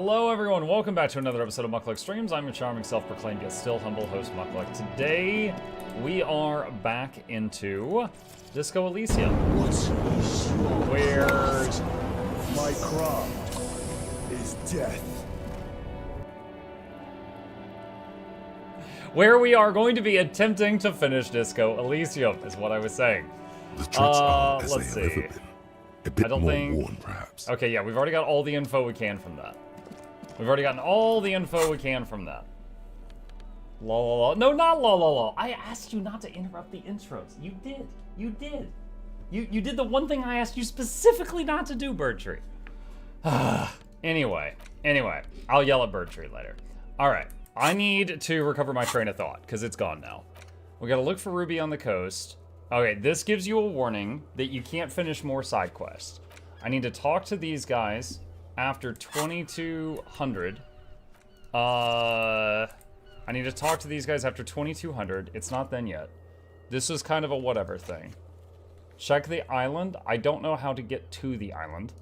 Hello everyone, welcome back to another episode of Mukluk Streams. I'm your charming self-proclaimed yet still humble host Mukluk. Today, we are back into Disco Elysium. Where my craft is death. Where we are going to be attempting to finish Disco Elysium, is what I was saying. The tricks are as let's they have see. ever been. A bit I don't more think... worn, perhaps. Okay, yeah, we've already got all the info we can from that. We've already gotten all the info we can from that. La la la. No, not la la la. I asked you not to interrupt the intros. You did. You did. You did the one thing I asked you specifically not to do, Birdtree. Anyway, I'll yell at Birdtree later. All right, I need to recover my train of thought because it's gone now. We gotta look for Ruby on the coast. Okay, this gives you a warning that you can't finish more side quests. I need to talk to these guys after 2200. I need to talk to these guys after 2200. It's not then yet. This is kind of a whatever thing. Check the island. I don't know how to get to the island.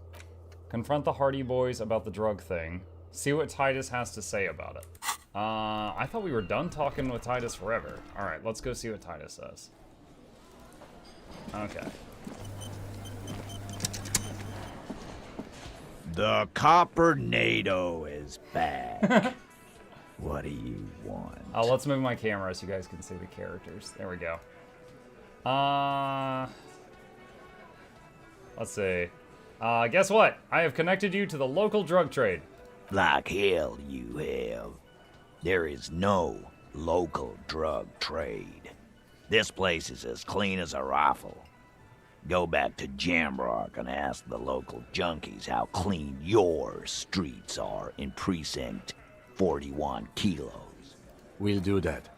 Confront the Hardy Boys about the drug thing. See what Titus has to say about it. I thought we were done talking with Titus forever. All right, let's go see what Titus says. Okay. The Coppernado is back. What do you want? Let's move my camera so you guys can see the characters. There we go. Let's see. Guess what? I have connected you to the local drug trade. Like hell you have. There is no local drug trade. This place is as clean as a rifle. Go back to Jamrock and ask the local junkies how clean your streets are in Precinct 41 Kilos. We'll do that.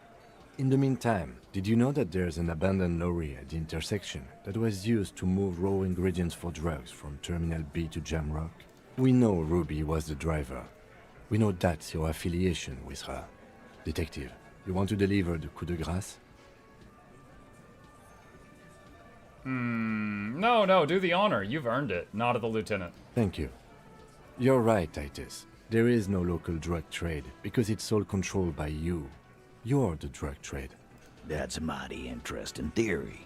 In the meantime, did you know that there's an abandoned lorry at the intersection that was used to move raw ingredients for drugs from Terminal B to Jamrock? We know Ruby was the driver. We know that's your affiliation with her. Detective, you want to deliver the coup de grâce? No, do the honor. You've earned it. Not at the lieutenant. Thank you. You're right, Titus. There is no local drug trade because it's all controlled by you. You're the drug trade. That's a mighty interesting theory.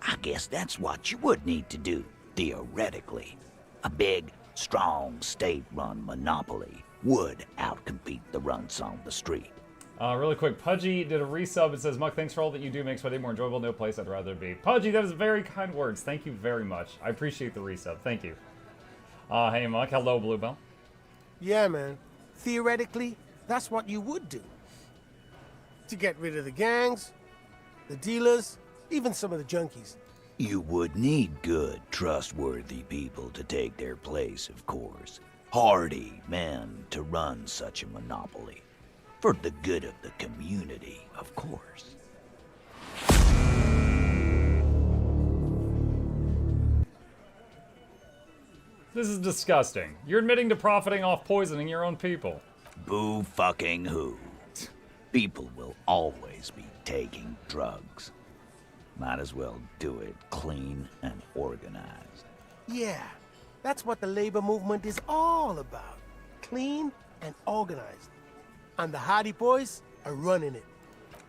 I guess that's what you would need to do, theoretically. A big, strong, state-run monopoly would outcompete the runts on the street. Really quick, Pudgy did a resub. It says, Muck, thanks for all that you do. Makes my day more enjoyable. No place I'd rather be. Pudgy, that is very kind words. Thank you very much. I appreciate the resub. Thank you. Hey, Muck. Hello, Bluebell. Yeah, man. Theoretically, that's what you would do. To get rid of the gangs, the dealers, even some of the junkies. You would need good, trustworthy people to take their place, of course. Hardy men to run such a monopoly. For the good of the community, of course. This is disgusting. You're admitting to profiting off poisoning your own people. Boo fucking who. People will always be taking drugs. Might as well do it clean and organized. Yeah, that's what the labor movement is all about. Clean and organized. And the Hardy Boys are running it.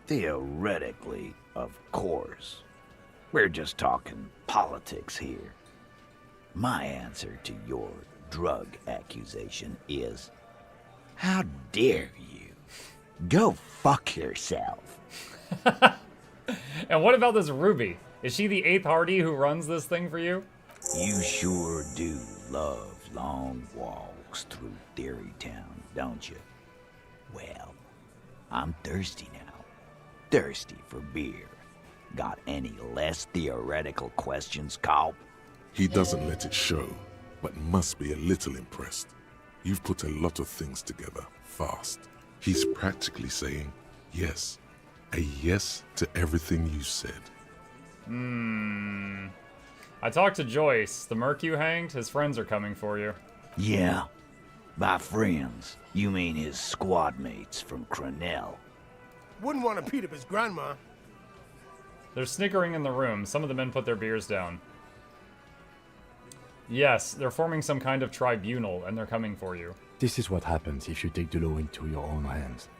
Theoretically, of course. We're just talking politics here. My answer to your drug accusation is, how dare you? Go fuck yourself. And what about this Ruby? Is she the 8th Hardy who runs this thing for you? You sure do love long walks through Theory Town, don't you? Well, I'm thirsty now. Thirsty for beer. Got any less theoretical questions, Cop? He doesn't let it show, but must be a little impressed. You've put a lot of things together, fast. He's practically saying yes. A yes to everything you said. I talked to Joyce. The merc you hanged, his friends are coming for you. Yeah. By friends, you mean his squad mates from Cronell. Wouldn't want to beat up his grandma. They're snickering in the room. Some of the men put their beers down. Yes, they're forming some kind of tribunal, and they're coming for you. This is what happens if you take the law into your own hands.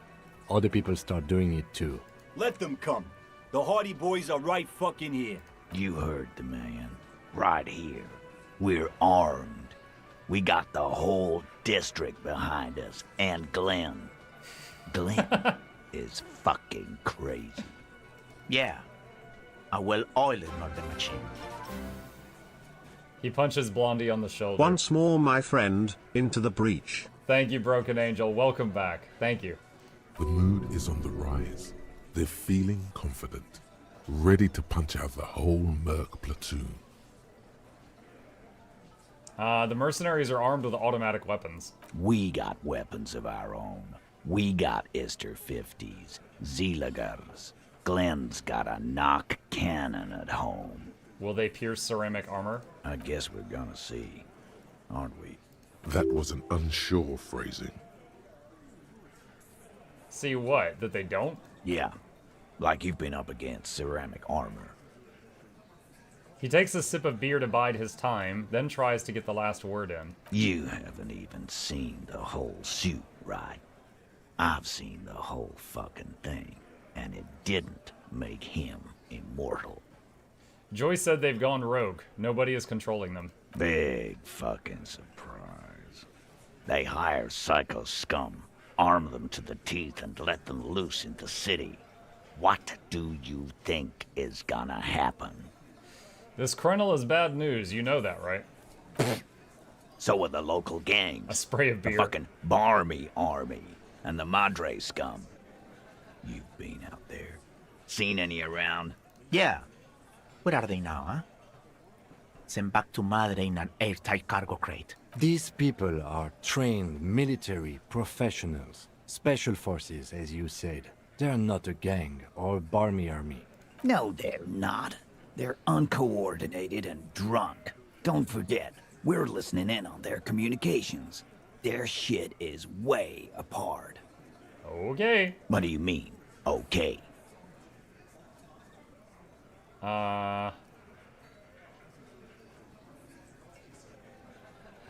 Other people start doing it too. Let them come. The Hardy Boys are right fucking here. You heard the man. Right here. We're armed. We got the whole district behind us. And Glenn. Glenn is fucking crazy. Yeah. I will oil it, not the machine. He punches Blondie on the shoulder. Once more, my friend, into the breach. Thank you, Broken Angel. Welcome back. Thank you. The mood is on the rise. They're feeling confident, ready to punch out the whole Merc platoon. The mercenaries are armed with automatic weapons. We got weapons of our own. We got Ister 50s, Zeelagers. Glenn's got a knock cannon at home. Will they pierce ceramic armor? I guess we're gonna see, aren't we? That was an unsure phrasing. See what? That they don't? Yeah, like you've been up against ceramic armor. He takes a sip of beer to bide his time, then tries to get the last word in. You haven't even seen the whole suit, right? I've seen the whole fucking thing, and it didn't make him immortal. Joyce said they've gone rogue. Nobody is controlling them. Big fucking surprise. They hire psycho scum, arm them to the teeth, and let them loose in the city. What do you think is gonna happen? This Krenel is bad news. You know that, right? So are the local A gangs. spray of The beer. fucking Barmy Army and the Madre scum. You've been out there. Seen any around? Yeah. Where are they now, huh? Sent back to Madre in an airtight cargo crate. These people are trained military professionals. Special forces, as you said. They're not a gang or a barmy army. No, they're not. They're uncoordinated and drunk. Don't forget, we're listening in on their communications. Their shit is way apart. Okay. What do you mean, okay? I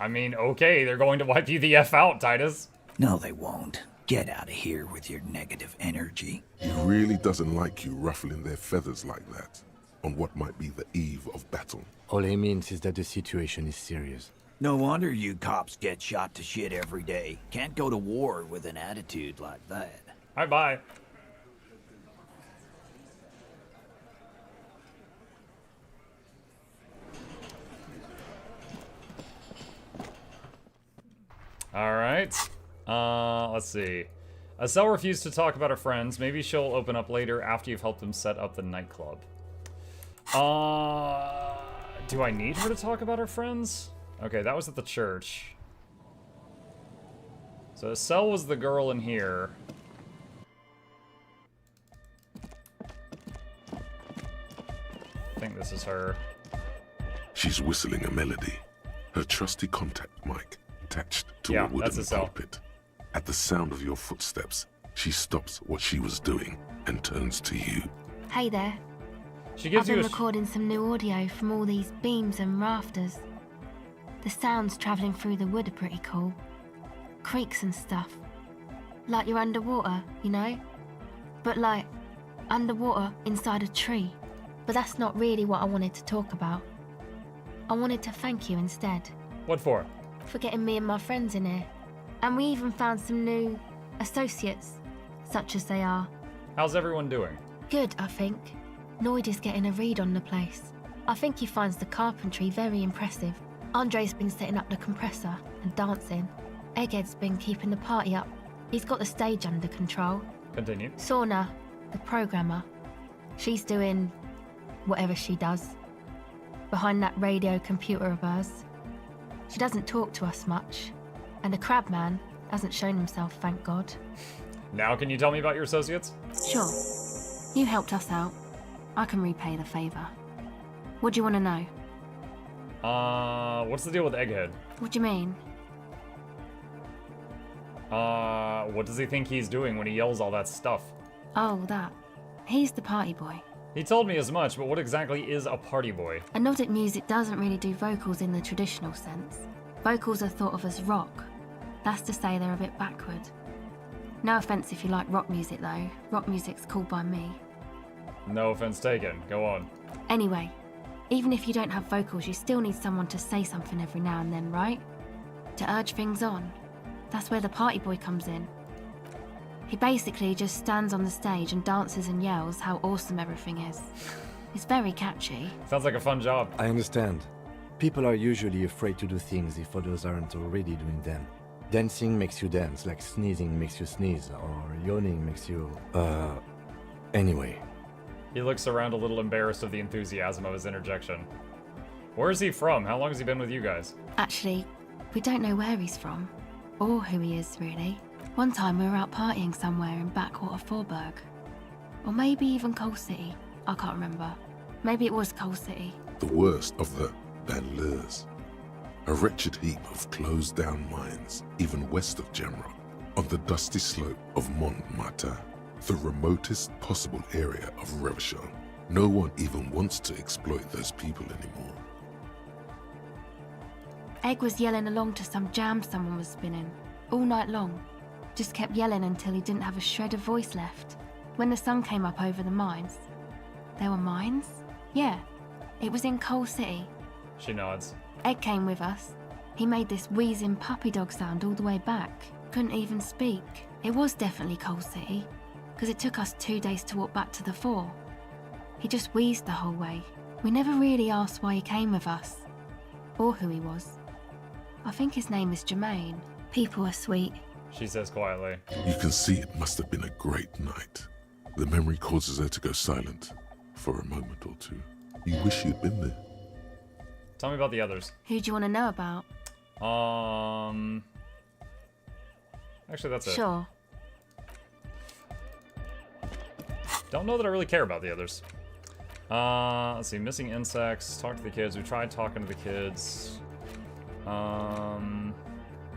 mean, okay, they're going to wipe you the F out, Titus. No, they won't. Get out of here with your negative energy. He really doesn't like you ruffling their feathers like that on what might be the eve of battle. All he means is that the situation is serious. No wonder you cops get shot to shit every day. Can't go to war with an attitude like that. Bye-bye. Alright. Let's see. Estelle refused to talk about her friends. Maybe she'll open up later after you've helped them set up the nightclub. Do I need her to talk about her friends? Okay, that was at the church. So Estelle was the girl in here. I think this is her. She's whistling a melody, her trusty contact mic attached to a wooden pulpit. At the sound of your footsteps, she stops what she was doing and turns to you. Hey there. She gives I've you been recording some new audio from all these beams and rafters. The sounds travelling through the wood are pretty cool. Creaks and stuff. Like you're underwater, you know? But like, underwater inside a tree. But that's not really what I wanted to talk about. I wanted to thank you instead. What for? For getting me and my friends in here. And we even found some new associates, such as they are. How's everyone doing? Good, I think. Noid is getting a read on the place. I think he finds the carpentry very impressive. Andre's been setting up the compressor and dancing. Egghead's been keeping the party up. He's got the stage under control. Continue. Sauna, the programmer, she's doing whatever she does. Behind that radio computer of hers. She doesn't talk to us much. And the crabman hasn't shown himself, thank God. Now can you tell me about your associates? Sure. You helped us out. I can repay the favor. What do you want to know? What's the deal with Egghead? What do you mean? What does he think he's doing when he yells all that stuff? Oh, that. He's the party boy. He told me as much, but what exactly is a party boy? Anodic music doesn't really do vocals in the traditional sense. Vocals are thought of as rock. That's to say they're a bit backward. No offence if you like rock music though. Rock music's cool by me. No offense taken. Go on. Anyway, even if you don't have vocals, you still need someone to say something every now and then, right? To urge things on. That's where the party boy comes in. He basically just stands on the stage and dances and yells how awesome everything is. It's very catchy. Sounds like a fun job. I understand. People are usually afraid to do things if others aren't already doing them. Dancing makes you dance, like sneezing makes you sneeze, or yawning makes you... Anyway. He looks around a little embarrassed of the enthusiasm of his interjection. Where is he from? How long has he been with you guys? Actually, we don't know where he's from. Or who he is, really. One time we were out partying somewhere in backwater Forburg. Or maybe even Coal City. I can't remember. Maybe it was Coal City. The worst of the banlieues. A wretched heap of closed-down mines, even west of Jamrock, on the dusty slope of Montmartre, the remotest possible area of Revachon. No one even wants to exploit those people anymore. Egg was yelling along to some jam someone was spinning, all night long. Just kept yelling until he didn't have a shred of voice left. When the sun came up over the mines. There were mines? Yeah, it was in Coal City. She nods. Egg came with us. He made this wheezing puppy dog sound all the way back. Couldn't even speak. It was definitely Coal City, because it took us 2 days to walk back to the fort. He just wheezed the whole way. We never really asked why he came with us, or who he was. I think his name is Jermaine. People are sweet. She says quietly. You can see it must have been a great night. The memory causes her to go silent for a moment or two. You wish you'd been there. Tell me about the others. Who do you want to know about? Actually, that's it. Sure. Don't know that I really care about the others. Let's see. Missing insects. Talk to the kids. We tried talking to the kids.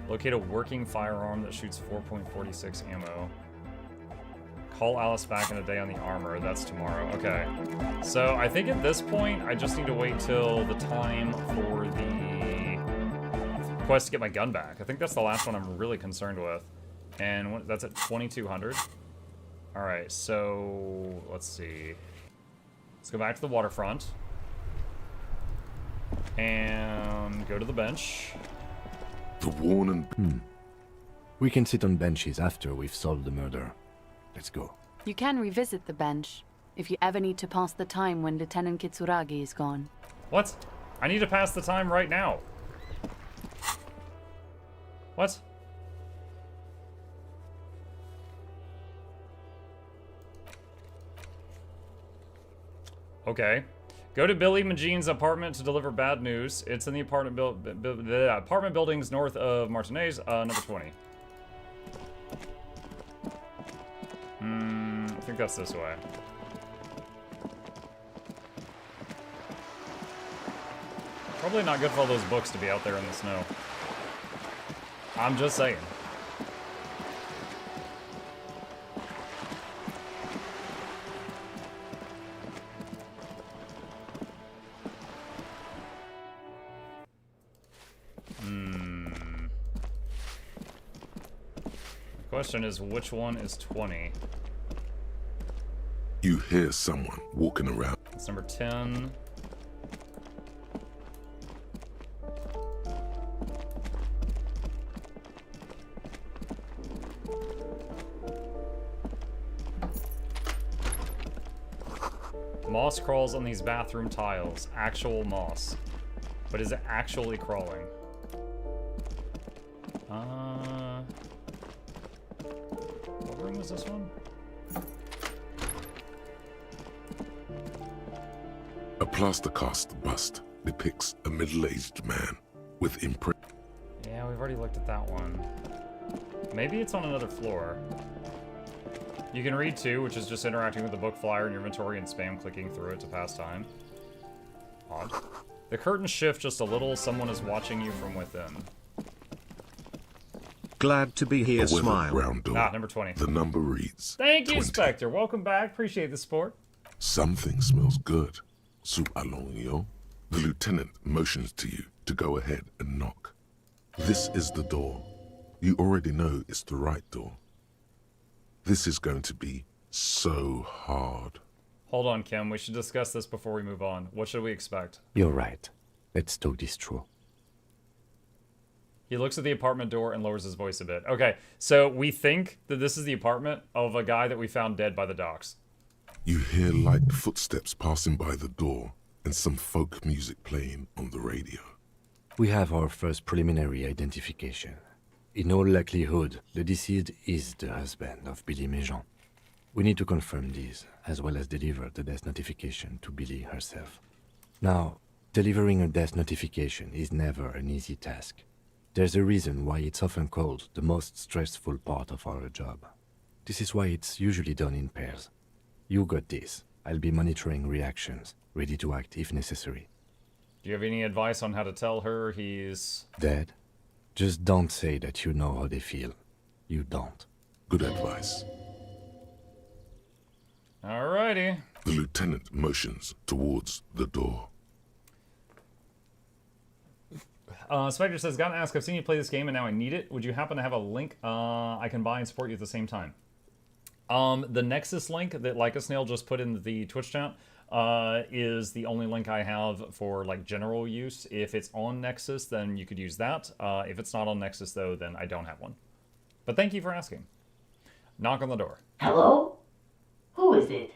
Locate a working firearm that shoots 4.46 ammo. Call Alice back in a day on the armor. That's tomorrow. Okay. So I think at this point, I just need to wait till the time for the quest to get my gun back. I think that's the last one I'm really concerned with. And that's at 2200. All right, so let's see. Let's go back to the waterfront. And go to the bench. The worn and... We can sit on benches after we've solved the murder. Let's go. You can revisit the bench if you ever need to pass the time when Lieutenant Kitsuragi is gone. What? I need to pass the time right now. What? Okay. Go to Billy Majean's apartment to deliver bad news. It's in the apartment buildings north of Martinez, number 20. I think that's this way. Probably not good for all those books to be out there in the snow. I'm just saying. The question is, which one is 20? You hear someone walking around. It's number 10. Moss crawls on these bathroom tiles. Actual moss. But is it actually crawling? What room was this one? A plaster cast bust depicts a middle-aged man with Yeah, we've already looked at that one. Maybe it's on another floor. You can read too, which is just interacting with the book flyer in your inventory and spam clicking through it to pass time. Odd. The curtains shift just a little. Someone is watching you from within. Glad to be here, smile. Round door. Number 20. The number reads. Thank you, 20. Spectre. Welcome back. Appreciate the support. Something smells good. So allons, yo. The lieutenant motions to you to go ahead and knock. This is the door. You already know it's the right door. This is going to be so hard. Hold on, Kim. We should discuss this before we move on. What should we expect? You're right. Let's talk this through. He looks at the apartment door and lowers his voice a bit. Okay, so we think that this is the apartment of a guy that we found dead by the docks. You hear light footsteps passing by the door and some folk music playing on the radio. We have our first preliminary identification. In all likelihood, the deceased is the husband of Billy Méjean. We need to confirm this, as well as deliver the death notification to Billy herself. Now, delivering a death notification is never an easy task. There's a reason why it's often called the most stressful part of our job. This is why it's usually done in pairs. You got this. I'll be monitoring reactions, ready to act if necessary. Do you have any advice on how to tell her he's... Dead? Just don't say that you know how they feel. You don't. Good advice. Alrighty. The lieutenant motions towards the door. Spectre says, gotta ask, I've seen you play this game and now I need it. Would you happen to have a link I can buy and support you at the same time? The Nexus link that Like a Snail just put in the Twitch chat is the only link I have for like general use. If it's on Nexus, then you could use that. If it's not on Nexus though, then I don't have one. But thank you for asking. Knock on the door. Hello? Who is it?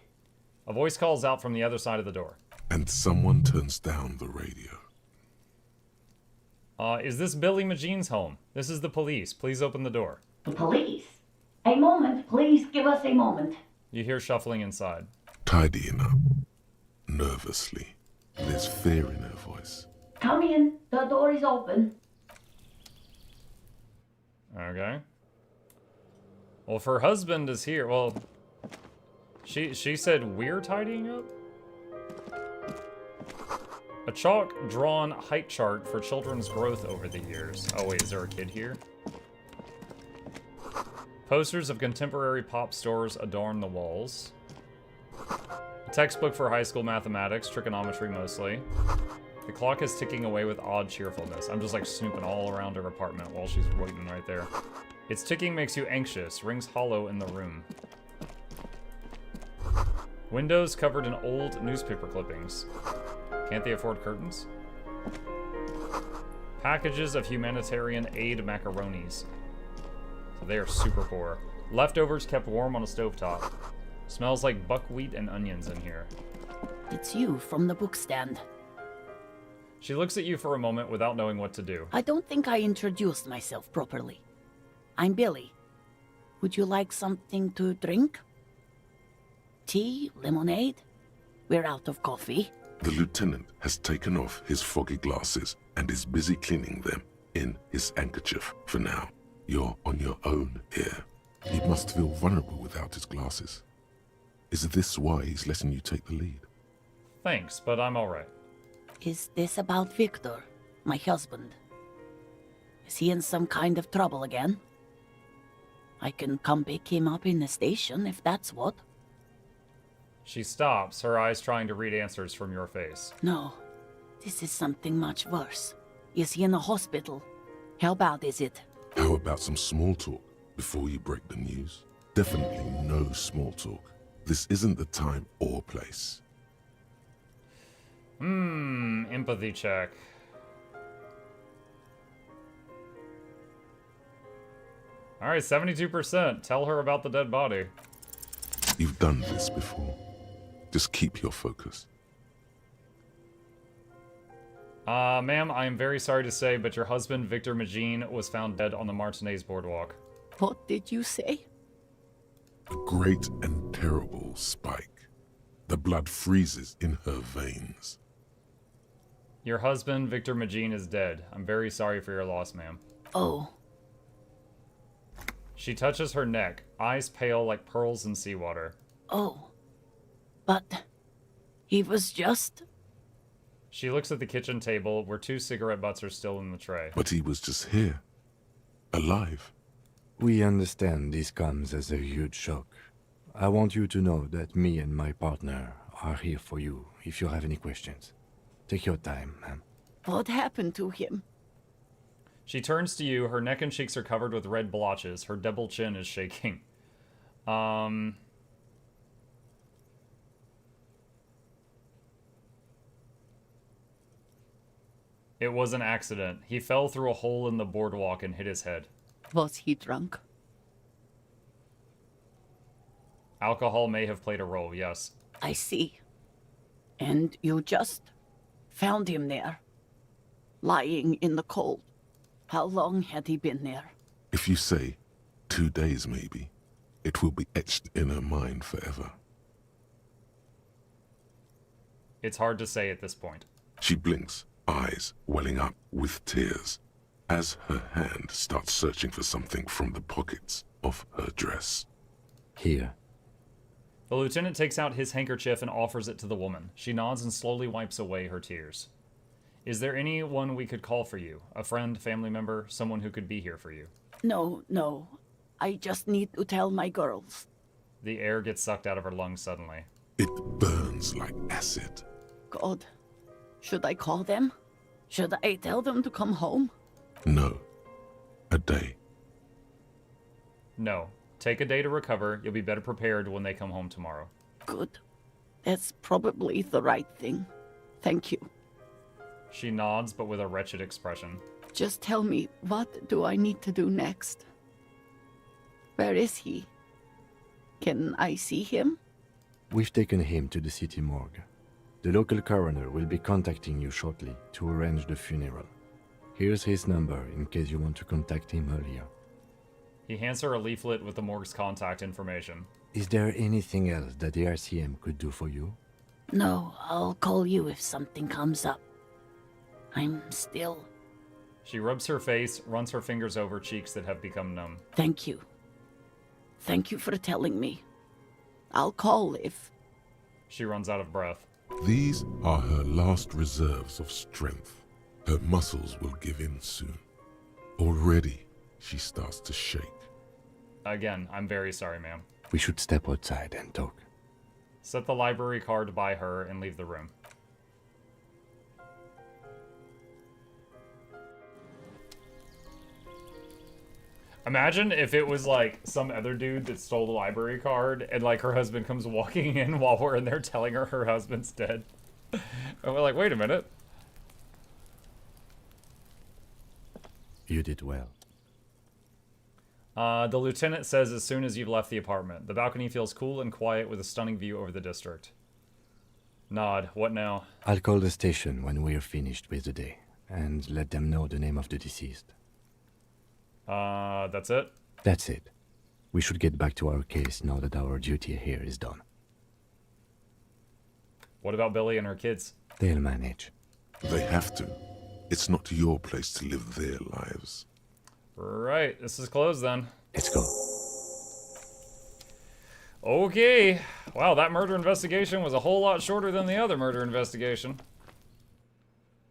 A voice calls out from the other side of the door. And someone turns down the radio. Is this Billy Méjean's home? This is the police. Please open the door. The police? A moment, please give us a moment. You hear shuffling inside. Tidying up. Nervously. There's fear in her voice. Come in. The door is open. Okay. Well, if her husband is here, well... She said we're tidying up? A chalk-drawn height chart for children's growth over the years. Oh wait, is there a kid here? Posters of contemporary pop stores adorn the walls. A textbook for high school mathematics, trigonometry mostly. The clock is ticking away with odd cheerfulness. I'm just like snooping all around her apartment while she's waiting right there. Its ticking makes you anxious, rings hollow in the room. Windows covered in old newspaper clippings. Can't they afford curtains? Packages of humanitarian aid macaronis. So they are super poor. Leftovers kept warm on a stovetop. Smells like buckwheat and onions in here. It's you from the bookstand. She looks at you for a moment without knowing what to do. I don't think I introduced myself properly. I'm Billy. Would you like something to drink? Tea? Lemonade? We're out of coffee. The lieutenant has taken off his foggy glasses and is busy cleaning them in his handkerchief for now. You're on your own here. He must feel vulnerable without his glasses. Is this why he's letting you take the lead? Thanks, but I'm alright. Is this about Victor, my husband? Is he in some kind of trouble again? I can come pick him up in the station if that's what. She stops, her eyes trying to read answers from your face. No, this is something much worse. Is he in the hospital? How bad is it? How about some small talk before you break the news? Definitely no small talk. This isn't the time or place. Empathy check. Alright, 72%. Tell her about the dead body. You've done this before. Just keep your focus. Ma'am, I am very sorry to say, but your husband, Victor Méjean, was found dead on the Martinez boardwalk. What did you say? A great and terrible spike. The blood freezes in her veins. Your husband, Victor Méjean, is dead. I'm very sorry for your loss, ma'am. Oh. She touches her neck, eyes pale like pearls in seawater. Oh. But he was just... She looks at the kitchen table where 2 cigarette butts are still in the tray. But he was just here. Alive. We understand this comes as a huge shock. I want you to know that me and my partner are here for you if you have any questions. Take your time, ma'am. What happened to him? She turns to you. Her neck and cheeks are covered with red blotches. Her double chin is shaking. It was an accident. He fell through a hole in the boardwalk and hit his head. Was he drunk? Alcohol may have played a role, yes. I see. And you just found him there, lying in the cold. How long had he been there? If you say 2 days maybe, it will be etched in her mind forever. It's hard to say at this point. She blinks, eyes welling up with tears, as her hand starts searching for something from the pockets of her dress. Here. The lieutenant takes out his handkerchief and offers it to the woman. She nods and slowly wipes away her tears. Is there anyone we could call for you? A friend, family member, someone who could be here for you? No, no. I just need to tell my girls. The air gets sucked out of her lungs suddenly. It burns like acid. God, should I call them? Should I tell them to come home? No. A day. No. Take a day to recover. You'll be better prepared when they come home tomorrow. Good. That's probably the right thing. Thank you. She nods, but with a wretched expression. Just tell me, what do I need to do next? Where is he? Can I see him? We've taken him to the city morgue. The local coroner will be contacting you shortly to arrange the funeral. Here's his number in case you want to contact him earlier. He hands her a leaflet with the morgue's contact information. Is there anything else that the RCM could do for you? No, I'll call you if something comes up. I'm still... She rubs her face, runs her fingers over cheeks that have become numb. Thank you. Thank you for telling me. I'll call if... She runs out of breath. These are her last reserves of strength. Her muscles will give in soon. Already, she starts to shake. Again, I'm very sorry, ma'am. We should step outside and talk. Set the library card by her and leave the room. Imagine if it was like some other dude that stole the library card and like her husband comes walking in while we're in there telling her her husband's dead. And we're like, wait a minute. You did well. The lieutenant says as soon as you've left the apartment. The balcony feels cool and quiet with a stunning view over the district. Nod. What now? I'll call the station when we're finished with the day and let them know the name of the deceased. That's it? That's it. We should get back to our case now that our duty here is done. What about Billy and her kids? They'll manage. They have to. It's not your place to live their lives. Right, this is closed then. Let's go. Okay. Wow, that murder investigation was a whole lot shorter than the other murder investigation.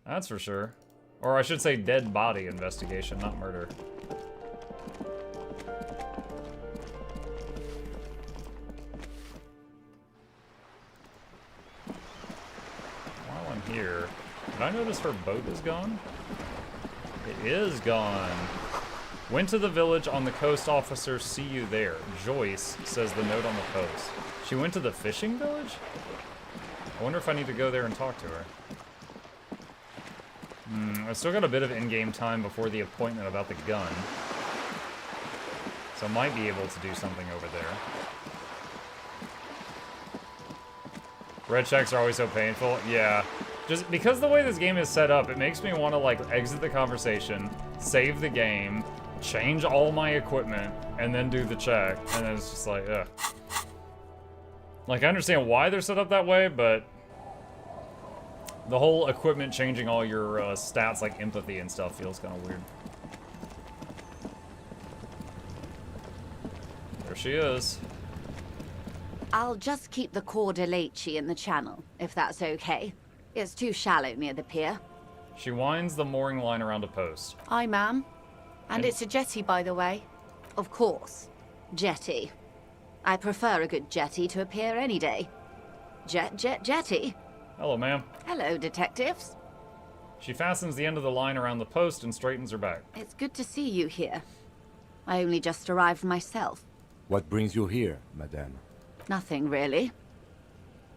That's for sure. Or I should say dead body investigation, not murder. While I'm here, did I notice her boat is gone? It is gone. Went to the village on the coast. Officers see you there. Joyce, says the note on the post. She went to the fishing village? I wonder if I need to go there and talk to her. I've still got a bit of in-game time before the appointment about the gun. So I might be able to do something over there. Red checks are always so painful. Yeah. Just because the way this game is set up, it makes me want to like exit the conversation, save the game, change all my equipment, and then do the check. And then it's just like, ugh. Like, I understand why they're set up that way, but the whole equipment changing all your stats, like empathy and stuff, feels kind of weird. There she is. I'll just keep the Cordeleche in the channel, if that's okay. It's too shallow near the pier. She winds the mooring line around a post. Hi, ma'am. And it's a jetty, by the way. Of course. Jetty. I prefer a good jetty to a pier any day. Jetty? Hello, ma'am. Hello, detectives. She fastens the end of the line around the post and straightens her back. It's good to see you here. I only just arrived myself. What brings you here, madame? Nothing, really.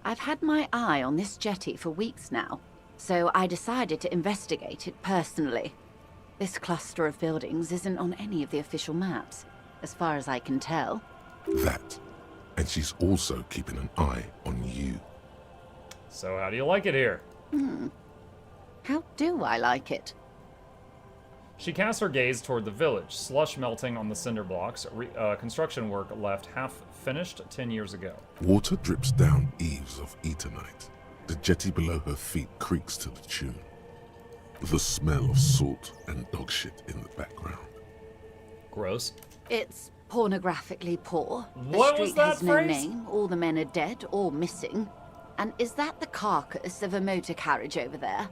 I've had my eye on this jetty for weeks now, so I decided to investigate it personally. This cluster of buildings isn't on any of the official maps, as far as I can tell. That. And she's also keeping an eye on you. So how do you like it here? How do I like it? She casts her gaze toward the village, slush melting on the cinder blocks, construction work left half finished 10 years ago. Water drips down eaves of eternite. The jetty below her feet creaks to the tune. The smell of salt and dog shit in the background. Gross. It's pornographically poor. What The was street that has no phrase? name, all the men are dead or missing. And is that the carcass of a motor carriage over there?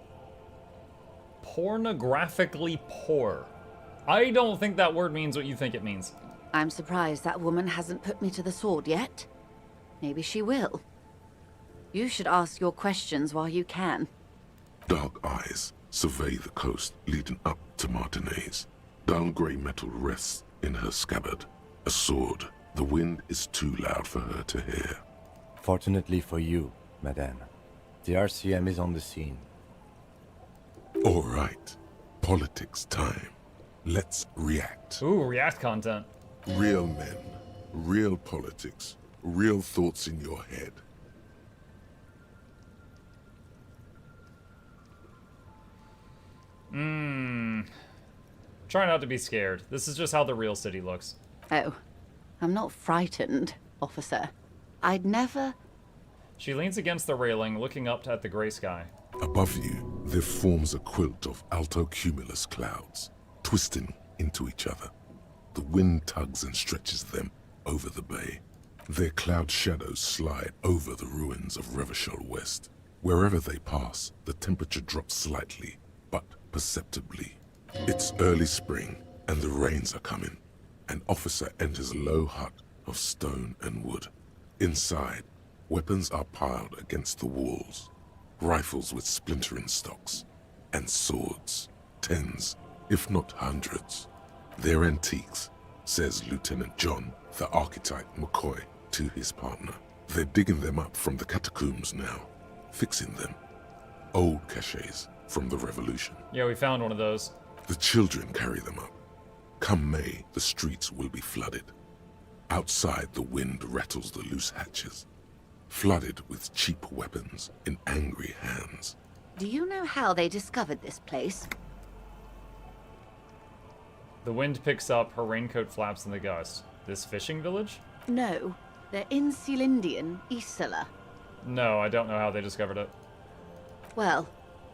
Pornographically poor. I don't think that word means what you think it means. I'm surprised that woman hasn't put me to the sword yet. Maybe she will. You should ask your questions while you can. Dark eyes survey the coast leading up to Martinez. Dull grey metal rests in her scabbard. A sword. The wind is too loud for her to hear. Fortunately for you, madame, the RCM is on the scene. All right. Politics time. Let's react. Ooh, react content. Real men, real politics, real thoughts in your head. Try not to be scared. This is just how the real city looks. Oh, I'm not frightened, officer. I'd never... She leans against the railing, looking up at the gray sky. Above you, there forms a quilt of altocumulus clouds, twisting into each other. The wind tugs and stretches them over the bay. Their cloud shadows slide over the ruins of Revachol West. Wherever they pass, the temperature drops slightly, but perceptibly. It's early spring, and the rains are coming. An officer enters a low hut of stone and wood. Inside, weapons are piled against the walls. Rifles with splintering stocks, and swords, tens, if not hundreds. They're antiques, says Lieutenant John, the archetype McCoy, to his partner. They're digging them up from the catacombs now, fixing them. Old caches from the revolution. Yeah, we found one of those. The children carry them up. Come May, the streets will be flooded. Outside, the wind rattles the loose hatches, flooded with cheap weapons in angry hands. Do you know how they discovered this place? The wind picks up, her raincoat flaps in the gust. This fishing village? No, they're in Sealindian, Isla. No, I don't know how they discovered it. Well,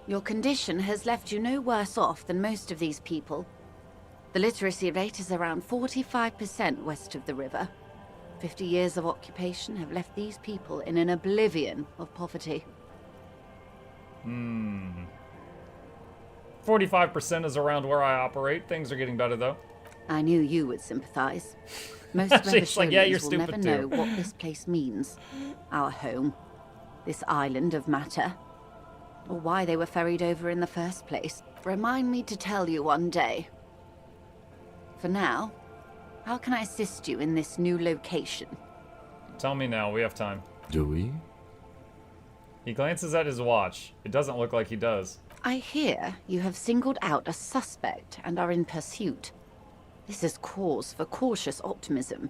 your condition has left you no worse off than most of these people. The literacy rate is around 45% west of the river. 50 years of occupation have left these people in an oblivion of poverty. 45% is around where I operate. Things are getting better, though. I knew you would sympathize. Most She's like, yeah, you're Revacholians will never stupid know too. what this place means. Our home. This island of matter. Or why they were ferried over in the first place. Remind me to tell you one day. For now, how can I assist you in this new location? Tell me now, we have time. Do we? He glances at his watch. It doesn't look like he does. I hear you have singled out a suspect and are in pursuit. This is cause for cautious optimism.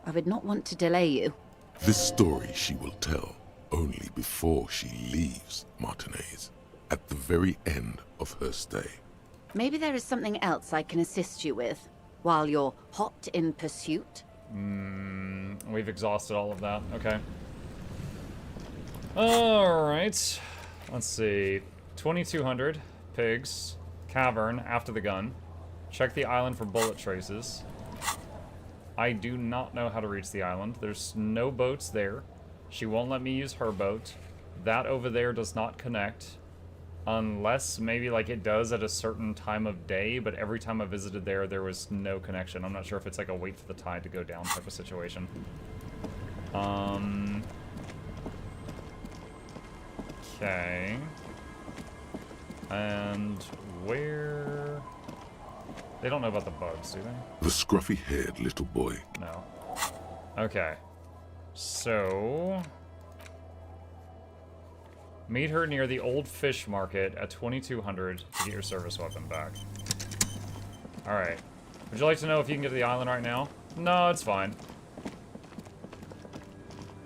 I would not want to delay you. This story she will tell only before she leaves Martinez, at the very end of her stay. Maybe there is something else I can assist you with, while you're hot in pursuit? We've exhausted all of that. Okay. Alright. Let's see. 2200. Pigs. Cavern. After the gun. Check the island for bullet traces. I do not know how to reach the island. There's no boats there. She won't let me use her boat. That over there does not connect. Unless maybe like it does at a certain time of day, but every time I visited there, there was no connection. I'm not sure if it's like a wait for the tide to go down type of situation. Okay. And where... They don't know about the bugs, do they? The scruffy-haired little boy. No. Okay. So... Meet her near the old fish market at 2200 to get your service weapon back. Alright. Would you like to know if you can get to the island right now? No, it's fine.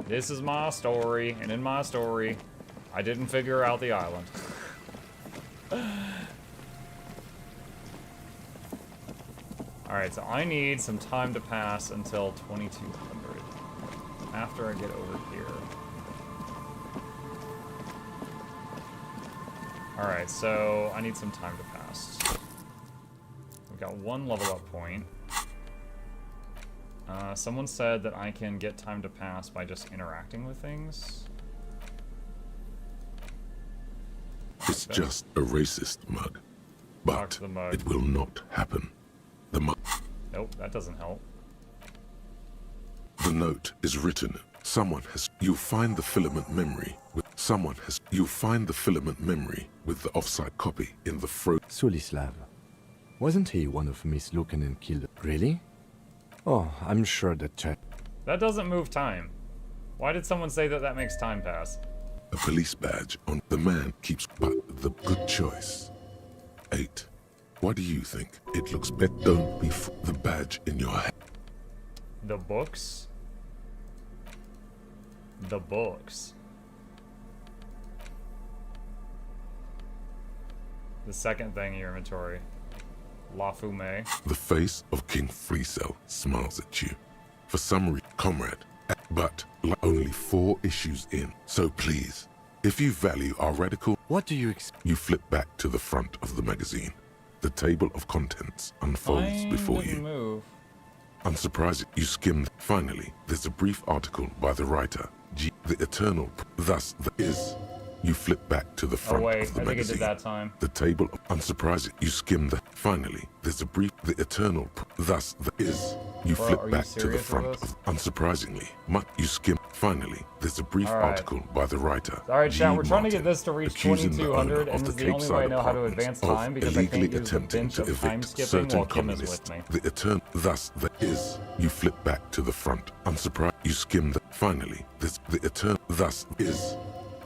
This is my story, and in my story, I didn't figure out the island. Alright, so I need some time to pass until 2200. After I get over here. Alright, so I need some time to pass. We've got one level up point. Someone said that I can get time to pass by just interacting with things. It's just a racist mug. But it will not happen. The mug. Nope, that doesn't help. The note is written. Someone has. You'll find the filament memory. You'll find the filament memory with the offside copy in the Sulislav. Wasn't he one of Miss Lukanen killed? Really? Oh, I'm sure that chat. That doesn't move time. Why did someone say that that makes time pass? A police badge on the man keeps but the good choice. 8. What do you think? It looks better. Don't be the badge in your head. The books? The books. The second thing in your inventory. La Fume. The face of King Freecell smiles at you. For some reason, comrade. But only 4 issues in. So please, if you value our radical... What do you expect? You flip back to the front of the magazine. The table of contents unfolds before you. Move. Unsurprising, you skim. Finally, there's a brief article by the writer. The Eternal. Thus, the is. You flip back to the front of the magazine. I think it did that time. The table of unsurprising. You skim the. Finally, there's a brief. The Eternal. Thus, the is. You flip back to the front of. Unsurprisingly, you skim. Finally, there's a brief article by the writer. Alright, chat, we're trying to get this to reach 2200, and this is the only way I know how to advance time because I can't use the bench of time skipping while Kim is with me. The Eternal. Thus, the is. You flip back to the front. Unsurprised. You skim the. Finally, there's the Eternal. Thus, is.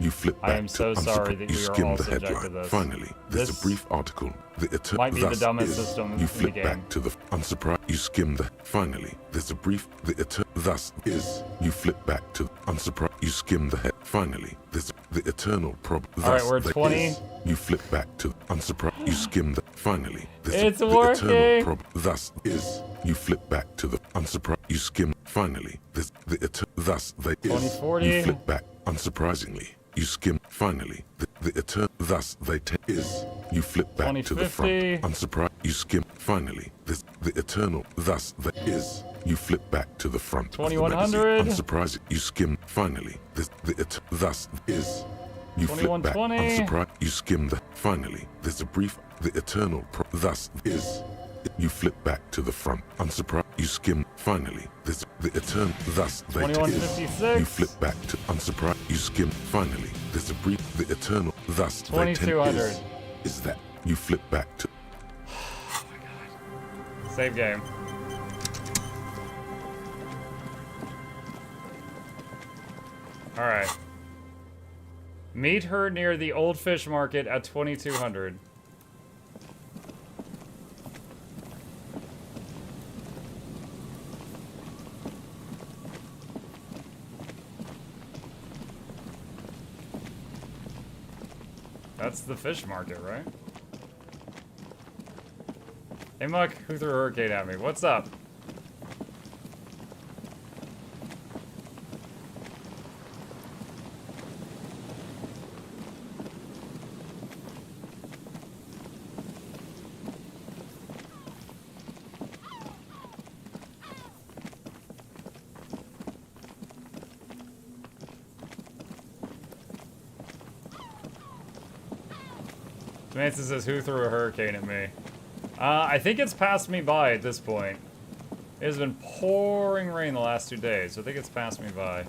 You flip back. I am so sorry that we are all subject to this. Finally, there's a brief article. The might be the dumbest system you flip back to the unsurprised. You skim the. Finally, there's a brief. The thus is. You flip back to unsurprised. You skim the head. Finally, there's the eternal problem. All right, we're at 20. You flip back to unsurprised. You skim the. Finally, there's it's the eternal problem. Thus is. You flip back to the unsurprised. You skim. Finally, there's the thus they is. 2040. You flip back. Unsurprisingly. You skim. Finally, the eternal. Thus they is. You flip back to the front. Unsurprised. You skim. Finally, this the eternal. Thus the is. You flip back to the front. 2100. Unsurprising. You skim. Finally, this the thus is. You flip back. Unsurprised. You skim the. Finally, there's a brief. The eternal. Thus is. You flip back to the front. Unsurprised. You skim. Finally, there's the eternal. Thus they is. You flip back to unsurprised. You skim. Finally, there's a brief. The eternal. Thus 2200. Is that you flip back to. Oh my god. Save game. All right. Meet her near the old fish market at 2200. That's the fish market, right? Hey, Muck, who threw a hurricane at me? What's up? Manson says, who threw a hurricane at me? I think it's passed me by at this point. It has been pouring rain the last 2 days, so I think it's passed me by.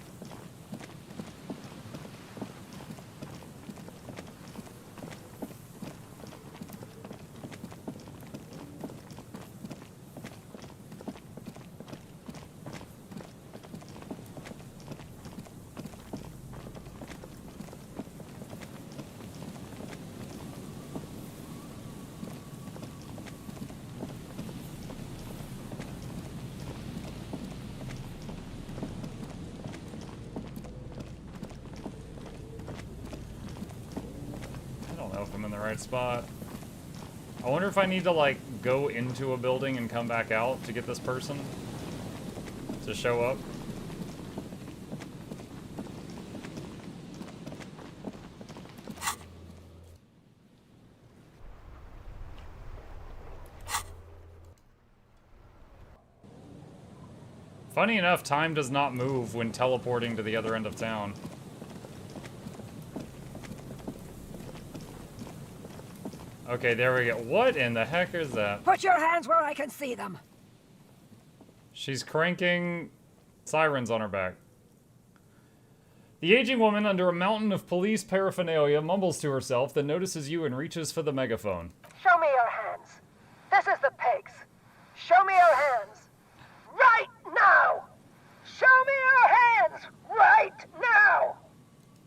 the right spot. I wonder if I need to, like, go into a building and come back out to get this person to show up. Funny enough, time does not move when teleporting to the other end of town. Okay, there we go. What in the heck is that? Put your hands where I can see them. She's cranking sirens on her back. The aging woman, under a mountain of police paraphernalia, mumbles to herself, then notices you and reaches for the megaphone. Show me your hands. This is the pigs. Show me your hands. Right now! Show me your hands! Right now!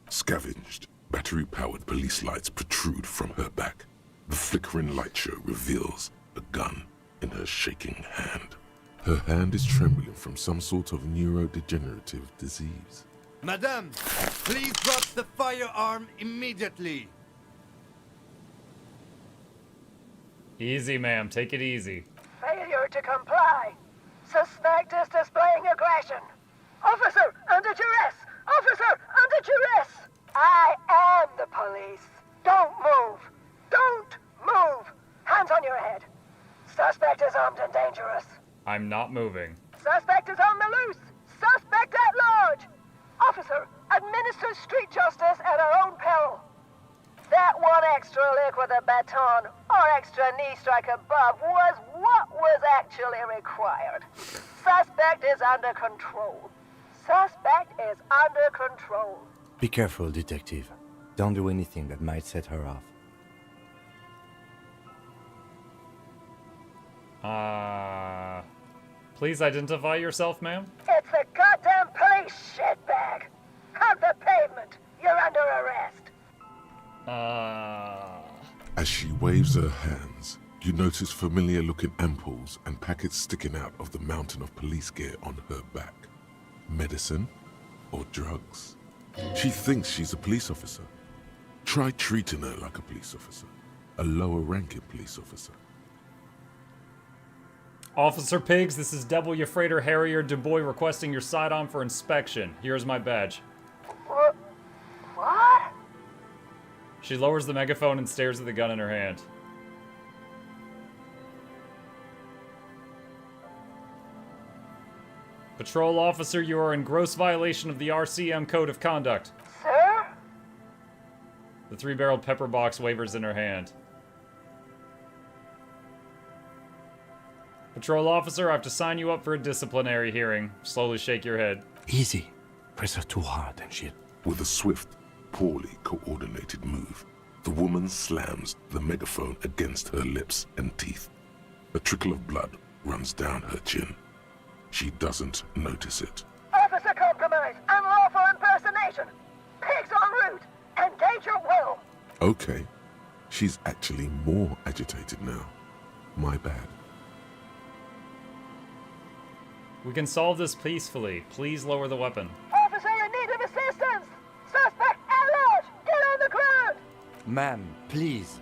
Scavenged, battery-powered police lights protrude from her back. The flickering light show reveals a gun in her shaking hand. Her hand is trembling from some sort of neurodegenerative disease. Madame, please drop the firearm immediately. Easy, ma'am. Take it easy. Failure to comply. Suspect is displaying aggression. Officer, under duress! Officer, under duress! I am the police. Don't move. Don't move. Hands on your head. Suspect is armed and dangerous. I'm not moving. Suspect is on the loose. Suspect at large. Officer, administer street justice at our own peril. That one extra lick with a baton or extra knee strike above was what was actually required. Suspect is under control. Suspect is under control. Be careful, detective. Don't do anything that might set her off. Please identify yourself, ma'am. It's the goddamn police, shitbag. Hug the pavement. You're under arrest. As she waves her hands, you notice familiar-looking ampoules and packets sticking out of the mountain of police gear on her back. Medicine or drugs? She thinks she's a police officer. Try treating her like a police officer, a lower-ranking police officer. Officer Pigs, this is W. Freighter Harrier Du Bois requesting your sidearm for inspection. Here's my badge. What? She lowers the megaphone and stares at the gun in her hand. Patrol officer, you are in gross violation of the RCM Code of Conduct. Sir? The three-barreled pepper box wavers in her hand. Patrol officer, I have to sign you up for a disciplinary hearing. Slowly shake your head. Easy. Press her too hard and shit. With a swift, poorly coordinated move, the woman slams the megaphone against her lips and teeth. A trickle of blood runs down her chin. She doesn't notice it. Officer compromise, unlawful impersonation. Pigs en route. Engage at will. Okay. She's actually more agitated now. My bad. We can solve this peacefully. Please lower the weapon. Officer in need of assistance. Suspect at large. Get on the ground. Ma'am, please.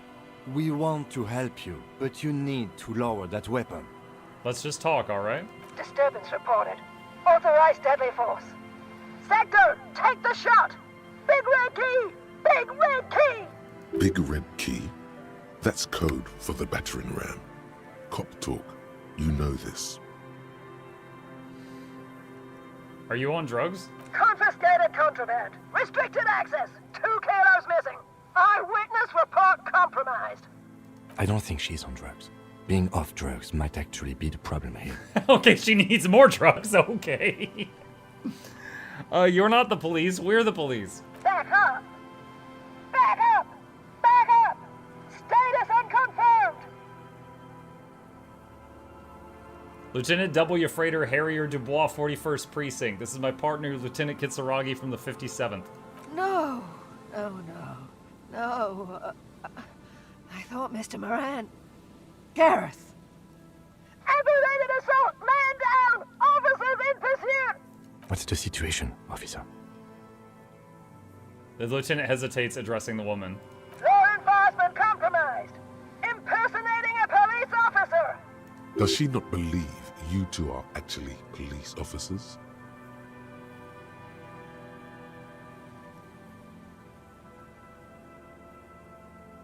We want to help you, but you need to lower that weapon. Let's just talk, alright? Disturbance reported. Authorized deadly force. Sector, take the shot. Big red key. Big red key. Big red key? That's code for the battering ram. Cop talk. You know this. Are you on drugs? Confiscated contraband. Restricted access. 2 kilos missing. Eyewitness report compromised. I don't think she's on drugs. Being off drugs might actually be the problem here. Okay, she needs more drugs. Okay. You're not the police. We're the police. Back up. Back up. Back up. Status unconfirmed. Lieutenant W. Freighter Harrier Du Bois, 41st Precinct. This is my partner, Lieutenant Kitsuragi from the 57th. No. Oh, no. No. I thought Mr. Moran... Gareth! Aggravated assault! Man down! Officers in pursuit! What's the situation, officer? The lieutenant hesitates, addressing the woman. Law enforcement compromised! Does she not believe you two are actually police officers?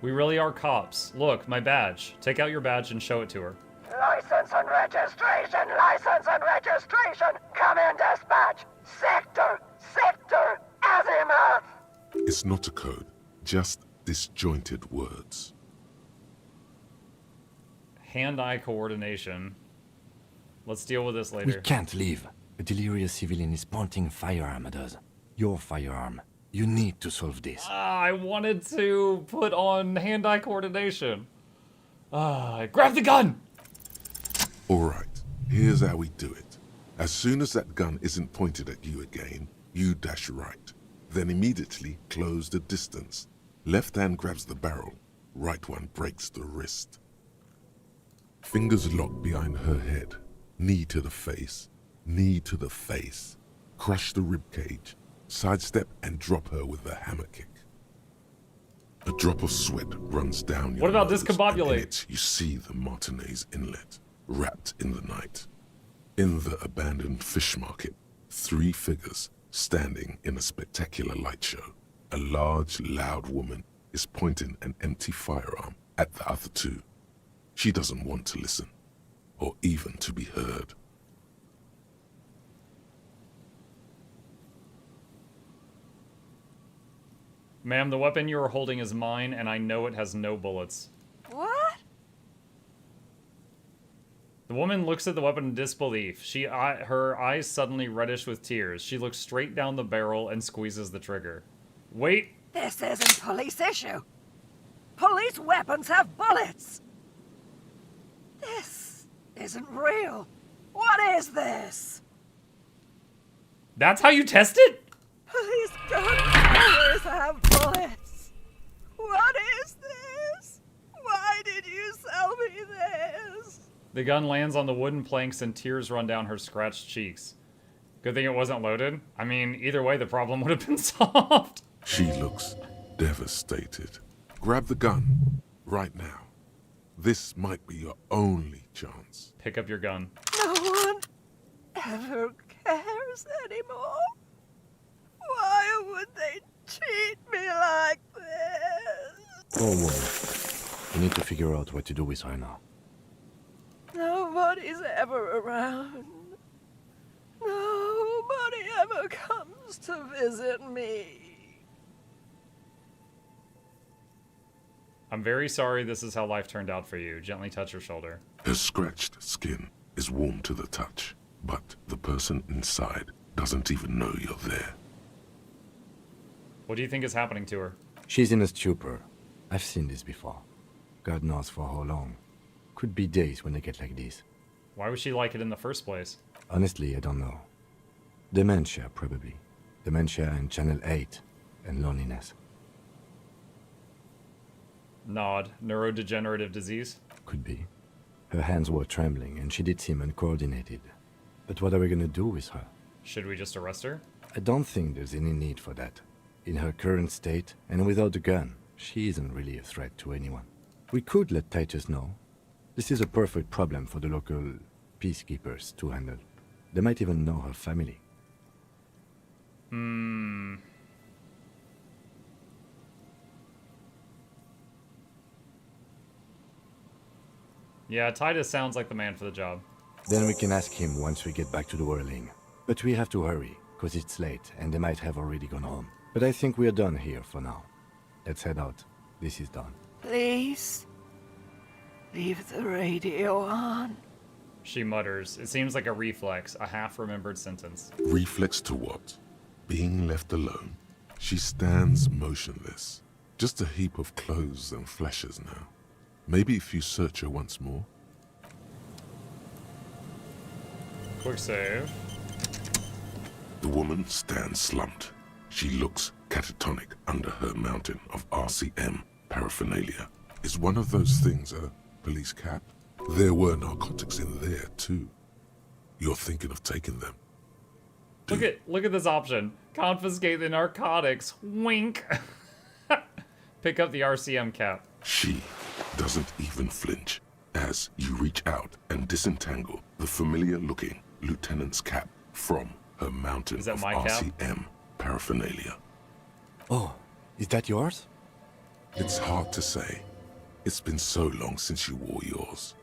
We really are cops. Look, my badge. Take out your badge and show it to her. License and registration! License and registration! Come in, dispatch! Sector! Azimuth! It's not a code, just disjointed words. Hand-eye coordination. Let's deal with this later. We can't leave. A delirious civilian is pointing a firearm at us. Your firearm. You need to solve this. I wanted to put on hand-eye coordination. Grab the gun! Alright, here's how we do it. As soon as that gun isn't pointed at you again, you dash right. Then immediately close the distance. Left hand grabs the barrel, right one breaks the wrist. Fingers locked behind her head. Knee to the face. Knee to the face. Crush the rib cage. Sidestep and drop her with a hammer kick. A drop of sweat runs down your What about nose, discombobulate? and in it you see the Martinez Inlet, wrapped in the night. In the abandoned fish market, 3 figures standing in a spectacular light show. A large, loud woman is pointing an empty firearm at the other 2. She doesn't want to listen, or even to be heard. Ma'am, the weapon you are holding is mine, and I know it has no bullets. What? The woman looks at the weapon in disbelief. Her eyes suddenly reddish with tears. She looks straight down the barrel and squeezes the trigger. Wait! This isn't police issue. Police weapons have bullets. This isn't real. What is this? That's how you test it? Police guns always have bullets. What is this? Why did you sell me this? The gun lands on the wooden planks and tears run down her scratched cheeks. Good thing it wasn't loaded. I mean, either way, the problem would have been solved. She looks devastated. Grab the gun, right now. This might be your only chance. Pick up your gun. No one ever cares anymore. Why would they treat me like this? Don't worry. We need to figure out what to do with her now. Nobody's ever around. Nobody ever comes to visit me. I'm very sorry this is how life turned out for you. Gently touch her shoulder. Her scratched skin is warm to the touch, but the person inside doesn't even know you're there. What do you think is happening to her? She's in a stupor. I've seen this before. God knows for how long. Could be days when they get like this. Why would she like it in the first place? Honestly, I don't know. Dementia, probably. Dementia and Channel 8. And loneliness. Nod. Neurodegenerative disease? Could be. Her hands were trembling and she did seem uncoordinated. But what are we gonna do with her? Should we just arrest her? I don't think there's any need for that. In her current state, and without the gun, she isn't really a threat to anyone. We could let Titus know. This is a perfect problem for the local peacekeepers to handle. They might even know her family. Yeah, Titus sounds like the man for the job. Then we can ask him once we get back to the whirling. But we have to hurry, because it's late, and they might have already gone home. But I think we're done here for now. Let's head out. This is done. Please, leave the radio on. She mutters. It seems like a reflex, a half-remembered sentence. Reflex to what? Being left alone. She stands motionless. Just a heap of clothes and fleshes now. Maybe if you search her once more. Quick save. The woman stands slumped. She looks catatonic under her mountain of RCM paraphernalia. Is one of those things a police cap? There were narcotics in there too. You're thinking of taking them. Look at this option. Confiscate the narcotics. Wink. Pick up the RCM cap. She doesn't even flinch. as you reach out and disentangle the familiar-looking lieutenant's cap from her mountain Is that of my cap? RCM paraphernalia. Oh, is that yours? It's hard to say. It's been so long since you wore yours.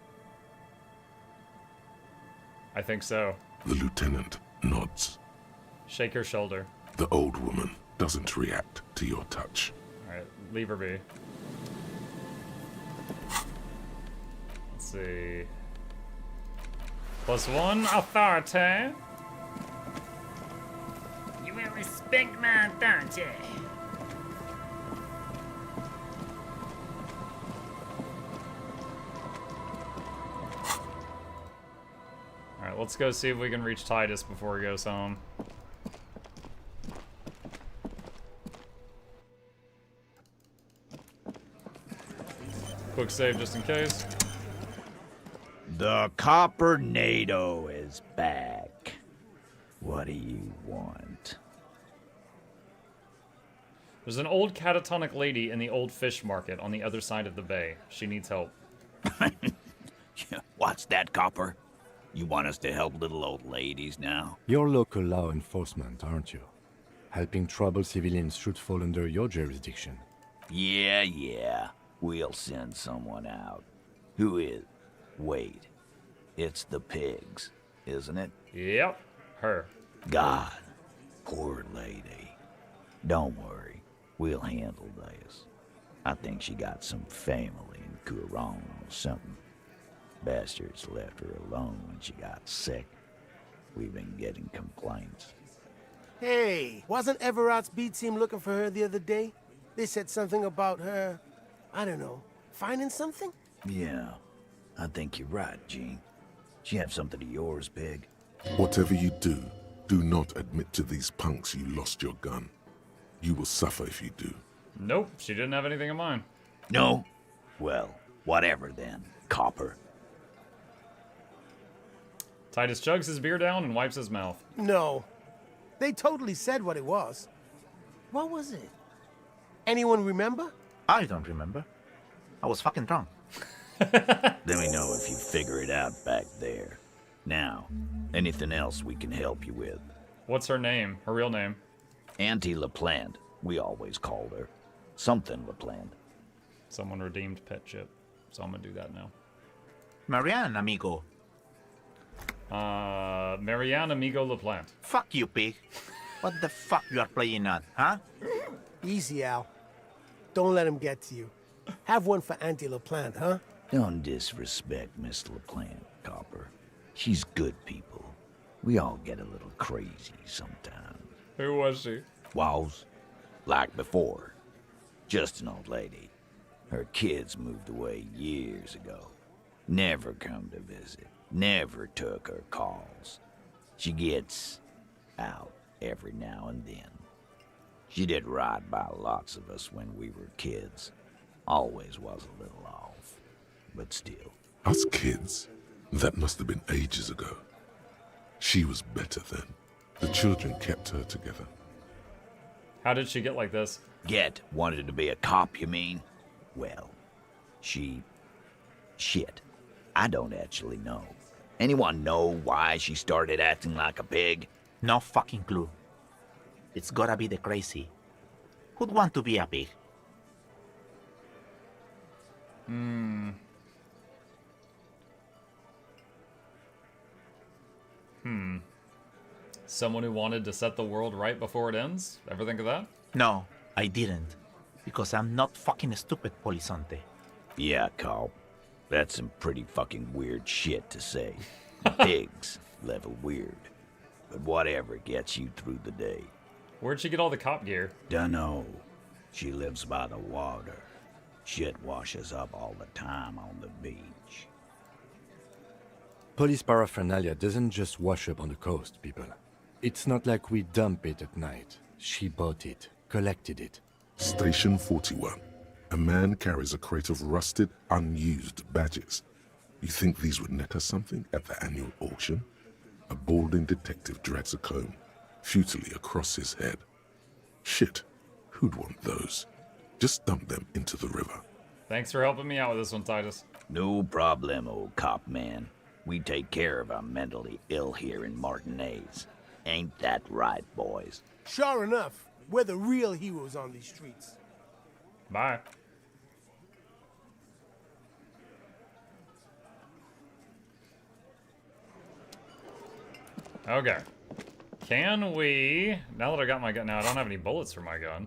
I think so. The lieutenant nods. Shake her shoulder. The old woman doesn't react to your touch. Alright, leave her be. Let's see. +1 authority. You will respect my authority. Alright, let's go see if we can reach Titus before he goes home. Quick save just in case. The Copper NATO is back. What do you want? There's an old catatonic lady in the old fish market on the other side of the bay. She needs help. What's that, Copper? You want us to help little old ladies now? You're local law enforcement, aren't you? Helping troubled civilians should fall under your jurisdiction. Yeah. We'll send someone out. Who is? Wait. It's the pigs, isn't it? Yep. Her. God. Poor lady. Don't worry. We'll handle this. I think she got some family in Kuron or something. Bastards left her alone when she got sick. We've been getting complaints. Hey, wasn't Everett's B team looking for her the other day? They said something about her, I don't know, finding something? Yeah, I think you're right, Gene. She have something of yours, Pig? Whatever you do, do not admit to these punks you lost your gun. You will suffer if you do. Nope, she didn't have anything in mind. No? Well, whatever then, Copper. Titus chugs his beer down and wipes his mouth. No. They totally said what it was. What was it? Anyone remember? I don't remember. I was fucking drunk. Let me know if you figure it out back there. Now, anything else we can help you with? What's her name? Her real name? Auntie LaPlante. We always called her. Something LaPlante. Someone redeemed Pet Chip, so I'm gonna do that now. Marianne, amigo. Marianne Amigo LaPlante. Fuck you, pig. What the fuck you are playing at, huh? Easy, Al. Don't let him get to you. Have one for Auntie LaPlante, huh? Don't disrespect Miss LaPlante, Copper. She's good people. We all get a little crazy sometimes. Who was she? Was, like before. Just an old lady. Her kids moved away years ago. Never come to visit. Never took her calls. She gets out every now and then. She did right by lots of us when we were kids. Always was a little off, but still. Us kids? That must have been ages ago. She was better then. The children kept her together. How did she get like this? Wanted to be a cop, you mean? Well, shit. I don't actually know. Anyone know why she started acting like a pig? No fucking clue. It's gotta be the crazy. Who'd want to be a pig? Someone who wanted to set the world right before it ends? Ever think of that? No, I didn't. Because I'm not fucking stupid, Polizonte. Yeah, Carl. That's some pretty fucking weird shit to say. Pigs level weird. But whatever gets you through the day. Where'd she get all the cop gear? Dunno. She lives by the water. Shit washes up all the time on the beach. Police paraphernalia doesn't just wash up on the coast, people. It's not like we dump it at night. She bought it, collected it. Station 41. A man carries a crate of rusted, unused badges. You think these would net us something at the annual auction? A balding detective drags a comb futilely across his head. Shit, who'd want those? Just dump them into the river. Thanks for helping me out with this one, Titus. No problemo, cop man. We take care of our mentally ill here in Martinez. Ain't that right, boys? Sure enough, we're the real heroes on these streets. Bye. Okay. Can we... Now that I got my gun... Now, I don't have any bullets for my gun.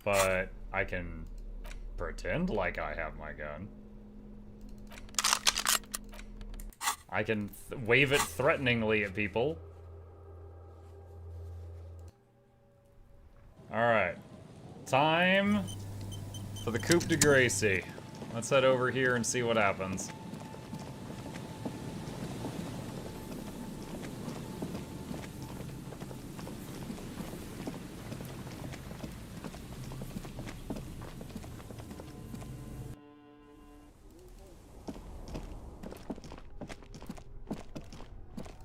But I can pretend like I have my gun. I can wave it threateningly at people. Alright. Time for the coup de grace. Let's head over here and see what happens.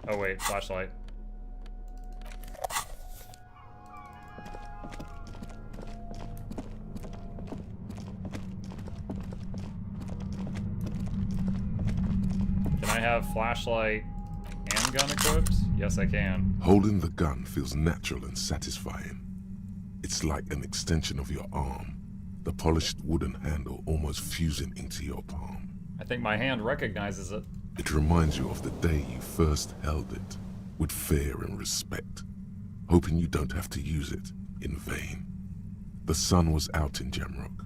Oh wait, flashlight. Can I have flashlight and gun equipped? Yes, I can. Holding the gun feels natural and satisfying. It's like an extension of your arm, the polished wooden handle almost fusing into your palm. I think my hand recognizes it. It reminds you of the day you first held it, with fear and respect, hoping you don't have to use it in vain. The sun was out in Jamrock.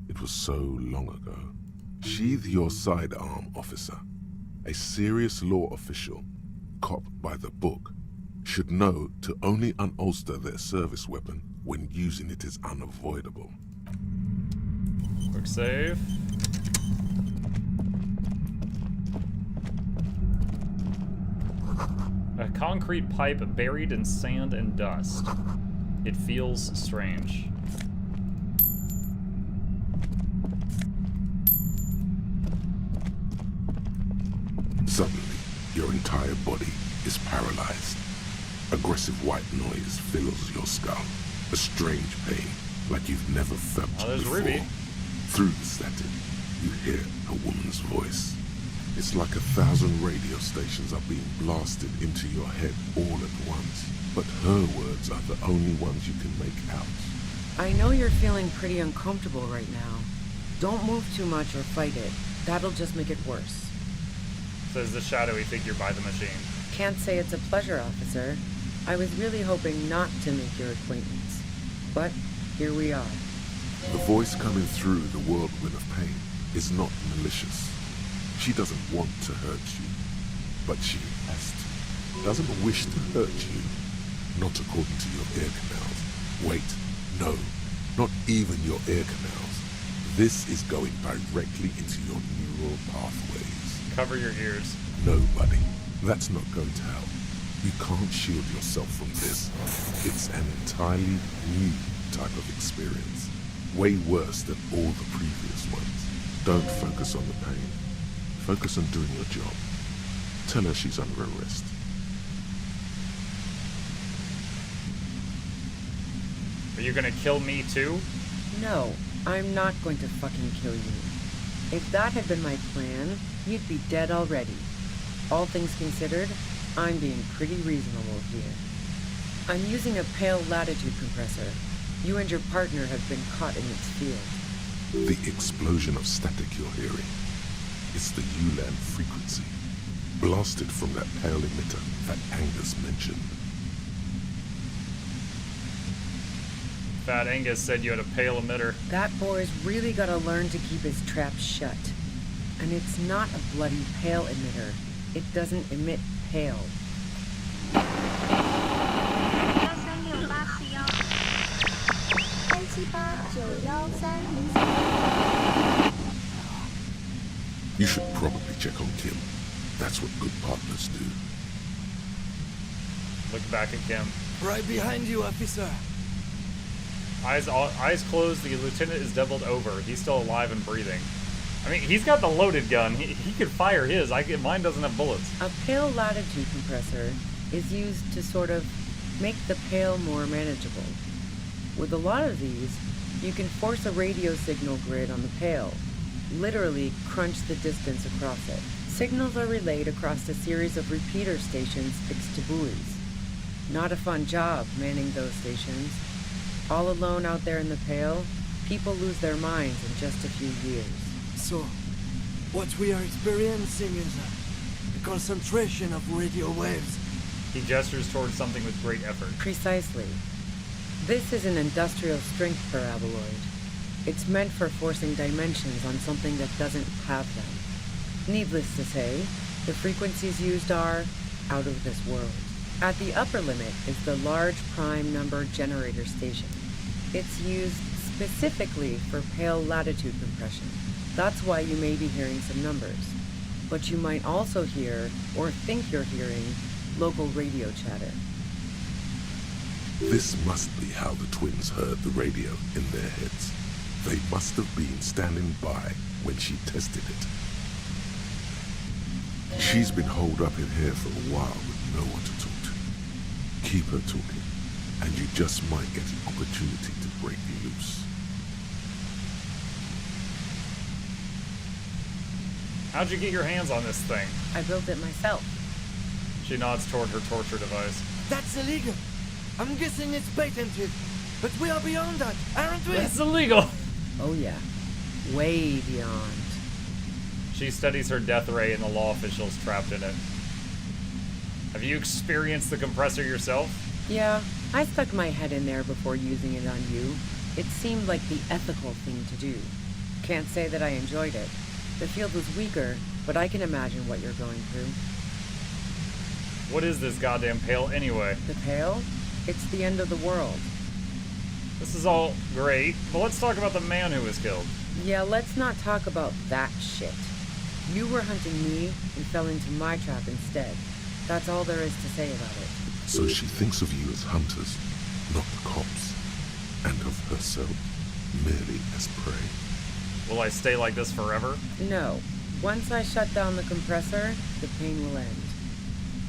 It was so long ago. Sheathe your sidearm, officer. A serious law official, cop by the book, should know to only unholster their service weapon when using it is unavoidable. Quick save. A concrete pipe buried in sand and dust. It feels strange. Suddenly, your entire body is paralyzed. Aggressive white noise fills your skull. A strange pain, like you've never felt there's before. Ruby. Through the static, you hear a woman's voice. It's like 1,000 radio stations are being blasted into your head all at once. But her words are the only ones you can make out. I know you're feeling pretty uncomfortable right now. Don't move too much or fight it. That'll just make it worse. Says the shadowy figure by the machine. Can't say it's a pleasure, officer. I was really hoping not to make your acquaintance. But here we are. The voice coming through the whirlwind of pain is not malicious. She doesn't want to hurt you, but she has to. Doesn't wish to hurt you, not according to your ear canals. Wait, no, not even your ear canals. This is going directly into your neural pathways. Cover your ears. No, buddy, that's not going to help. You can't shield yourself from this. It's an entirely new type of experience. Way worse than all the previous ones. Don't focus on the pain. Focus on doing your job. Tell her she's under arrest. Are you gonna kill me too? No, I'm not going to fucking kill you. If that had been my plan, you'd be dead already. All things considered, I'm being pretty reasonable here. I'm using a pale latitude compressor. You and your partner have been caught in its field. The explosion of static you're hearing. It's the ULAN frequency, blasted from that pale emitter that Angus mentioned. Fat Angus said you had a pale emitter. That boy's really gotta learn to keep his trap shut. And it's not a bloody pale emitter. It doesn't emit pale. You should probably check on Kim. That's what good partners do. Look back at Kim. Right behind you, officer. Eyes closed, the lieutenant is doubled over. He's still alive and breathing. I mean, he's got the loaded gun. He could fire his. Mine doesn't have bullets. A pale latitude compressor is used to sort of make the pale more manageable. With a lot of these, you can force a radio signal grid on the pale. literally crunch the distance across it. Signals are relayed across a series of repeater stations fixed to buoys. Not a fun job manning those stations. All alone out there in the Pale, people lose their minds in just a few years. So, what we are experiencing is a concentration of radio waves. He gestures towards something with great effort. Precisely. This is an industrial strength paraboloid. It's meant for forcing dimensions on something that doesn't have them. Needless to say, the frequencies used are out of this world. At the upper limit is the large prime number generator station. It's used specifically for Pale latitude compression. That's why you may be hearing some numbers. But you might also hear, or think you're hearing, local radio chatter. This must be how the twins heard the radio in their heads. They must have been standing by when she tested it. She's been holed up in here for a while with no one to talk to. Keep her talking, and you just might get an opportunity to break loose. How'd you get your hands on this thing? I built it myself. She nods toward her torture device. That's illegal. I'm guessing it's patented. But we are beyond that, aren't we? That's illegal! Oh yeah. Way beyond. She studies her death ray and the law officials trapped in it. Have you experienced the compressor yourself? Yeah, I stuck my head in there before using it on you. It seemed like the ethical thing to do. Can't say that I enjoyed it. The field was weaker, but I can imagine what you're going through. What is this goddamn Pale anyway? The Pale? It's the end of the world. This is all great, but let's talk about the man who was killed. Yeah, let's not talk about that shit. You were hunting me and fell into my trap instead. That's all there is to say about it. So she thinks of you as hunters, not the cops, and of herself merely as prey. Will I stay like this forever? No. Once I shut down the compressor, the pain will end.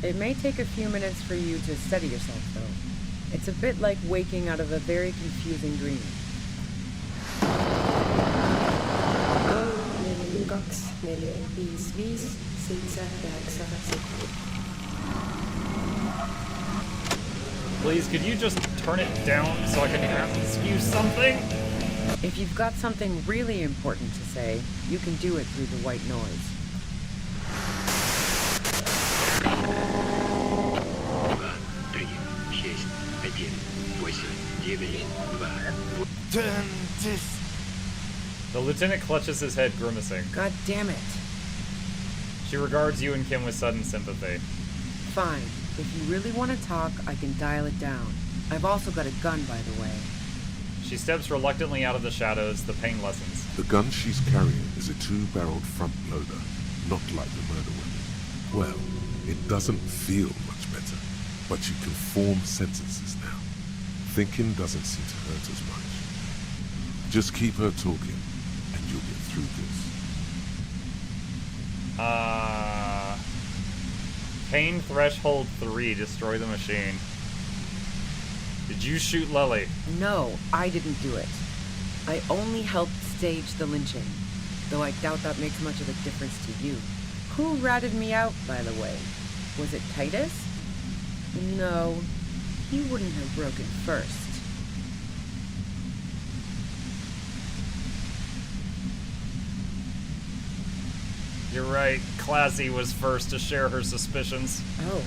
It may take a few minutes for you to steady yourself, though. It's a bit like waking out of a very confusing dream. Please, could you just turn it down so I can ask you something? If you've got something really important to say, you can do it through the white noise. Turn this. The lieutenant clutches his head, grimacing. God damn it. She regards you and Kim with sudden sympathy. Fine. If you really want to talk, I can dial it down. I've also got a gun, by the way. She steps reluctantly out of the shadows, the pain lessens. The gun she's carrying is a 2-barreled front loader, not like the murder weapon. Well, it doesn't feel much better, but you can form sentences now. Thinking doesn't seem to hurt as much. Just keep her talking, and you'll get through this. Pain threshold 3, destroy the machine. Did you shoot Lily? No, I didn't do it. I only helped stage the lynching, though I doubt that makes much of a difference to you. Who ratted me out, by the way? Was it Titus? No, he wouldn't have broken first. You're right, Classy was first to share her suspicions. Oh,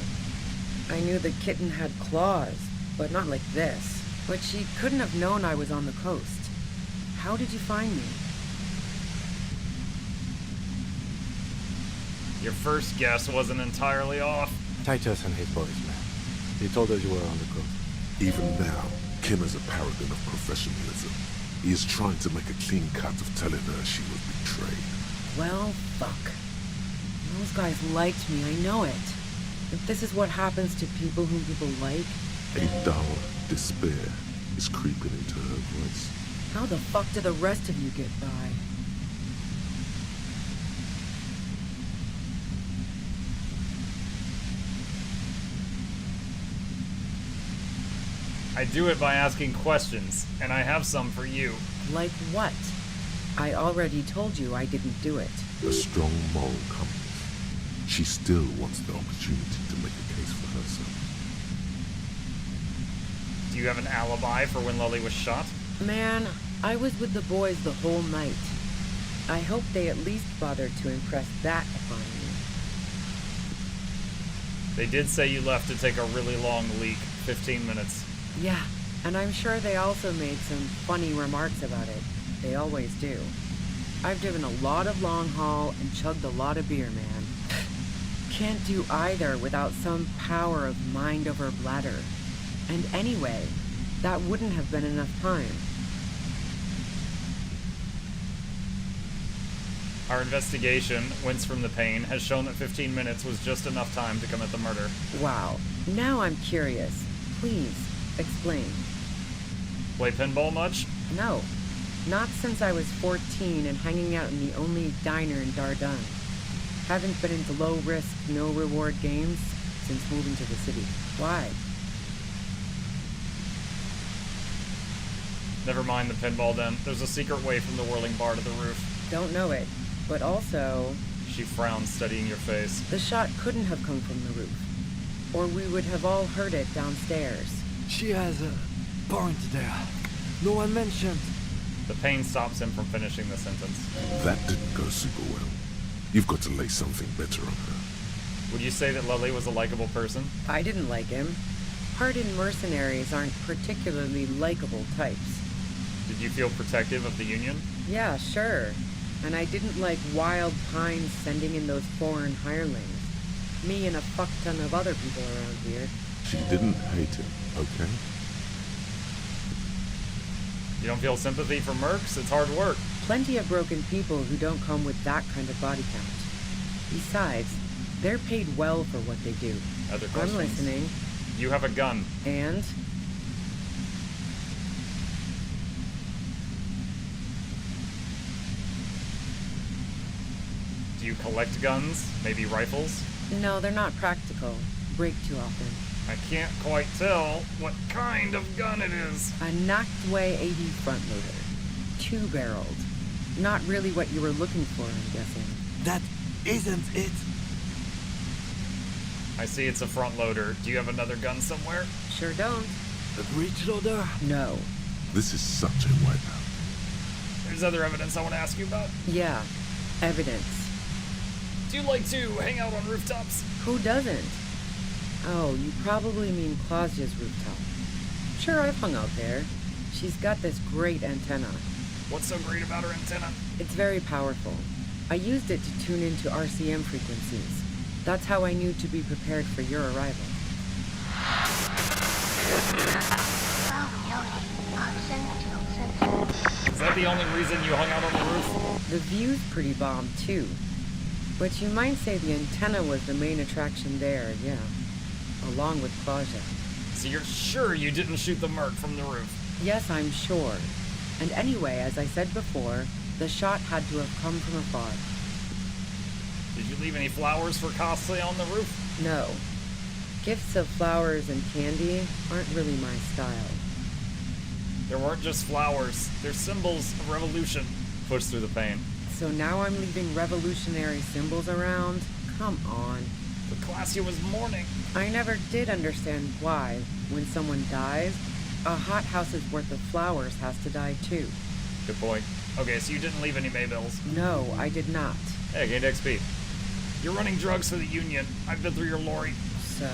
I knew the kitten had claws, but not like this. But she couldn't have known I was on the coast. How did you find me? Your first guess wasn't entirely off. Titus and his boys, man. They told us you were on the coast. Even now, Kim is a paragon of professionalism. He is trying to make a clean cut of telling her she was betrayed. Well, fuck. Those guys liked me, I know it. If this is what happens to people whom people like... A dull despair is creeping into her voice. How the fuck do the rest of you get by? I do it by asking questions, and I have some for you. Like what? I already told you I didn't do it. A strong moral compass. She still wants the opportunity to make a case for herself. Do you have an alibi for when Lily was shot? Man, I was with the boys the whole night. I hope they at least bothered to impress that upon me. They did say you left to take a really long leak, 15 minutes. Yeah, and I'm sure they also made some funny remarks about it. They always do. I've driven a lot of long haul and chugged a lot of beer, man. Can't do either without some power of mind over bladder. And anyway, that wouldn't have been enough time. Our investigation, Wince from the Pain, has shown that 15 minutes was just enough time to commit the murder. Wow. Now I'm curious. Please, explain. Play pinball much? No. Not since I was 14 and hanging out in the only diner in Dardun. Haven't been into low-risk, no-reward games since moving to the city. Why? Never mind the pinball then. There's a secret way from the whirling bar to the roof. Don't know it. But also... She frowned, studying your face. The shot couldn't have come from the roof. Or we would have all heard it downstairs. She has a point there. No one mentioned. The pain stops him from finishing the sentence. That didn't go super well. You've got to lay something better on her. Would you say that Lily was a likable person? I didn't like him. Hardened mercenaries aren't particularly likable types. Did you feel protective of the Union? Yeah, sure. And I didn't like Wild Pines sending in those foreign hirelings. Me and a fuck ton of other people around here. She didn't hate him, okay? You don't feel sympathy for mercs? It's hard work. Plenty of broken people who don't come with that kind of body count. Besides, they're paid well for what they do. Other questions? I'm listening. You have a gun. And? Do you collect guns? Maybe rifles? No, they're not practical. Break too often. I can't quite tell what kind of gun it is. A Noxxi 80 front loader. 2-barreled. Not really what you were looking for, I'm guessing. That isn't it. I see it's a front loader. Do you have another gun somewhere? Sure don't. A breech loader? No. This is such a wipeout. There's other evidence I want to ask you about. Yeah, evidence. Do you like to hang out on rooftops? Who doesn't? Oh, you probably mean Claudia's rooftop. Sure, I've hung out there. She's got this great antenna. What's so great about her antenna? It's very powerful. I used it to tune into RCM frequencies. That's how I knew to be prepared for your arrival. Is that the only reason you hung out on the roof? The view's pretty bomb, too. But you might say the antenna was the main attraction there, yeah. Along with Claudia. So you're sure you didn't shoot the merc from the roof? Yes, I'm sure. And anyway, as I said before, the shot had to have come from afar. Did you leave any flowers for Costley on the roof? No. Gifts of flowers and candy aren't really my style. There weren't just flowers. They're symbols of revolution. Push through the pain. So now I'm leaving revolutionary symbols around? Come on. But Classia was mourning. I never did understand why, when someone dies, a hothouse's worth of flowers has to die too. Good point. Okay, so you didn't leave any Maybills? No, I did not. Hey, gained XP. You're running drugs for the Union. I've been through your lorry. So,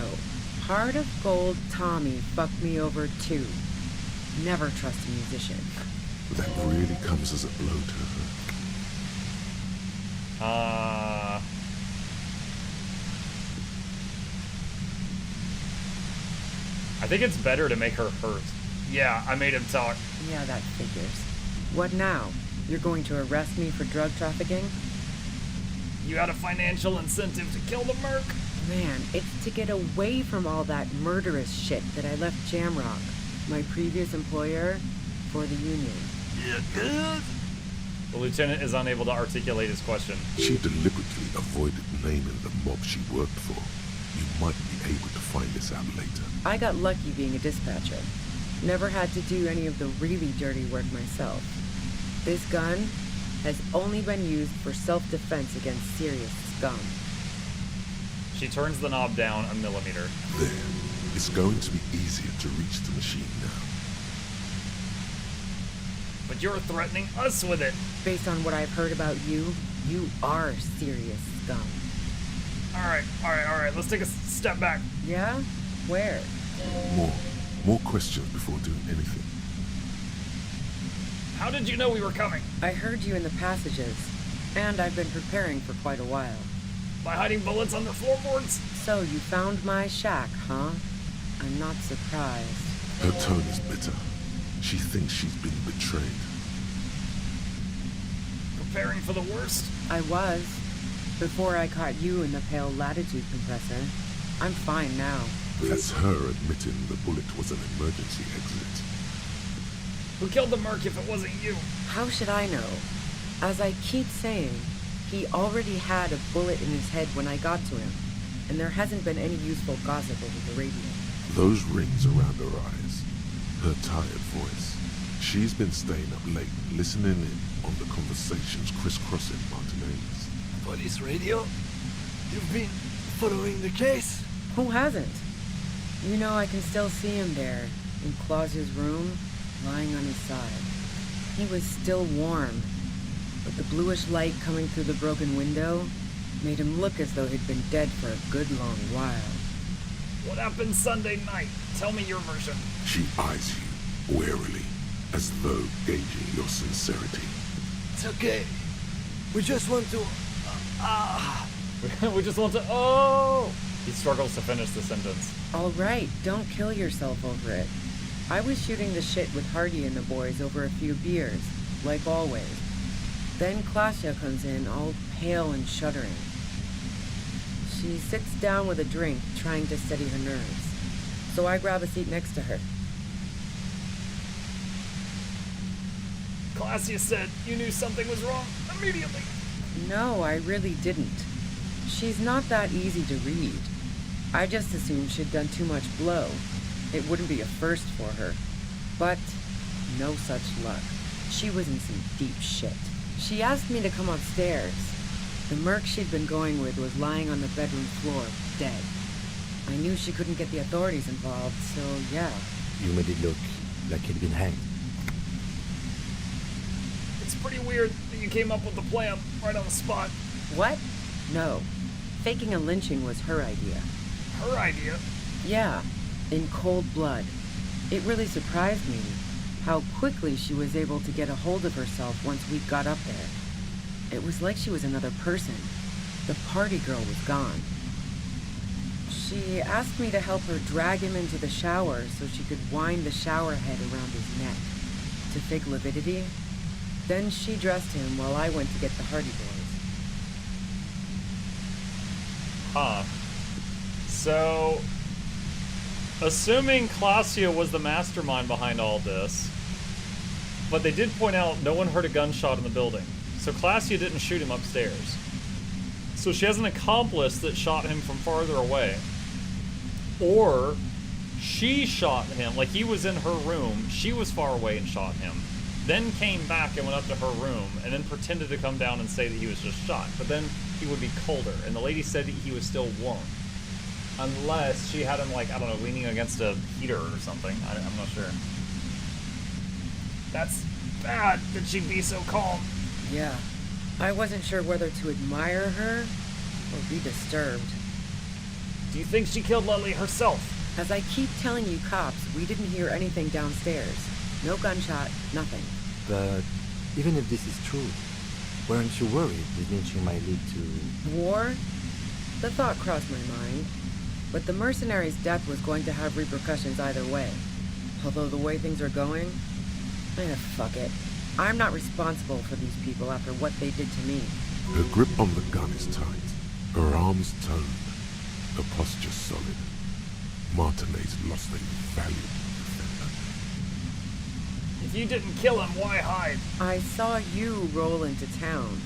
Heart of Gold Tommy fucked me over too. Never trust a musician. That really comes as a blow to her. I think it's better to make her hurt. Yeah, I made him talk. Yeah, that figures. What now? You're going to arrest me for drug trafficking? You had a financial incentive to kill the merc. Man, it's to get away from all that murderous shit that I left Jamrock, my previous employer, for the Union. You good? The lieutenant is unable to articulate his question. She deliberately avoided naming the mob she worked for. You might be able to find this out later. I got lucky being a dispatcher. Never had to do any of the really dirty work myself. This gun, has only been used for self-defense against serious scum. She turns the knob down a millimeter. There. It's going to be easier to reach the machine now. But you're threatening us with it. Based on what I've heard about you, you are serious scum. Alright, let's take a step back. Yeah? Where? More questions before doing anything. How did you know we were coming? I heard you in the passages, and I've been preparing for quite a while. By hiding bullets under floorboards? So you found my shack, huh? I'm not surprised. Her tone is bitter. She thinks she's been betrayed. Preparing for the worst? I was. Before I caught you in the pale latitude compressor. I'm fine now. That's her admitting the bullet was an emergency exit. Who killed the merc if it wasn't you? How should I know? As I keep saying, he already had a bullet in his head when I got to him, and there hasn't been any useful gossip over the radio. Those rings around her eyes, her tired voice. She's been staying up late, listening in on the conversations crisscrossing Martinez. Police radio? You've been following the case? Who hasn't? You know, I can still see him there, in Claus's room, lying on his side. He was still warm, but the bluish light coming through the broken window made him look as though he'd been dead for a good long while. What happened Sunday night? Tell me your version. She eyes you warily, as though gauging your sincerity. It's okay. We just want to... We just want to... Oh! He struggles to finish the sentence. All right, don't kill yourself over it. I was shooting the shit with Hardy and the boys over a few beers, like always. Then Klasia comes in, all pale and shuddering. She sits down with a drink, trying to steady her nerves. So I grab a seat next to her. Klasia said you knew something was wrong immediately. No, I really didn't. She's not that easy to read. I just assumed she'd done too much blow. It wouldn't be a first for her. But no such luck. She was in some deep shit. She asked me to come upstairs. The merc she'd been going with was lying on the bedroom floor, dead. I knew she couldn't get the authorities involved, so yeah. You made it look like he'd been hanged. It's pretty weird that you came up with the plan right on the spot. What? No. Faking a lynching was her idea. Her idea? Yeah, in cold blood. It really surprised me how quickly she was able to get a hold of herself once we got up there. It was like she was another person. The party girl was gone. She asked me to help her drag him into the shower so she could wind the shower head around his neck to fake lividity. Then she dressed him while I went to get the Hardy Boys. Huh. So, assuming Klasia was the mastermind behind all this, but they did point out no one heard a gunshot in the building. So Klasia didn't shoot him upstairs. So she has an accomplice that shot him from farther away. Or she shot him, like he was in her room, she was far away and shot him. Then came back and went up to her room and then pretended to come down and say that he was just shot. But then he would be colder, and the lady said he was still warm. Unless she had him, like, I don't know, leaning against a heater or something. I'm not sure. That's bad that she'd be so calm. Yeah. I wasn't sure whether to admire her or be disturbed. Do you think she killed Lily herself? As I keep telling you cops, we didn't hear anything downstairs. No gunshot, nothing. But even if this is true, weren't you worried the lynching might lead to... War? The thought crossed my mind. But the mercenary's death was going to have repercussions either way. Although the way things are going, fuck it. I'm not responsible for these people after what they did to me. Her grip on the gun is tight, her arms toned, her posture solid. Martinez lost a valuable defender. If you didn't kill him, why hide? I saw you roll into town.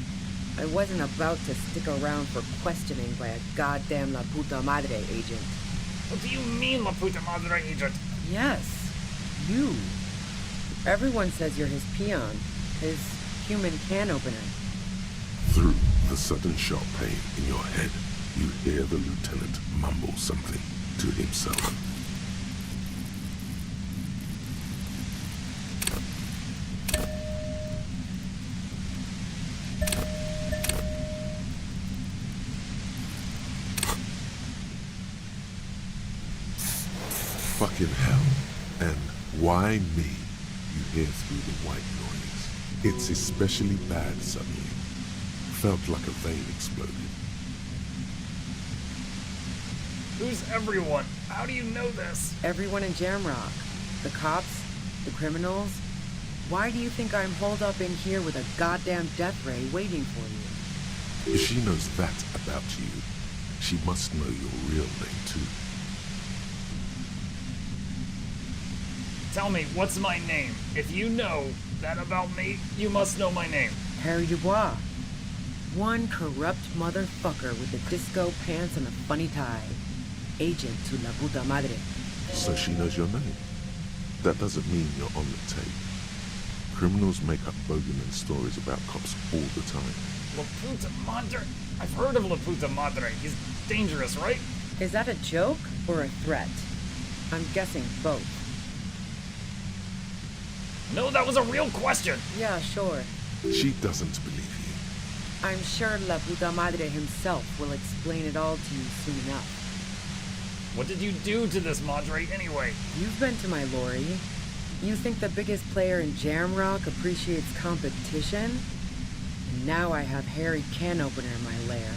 I wasn't about to stick around for questioning by a goddamn La Puta Madre agent. What do you mean, La Puta Madre agent? Yes, you. Everyone says you're his peon, his human can opener. Through the sudden sharp pain in your head, you hear the lieutenant mumble something to himself. Fucking hell. And why me? You hear through the white noise. It's especially bad suddenly. Felt like a vein exploded. Who's everyone? How do you know this? Everyone in Jamrock. The cops, the criminals. Why do you think I'm holed up in here with a goddamn death ray waiting for you? If she knows that about you, she must know your real name too. Tell me, what's my name? If you know that about me, you must know my name. Harry Dubois. One corrupt motherfucker with the disco pants and a funny tie. Agent to la puta madre. So she knows your name. That doesn't mean you're on the tape. Criminals make up bogeyman stories about cops all the time. La puta madre? I've heard of la puta madre. He's dangerous, right? Is that a joke or a threat? I'm guessing both. No, that was a real question. Yeah, sure. She doesn't believe you. I'm sure La Puta Madre himself will explain it all to you soon enough. What did you do to this madre anyway? You've been to my lorry. You think the biggest player in Jamrock appreciates competition? And now I have Harry Can Opener in my lair.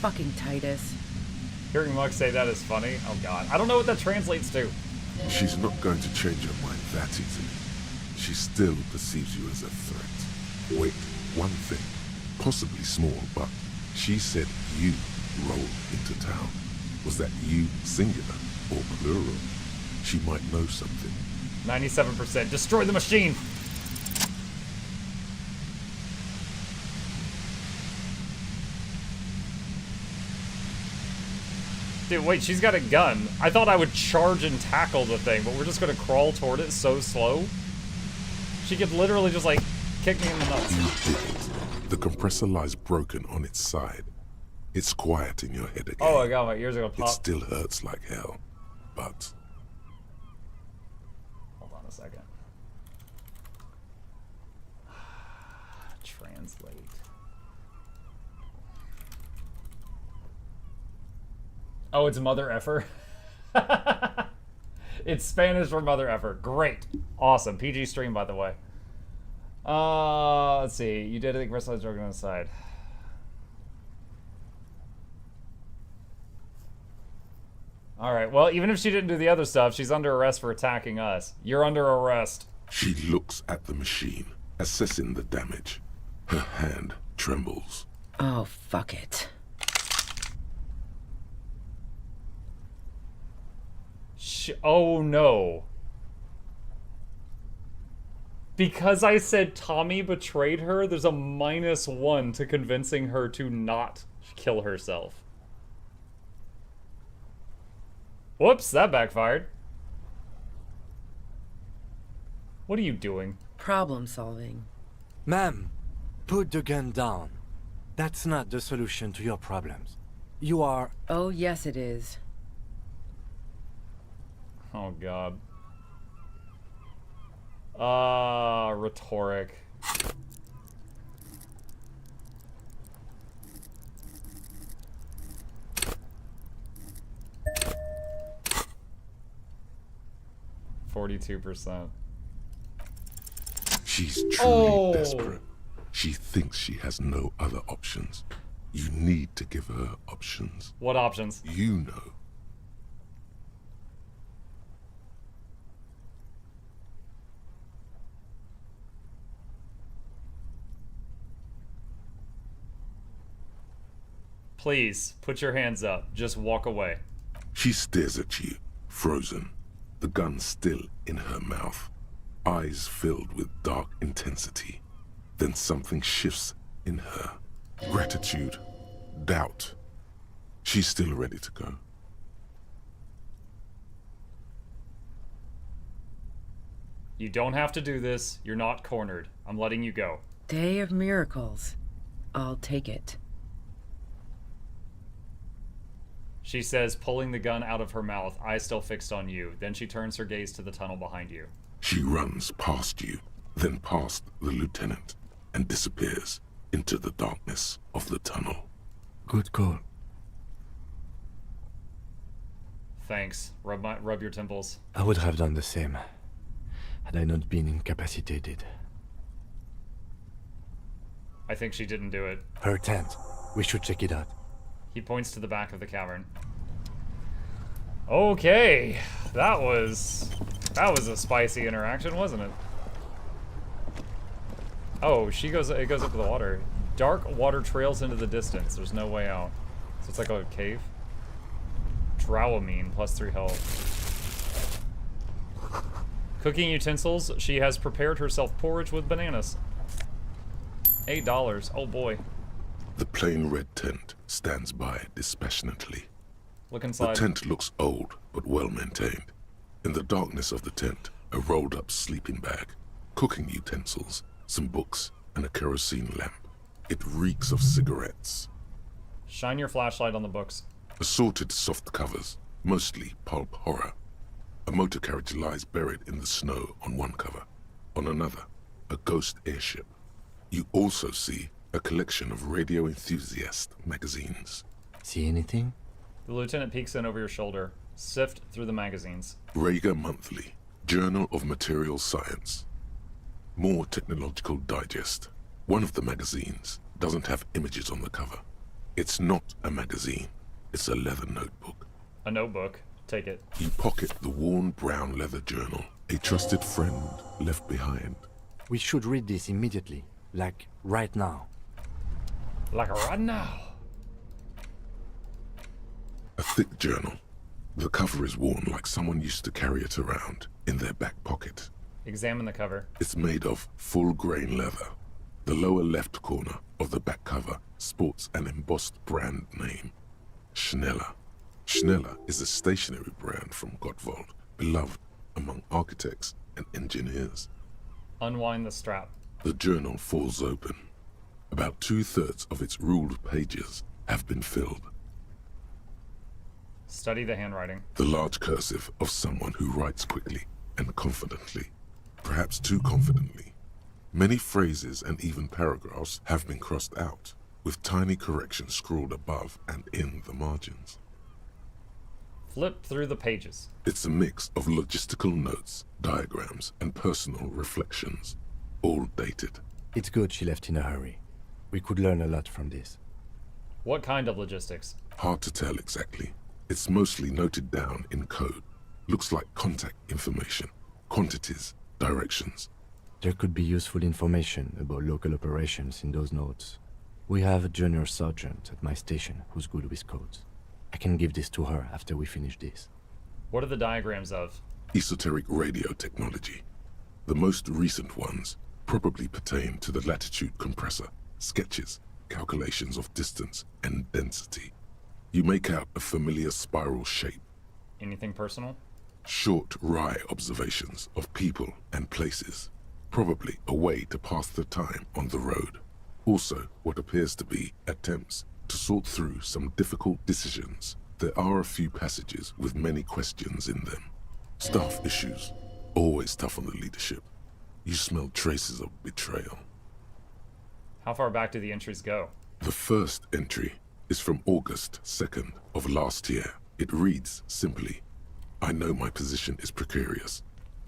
Fucking Titus. Hearing Mux say that is funny. Oh god. I don't know what that translates to. She's not going to change her mind that easily. She still perceives you as a threat. Wait, one thing. Possibly small, but she said you rolled into town. Was that you singular or plural? She might know something. 97%. Destroy the machine! Dude, wait, she's got a gun. I thought I would charge and tackle the thing, but we're just gonna crawl toward it so slow. She could literally just, like, kick me in the nuts. You didn't. The compressor lies broken on its side. It's quiet in your head again. Oh my god, my ears are gonna pop. It still hurts like hell, but... Hold on a second. Translate. Oh, it's mother effer? It's Spanish for mother effer. Great. Awesome. PG stream, by the way. Let's see. You did it. Rest of the joke on the side. Alright, well, even if she didn't do the other stuff, she's under arrest for attacking us. You're under arrest. She looks at the machine, assessing the damage. Her hand trembles. Oh, fuck it. Oh no. Because I said Tommy betrayed her, there's a -1 to convincing her to not kill herself. Whoops, that backfired. What are you doing? Problem solving. Ma'am, put the gun down. That's not the solution to your problems. You are... Oh, yes it is. Oh god. Rhetoric. %. She's truly desperate. She thinks she has no other options. You need to give her options. What options? You know. Please, put your hands up. Just walk away. She stares at you, frozen, the gun still in her mouth, eyes filled with dark intensity. Then something shifts in her. Gratitude, doubt. She's still ready to go. You don't have to do this. You're not cornered. I'm letting you go. Day of miracles. I'll take it. She says, pulling the gun out of her mouth, eyes still fixed on you. Then she turns her gaze to the tunnel behind you. She runs past you, then past the lieutenant, and disappears into the darkness of the tunnel. Good call. Thanks. Rub your temples. I would have done the same, had I not been incapacitated. I think she didn't do it. Her tent. We should check it out. He points to the back of the cavern. Okay, that was a spicy interaction, wasn't it? Oh, it goes up to the water. Dark water trails into the distance. There's no way out. So it's like a cave. Drawamine, +3 health. Cooking utensils. She has prepared herself porridge with bananas. $8. Oh boy. The plain red tent stands by dispassionately. Look inside. The tent looks old, but well maintained. In the darkness of the tent, a rolled up sleeping bag, cooking utensils, some books, and a kerosene lamp. It reeks of cigarettes. Shine your flashlight on the books. Assorted soft covers, mostly pulp horror. A motor carriage lies buried in the snow on one cover. On another, a ghost airship. You also see a collection of radio enthusiast magazines. See anything? The lieutenant peeks in over your shoulder. Sift through the magazines. Rager Monthly, Journal of Material Science. More Technological Digest. One of the magazines doesn't have images on the cover. It's not a magazine. It's a leather notebook. A notebook. Take it. You pocket the worn brown leather journal a trusted friend left behind. We should read this immediately. Like, right now. Like right now. A thick journal. The cover is worn like someone used to carry it around in their back pocket. Examine the cover. It's made of full-grain leather. The lower left corner of the back cover sports an embossed brand name. Schneller. Schneller is a stationery brand from Gottwald, beloved among architects and engineers. Unwind the strap. The journal falls open. About 2/3 of its ruled pages have been filled. Study the handwriting. The large cursive of someone who writes quickly and confidently. Perhaps too confidently. Many phrases and even paragraphs have been crossed out, with tiny corrections scrawled above and in the margins. Flip through the pages. It's a mix of logistical notes, diagrams, and personal reflections, all dated. It's good she left in a hurry. We could learn a lot from this. What kind of logistics? Hard to tell exactly. It's mostly noted down in code. Looks like contact information, quantities, directions. There could be useful information about local operations in those notes. We have a junior sergeant at my station who's good with codes. I can give this to her after we finish this. What are the diagrams of? Esoteric radio technology. The most recent ones probably pertain to the latitude compressor, sketches, calculations of distance and density. You make out a familiar spiral shape. Anything personal? Short, wry observations of people and places. Probably a way to pass the time on the road. Also, what appears to be attempts to sort through some difficult decisions. There are a few passages with many questions in them. Staff issues. Always tough on the leadership. You smell traces of betrayal. How far back do the entries go? The first entry is from August 2nd of last year. It reads simply, I know my position is precarious.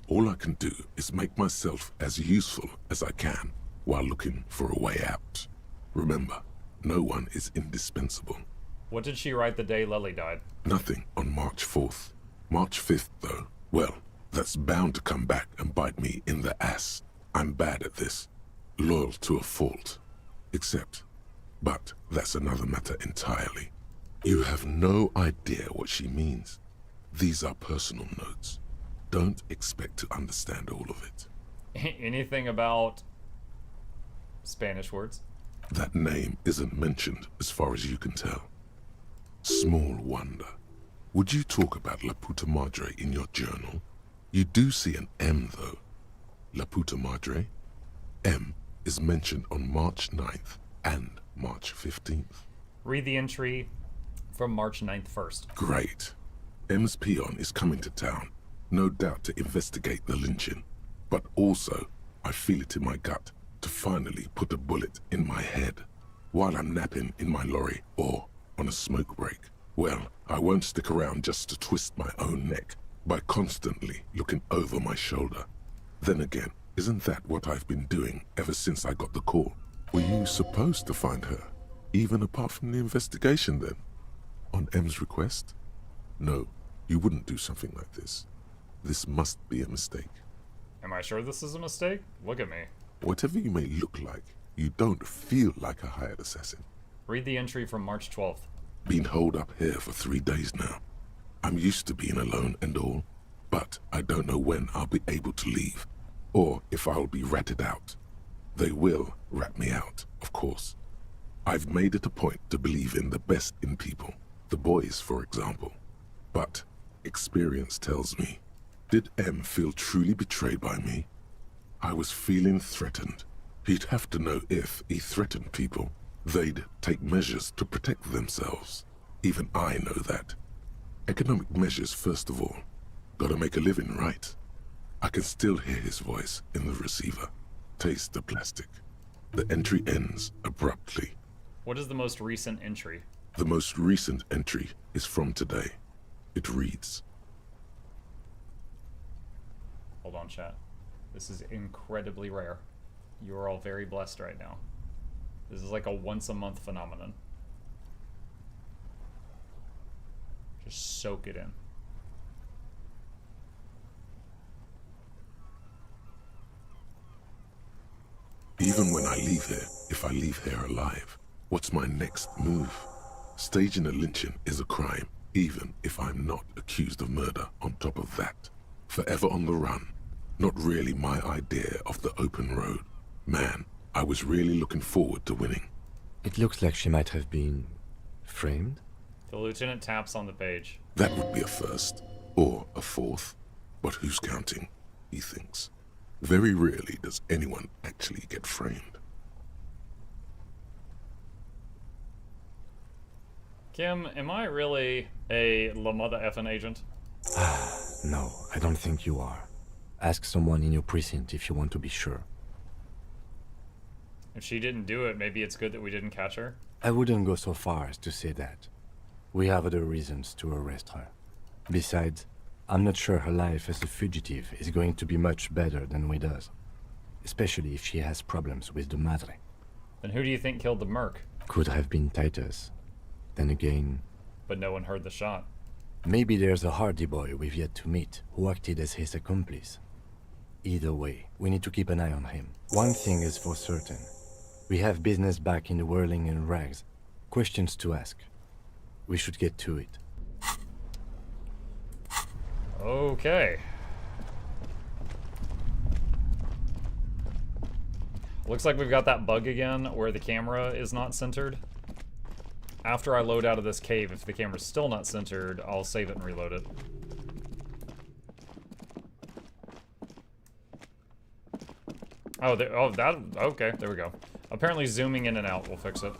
All I can do is make myself as useful as I can while looking for a way out. Remember, no one is indispensable. What did she write the day Lely died? Nothing on March 4th. March 5th, though, well, that's bound to come back and bite me in the ass. I'm bad at this. Loyal to a fault. But that's another matter entirely. You have no idea what she means. These are personal notes. Don't expect to understand all of it. Anything about Spanish words? That name isn't mentioned as far as you can tell. Small wonder. Would you talk about La Puta Madre in your journal? You do see an M, though. La Puta Madre? M is mentioned on March 9th and March 15th. Read the entry from March 9th first. Great. M's peon is coming to town, no doubt to investigate the lynching. But also, I feel it in my gut to finally put a bullet in my head while I'm napping in my lorry or on a smoke break. Well, I won't stick around just to twist my own neck by constantly looking over my shoulder. Then again, isn't that what I've been doing ever since I got the call? Were you supposed to find her, even apart from the investigation then? On M's request? No, you wouldn't do something like this. This must be a mistake. Am I sure this is a mistake? Look at me. Whatever you may look like, you don't feel like a hired assassin. Read the entry from March 12th. Been holed up here for 3 days now. I'm used to being alone and all, but I don't know when I'll be able to leave, or if I'll be ratted out. They will rat me out, of course. I've made it a point to believe in the best in people, the boys, for example. But experience tells me, did M feel truly betrayed by me? I was feeling threatened. He'd have to know if he threatened people, they'd take measures to protect themselves. Even I know that. Economic measures first of all. Gotta make a living, right? I can still hear his voice in the receiver. Taste the plastic. The entry ends abruptly. What is the most recent entry? The most recent entry is from today. It reads... Hold on, chat. This is incredibly rare. You are all very blessed right now. This is like a once-a-month phenomenon. Just soak it in. Even when I leave here, if I leave here alive, what's my next move? Staging a lynching is a crime, even if I'm not accused of murder on top of that. Forever on the run. Not really my idea of the open road. Man, I was really looking forward to winning. It looks like she might have been... framed? The lieutenant taps on the page. That would be a first, or a fourth. But who's counting, he thinks. Very rarely does anyone actually get framed. Kim, am I really a La Mother effing agent? No, I don't think you are. Ask someone in your precinct if you want to be sure. If she didn't do it, maybe it's good that we didn't catch her? I wouldn't go so far as to say that. We have other reasons to arrest her. Besides, I'm not sure her life as a fugitive is going to be much better than we does. Especially if she has problems with the Madre. Then who do you think killed the merc? Could have been Titus. Then again... But no one heard the shot. Maybe there's a hardy boy we've yet to meet who acted as his accomplice. Either way, we need to keep an eye on him. One thing is for certain. We have business back in the whirling and rags. Questions to ask. We should get to it. Okay. Looks like we've got that bug again where the camera is not centered. After I load out of this cave, if the camera's still not centered, I'll save it and reload it. Oh, okay, there we go. Apparently zooming in and out will fix it.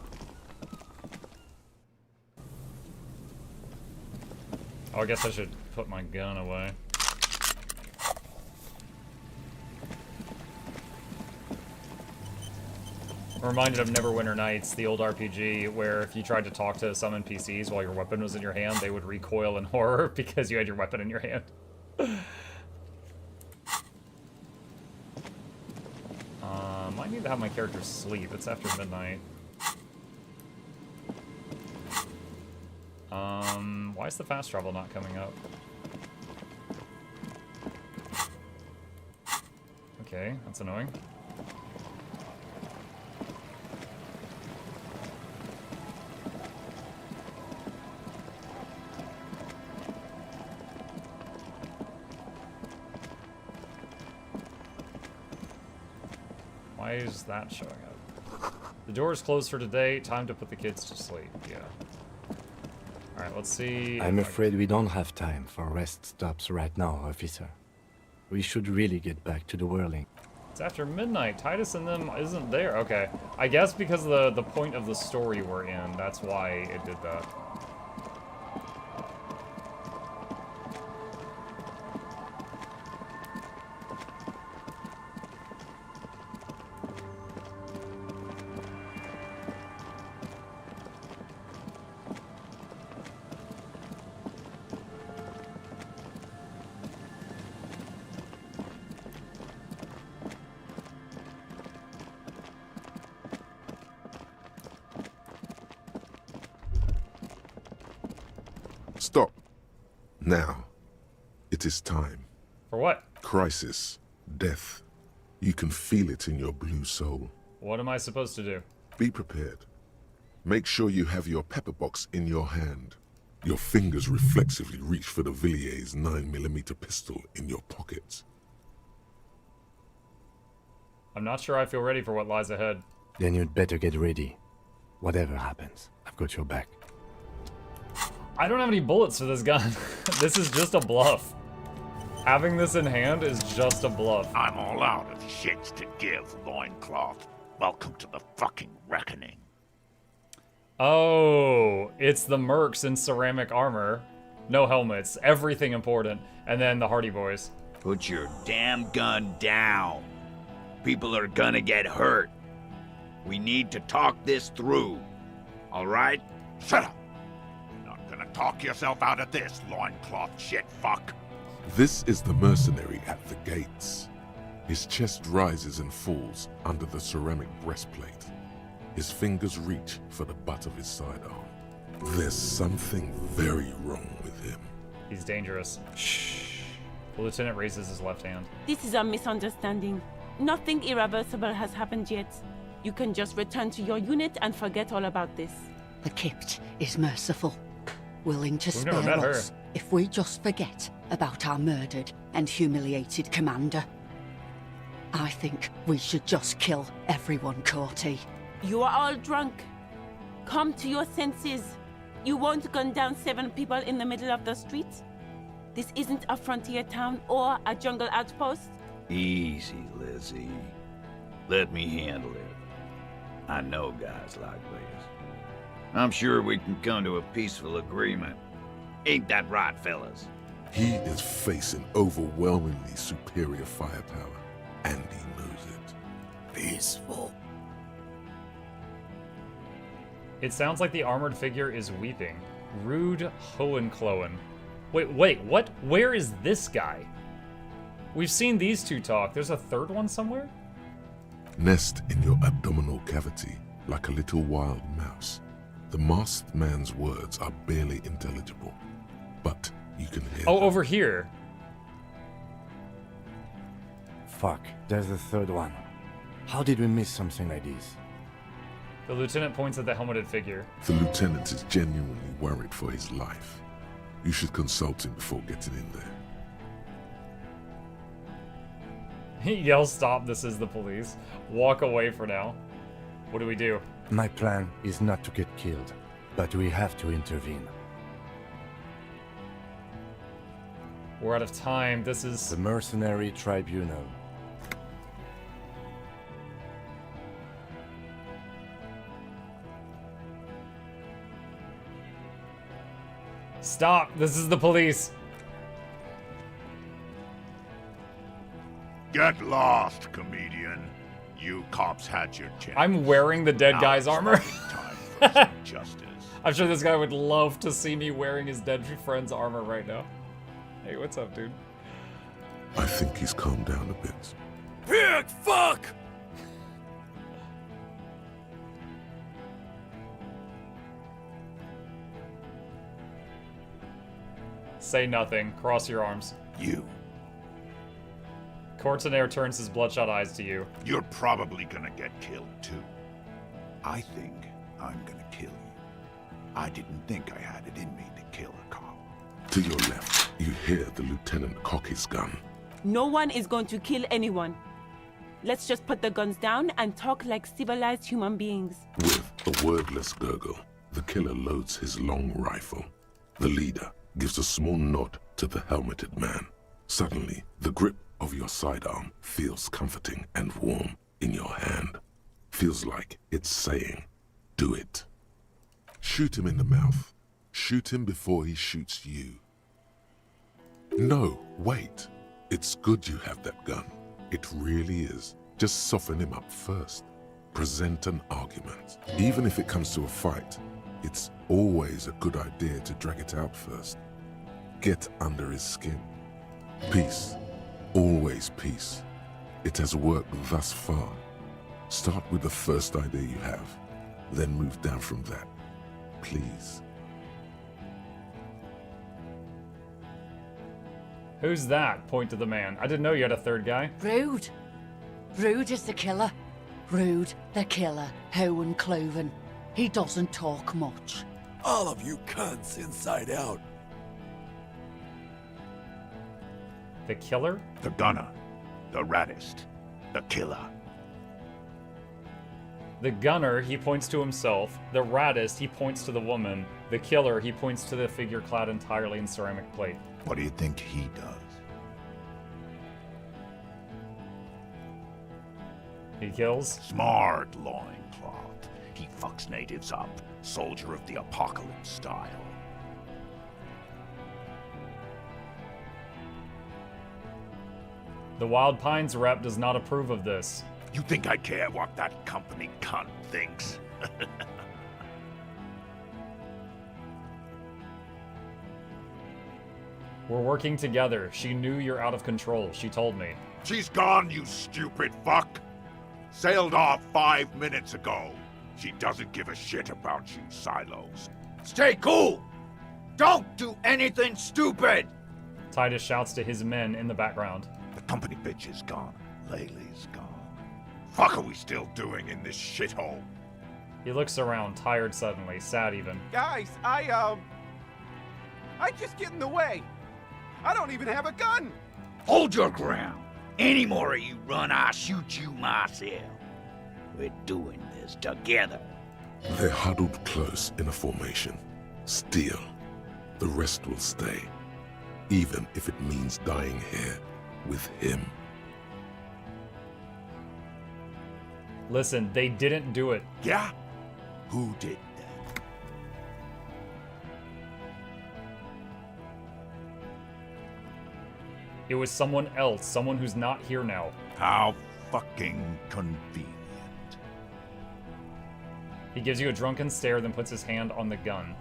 Oh, I guess I should put my gun away. I'm reminded of Neverwinter Nights, the old RPG, where if you tried to talk to some NPCs while your weapon was in your hand, they would recoil in horror because you had your weapon in your hand. Might need to have my character sleep. It's after midnight. Why is the fast travel not coming up? Okay, that's annoying. Why is that showing up? The door is closed for today. Time to put the kids to sleep. Yeah. Alright, let's see. I'm afraid we don't have time for rest stops right now, officer. We should really get back to the whirling. It's after midnight. Titus and them isn't there. Okay. I guess because of the point of the story we're in, that's why it did that. Stop. Now. It is time. For what? Crisis. Death. You can feel it in your blue soul. What am I supposed to do? Be prepared. Make sure you have your pepper box in your hand. Your fingers reflexively reach for the Villiers 9mm pistol in your pocket. I'm not sure I feel ready for what lies ahead. Then you'd better get ready. Whatever happens, I've got your back. I don't have any bullets for this gun. This is just a bluff. Having this in hand is just a bluff. I'm all out of shits to give, loincloth. Welcome to the fucking reckoning. Oh, it's the mercs in ceramic armor. No helmets, everything important. And then the Hardy Boys. Put your damn gun down. People are gonna get hurt. We need to talk this through. All right? Shut up. Talk yourself out of this, loincloth shit fuck. This is the mercenary at the gates. His chest rises and falls under the ceramic breastplate. His fingers reach for the butt of his sidearm. There's something very wrong with him. He's dangerous. Shh. The lieutenant raises his left hand. This is a misunderstanding. Nothing irreversible has happened yet. You can just return to your unit and forget all about this. The Kipt is merciful. Willing to We've never spare met us her. if we just forget about our murdered and humiliated commander. I think we should just kill everyone, Corty. You are all drunk. Come to your senses. You won't gun down 7 people in the middle of the street. This isn't a frontier town or a jungle outpost. Easy, Lizzie. Let me handle it. I know guys like this. I'm sure we can come to a peaceful agreement. Ain't that right, fellas? He is facing overwhelmingly superior firepower, and he knows it. Peaceful. It sounds like the armored figure is weeping. Rude Hohenklohen. Wait, what? Where is this guy? We've seen these two talk. There's a third one somewhere? Nest in your abdominal cavity like a little wild mouse. The masked man's words are barely intelligible, but you can hear Oh, them. over here. Fuck, there's the third one. How did we miss something like this? The lieutenant points at the helmeted figure. The lieutenant is genuinely worried for his life. You should consult him before getting in there. He yells, "Stop, this is the police." Walk away for now. What do we do? My plan is not to get killed, but we have to intervene. We're out of time. This is... The mercenary tribunal. Stop, this is the police. Get lost, comedian. You cops had your chance. I'm wearing the dead Now guy's it's armor. fucking time for some justice. I'm sure this guy would love to see me wearing his dead friend's armor right now. Hey, what's up, dude? I think he's calmed down a bit. Pig, fuck! Say nothing. Cross your arms. You. Courtenaire turns his bloodshot eyes to you. You're probably gonna get killed too. I think I'm gonna kill you. I didn't think I had it in me to kill a cop. To your left, you hear the lieutenant cock his gun. No one is going to kill anyone. Let's just put the guns down and talk like civilized human beings. With a wordless gurgle, the killer loads his long rifle. The leader gives a small nod to the helmeted man. Suddenly, the grip of your sidearm feels comforting and warm in your hand. Feels like it's saying, do it. Shoot him in the mouth. Shoot him before he shoots you. No, wait. It's good you have that gun. It really is. Just soften him up first. Present an argument. Even if it comes to a fight, it's always a good idea to drag it out first. Get under his skin. Peace. Always peace. It has worked thus far. Start with the first idea you have, then move down from that. Please. Who's that? Point to the man. I didn't know you had a third guy. Rude. Rude is the killer. Rude, the killer, Howen Cloven. He doesn't talk much. All of you cunts inside out. The killer? The gunner. The raddest. The killer. The gunner, he points to himself. The raddest, he points to the woman. The killer, he points to the figure clad entirely in ceramic plate. What do you think he does? He kills? Smart loincloth. He fucks natives up. Soldier of the apocalypse style. The Wild Pines rep does not approve of this. You think I care what that company cunt thinks? We're working together. She knew you're out of control. She told me. She's gone, you stupid fuck. Sailed off 5 minutes ago. She doesn't give a shit about you, Silos. Stay cool! Don't do anything stupid! Titus shouts to his men in the background. The company bitch is gone. Laylee's gone. Fuck are we still doing in this shithole? He looks around, tired suddenly, sad even. Guys, I just get in the way. I don't even have a gun. Hold your ground. Any more of you run, I'll shoot you myself. We're doing this together. They're huddled close in a formation. Still, the rest will stay. Even if it means dying here with him. Listen, they didn't do it. Yeah? Who did that? It was someone else, someone who's not here now. How fucking convenient. He gives you a drunken stare, then puts his hand on the gun.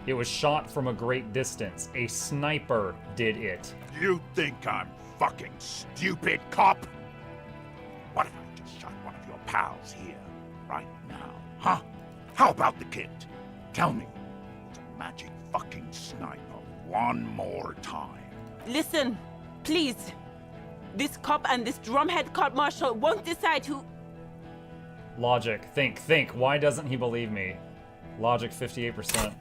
It was shot from a great distance. A sniper did it. You think I'm fucking stupid, cop? What if I just shot one of your pals here, right now, huh? How about the kid? Tell me, it's a magic fucking sniper one more time. Listen, please. This cop and this drumhead cop marshal won't decide who... Logic. Think. Why doesn't he believe me? Logic 58%.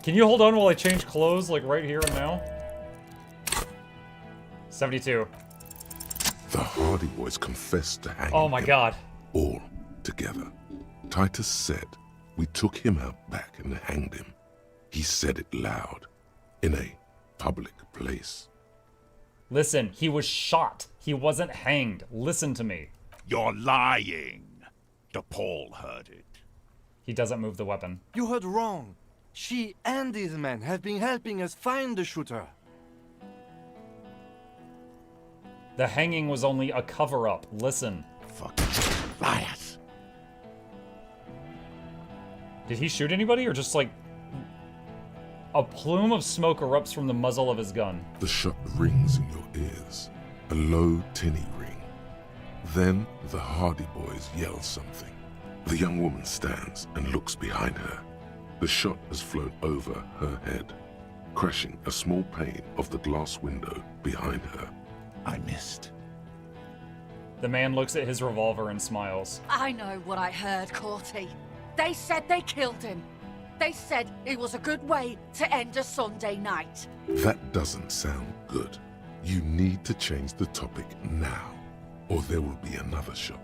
Can you hold on while I change clothes, like right here and now? 72. The Hardy Boys confessed to hanging Oh my god. all together. Titus said we took him out back and hanged him. He said it loud, in a public place. Listen, he was shot. He wasn't hanged. Listen to me. You're lying. DePaul heard it. He doesn't move the weapon. You heard wrong. She and these men have been helping us find the shooter. The hanging was only a cover-up. Listen. Fucking liars. Did he shoot anybody or just like... A plume of smoke erupts from the muzzle of his gun. The shot rings in your ears. A low, tinny ring. Then the Hardy Boys yell something. The young woman stands and looks behind her. The shot has flown over her head, crashing a small pane of the glass window behind her. I missed. The man looks at his revolver and smiles. I know what I heard, Corty. They said they killed him. They said it was a good way to end a Sunday night. That doesn't sound good. You need to change the topic now, or there will be another shot.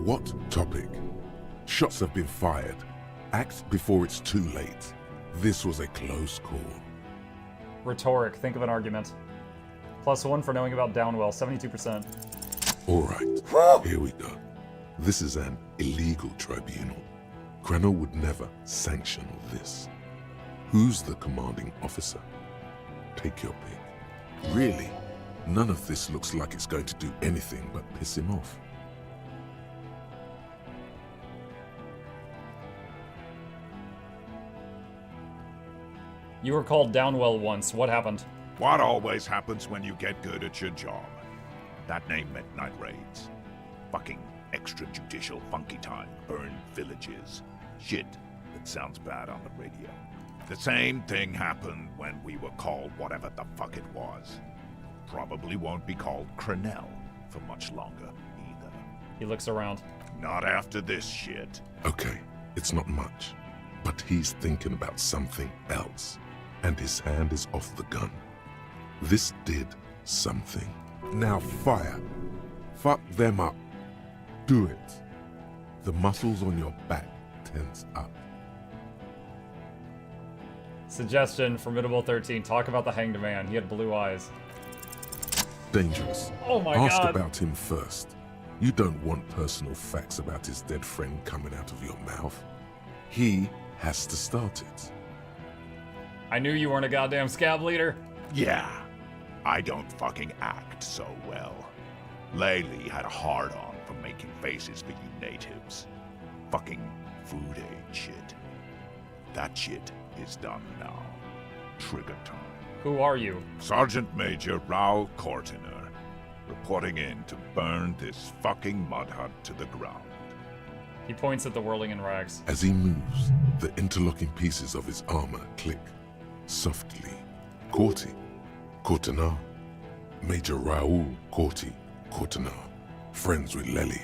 What topic? Shots have been fired. Act before it's too late. This was a close call. Rhetoric. Think of an argument. +1 for knowing about Downwell. 72%. All right, here we go. This is an illegal tribunal. Krenner would never sanction this. Who's the commanding officer? Take your pick. Really, none of this looks like it's going to do anything but piss him off. You were called Downwell once. What happened? What always happens when you get good at your job? That name meant night raids. Fucking extrajudicial funky time. Burn villages. Shit that sounds bad on the radio. The same thing happened when we were called whatever the fuck it was. Probably won't be called Crenell for much longer either. He looks around. Not after this shit. Okay, it's not much, but he's thinking about something else, and his hand is off the gun. This did something. Now fire. Fuck them up. Do it. The muscles on your back tense up. Suggestion, Formidable 13. Talk about the hanged man. He had blue eyes. Dangerous. Oh my Ask God. about him first. You don't want personal facts about his dead friend coming out of your mouth. He has to start it. I knew you weren't a goddamn scab leader. Yeah, I don't fucking act so well. Laylee had a hard-on for making faces for you natives. Fucking food aid shit. That shit is done now. Trigger time. Who are you? Sergeant Major Raoul Cortiner, reporting in to burn this fucking mud hut to the ground. He points at the whirling in rags. As he moves, the interlocking pieces of his armor click. Softly. Corti. Cortiner. Major Raoul Cortiner. Friends with Lely.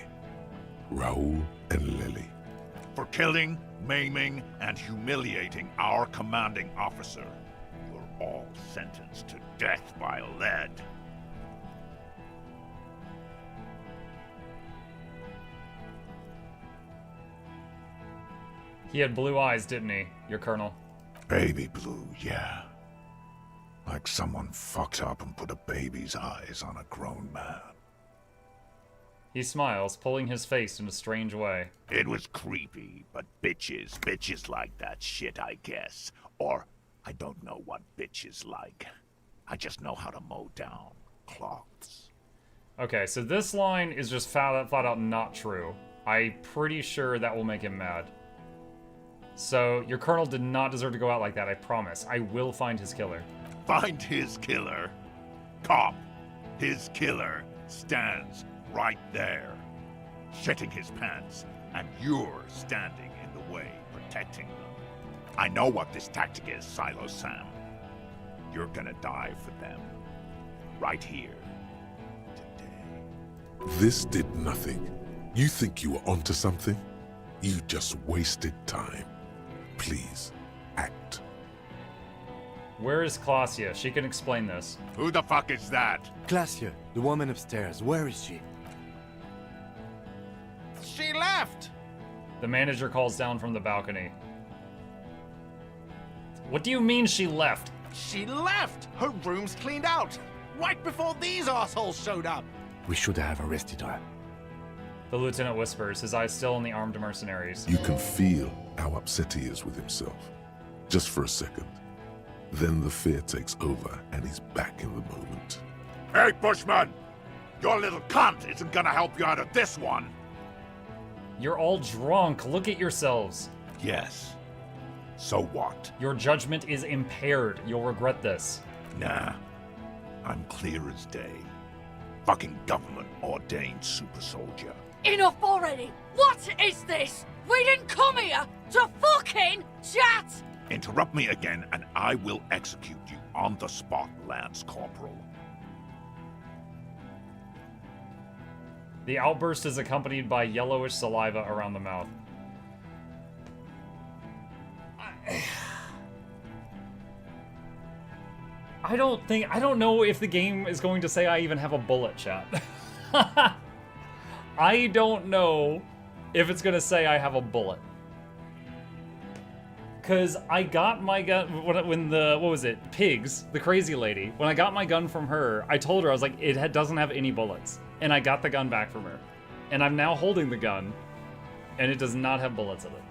Raoul and Lely. For killing, maiming, and humiliating our commanding officer, you're all sentenced to death by lead. He had blue eyes, didn't he, your colonel? Baby blue, yeah. Like someone fucked up and put a baby's eyes on a grown man. He smiles, pulling his face in a strange way. It was creepy, but bitches like that shit, I guess. Or, I don't know what bitches like. I just know how to mow down cloths. Okay, so this line is just flat out not true. I'm pretty sure that will make him mad. So, your colonel did not deserve to go out like that, I promise. I will find his killer. Find his killer. Cop, his killer stands right there, shitting his pants, and you're standing in the way, protecting them. I know what this tactic is, Silo Sam. You're gonna die for them. Right here. This did nothing. You think you were onto something? You just wasted time. Please, act. Where is Klasia? She can explain this. Who the fuck is that? Klasia, the woman upstairs. Where is she? She left! The manager calls down from the balcony. What do you mean she left? She left! Her room's cleaned out! Right before these assholes showed up! We should have arrested her. The lieutenant whispers, his eyes still on the armed mercenaries. You can feel how upset he is with himself. Just for a second. Then the fear takes over and he's back in the moment. Hey, Bushman! Your little cunt isn't gonna help you out of this one! You're all drunk. Look at yourselves. Yes. So what? Your judgment is impaired. You'll regret this. Nah. I'm clear as day. Fucking government-ordained super soldier. Enough already! What is this? We didn't come here to fucking chat! Interrupt me again and I will execute you on the spot, Lance Corporal. The outburst is accompanied by yellowish saliva around the mouth. I don't know if the game is going to say I even have a bullet, chat. I don't know if it's going to say I have a bullet. Because I got my gun when the, what was it? Pigs, the crazy lady. When I got my gun from her, I told her, I was like, it doesn't have any bullets. And I got the gun back from her. And I'm now holding the gun, and it does not have bullets in it.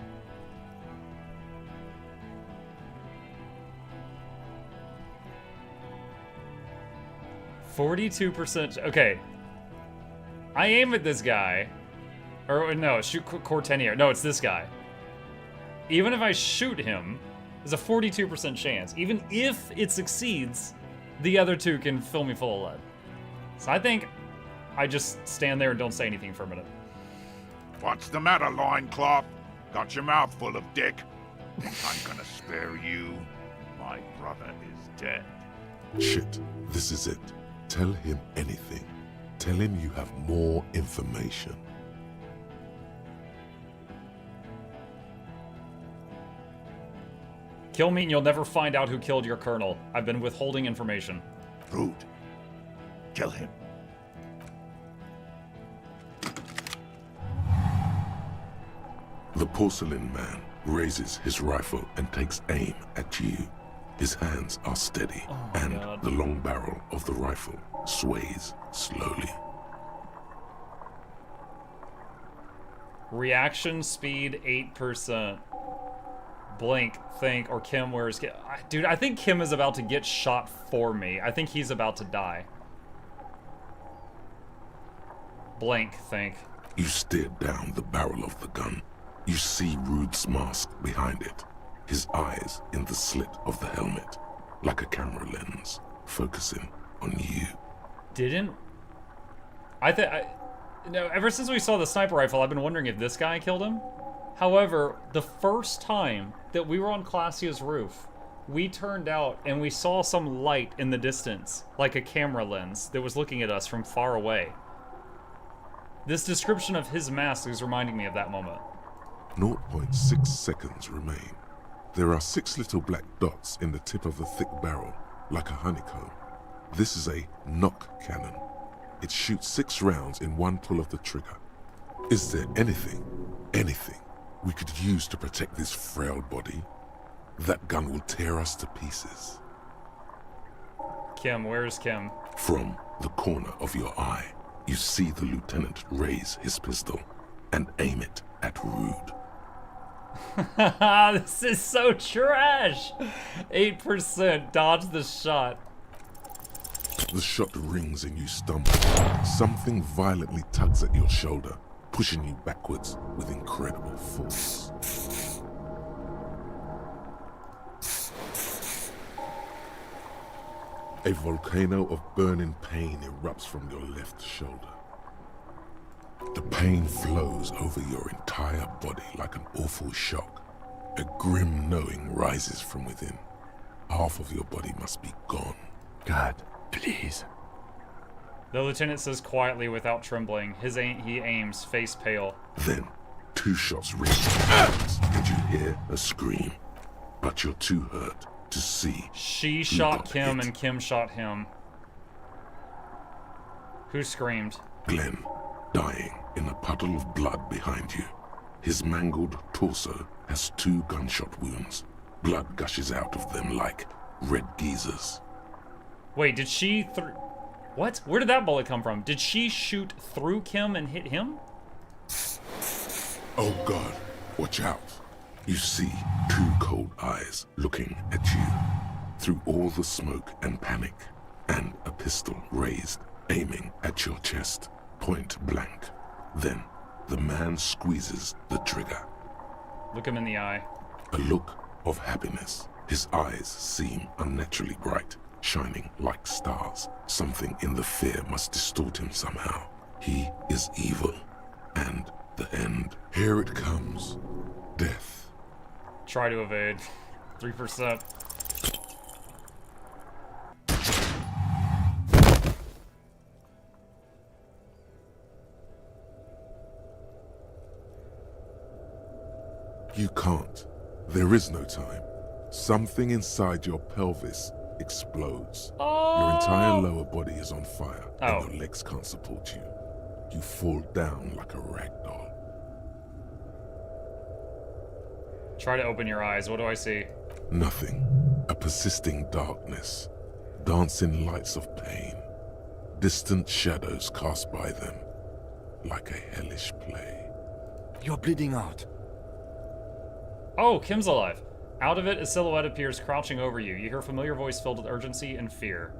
%. Okay. I aim at this guy. Or no, shoot Courtenier. No, it's this guy. Even if I shoot him, there's a 42% chance. Even if it succeeds, the other two can fill me full of lead. So I think I just stand there and don't say anything for a minute. What's the matter, loincloth? Got your mouth full of dick? I'm gonna spare you. My brother is dead. Shit, this is it. Tell him anything. Tell him you have more information. Kill me and you'll never find out who killed your colonel. I've been withholding information. Rude. Kill him. The porcelain man raises his rifle and takes aim at you. His hands are steady, and the long barrel of the rifle sways slowly. Reaction speed 8%. Blink, think, or Kim, where's Kim? Dude, I think Kim is about to get shot for me. I think he's about to die. Blink, think. You stare down the barrel of the gun. You see Rude's mask behind it. His eyes in the slit of the helmet, like a camera lens, focusing on you. Ever since we saw the sniper rifle, I've been wondering if this guy killed him. However, the first time that we were on Classia's roof, we turned out and we saw some light in the distance, like a camera lens that was looking at us from far away. This description of his mask is reminding me of that moment. 0.6 seconds remain. There are 6 little black dots in the tip of the thick barrel, like a honeycomb. This is a knock cannon. It shoots 6 rounds in one pull of the trigger. Is there anything we could use to protect this frail body? That gun will tear us to pieces. Kim, where's Kim? From the corner of your eye, you see the lieutenant raise his pistol and aim it at Rude. This is so trash! 8%, dodge the shot. The shot rings and you stumble. Something violently tugs at your shoulder, pushing you backwards with incredible force. A volcano of burning pain erupts from your left shoulder. The pain flows over your entire body like an awful shock. A grim knowing rises from within. Half of your body must be gone. God, please. The lieutenant says quietly without trembling. He aims, face pale. Then, 2 shots ring and you hear a scream. But you're too hurt to see. She shot Kim and Kim shot him. Who screamed? Glenn, dying in a puddle of blood behind you. His mangled torso has 2 gunshot wounds. Blood gushes out of them like red geysers. Wait, did she what? Where did that bullet come from? Did she shoot through Kim and hit him? Oh God, watch out. You see 2 cold eyes looking at you through all the smoke and panic, and a pistol raised, aiming at your chest, point blank. Then the man squeezes the trigger. Look him in the eye. A look of happiness. His eyes seem unnaturally bright, shining like stars. Something in the fear must distort him somehow. He is evil, and the end. Here it comes. Death. Try to evade. 3%. You can't. There is no time. Something inside your pelvis explodes. Your entire lower body is on fire, and your legs can't support you. You fall down like a rag doll. Try to open your eyes. What do I see? Nothing. A persisting darkness. Dancing lights of pain. Distant shadows cast by them. Like a hellish play. You're bleeding out. Oh, Kim's alive. Out of it, a silhouette appears crouching over you. You hear a familiar voice filled with urgency and fear.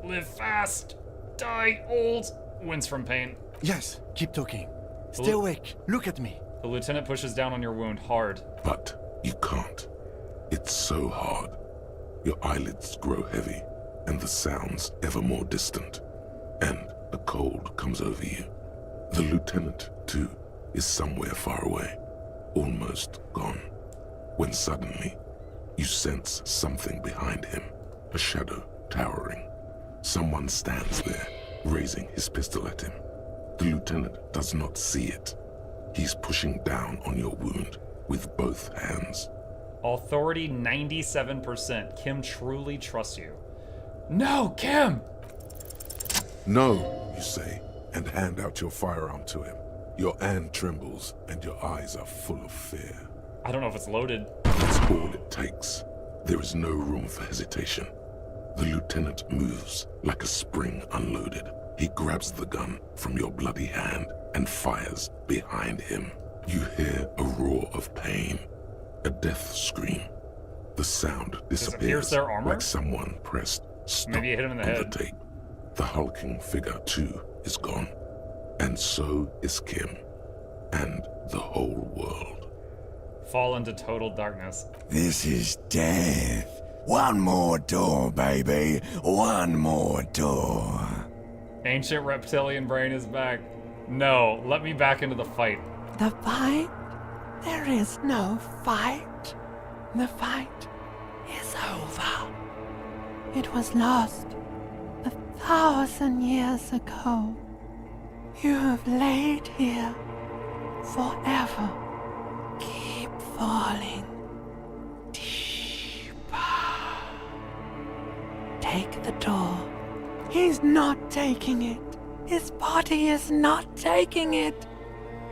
Live fast, die old. Wins from pain. Yes, keep talking. Stay awake. Look at me. The lieutenant pushes down on your wound hard. But you can't. It's so hard. Your eyelids grow heavy, and the sounds ever more distant. And a cold comes over you. The lieutenant, too, is somewhere far away, almost gone. When suddenly, you sense something behind him, a shadow towering. Someone stands there, raising his pistol at him. The lieutenant does not see it. He's pushing down on your wound with both hands. Authority 97%. Kim truly trusts you. No, Kim! No, you say, and hand out your firearm to him. Your hand trembles, and your eyes are full of fear. I don't know if it's loaded. That's all it takes. There is no room for hesitation. The lieutenant moves like a spring unloaded. He grabs the gun from your bloody hand and fires behind him. You hear a roar of pain, a death scream. The sound disappears their armor? like someone pressed stop Maybe you hit him in the on head. the tape. The hulking figure, too, is gone. And so is Kim. And the whole world. Fall into total darkness. This is death. One more door, baby. One more door. Ancient reptilian brain is back. No, let me back into the fight. The fight? There is no fight. The fight is over. It was lost 1,000 years ago. You have laid here forever. Keep falling deeper. Take the door. He's not taking it. His body is not taking it.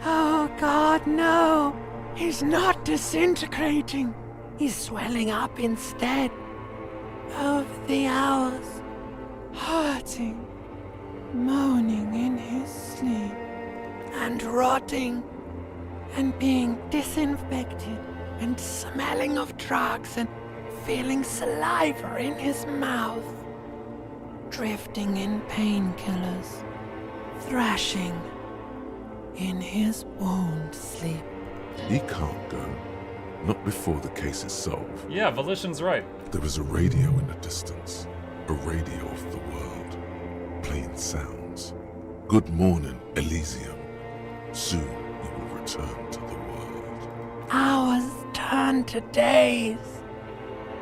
Oh God, no. He's not disintegrating. He's swelling up instead. Over the hours, hurting, moaning in his sleep, and rotting, and being disinfected, and smelling of drugs, and feeling saliva in his mouth, drifting in painkillers, thrashing in his wound sleep. He can't go. Not before the case is solved. Yeah, Volition's right. There is a radio in the distance. A radio of the world. Playing sounds. Good morning, Elysium. Soon you will return to the world. Hours turn to days.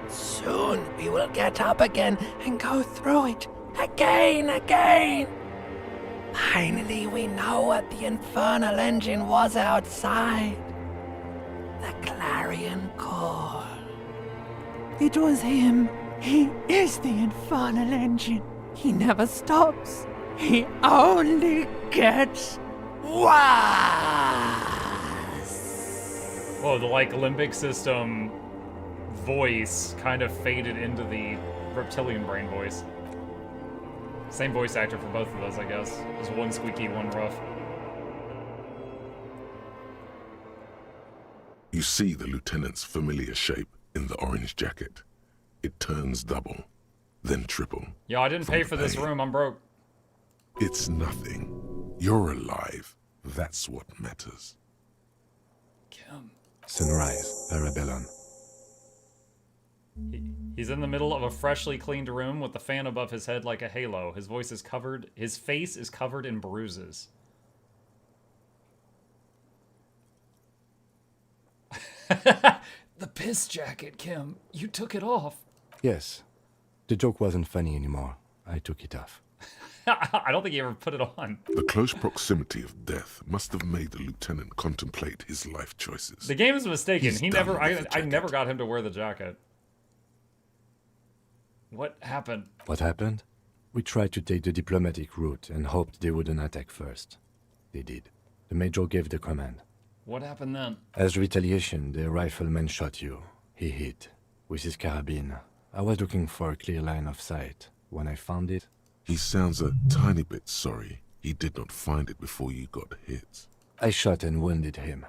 Soon we will get up again and go through it again. Finally, we know what the infernal engine was outside. The clarion call. It was him. He is the infernal engine. He never stops. He only gets worse. Whoa, the like limbic system voice kind of faded into the reptilian brain voice. Same voice actor for both of those, I guess. Just one squeaky, one rough. You see the lieutenant's familiar shape in the orange jacket. It turns double, then triple. Yo, I didn't pay for this room. I'm broke. It's nothing. You're alive. That's what matters. Kim. Sunrise, Parabellum. He's in the middle of a freshly cleaned room with the fan above his head like a halo. His face is covered in bruises. The piss jacket, Kim. You took it off. Yes. The joke wasn't funny anymore. I took it off. I don't think he ever put it on. The close proximity of death must have made the lieutenant contemplate his life choices. The game is mistaken. He's He done never. with the I never got him to wear the jacket. What happened? What happened? We tried to take the diplomatic route and hoped they wouldn't attack first. They did. The major gave the command. What happened then? As retaliation, the rifleman shot you. He hit. With his carabine. I was looking for a clear line of sight. When I found it... He sounds a tiny bit sorry he did not find it before you got hit. I shot and wounded him,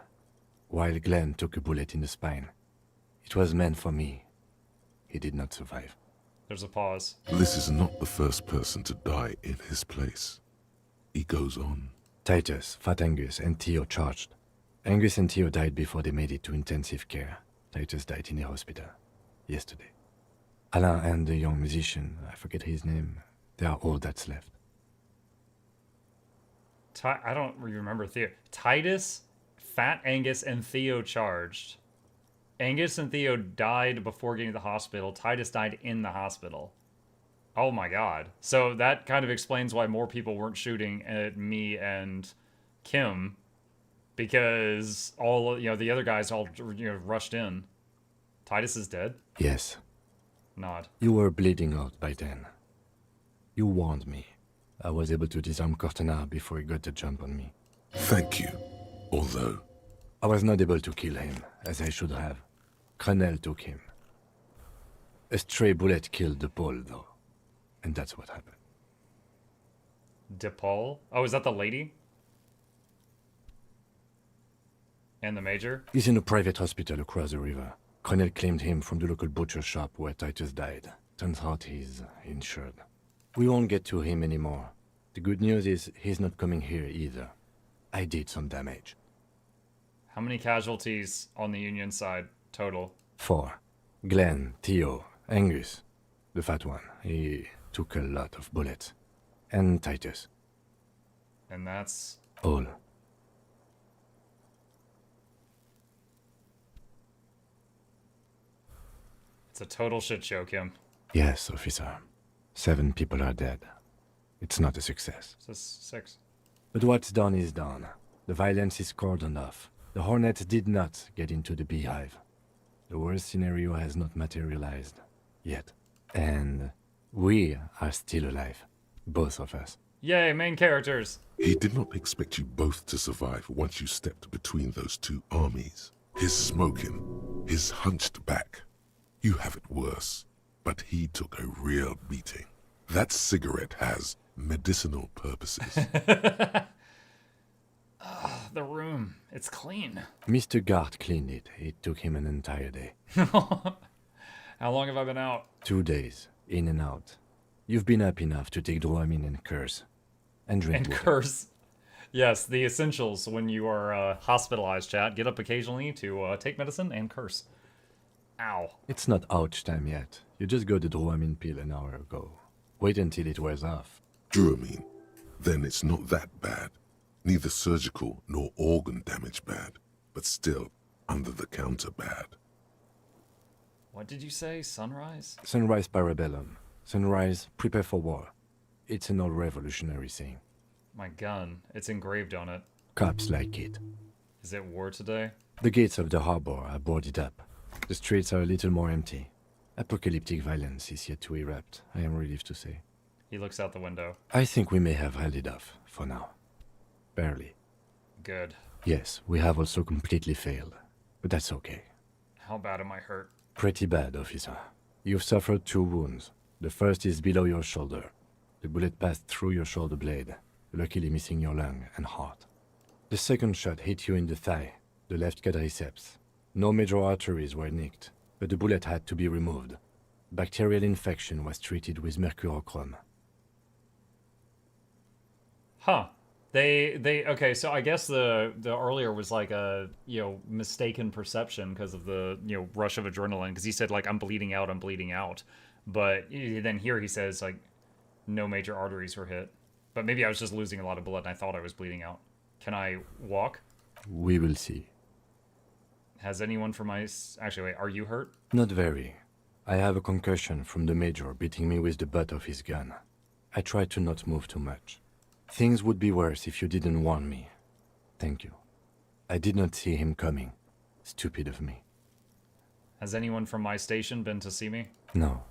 while Glenn took a bullet in the spine. It was meant for me. He did not survive. There's a pause. This is not the first person to die in his place. He goes on. Titus, Fat Angus, and Theo charged. Angus and Theo died before they made it to intensive care. Titus died in a hospital. Yesterday. Alain and the young musician, I forget his name, they are all that's left. I don't remember Theo. Titus, Fat Angus, and Theo charged. Angus and Theo died before getting to the hospital. Titus died in the hospital. Oh my god. So that kind of explains why more people weren't shooting at me and Kim, because all, you know, the other guys all, you know, rushed in. Titus is dead? Yes. Nod. You were bleeding out by then. You warned me. I was able to disarm Cortana before he got the jump on me. Thank you. Although... I was not able to kill him, as I should have. Crenel took him. A stray bullet killed DePaul, though. And that's what happened. DePaul? Oh, is that the lady? And the major? He's in a private hospital across the river. Crenel claimed him from the local butcher shop where Titus died. Turns out he's insured. We won't get to him anymore. The good news is he's not coming here either. I did some damage. How many casualties on the Union side total? 4. Glenn, Theo, Angus. The fat one. He took a lot of bullets. And Titus. And that's... all. It's a total shit show, Kim. Yes, officer. 7 people are dead. It's not a success. It's 6. But what's done is done. The violence is cordoned off. The Hornets did not get into the beehive. The worst scenario has not materialized. Yet. And we are still alive. Both of us. Yay, main characters! He did not expect you both to survive once you stepped between those two armies. His smoking, his hunched back. You have it worse. But he took a real beating. That cigarette has medicinal purposes. The room. It's clean. Mr. Gart cleaned it. It took him an entire day. How long have I been out? 2 days, in and out. You've been up enough to take Dramamine and curse. And drink And water. curse. Yes, the essentials when you are hospitalized, chat. Get up occasionally to take medicine and curse. Ow. It's not ouch time yet. You just got the Dramamine pill an hour ago. Wait until it wears off. Dramamine. Then it's not that bad. Neither surgical nor organ damage bad, but still under-the-counter bad. What did you say? Sunrise? Sunrise Parabellum. Sunrise, prepare for war. It's an old revolutionary saying. My gun. It's engraved on it. Cops like it. Is it war today? The gates of the harbor are boarded up. The streets are a little more empty. Apocalyptic violence is yet to erupt, I am relieved to say. He looks out the window. I think we may have held it off, for now. Barely. Good. Yes, we have also completely failed. But that's okay. How bad am I hurt? Pretty bad, officer. You've suffered 2 wounds. The first is below your shoulder. The bullet passed through your shoulder blade, luckily missing your lung and heart. The second shot hit you in the thigh, the left quadriceps. No major arteries were nicked, but the bullet had to be removed. Bacterial infection was treated with mercurochrome. Huh. Okay, so I guess the earlier was like a, you know, mistaken perception because of the, you know, rush of adrenaline, because he said, like, I'm bleeding out. But then here he says, like, no major arteries were hit. But maybe I was just losing a lot of blood and I thought I was bleeding out. Can I walk? We will see. Has anyone from my... Actually, wait, are you hurt? Not very. I have a concussion from the major beating me with the butt of his gun. I tried to not move too much. Things would be worse if you didn't warn me. Thank you. I did not see him coming. Stupid of me. Has anyone from my station been to see me? No.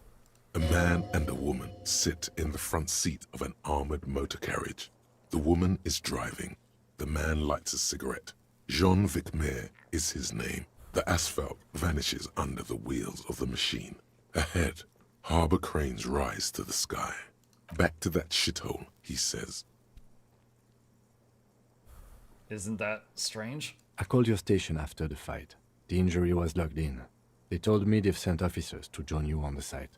A man and a woman sit in the front seat of an armored motor carriage. The woman is driving. The man lights a cigarette. Jean Vicmer is his name. The asphalt vanishes under the wheels of the machine. Ahead, harbor cranes rise to the sky. Back to that shithole, he says. Isn't that strange? I called your station after the fight. The injury was logged in. They told me they've sent officers to join you on the site.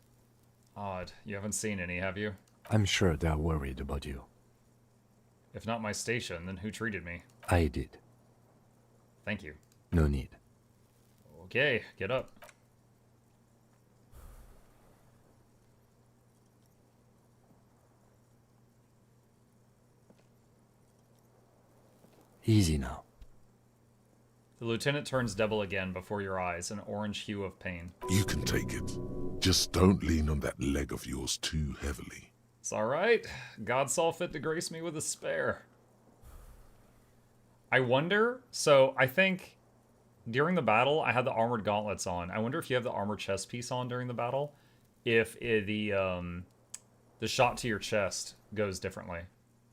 Odd. You haven't seen any, have you? I'm sure they're worried about you. If not my station, then who treated me? I did. Thank you. No need. Okay, get up. Easy now. The lieutenant turns double again before your eyes, an orange hue of pain. You can take it. Just don't lean on that leg of yours too heavily. It's alright. God saw fit to grace me with a spare. I wonder, so I think during the battle I had the armored gauntlets on. I wonder if you have the armored chest piece on during the battle, if the shot to your chest goes differently.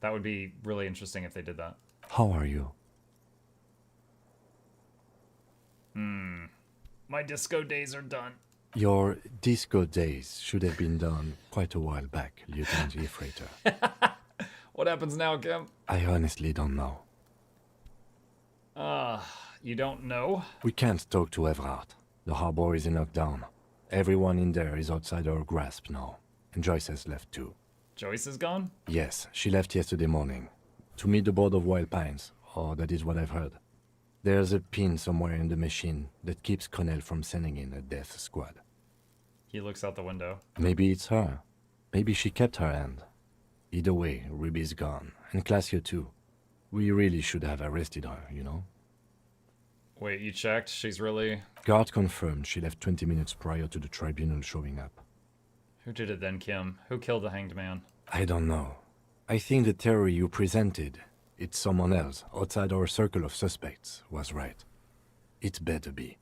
That would be really interesting if they did that. How are you? My disco days are done. Your disco days should have been done quite a while back, Lieutenant Freighter. What happens now, Kim? I honestly don't know. You don't know? We can't talk to Everard. The harbor is in lockdown. Everyone in there is outside our grasp now. And Joyce has left too. Joyce is gone? Yes, she left yesterday morning. To meet the board of Wild Pines, or that is what I've heard. There's a pin somewhere in the machine that keeps Connell from sending in a death squad. He looks out the window. Maybe it's her. Maybe she kept her hand. Either way, Ruby's gone. And Classio too. We really should have arrested her, you know? Wait, you checked? She's really... Guard confirmed she left 20 minutes prior to the tribunal showing up. Who did it then, Kim? Who killed the hanged man? I don't know. I think the theory you presented, it's someone else outside our circle of suspects, was right. It better be.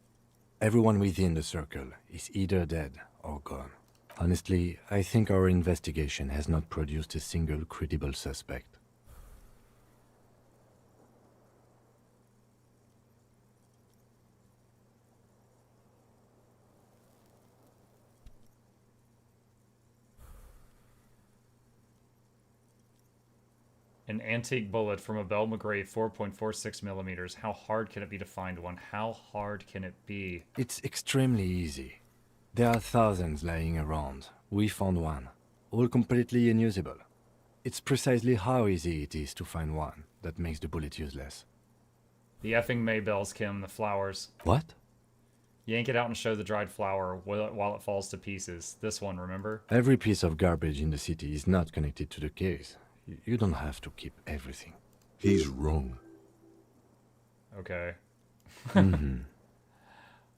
Everyone within the circle is either dead or gone. Honestly, I think our investigation has not produced a single credible suspect. An antique bullet from a Belle McGray 4.46 millimeters. How hard can it be to find one? How hard can it be? It's extremely easy. There are thousands lying around. We found one. All completely unusable. It's precisely how easy it is to find one that makes the bullet useless. The effing Maybells, Kim, the flowers. What? Yank it out and show the dried flower while it falls to pieces. This one, remember? Every piece of garbage in the city is not connected to the case. You don't have to keep everything. He's wrong. Okay. Mm-hmm.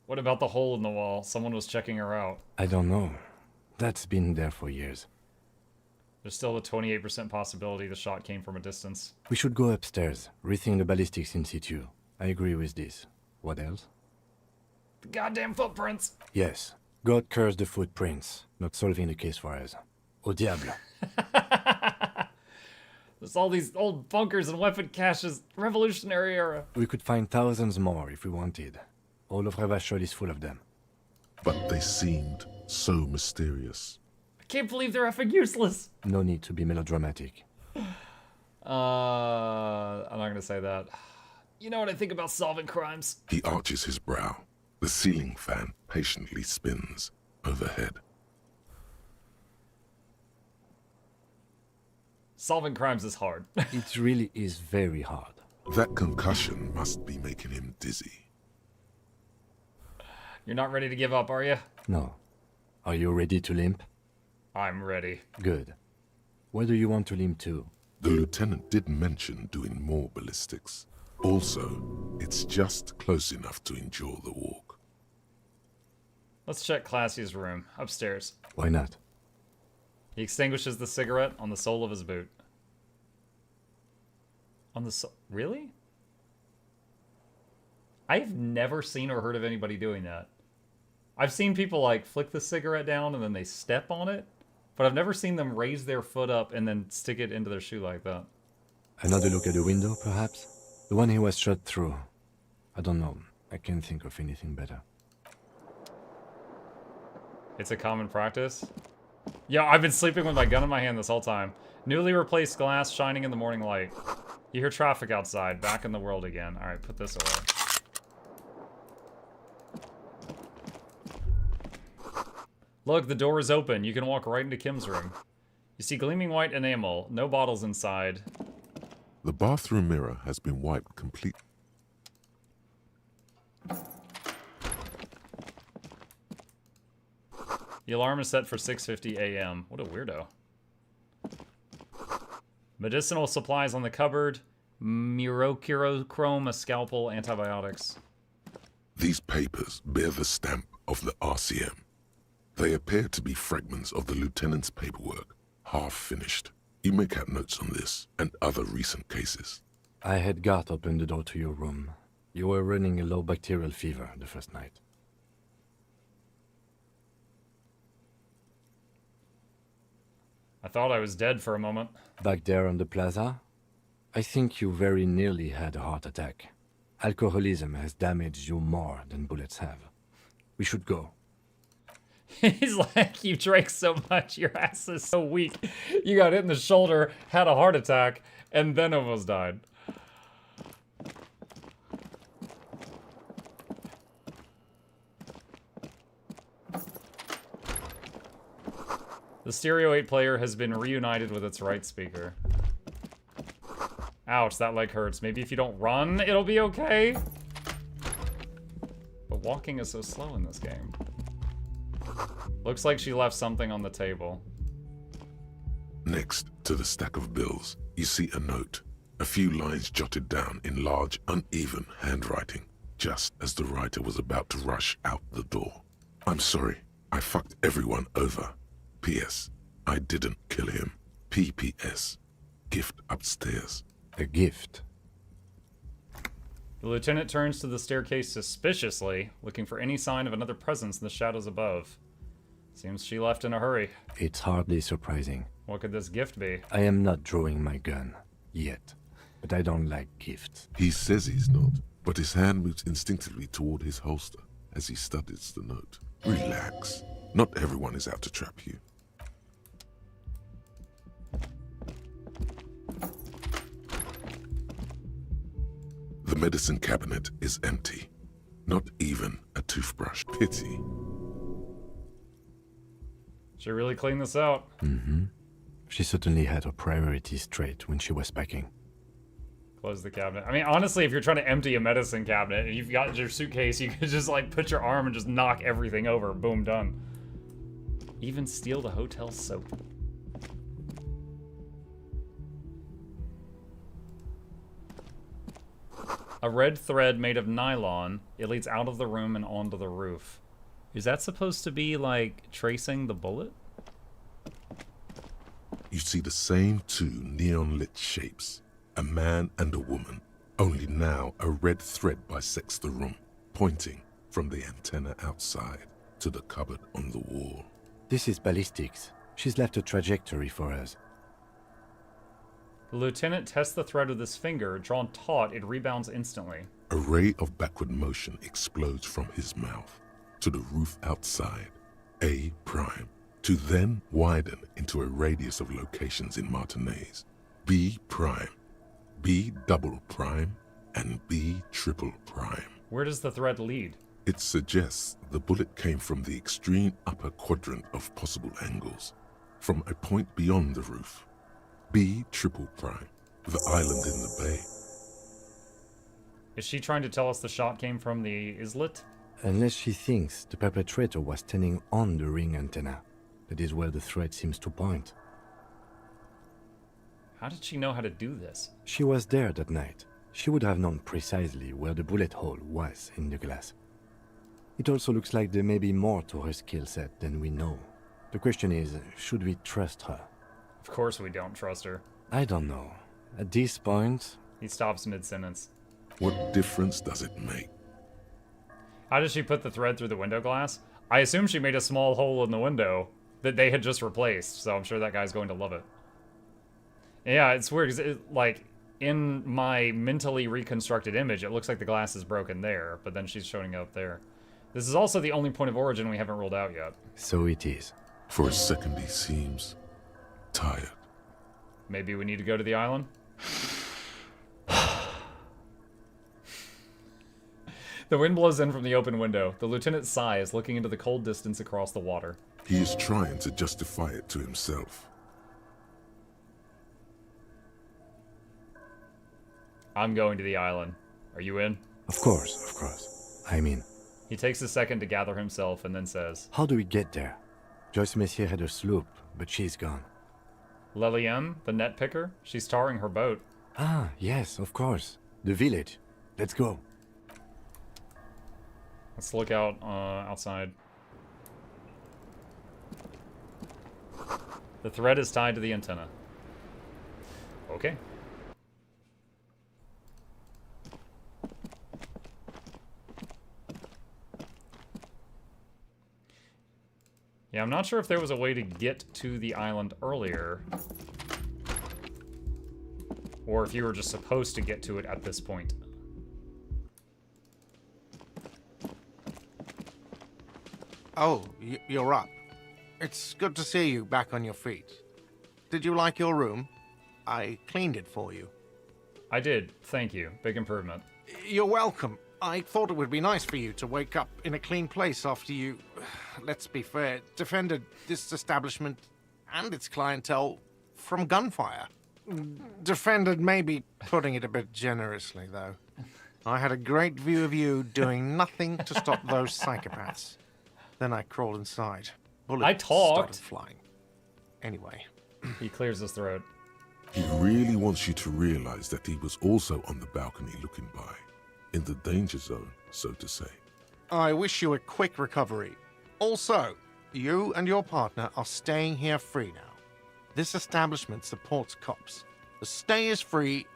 What about the hole in the wall? Someone was checking her out. I don't know. That's been there for years. There's still a 28% possibility the shot came from a distance. We should go upstairs, rethink the ballistics in situ. I agree with this. What else? The goddamn footprints! Yes. God curse the footprints. Not solving the case for us. Au diable. There's all these old bunkers and weapon caches. Revolutionary era. We could find thousands more if we wanted. All of Revachol is full of them. But they seemed so mysterious. I can't believe they're effing useless. No need to be melodramatic. I'm not gonna say that. You know what I think about solving crimes? He arches his brow. The ceiling fan patiently spins overhead. Solving crimes is hard. It really is very hard. That concussion must be making him dizzy. You're not ready to give up, are you? No. Are you ready to limp? I'm ready. Good. Where do you want to limp to? The lieutenant did mention doing more ballistics. Also, it's just close enough to endure the walk. Let's check Classy's room, upstairs. Why not? He extinguishes the cigarette on the sole of his boot. On the sole? Really? I've never seen or heard of anybody doing that. I've seen people like flick the cigarette down and then they step on it, but I've never seen them raise their foot up and then stick it into their shoe like that. Another look at the window, perhaps? The one he was shot through. I don't know. I can't think of anything better. It's a common practice. Yo, I've been sleeping with my gun in my hand this whole time. Newly replaced glass shining in the morning light. You hear traffic outside, back in the world again. Alright, put this away. Look, the door is open. You can walk right into Kim's room. You see gleaming white enamel. No bottles inside. The bathroom mirror has been wiped completely. The alarm is set for 6:50 a.m. What a weirdo. Medicinal supplies on the cupboard. Mercurochrome, a scalpel, antibiotics. These papers bear the stamp of the RCM. They appear to be fragments of the lieutenant's paperwork, half finished. You make out notes on this and other recent cases. I had Garth open the door to your room. You were running a low bacterial fever the first night. I thought I was dead for a moment. Back there on the plaza? I think you very nearly had a heart attack. Alcoholism has damaged you more than bullets have. We should go. He's like, you drank so much, your ass is so weak. You got hit in the shoulder, had a heart attack, and then almost died. The Stereo 8 player has been reunited with its right speaker. Ouch, that leg hurts. Maybe if you don't run, it'll be okay? But walking is so slow in this game. Looks like she left something on the table. Next to the stack of bills, you see a note. A few lines jotted down in large, uneven handwriting, just as the writer was about to rush out the door. I'm sorry, I fucked everyone over. P.S. I didn't kill him. P.P.S. Gift upstairs. A gift? The lieutenant turns to the staircase suspiciously, looking for any sign of another presence in the shadows above. Seems she left in a hurry. It's hardly surprising. What could this gift be? I am not drawing my gun. Yet. But I don't like gifts. He says he's not, but his hand moves instinctively toward his holster as he studies the note. Relax. Not everyone is out to trap you. The medicine cabinet is empty. Not even a toothbrush. Pity. She really cleaned this out. Mm-hmm. She certainly had her priorities straight when she was packing. Close the cabinet. I mean, honestly, if you're trying to empty a medicine cabinet and you've got your suitcase, you could just like put your arm and just knock everything over. Boom, done. Even steal the hotel soap. A red thread made of nylon. It leads out of the room and onto the roof. Is that supposed to be like tracing the bullet? You see the same two neon-lit shapes. A man and a woman. Only now a red thread bisects the room, pointing from the antenna outside to the cupboard on the wall. This is ballistics. She's left a trajectory for us. The lieutenant tests the thread with his finger. Drawn taut, it rebounds instantly. A ray of backward motion explodes from his mouth to the roof outside, A prime, to then widen into a radius of locations in Martinez. B prime, B double prime, and B triple prime. Where does the thread lead? It suggests the bullet came from the extreme upper quadrant of possible angles, from a point beyond the roof. B triple prime, the island in the bay. Is she trying to tell us the shot came from the islet? Unless she thinks the perpetrator was standing on the ring antenna. That is where the thread seems to point. How did she know how to do this? She was there that night. She would have known precisely where the bullet hole was in the glass. It also looks like there may be more to her skill set than we know. The question is, should we trust her? Of course we don't trust her. I don't know. At this point... He stops mid-sentence. What difference does it make? How did she put the thread through the window glass? I assume she made a small hole in the window that they had just replaced, so I'm sure that guy's going to love it. Yeah, it's weird, because like, in my mentally reconstructed image, it looks like the glass is broken there, but then she's showing up there. This is also the only point of origin we haven't ruled out yet. So it is. For a second he seems tired. Maybe we need to go to the island? The wind blows in from the open window. The lieutenant sighs, looking into the cold distance across the water. He is trying to justify it to himself. I'm going to the island. Are you in? Of course. I'm in. He takes a second to gather himself and then says, How do we get there? Joyce Messier had a sloop, but she's gone. Lelienne, the net picker? She's tarring her boat. Ah, yes, of course. The village. Let's go. Let's look out outside. The thread is tied to the antenna. Okay. Yeah, I'm not sure if there was a way to get to the island earlier. Or if you were just supposed to get to it at this point. Oh, you're up. It's good to see you back on your feet. Did you like your room? I cleaned it for you. I did, thank you. Big improvement. You're welcome. I thought it would be nice for you to wake up in a clean place after you, let's be fair, defended this establishment and its clientele from gunfire. Defended may be putting it a bit generously, though. I had a great view of you doing nothing to stop those psychopaths. Then I crawled inside. Bullets started flying. Anyway. He clears his throat. He really wants you to realize that he was also on the balcony looking by. In the danger zone, so to say. I wish you a quick recovery. Also, you and your partner are staying here free now. This establishment supports cops. The stay is free,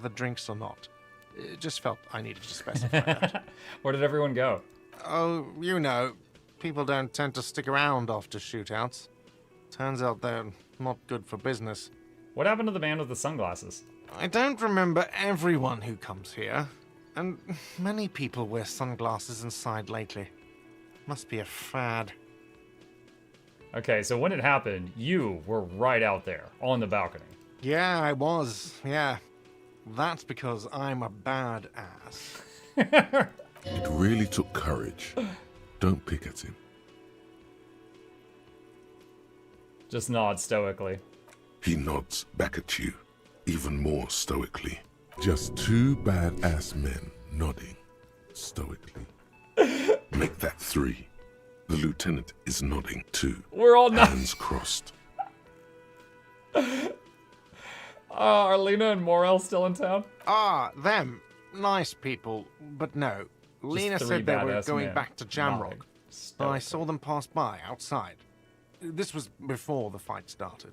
the drinks are not. It just felt I needed to specify that. Where did everyone go? Oh, you know, people don't tend to stick around after shootouts. Turns out they're not good for business. What happened to the man with the sunglasses? I don't remember everyone who comes here. And many people wear sunglasses inside lately. Must be a fad. Okay, so when it happened, you were right out there, on the balcony. Yeah, I was. Yeah. That's because I'm a bad ass. It really took courage. Don't pick at him. Just nod stoically. He nods back at you, even more stoically. Just two badass men nodding stoically. Make that three. The lieutenant is nodding too. We're all hands crossed. Are Lena and Morel still in town? Ah, them. Nice people, but no. Lena said they were going back to Jamrock. I saw them pass by outside. This was before the fight started.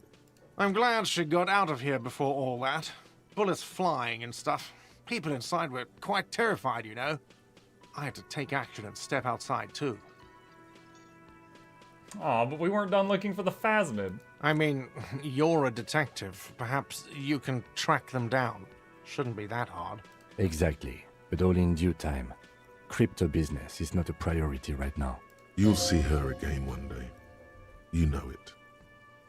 I'm glad she got out of here before all that. Bullets flying and stuff. People inside were quite terrified, you know. I had to take action and step outside, too. Aw, but we weren't done looking for the phasmid. I mean, you're a detective. Perhaps you can track them down. Shouldn't be that hard. Exactly, but all in due time. Crypto business is not a priority right now. You'll see her again one day. You know it.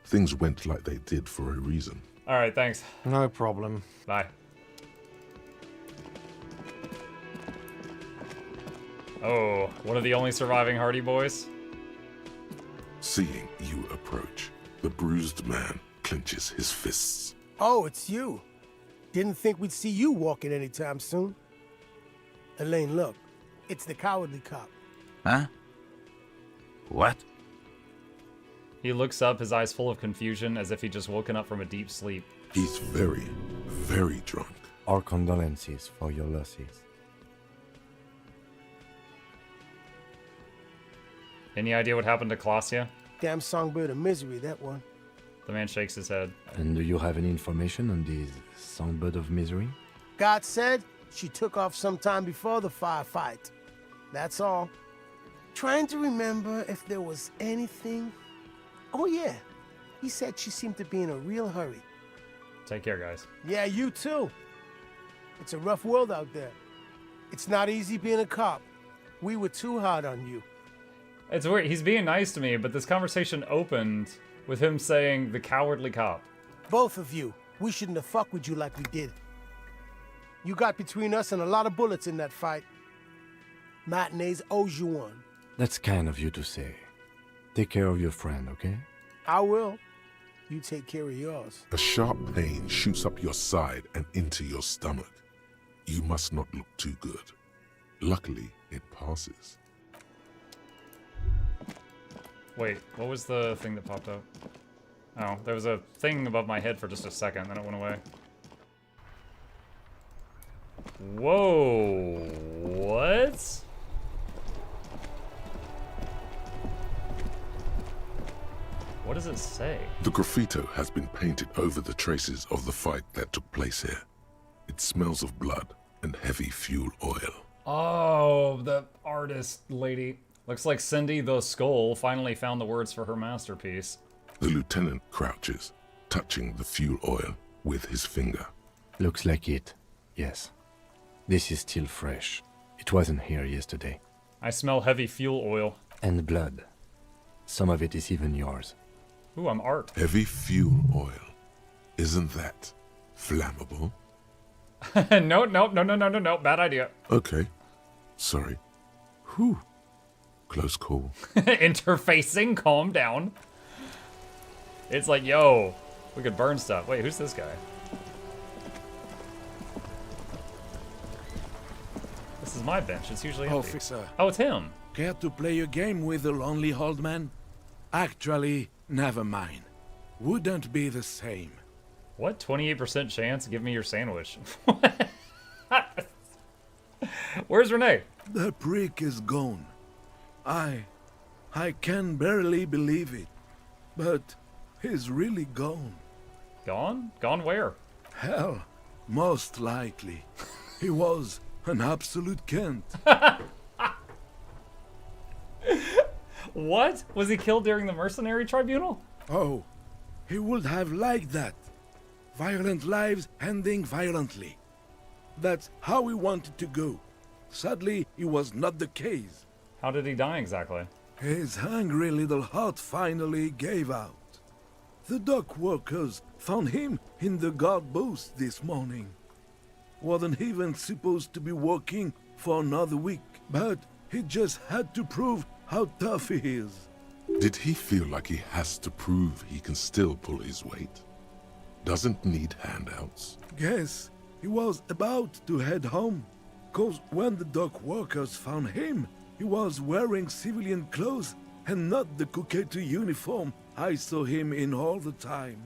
Things went like they did for a reason. All right, thanks. No problem. Bye. Oh, one of the only surviving Hardy Boys? Seeing you approach, the bruised man clenches his fists. Oh, it's you. Didn't think we'd see you walking anytime soon. Elaine, look. It's the cowardly cop. Huh? What? He looks up, his eyes full of confusion, as if he'd just woken up from a deep sleep. He's very, very drunk. Our condolences for your losses. Any idea what happened to Klaasje? Damn songbird of misery, that one. The man shakes his head. And do you have any information on this songbird of misery? God said she took off sometime before the firefight. That's all. Trying to remember if there was anything. Oh yeah, he said she seemed to be in a real hurry. Take care, guys. Yeah, you too. It's a rough world out there. It's not easy being a cop. We were too hard on you. It's weird. He's being nice to me, but this conversation opened with him saying the cowardly cop. Both of you. We shouldn't have fucked with you like we did. You got between us and a lot of bullets in that fight. Matinees owes you one. That's kind of you to say. Take care of your friend, okay? I will. You take care of yours. A sharp pain shoots up your side and into your stomach. You must not look too good. Luckily, it passes. Wait, what was the thing that popped up? Oh, there was a thing above my head for just a second, then it went away. Whoa, what? What does it say? The graffito has been painted over the traces of the fight that took place here. It smells of blood and heavy fuel oil. Oh, the artist lady. Looks like Cindy the Skull finally found the words for her masterpiece. The lieutenant crouches, touching the fuel oil with his finger. Looks like it, yes. This is still fresh. It wasn't here yesterday. I smell heavy fuel oil. And blood. Some of it is even yours. Ooh, I'm art. Heavy fuel oil. Isn't that flammable? No. Bad idea. Okay. Sorry. Whew. Close call. Interfacing, calm down. It's like, yo, we could burn stuff. Wait, who's this guy? This is my bench. It's usually empty. Officer. Oh, it's him. Care to play a game with the lonely old man? Actually, never mind. Wouldn't be the same. What? 28% chance? Give me your sandwich. Where's Renee? The prick is gone. I can barely believe it. But he's really gone. Gone? Gone where? Hell, most likely. He was an absolute cunt. What? Was he killed during the mercenary tribunal? Oh, he would have liked that. Violent lives ending violently. That's how he wanted to go. Sadly, it was not the case. How did he die exactly? His hungry little heart finally gave out. The dock workers found him in the guard booth this morning. Wasn't even supposed to be working for another week, but he just had to prove how tough he is. Did he feel like he has to prove he can still pull his weight? Doesn't need handouts? Guess he was about to head home, 'cause when the dock workers found him, he was wearing civilian clothes and not the Kuketu uniform I saw him in all the time.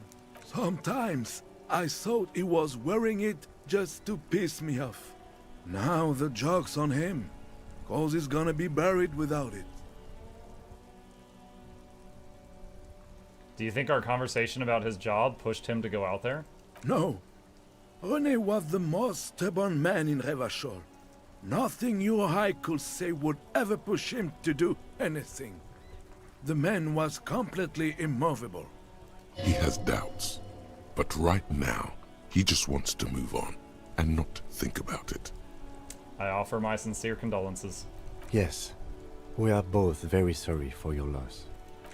Sometimes I thought he was wearing it just to piss me off. Now the joke's on him, 'cause he's gonna be buried without it. Do you think our conversation about his job pushed him to go out there? No. René was the most stubborn man in Revachol. Nothing you or I could say would ever push him to do anything. The man was completely immovable. He has doubts, but right now, he just wants to move on and not think about it. I offer my sincere condolences. Yes, we are both very sorry for your loss.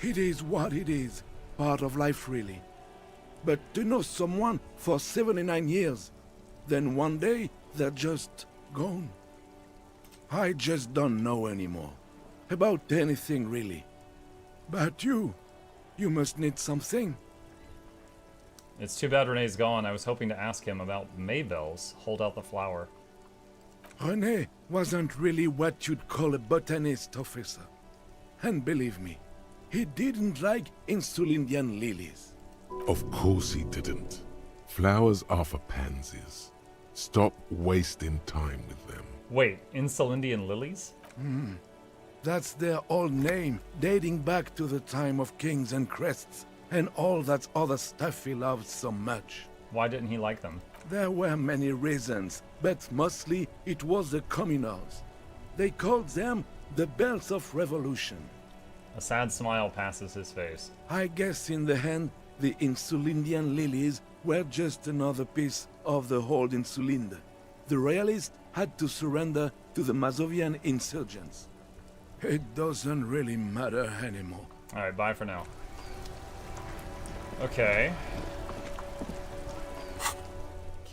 It is what it is, part of life really. But to know someone for 79 years, then one day they're just gone. I just don't know anymore. About anything really. But you must need something. It's too bad Renee's gone. I was hoping to ask him about Maybelle's Hold Out the Flower. René wasn't really what you'd call a botanist, officer. And believe me, he didn't like Insulindian lilies. Of course he didn't. Flowers are for pansies. Stop wasting time with them. Wait, Insulindian lilies? That's their old name, dating back to the time of kings and crests, and all that other stuff he loved so much. Why didn't he like them? There were many reasons, but mostly it was the communals. They called them the Bells of Revolution. A sad smile passes his face. I guess in the end, the Insulindian lilies were just another piece of the whole Insulinde. The Royalists had to surrender to the Mazovian insurgents. It doesn't really matter anymore. Alright, bye for now. Okay.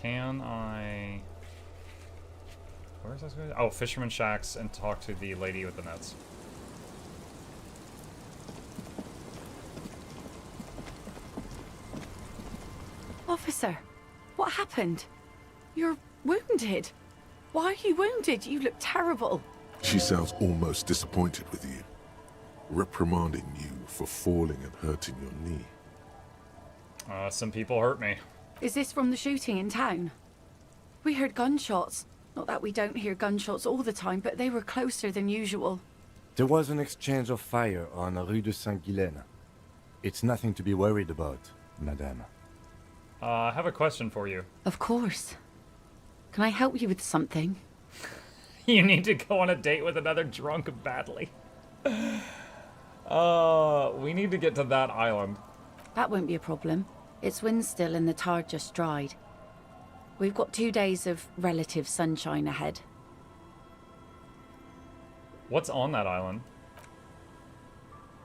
Can I... Where's this going? Oh, Fisherman Shacks and talk to the lady with the nets. Officer, what happened? You're wounded. Why are you wounded? You look terrible. She sounds almost disappointed with you, reprimanding you for falling and hurting your knee. Some people hurt me. Is this from the shooting in town? We heard gunshots. Not that we don't hear gunshots all the time, but they were closer than usual. There was an exchange of fire on Rue de Saint-Guylaine. It's nothing to be worried about, madame. I have a question for you. Of course. Can I help you with something? You need to go on a date with another drunk badly. We need to get to that island. That won't be a problem. It's wind still and the tar just dried. We've got 2 days of relative sunshine ahead. What's on that island?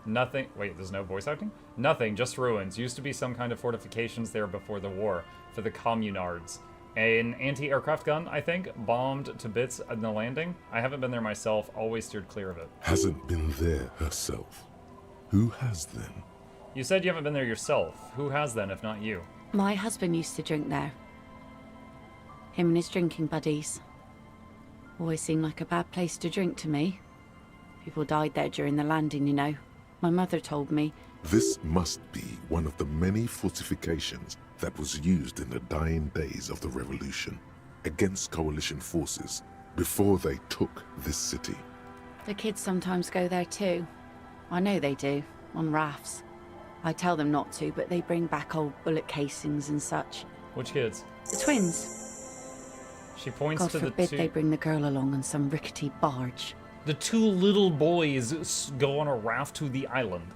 Nothing. Wait, there's no voice acting? Nothing, just ruins. Used to be some kind of fortifications there before the war for the communards. An anti-aircraft gun, I think, bombed to bits in the landing. I haven't been there myself, always steered clear of it. Hasn't been there herself. Who has then? You said you haven't been there yourself. Who has then, if not you? My husband used to drink there. Him and his drinking buddies. Always seemed like a bad place to drink to me. People died there during the landing, you know. My mother told me. This must be one of the many fortifications that was used in the dying days of the revolution against coalition forces before they took this city. The kids sometimes go there too. I know they do, on rafts. I tell them not to, but they bring back old bullet casings and such. Which kids? The twins. She points God to the two... forbid they bring the girl along on some rickety barge. The two little boys go on a raft to the island.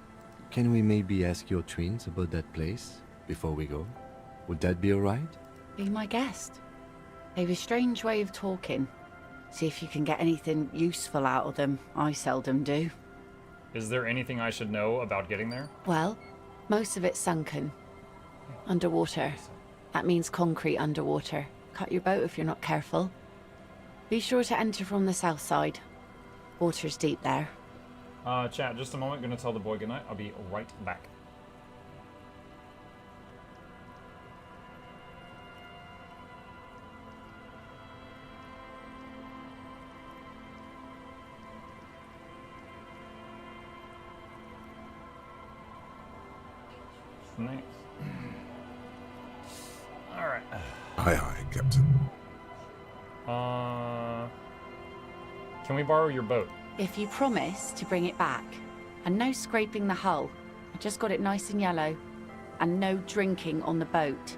Can we maybe ask your twins about that place before we go? Would that be alright? Be my guest. They've a strange way of talking. See if you can get anything useful out of them. I seldom do. Is there anything I should know about getting there? Well, most of it's sunken. Underwater. That means concrete underwater. Cut your boat if you're not careful. Be sure to enter from the south side. Water's deep there. Chat, just a moment. Gonna tell the boy goodnight. I'll be right back. Nice. Alright. Aye, aye, Captain. Can we borrow your boat? If you promise to bring it back. And no scraping the hull. I just got it nice and yellow. And no drinking on the boat.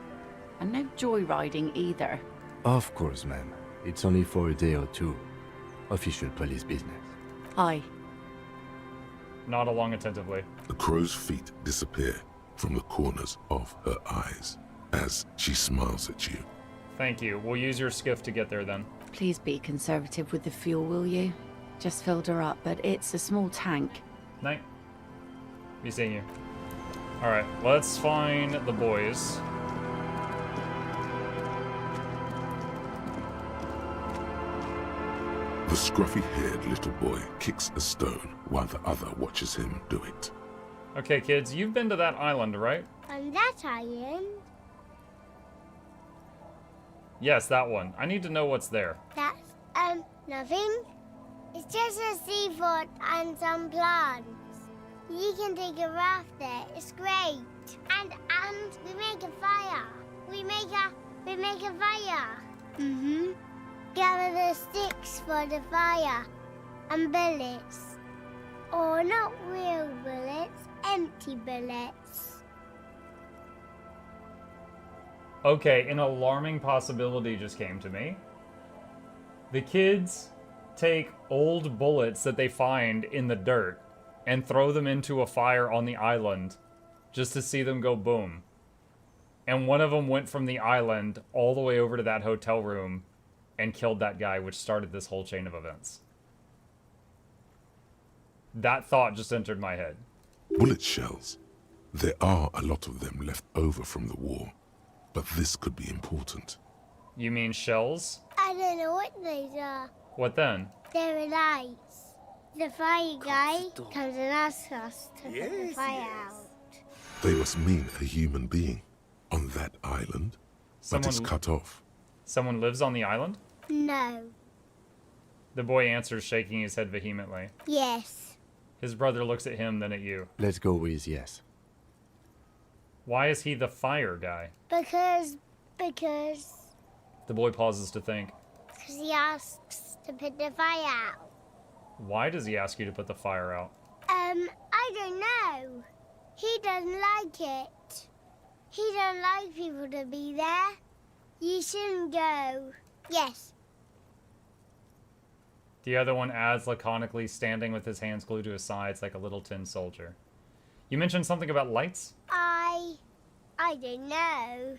And no joyriding either. Of course, ma'am. It's only for a day or two. Official police business. Aye. Nod along attentively. The crow's feet disappear from the corners of her eyes as she smiles at you. Thank you. We'll use your skiff to get there then. Please be conservative with the fuel, will you? Just filled her up, but it's a small tank. Night. Be seeing you. Alright, let's find the boys. The scruffy-haired little boy kicks a stone while the other watches him do it. Okay, kids, you've been to that island, right? On that island? Yes, that one. I need to know what's there. That's, nothing. It's just a seafort and some plants. You can take a raft there. It's great. And we make a fire. We make a fire. Mm-hmm. Gather the sticks for the fire and bullets. Or not real bullets, empty bullets. Okay, an alarming possibility just came to me. The kids take old bullets that they find in the dirt and throw them into a fire on the island just to see them go boom. And one of them went from the island all the way over to that hotel room and killed that guy, which started this whole chain of events. That thought just entered my head. Bullet shells. There are a lot of them left over from the war, but this could be important. You mean shells? I don't know what those are. What then? They're lights. The fire guy comes and asks us to put the fire out. They must mean a human being on that island, but it's cut off. Someone lives on the island? No. The boy answers, shaking his head vehemently. Yes. His brother looks at him, then at you. Let's go with yes. Why is he the fire guy? Because The boy pauses to think. he asks to put the fire out. Why does he ask you to put the fire out? I don't know. He doesn't like it. He don't like people to be there. You shouldn't go. Yes. The other one adds laconically, standing with his hands glued to his sides like a little tin soldier. You mentioned something about lights? I don't know.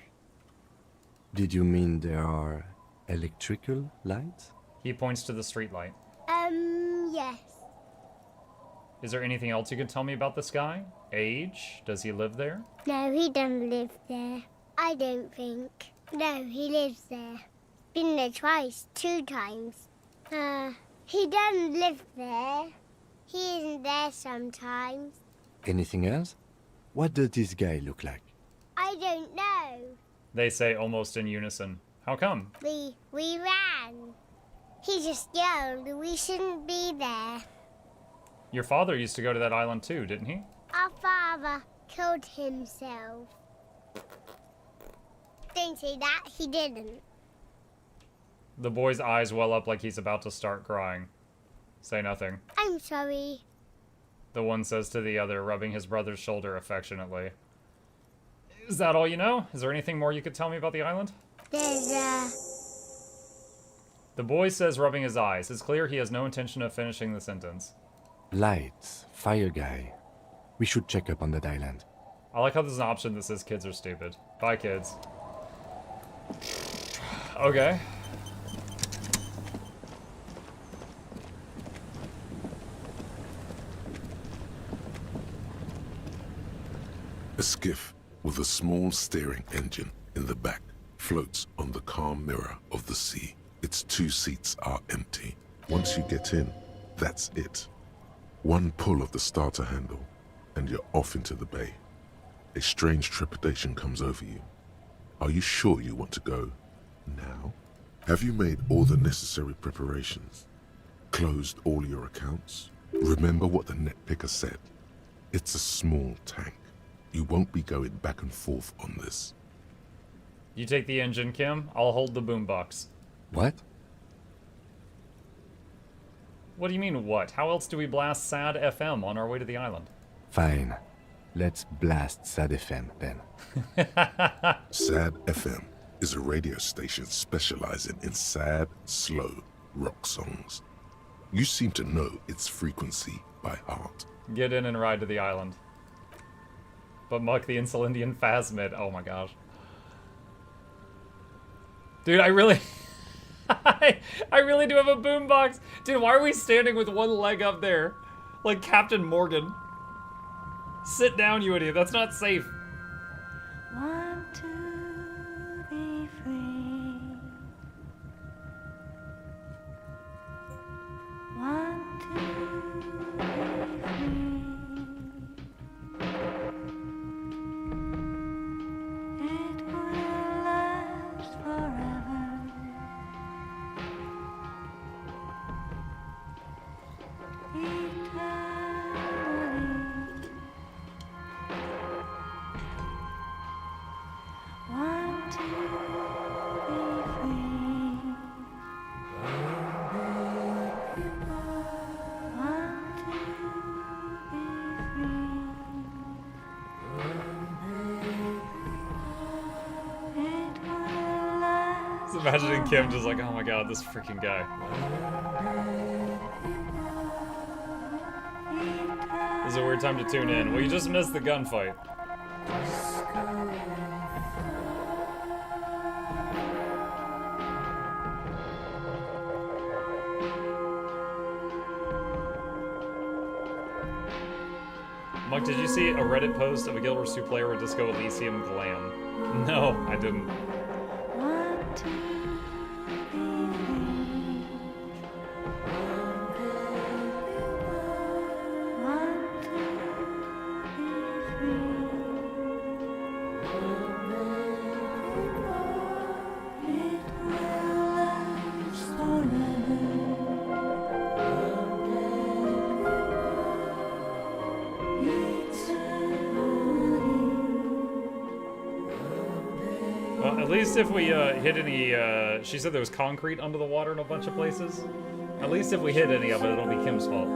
Did you mean there are electrical lights? He points to the street light. Yes. Is there anything else you can tell me about this guy? Age? Does he live there? No, he doesn't live there. I don't think. No, he lives there. Been there twice, 2 times. He doesn't live there. He isn't there sometimes. Anything else? What does this guy look like? I don't know. They say almost in unison. How come? We ran. He just yelled we shouldn't be there. Your father used to go to that island too, didn't he? Our father killed himself. Don't say that, he didn't. The boy's eyes well up like he's about to start crying. Say nothing. I'm sorry. The one says to the other, rubbing his brother's shoulder affectionately. Is that all you know? Is there anything more you could tell me about the island? The boy says, rubbing his eyes. It's clear he has no intention of finishing the sentence. Lights, fire guy. We should check up on that island. I like how there's an option that says kids are stupid. Bye, kids. Okay. A skiff with a small steering engine in the back floats on the calm mirror of the sea. Its 2 seats are empty. Once you get in, that's it. One pull of the starter handle, and you're off into the bay. A strange trepidation comes over you. Are you sure you want to go now? Have you made all the necessary preparations? Closed all your accounts? Remember what the net picker said. It's a small tank. You won't be going back and forth on this. You take the engine, Kim. I'll hold the boombox. What? What do you mean, what? How else do we blast Sad FM on our way to the island? Fine. Let's blast Sad FM then. Sad FM is a radio station specializing in sad, slow rock songs. You seem to know its frequency by heart. Get in and ride to the island. But Muck the Insulindian Phasmid. Oh my gosh. Dude, I really... I really do have a boombox. Dude, why are we standing with one leg up there? Like Captain Morgan. Sit down, you idiot. That's not safe. Want to be free. Want to be free. It will last forever. imagining Kim just like, oh my god, this freaking guy. This is a weird time to tune in. Well, you just missed the gunfight. Mike, did you see a Reddit post of a Guild Wars 2 player with Disco Elysium glam? No, I didn't. Well, at least if we hit any, she said there was concrete under the water in a bunch of places. At least if we hit any of it, it'll be Kim's fault.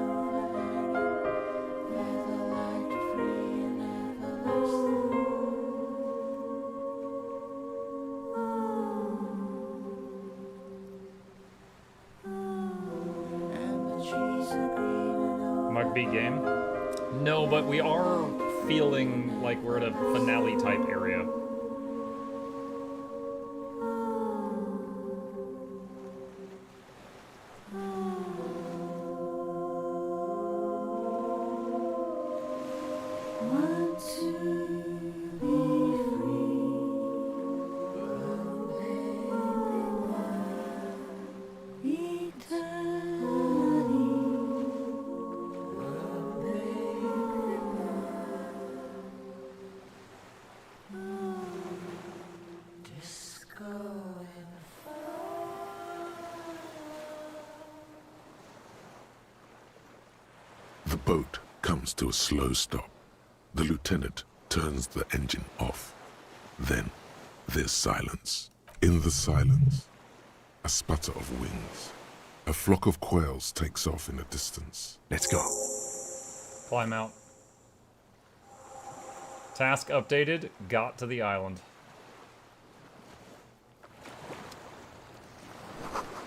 Mug beat game? No, but we are feeling like we're at a finale type area. The boat comes to a slow stop. The lieutenant turns the engine off. Then there's silence. In the silence, a sputter of wings. A flock of quails takes off in the distance. Let's go. Climb out. Task updated. Got to the island.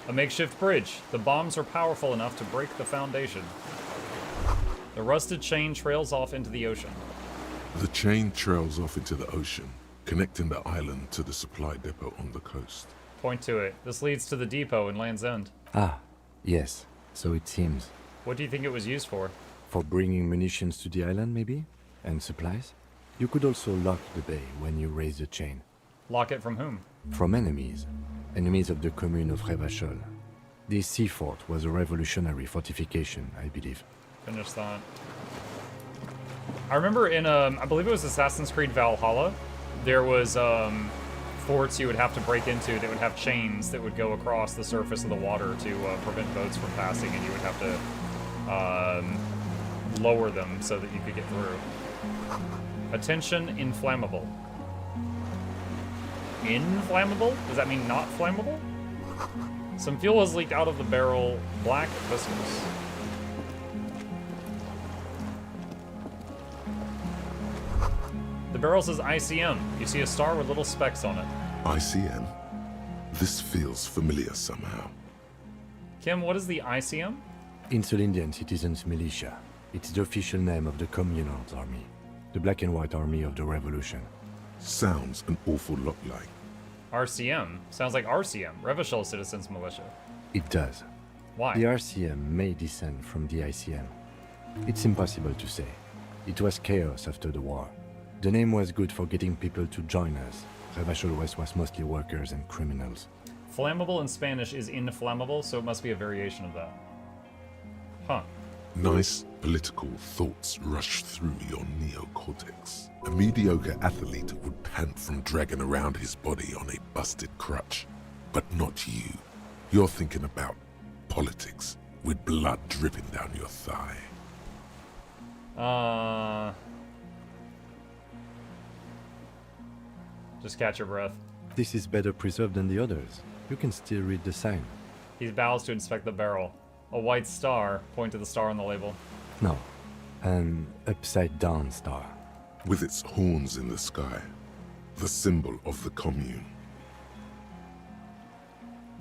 A makeshift bridge. The bombs are powerful enough to break the foundation. The rusted chain trails off into the ocean. The chain trails off into the ocean, connecting the island to the supply depot on the coast. Point to it. This leads to the depot in Land's End. Ah, yes, so it seems. What do you think it was used for? For bringing munitions to the island, maybe? And supplies? You could also lock the bay when you raise the chain. Lock it from whom? From enemies. Enemies of the commune of Revachol. This sea fort was a revolutionary fortification, I believe. Finish that. I remember in, I believe it was Assassin's Creed Valhalla, there was forts you would have to break into that would have chains that would go across the surface of the water to prevent boats from passing, and you would have to lower them so that you could get through. Attention, inflammable. Inflammable? Does that mean not flammable? Some fuel has leaked out of the barrel. Black viscous. The barrel says ICM. You see a star with little specks on it. ICM? This feels familiar somehow. Kim, what is the ICM? Insulindian Citizens Militia. It's the official name of the Communards Army. The Black and White Army of the Revolution. Sounds an awful lot like. RCM? Sounds like RCM, Revachol Citizens Militia. It does. Why? The RCM may descend from the ICM. It's impossible to say. It was chaos after the war. The name was good for getting people to join us. Revachol West was mostly workers and criminals. Flammable in Spanish is inflammable, so it must be a variation of that. Huh. Nice political thoughts rush through your neocortex. A mediocre athlete would pant from dragging around his body on a busted crutch. But not you. You're thinking about politics, with blood dripping down your thigh. Just catch your breath. This is better preserved than the others. You can still read the sign. He bows to inspect the barrel. A white star. Point to the star on the label. No, an upside-down star. With its horns in the sky. The symbol of the commune.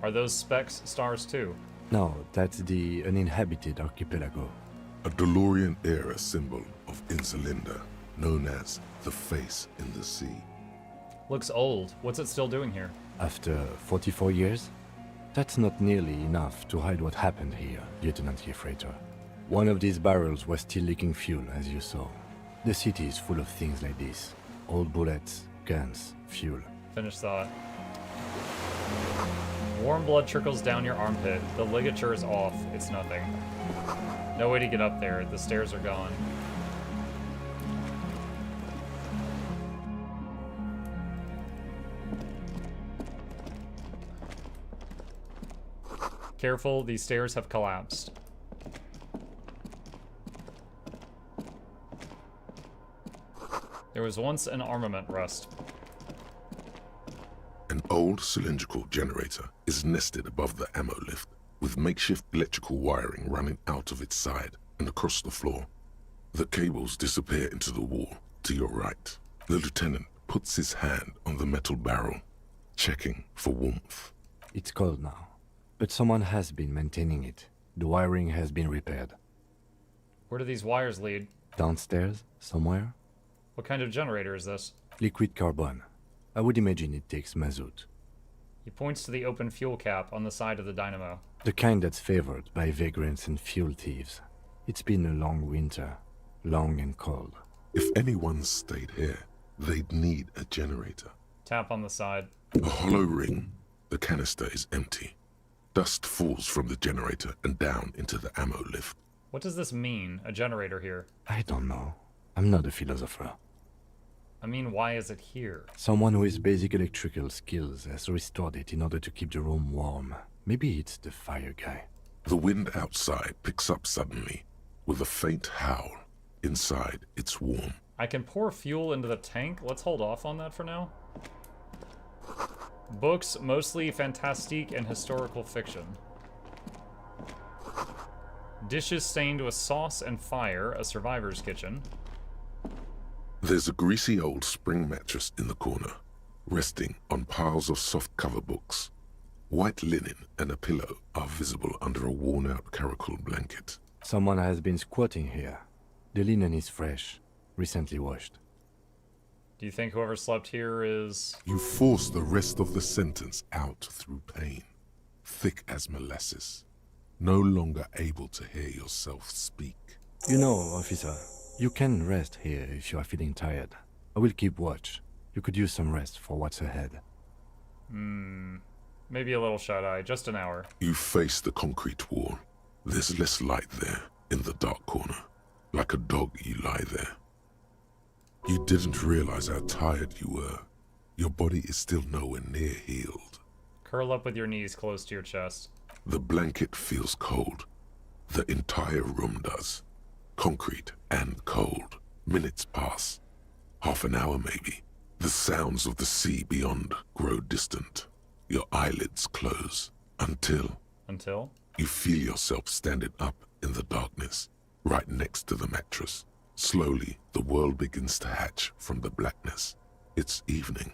Are those specks stars too? No, that's the uninhabited archipelago. A DeLorean-era symbol of Insulinda, known as the face in the sea. Looks old. What's it still doing here? After 44 years? That's not nearly enough to hide what happened here, Lieutenant Gefreiter. One of these barrels was still leaking fuel, as you saw. The city is full of things like this. Old bullets, guns, fuel. Finish thought. Warm blood trickles down your armpit. The ligature is off. It's nothing. No way to get up there. The stairs are gone. Careful, these stairs have collapsed. There was once an armament rust. An old cylindrical generator is nested above the ammo lift, with makeshift electrical wiring running out of its side and across the floor. The cables disappear into the wall to your right. The lieutenant puts his hand on the metal barrel, checking for warmth. It's cold now, but someone has been maintaining it. The wiring has been repaired. Where do these wires lead? Downstairs, somewhere? What kind of generator is this? Liquid carbon. I would imagine it takes mazout. He points to the open fuel cap on the side of the dynamo. The kind that's favored by vagrants and fuel thieves. It's been a long winter, long and cold. If anyone stayed here, they'd need a generator. Tap on the side. A hollow ring. The canister is empty. Dust falls from the generator and down into the ammo lift. What does this mean, a generator here? I don't know. I'm not a philosopher. I mean, why is it here? Someone who has basic electrical skills has restored it in order to keep the room warm. Maybe it's the fire guy. The wind outside picks up suddenly, with a faint howl. Inside, it's warm. I can pour fuel into the tank. Let's hold off on that for now. Books, mostly fantastique and historical fiction. Dishes stained with sauce and fire, a survivor's kitchen. There's a greasy old spring mattress in the corner, resting on piles of soft cover books. White linen and a pillow are visible under a worn-out caracol blanket. Someone has been squatting here. The linen is fresh, recently washed. Do you think whoever slept here is... You force the rest of the sentence out through pain, thick as molasses, no longer able to hear yourself speak. You know, officer, you can rest here if you are feeling tired. I will keep watch. You could use some rest for what's ahead. Maybe a little shut-eye, just an hour. You face the concrete wall. There's less light there, in the dark corner. Like a dog, you lie there. You didn't realize how tired you were. Your body is still nowhere near healed. Curl up with your knees close to your chest. The blanket feels cold. The entire room does. Concrete and cold. Minutes pass. Half an hour maybe. The sounds of the sea beyond grow distant. Your eyelids close. Until... Until? You feel yourself standing up in the darkness, right next to the mattress. Slowly, the world begins to hatch from the blackness. It's evening.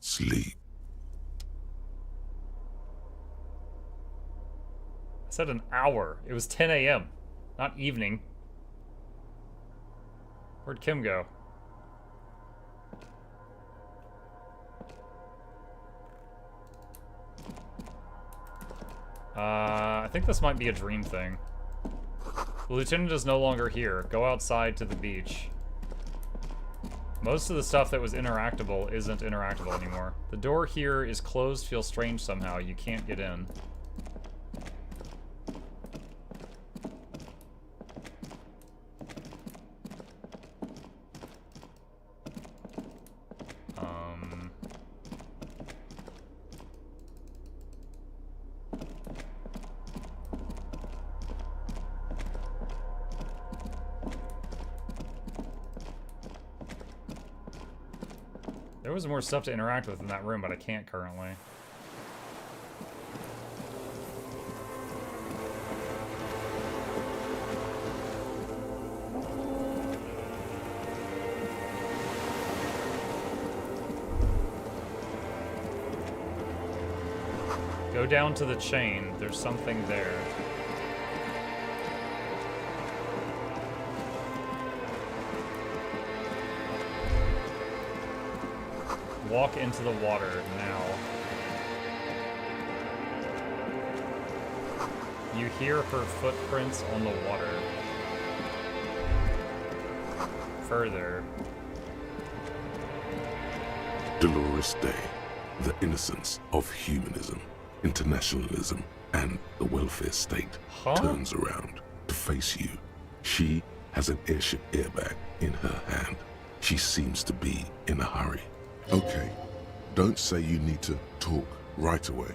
Sleep. I said an hour. It was 10 a.m., not evening. Where'd Kim go? I think this might be a dream thing. The lieutenant is no longer here. Go outside to the beach. Most of the stuff that was interactable isn't interactable anymore. The door here is closed, feels strange somehow. You can't get in. There was more stuff to interact with in that room, but I can't currently. Go down to the chain. There's something there. Walk into the water now. You hear her footprints on the water. Further. Dolorous day. The innocence of humanism, internationalism, and the welfare state turns around to face you. She has an airship airbag in her hand. She seems to be in a hurry. Okay, don't say you need to talk right away.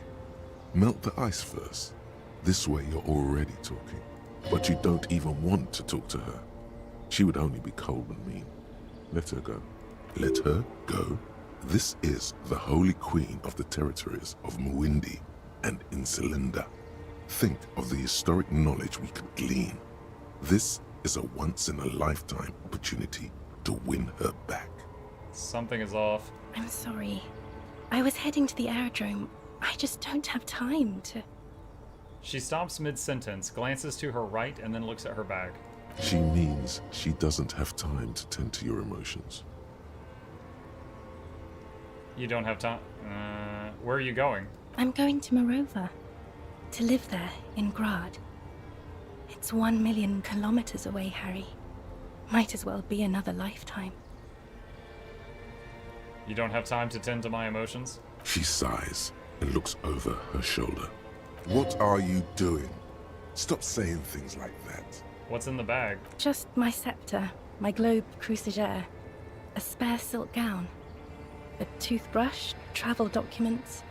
Melt the ice first. This way you're already talking. But you don't even want to talk to her. She would only be cold and mean. Let her go. Let her go. This is the holy queen of the territories of Muindi and Insulinda. Think of the historic knowledge we could glean. This is a once-in-a-lifetime opportunity to win her back. Something is off. I'm sorry. I was heading to the aerodrome. I just don't have time to... She stops mid-sentence, glances to her right, and then looks at her bag. She means she doesn't have time to tend to your emotions. You don't have time? Where are you going? I'm going to Morova. To live there, in Grad. It's 1 million kilometers away, Harry. Might as well be another lifetime. You don't have time to tend to my emotions? She sighs and looks over her shoulder. What are you doing? Stop saying things like that. What's in the bag? Just my scepter, my globe cruciger, a spare silk gown, a toothbrush, travel documents,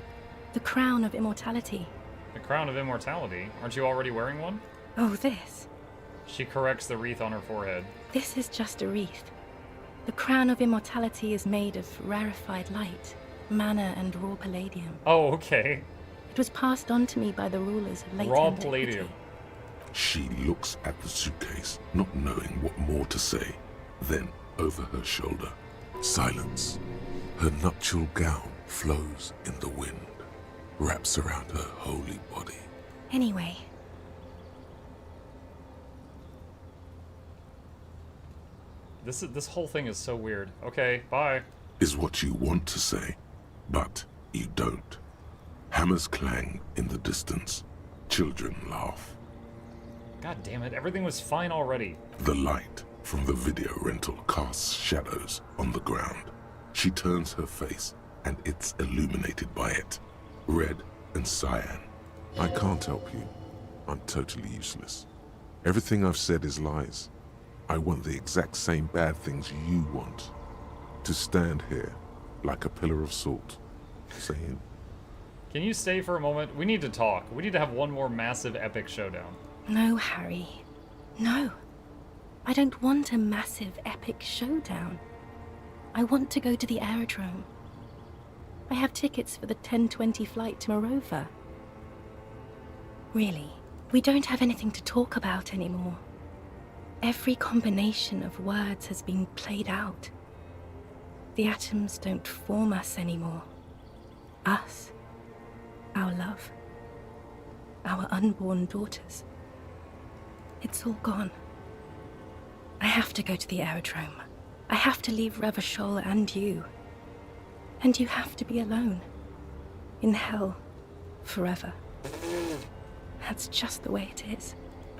the crown of immortality. The crown of immortality? Aren't you already wearing one? Oh, this. She corrects the wreath on her forehead. This is just a wreath. The crown of immortality is made of rarefied light, mana and raw palladium. Oh, okay. It was passed on to me by the rulers of late Raw antiquity. palladium. She looks at the suitcase, not knowing what more to say. Then, over her shoulder, silence. Her nuptial gown flows in the wind, wraps around her holy body. Anyway. This whole thing is so weird. Okay, bye. Is what you want to say, but you don't. Hammers clang in the distance. Children laugh. God damn it, everything was fine already. The light from the video rental casts shadows on the ground. She turns her face, and it's illuminated by it. Red and cyan. I can't help you. I'm totally useless. Everything I've said is lies. I want the exact same bad things you want. To stand here, like a pillar of salt, saying... Can you stay for a moment? We need to talk. We need to have one more massive epic showdown. No, Harry. No. I don't want a massive epic showdown. I want to go to the aerodrome. I have tickets for the 10:20 flight to Morova. Really, we don't have anything to talk about anymore. Every combination of words has been played out. The atoms don't form us anymore. Us. Our love. Our unborn daughters. It's all gone. I have to go to the aerodrome. I have to leave Revachol and you. And you have to be alone. In hell. Forever. That's just the way it is.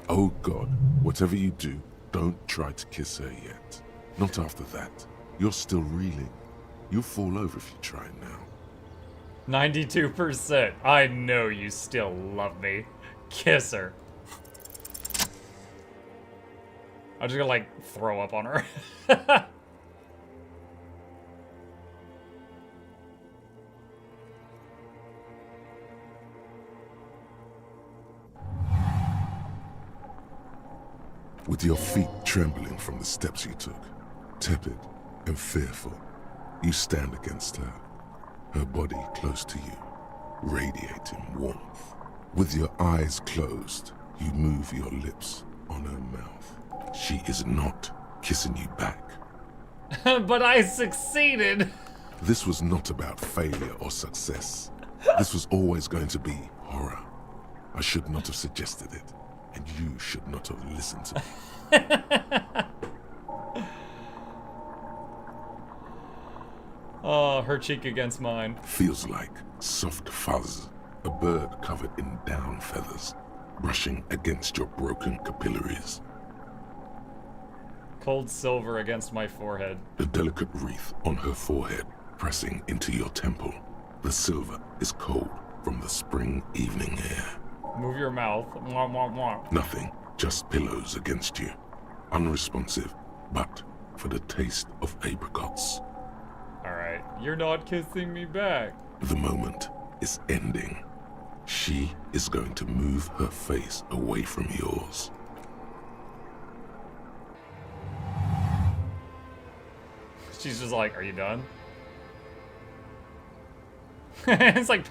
Oh God, whatever you do, don't try to kiss her yet. Not after that. You're still reeling. You'll fall over if you try now. 92%. I know you still love me. Kiss her. I'm just gonna, like, throw up on her. With your feet trembling from the steps you took, tepid and fearful, you stand against her, her body close to you, radiating warmth. With your eyes closed, you move your lips on her mouth. She is not kissing you back. But I succeeded! This was not about failure or success. This was always going to be horror. I should not have suggested it, and you should not have listened to me. Oh, her cheek against mine. Feels like soft fuzz, a bird covered in down feathers, brushing against your broken capillaries. Cold silver against my forehead. A delicate wreath on her forehead, pressing into your temple. The silver is cold from the spring evening air. Move your mouth. Mwah, mwah, mwah. Nothing, just pillows against you. Unresponsive, but for the taste of apricots. Alright, you're not kissing me back. The moment is ending. She is going to move her face away from yours. She's just like, are you done? It's like,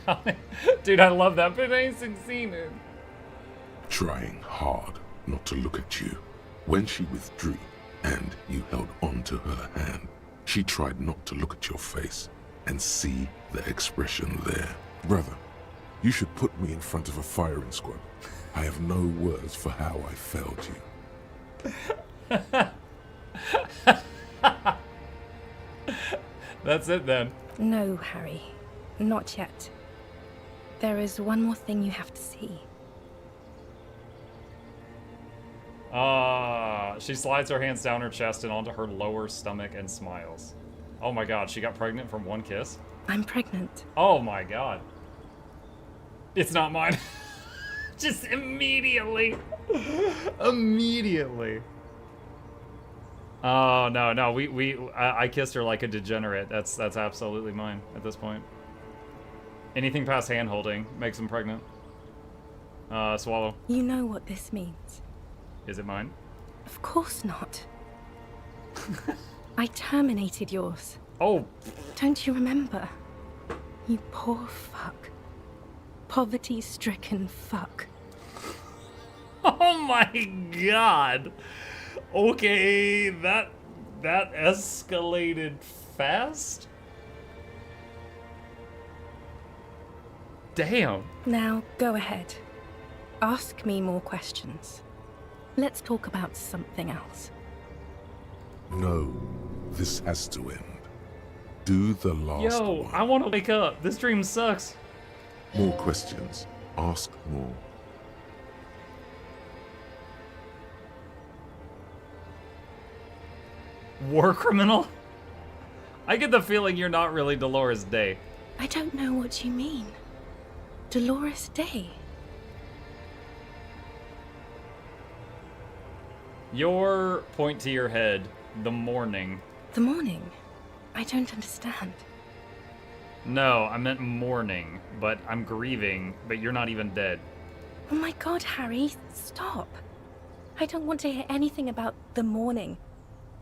dude, I love that, but I ain't succeeded. Trying hard not to look at you. When she withdrew and you held on to her hand, she tried not to look at your face and see the expression there. Brother, you should put me in front of a firing squad. I have no words for how I failed you. That's it then. No, Harry. Not yet. There is one more thing you have to see. She slides her hands down her chest and onto her lower stomach and smiles. Oh my god, she got pregnant from one kiss? I'm pregnant. Oh my god. It's not mine. Just immediately. Immediately. Oh, no, I kissed her like a degenerate. That's absolutely mine at this point. Anything past hand-holding makes him pregnant. Swallow. You know what this means. Is it mine? Of course not. I terminated yours. Oh. Don't you remember? You poor fuck. Poverty-stricken fuck. Oh my god. Okay, that escalated fast? Damn. Now, go ahead. Ask me more questions. Let's talk about something else. No, this has to end. Do the last Yo, one. I want to wake up. This dream sucks. More questions. Ask more. War criminal? I get the feeling you're not really Dolores Day. I don't know what you mean. Dolores Day? Your point to your head, the morning. The morning? I don't understand. No, I meant mourning, but I'm grieving, but you're not even dead. Oh my god, Harry, stop. I don't want to hear anything about the morning.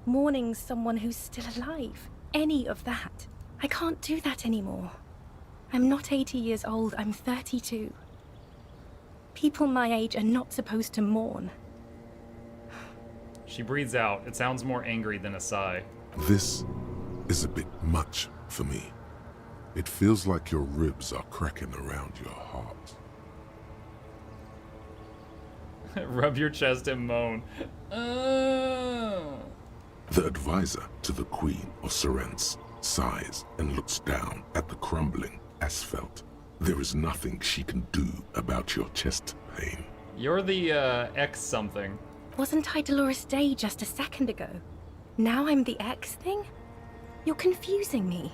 Mourning someone who's still alive. Any of that. I can't do that anymore. I'm not 80 years old, I'm 32. People my age are not supposed to mourn. She breathes out. It sounds more angry than a sigh. This is a bit much for me. It feels like your ribs are cracking around your heart. Rub your chest and moan. The advisor to the Queen of Sorrents sighs and looks down at the crumbling asphalt. There is nothing she can do about your chest pain. You're the, X something. Wasn't I Dolores Day just a second ago? Now I'm the X thing? You're confusing me.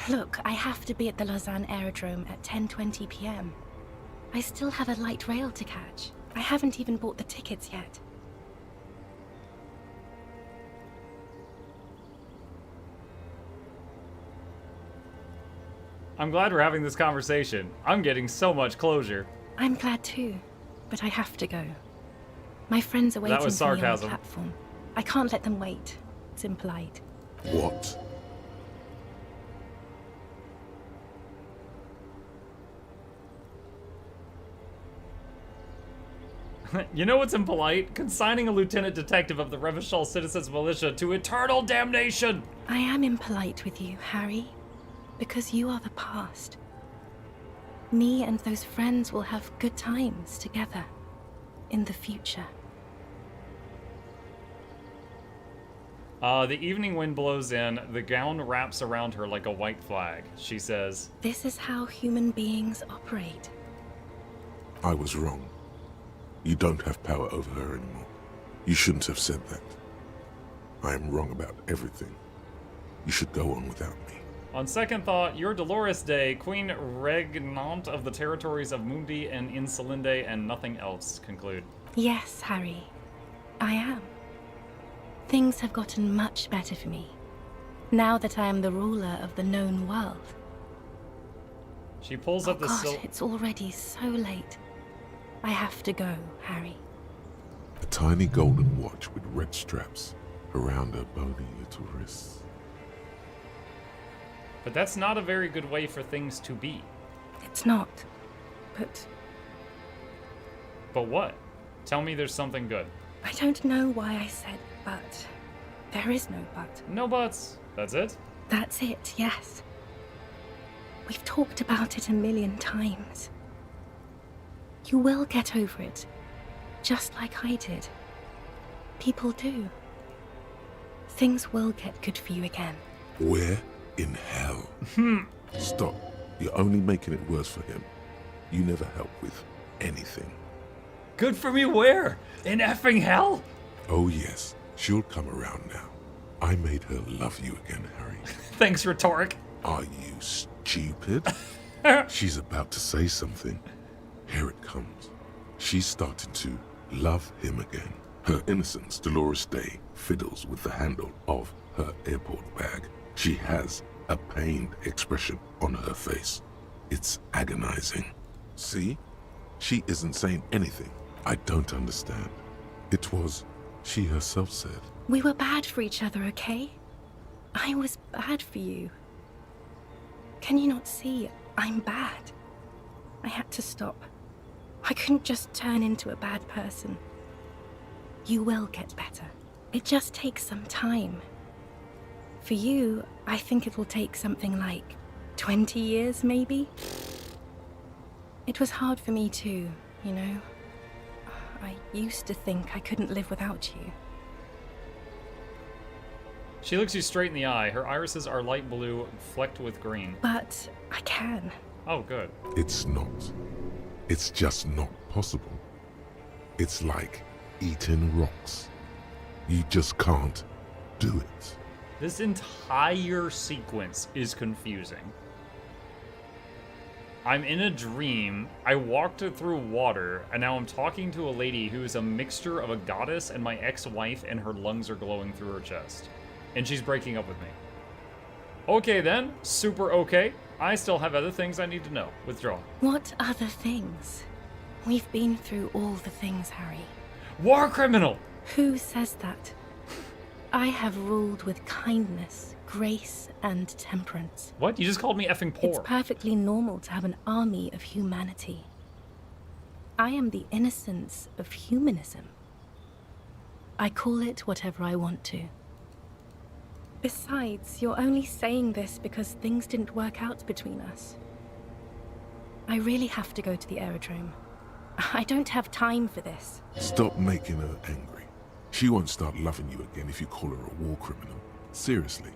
Look, I have to be at the Lausanne Aerodrome at 10:20 p.m. I still have a light rail to catch. I haven't even bought the tickets yet. I'm glad we're having this conversation. I'm getting so much closure. I'm glad too, but I have to go. My friends are waiting That was for me on the sarcasm. platform. I can't let them wait. It's impolite. What? You know what's impolite? Consigning a lieutenant detective of the Revachol Citizens Militia to eternal damnation! I am impolite with you, Harry, because you are the past. Me and those friends will have good times together in the future. The evening wind blows in. The gown wraps around her like a white flag. She says, This is how human beings operate. I was wrong. You don't have power over her anymore. You shouldn't have said that. I am wrong about everything. You should go on without me. on second thought, you're Dolores Day, Queen Regnant of the territories of Mundi and Insolinde, and nothing else. Conclude. Yes, Harry. I am. Things have gotten much better for me, now that I am the ruler of the known world. She pulls up the God, it's already so late. I have to go, Harry. A tiny golden watch with red straps around her bony little wrists. But that's not a very good way for things to be. It's not. But what? Tell me there's something good. I don't know why I said but. There is no but. No buts. That's it? That's it, yes. We've talked about it a million times. You will get over it, just like I did. People do. Things will get good for you again. Where in hell? Stop. You're only making it worse for him. You never help with anything. Good for me where? In effing hell? Oh yes, she'll come around now. I made her love you again, Harry. Thanks, rhetoric. Are you stupid? She's about to say something. Here it comes. She's starting to love him again. Her innocence, Dolores Day, fiddles with the handle of her airport bag. She has a pained expression on her face. It's agonizing. See? She isn't saying anything. I don't understand. It was, she herself said. We were bad for each other, okay? I was bad for you. Can you not see? I'm bad. I had to stop. I couldn't just turn into a bad person. You will get better. It just takes some time. For you, I think it will take something like 20 years, maybe? It was hard for me too, you know? I used to think I couldn't live without you. She looks you straight in the eye. Her irises are light blue, flecked with green. But I can. Oh, good. It's not. It's just not possible. It's like eating rocks. You just can't do it. This entire sequence is confusing. I'm in a dream, I walked through water, and now I'm talking to a lady who is a mixture of a goddess and my ex-wife, and her lungs are glowing through her chest. And she's breaking up with me. Okay then, super okay. I still have other things I need to know. Withdraw. What other things? We've been through all the things, Harry. War criminal! Who says that? I have ruled with kindness, grace, and temperance. What? You just called me effing poor. It's perfectly normal to have an army of humanity. I am the innocence of humanism. I call it whatever I want to. Besides, you're only saying this because things didn't work out between us. I really have to go to the aerodrome. I don't have time for this. Stop making her angry. She won't start loving you again if you call her a war criminal. Seriously.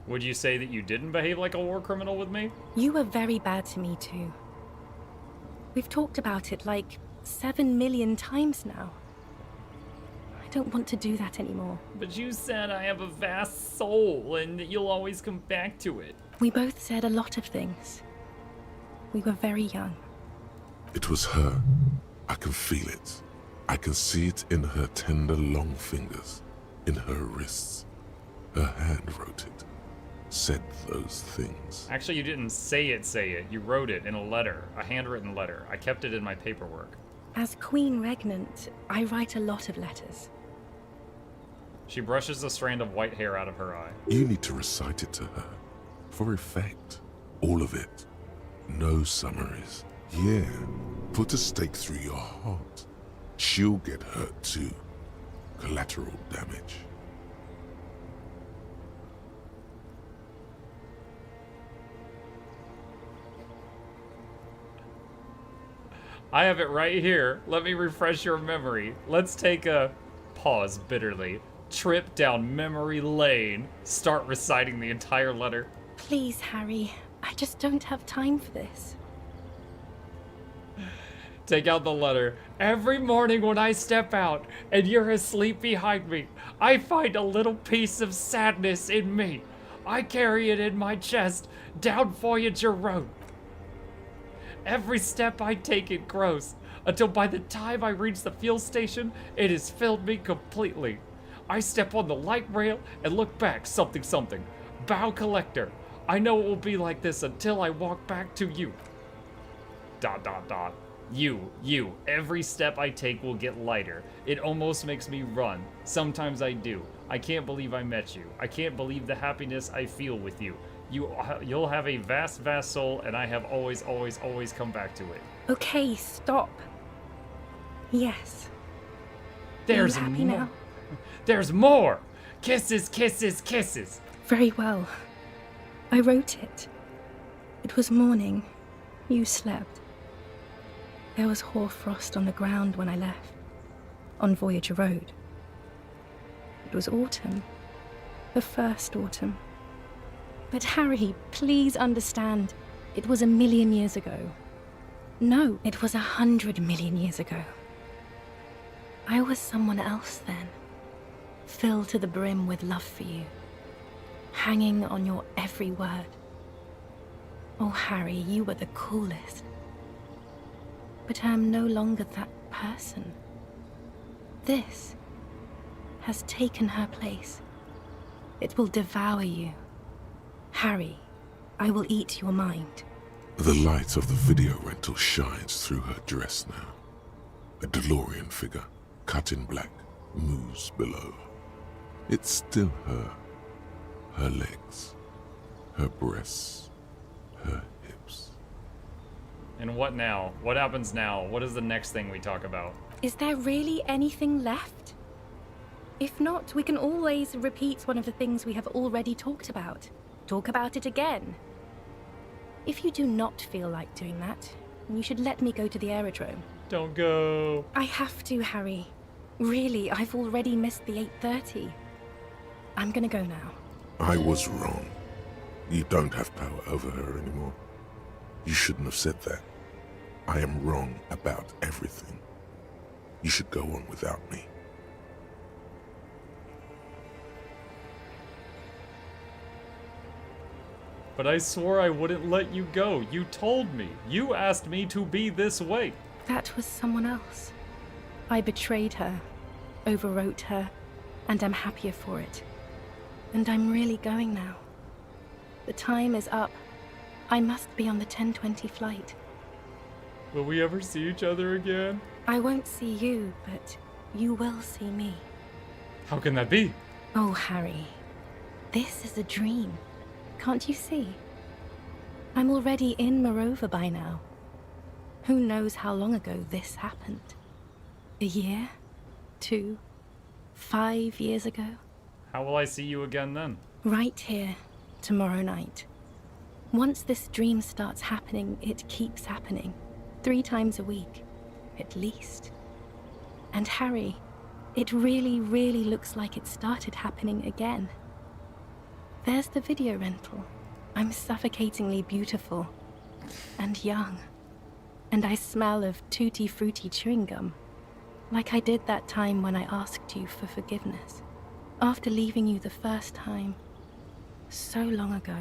Would you say that you didn't behave like a war criminal with me? You were very bad to me too. We've talked about it like 7 million times now. I don't want to do that anymore. But you said I have a vast soul and that you'll always come back to it. We both said a lot of things. We were very young. It was her. I can feel it. I can see it in her tender, long fingers, in her wrists. Her hand wrote it, said those things. Actually, you didn't say it. You wrote it in a letter, a handwritten letter. I kept it in my paperwork. As Queen Regnant, I write a lot of letters. She brushes a strand of white hair out of her eye. You need to recite it to her, for effect. All of it. No summaries. Yeah, put a stake through your heart. She'll get hurt too. Collateral damage. I have it right here. Let me refresh your memory. Let's take a pause bitterly. Trip down memory lane. Start reciting the entire letter. Please, Harry. I just don't have time for this. Take out the letter. Every morning when I step out and you're asleep behind me, I find a little piece of sadness in me. I carry it in my chest down Voyager Road. Every step I take it grows, until by the time I reach the fuel station, it has filled me completely. I step on the light rail and look back, something something. Bow collector. I know it will be like this until I walk back to you. ... You. Every step I take will get lighter. It almost makes me run. Sometimes I do. I can't believe I met you. I can't believe the happiness I feel with you. You'll have a vast, vast soul, and I have always, always, always come back to it. Okay, stop. Yes. There's Are you happy more. now? There's more. Kisses, kisses, kisses. Very well. I wrote it. It was morning. You slept. There was hoarfrost on the ground when I left, on Voyager Road. It was autumn. The first autumn. But Harry, please understand, it was 1,000,000 years ago. No, it was 100 million years ago. I was someone else then, filled to the brim with love for you, hanging on your every word. Oh, Harry, you were the coolest. But I am no longer that person. This has taken her place. It will devour you. Harry, I will eat your mind. The light of the video rental shines through her dress now. A DeLorean figure, cut in black, moves below. It's still her. Her legs, her breasts, her hips. And what now? What happens now? What is the next thing we talk about? Is there really anything left? If not, we can always repeat one of the things we have already talked about. Talk about it again. If you do not feel like doing that, you should let me go to the aerodrome. Don't go. I have to, Harry. Really, I've already missed the 8:30. I'm gonna go now. I was wrong. You don't have power over her anymore. You shouldn't have said that. I am wrong about everything. You should go on without me. But I swore I wouldn't let you go. You told me. You asked me to be this way. That was someone else. I betrayed her, overwrote her, and I'm happier for it. And I'm really going now. The time is up. I must be on the 10:20 flight. Will we ever see each other again? I won't see you, but you will see me. How can that be? Oh, Harry. This is a dream. Can't you see? I'm already in Morova by now. Who knows how long ago this happened? A year? 2? 5 years ago? How will I see you again then? Right here, tomorrow night. Once this dream starts happening, it keeps happening. 3 times a week, at least. And Harry, it really, really looks like it started happening again. There's the video rental. I'm suffocatingly beautiful. And young. And I smell of tutti frutti chewing gum. Like I did that time when I asked you for forgiveness. After leaving you the first time. So long ago.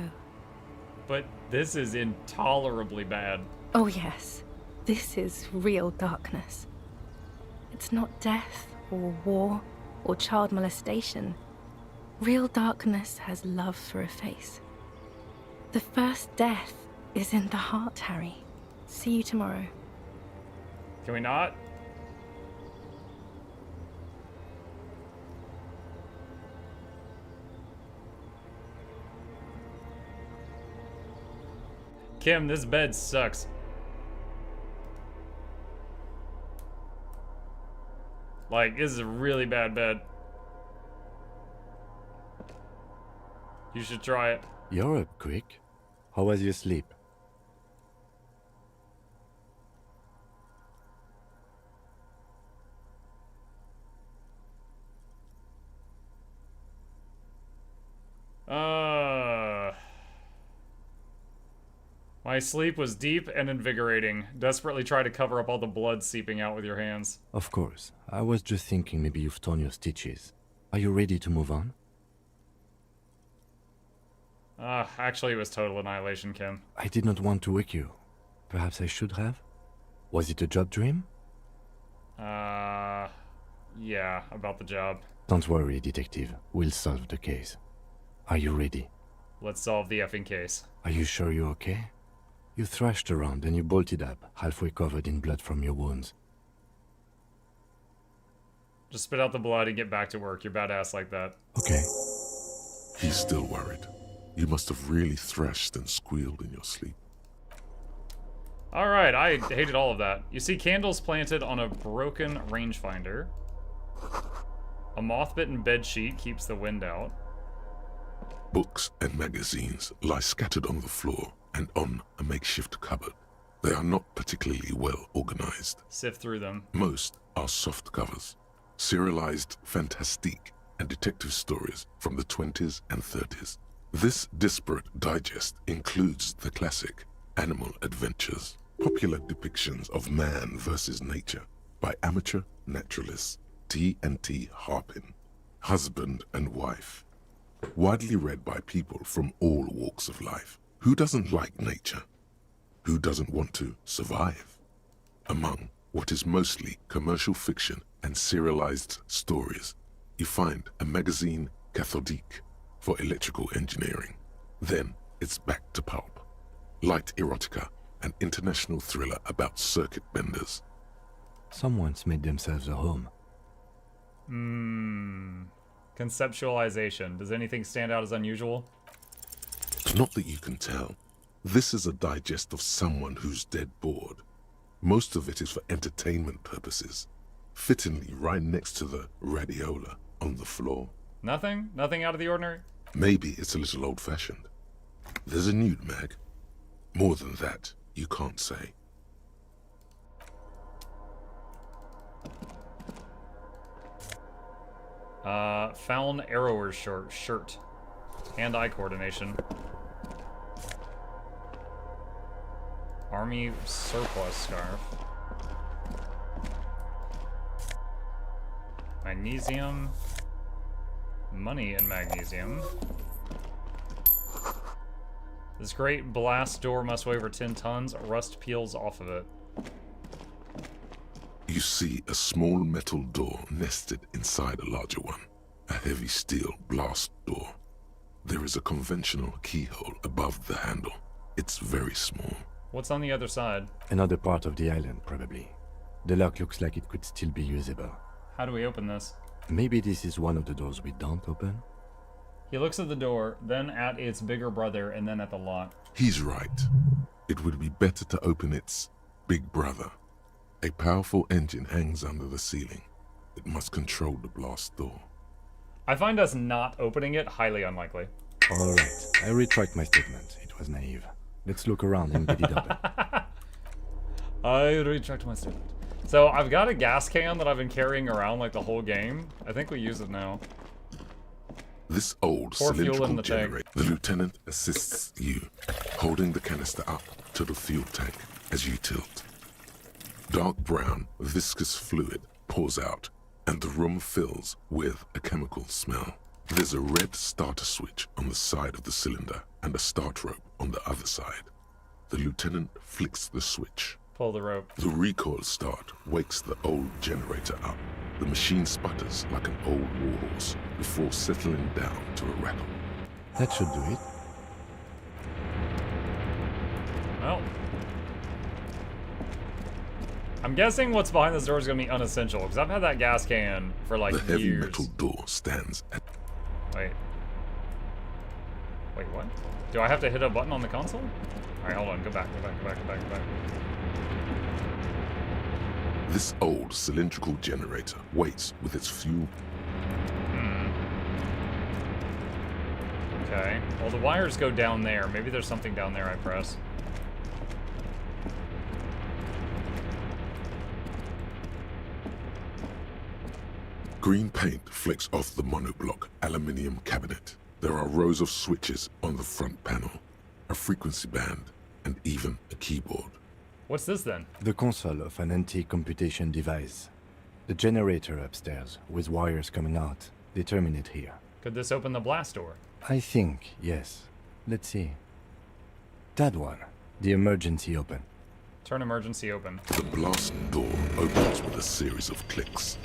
But this is intolerably bad. Oh yes. This is real darkness. It's not death, or war, or child molestation. Real darkness has love for a face. The first death is in the heart, Harry. See you tomorrow. Can we not? Kim, this bed sucks. Like, this is a really bad bed. You should try it. You're up quick. How was your sleep? My sleep was deep and invigorating. Desperately try to cover up all the blood seeping out with your hands. Of course. I was just thinking maybe you've torn your stitches. Are you ready to move on? Actually, it was total annihilation, Kim. I did not want to wake you. Perhaps I should have? Was it a job dream? Yeah, about the job. Don't worry, detective. We'll solve the case. Are you ready? Let's solve the effing case. Are you sure you're okay? You thrashed around and you bolted up, halfway covered in blood from your wounds. Just spit out the blood and get back to work. You're badass like that. Okay. He's still worried. You must have really thrashed and squealed in your sleep. Alright, I hated all of that. You see candles planted on a broken rangefinder. A moth-bitten bedsheet keeps the wind out. Books and magazines lie scattered on the floor and on a makeshift cupboard. They are not particularly well organized. Sift through them. Most are soft covers, serialized fantastique and detective stories from the 20s and 30s. This disparate digest includes the classic Animal Adventures, popular depictions of man versus nature by amateur naturalists T&T Harpin, husband and wife. Widely read by people from all walks of life. Who doesn't like nature? Who doesn't want to survive? Among what is mostly commercial fiction and serialized stories, you find a magazine cathodique for electrical engineering. Then it's back to pulp. Light erotica, an international thriller about circuit benders. Someone's made themselves a home. Conceptualization. Does anything stand out as unusual? Not that you can tell. This is a digest of someone who's dead bored. Most of it is for entertainment purposes. Fittingly right next to the radiola on the floor. Nothing? Nothing out of the ordinary? Maybe it's a little old-fashioned. There's a nude mag. More than that, you can't say. Found arrower's shirt. Hand-eye coordination. Army surplus scarf. Magnesium. Money and magnesium. This great blast door must weigh over 10 tons. Rust peels off of it. You see a small metal door nested inside a larger one. A heavy steel blast door. There is a conventional keyhole above the handle. It's very small. What's on the other side? Another part of the island, probably. The lock looks like it could still be usable. How do we open this? Maybe this is one of the doors we don't open? He looks at the door, then at its bigger brother, and then at the lock. He's right. It would be better to open its big brother. A powerful engine hangs under the ceiling. It must control the blast door. I find us not opening it highly unlikely. Alright, I retract my statement. It was naive. Let's look around and get it open. I retract my statement. So I've got a gas can that I've been carrying around like the whole game. I think we use it now. This old Pour fuel in cylindrical the tank. generator. The lieutenant assists you, holding the canister up to the fuel tank as you tilt. Dark brown, viscous fluid pours out, and the room fills with a chemical smell. There's a red starter switch on the side of the cylinder and a start rope on the other side. The lieutenant flicks the switch. Pull the rope. The recoil start wakes the old generator up. The machine sputters like an old warhorse before settling down to a rattle. That should do it. Well, I'm guessing what's behind this door is going to be unessential, because I've had that gas can for like The heavy years. metal door stands at... Wait, what? Do I have to hit a button on the console? Alright, hold on, go back. This old cylindrical generator waits with its fuel. Okay, well the wires go down there. Maybe there's something down there I press. Green paint flecks off the monoblock aluminium cabinet. There are rows of switches on the front panel, a frequency band, and even a keyboard. What's this then? The console of an antique computation device. The generator upstairs, with wires coming out. They terminate here. Could this open the blast door? I think, yes. Let's see. That one. The emergency open. Turn emergency open. The blast door opens with a series of clicks.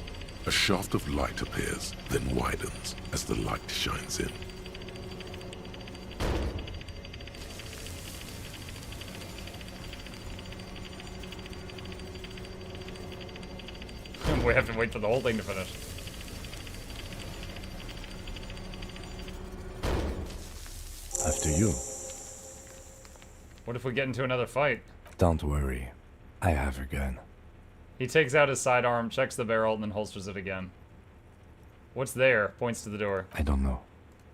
A shaft of light appears, then widens as the light shines in. We have to wait for the whole thing to finish. After you. What if we get into another fight? Don't worry. I have a gun. He takes out his sidearm, checks the barrel, and then holsters it again. What's there? Points to the door. I don't know.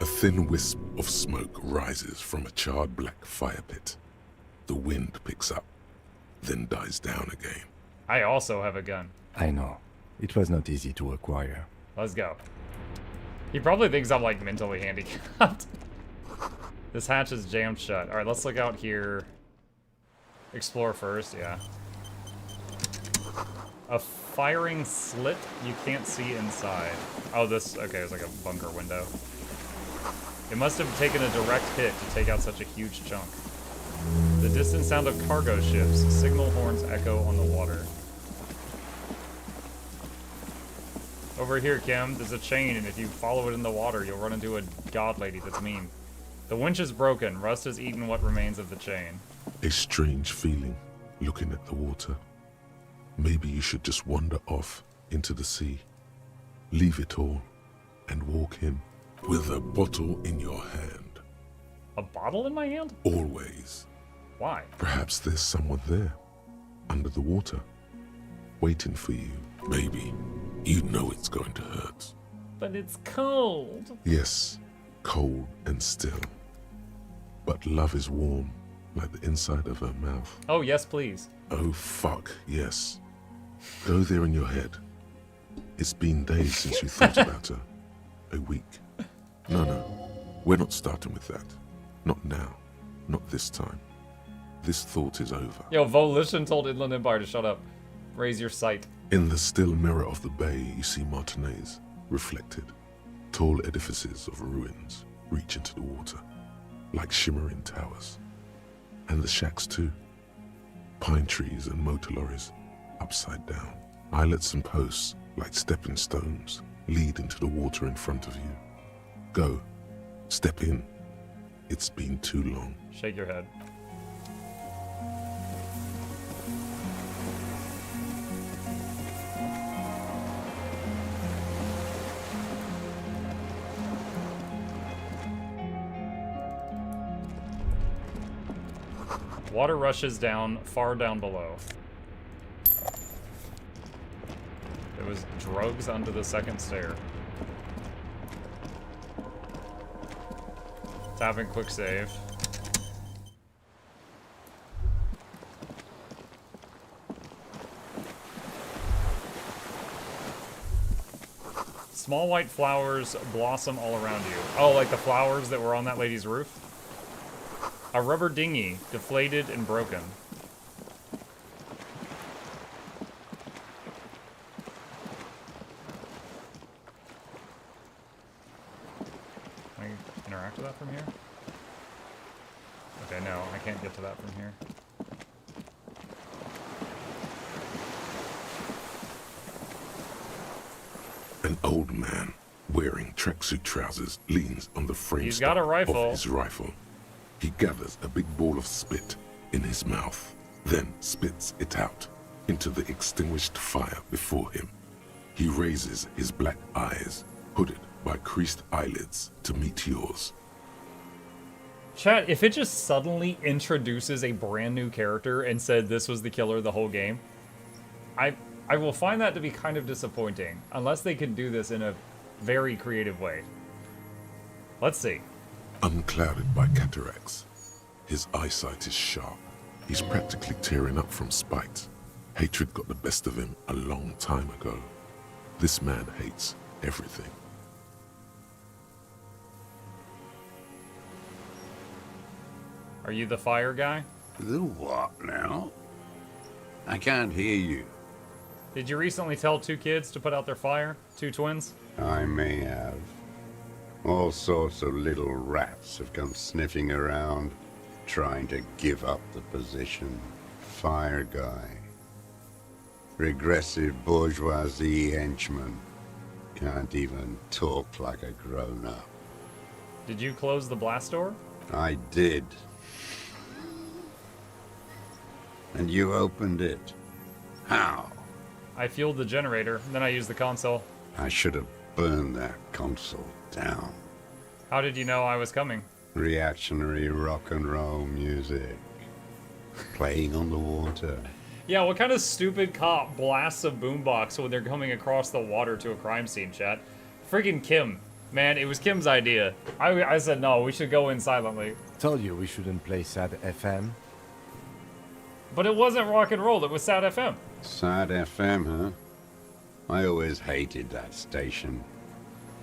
A thin wisp of smoke rises from a charred black fire pit. The wind picks up, then dies down again. I also have a gun. I know. It was not easy to acquire. Let's go. He probably thinks I'm like mentally handicapped. This hatch is jammed shut. Alright, let's look out here. Explore first, yeah. A firing slit you can't see inside. Oh, this, okay, it's like a bunker window. It must have taken a direct hit to take out such a huge chunk. The distant sound of cargo ships. Signal horns echo on the water. Over here, Kim, there's a chain, and if you follow it in the water, you'll run into a god lady that's mean. The winch is broken. Rust has eaten what remains of the chain. A strange feeling, looking at the water. Maybe you should just wander off into the sea. Leave it all, and walk in with a bottle in your hand. A bottle in my hand? Always. Why? Perhaps there's someone there, under the water, waiting for you. Maybe you know it's going to hurt. But it's cold. Yes, cold and still. But love is warm, like the inside of her mouth. Oh, yes, please. Oh, fuck, yes. Go there in your head. It's been days since you thought about her. A week. No, we're not starting with that. Not now. Not this time. This thought is over. Yo, Volition told Inland Empire to shut up. Raise your sight. In the still mirror of the bay, you see Martinez, reflected. Tall edifices of ruins reach into the water, like shimmering towers. And the shacks too. Pine trees and motor lorries, upside down. Islets and posts, like stepping stones, lead into the water in front of you. Go. Step in. It's been too long. Shake your head. Water rushes down, far down below. There was drugs under the second stair. Tapping quick save. Small white flowers blossom all around you. Oh, like the flowers that were on that lady's roof? A rubber dinghy, deflated and broken. Can I interact with that from here? Okay, no, I can't get to that from here. An old man, wearing tracksuit trousers, leans on the frame He's got a rifle. of his rifle. He gathers a big ball of spit in his mouth, then spits it out into the extinguished fire before him. He raises his black eyes, hooded by creased eyelids, to meet yours. Chat, if it just suddenly introduces a brand new character and said this was the killer the whole game, I will find that to be kind of disappointing, unless they can do this in a very creative way. Let's see. Unclouded by cataracts, his eyesight is sharp. He's practically tearing up from spite. Hatred got the best of him a long time ago. This man hates everything. Are you the fire guy? The what now? I can't hear you. Did you recently tell 2 kids to put out their fire? 2 twins? I may have. All sorts of little rats have come sniffing around, trying to give up the position. Fire guy. Regressive bourgeoisie henchman. Can't even talk like a grown-up. Did you close the blast door? I did. And you opened it. How? I fueled the generator, then I used the console. I should have burned that console down. How did you know I was coming? Reactionary rock and roll music. Playing on the water. Yeah, what kind of stupid cop blasts a boombox when they're coming across the water to a crime scene, chat? Friggin' Kim. Man, it was Kim's idea. I said, no, we should go in silently. Told you we shouldn't play sad FM. But it wasn't rock and roll, it was Sad FM. Sad FM, huh? I always hated that station.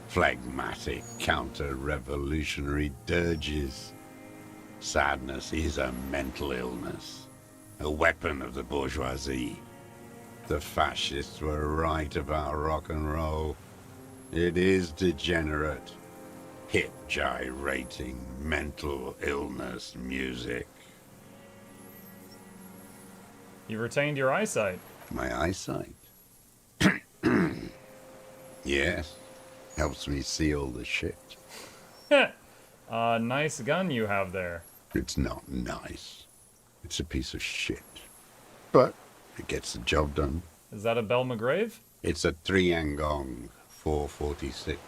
Phlegmatic, counter-revolutionary dirges. Sadness is a mental illness. A weapon of the bourgeoisie. The fascists were right about rock and roll. It is degenerate. Hip gyrating, mental illness music. You retained your eyesight. My eyesight? Yes. Helps me see all the shit. Nice gun you have there. It's not nice. It's a piece of shit. But it gets the job done. Is that a Belle McGrave? It's a 3-Angong 446.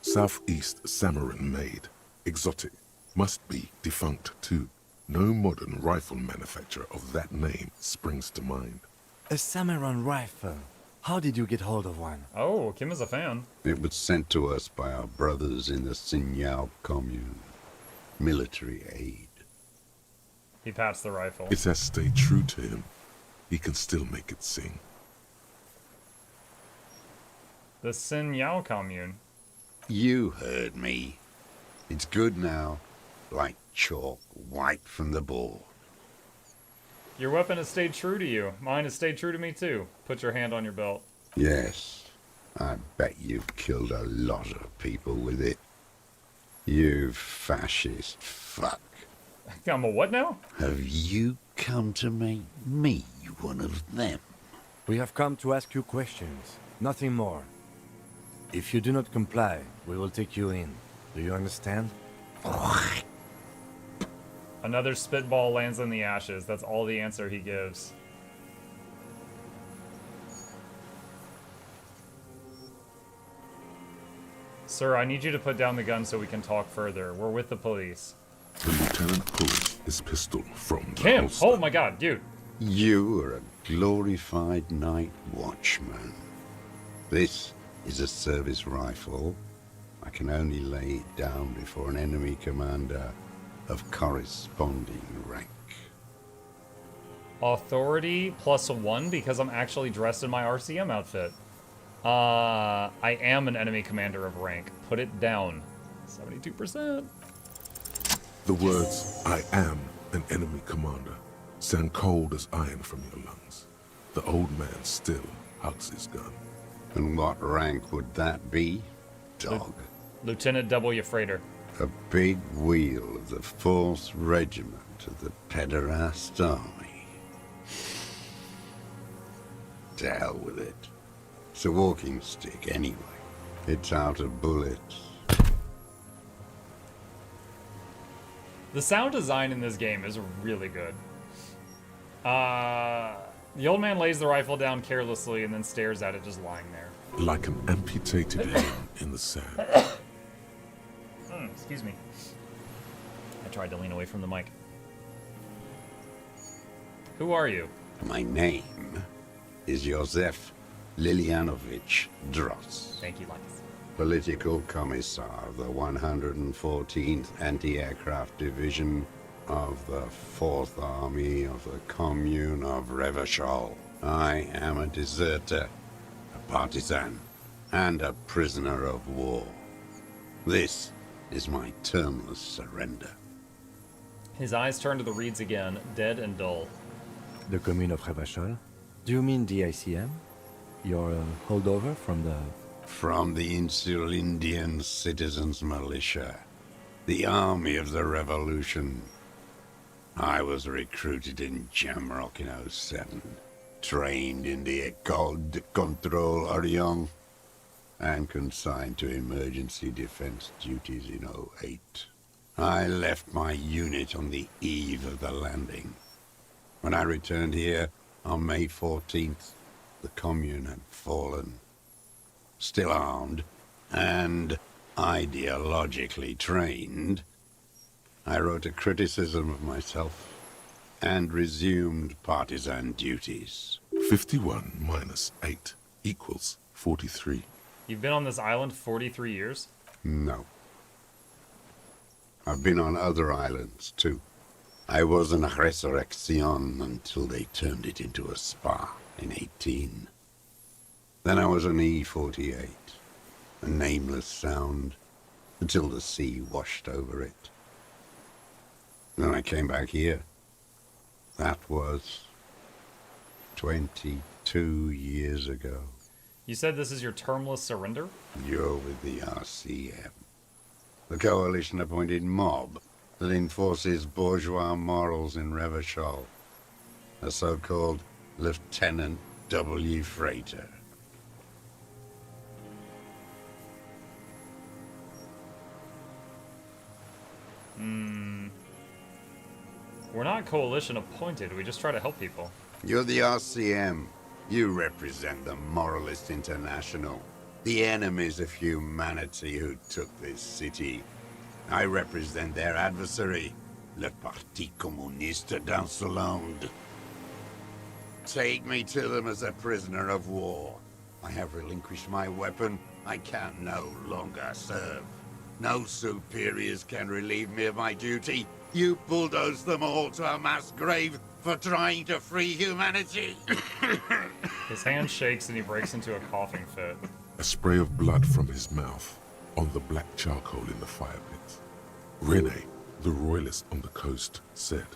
Southeast Samarin made. Exotic. Must be defunct too. No modern rifle manufacturer of that name springs to mind. A Samaran rifle. How did you get hold of one? Oh, Kim is a fan. It was sent to us by our brothers in the Sinyao commune. Military aid. He pats the rifle. It has stayed true to him. He can still make it sing. The Sin Yao commune. You heard me. It's good now. Like chalk wiped from the board. Your weapon has stayed true to you. Mine has stayed true to me too. Put your hand on your belt. Yes. I bet you've killed a lot of people with it. You fascist fuck. I'm a what now? Have you come to make me one of them? We have come to ask you questions. Nothing more. If you do not comply, we will take you in. Do you understand? Another spitball lands in the ashes. That's all the answer he gives. Sir, I need you to put down the gun so we can talk further. We're with the police. The lieutenant pulls his pistol from the Kim! holster. Oh my god, dude. You are a glorified night watchman. This is a service rifle. I can only lay it down before an enemy commander of corresponding rank. Authority +1 because I'm actually dressed in my RCM outfit. I am an enemy commander of rank. Put it down. 72%. The words, I am an enemy commander, sound cold as iron from your lungs. The old man still hugs his gun. And what rank would that be, dog? Lieutenant W. Freighter. A big wheel of the 4th Regiment of the Pederast Army. To hell with it. It's a walking stick anyway. It's out of bullets. The sound design in this game is really good. The old man lays the rifle down carelessly and then stares at it just lying there. Like an amputated limb in the sand. Excuse me. I tried to lean away from the mic. Who are you? My name is Josef Lilianovich Dross. Thank you, Linus. Political Commissar of the 114th Anti-Aircraft Division of the 4th Army of the Commune of Revachol. I am a deserter, a partisan, and a prisoner of war. This is my termless surrender. His eyes turn to the reeds again, dead and dull. The commune of Revachol? Do you mean the ICM? Your holdover from the... From the Insular Indian Citizens Militia. The army of the revolution. I was recruited in Jamrock in 07. Trained in the École de Contrôle Orient. And consigned to emergency defense duties in 08. I left my unit on the eve of the landing. When I returned here on May 14th, the commune had fallen. Still armed and ideologically trained, I wrote a criticism of myself and resumed partisan duties. 51 minus 8 equals 43. You've been on this island 43 years? No. I've been on other islands, too. I was in Resurrection until they turned it into a spa in 18. Then I was on E48, a nameless sound, until the sea washed over it. Then I came back here. That was 22 years ago. You said this is your termless surrender? You're with the RCM. The coalition-appointed mob that enforces bourgeois morals in Revachol. A so-called Lieutenant W. Freighter. We're not coalition appointed, we just try to help people. You're the RCM. You represent the Moralist International. The enemies of humanity who took this city. I represent their adversary, le Parti Communiste d'Insolande. Take me to them as a prisoner of war. I have relinquished my weapon. I can no longer serve. No superiors can relieve me of my duty. You bulldoze them all to a mass grave for trying to free humanity. His hand shakes and he breaks into a coughing fit. A spray of blood from his mouth on the black charcoal in the fire pit. Rene, the royalist on the coast, said,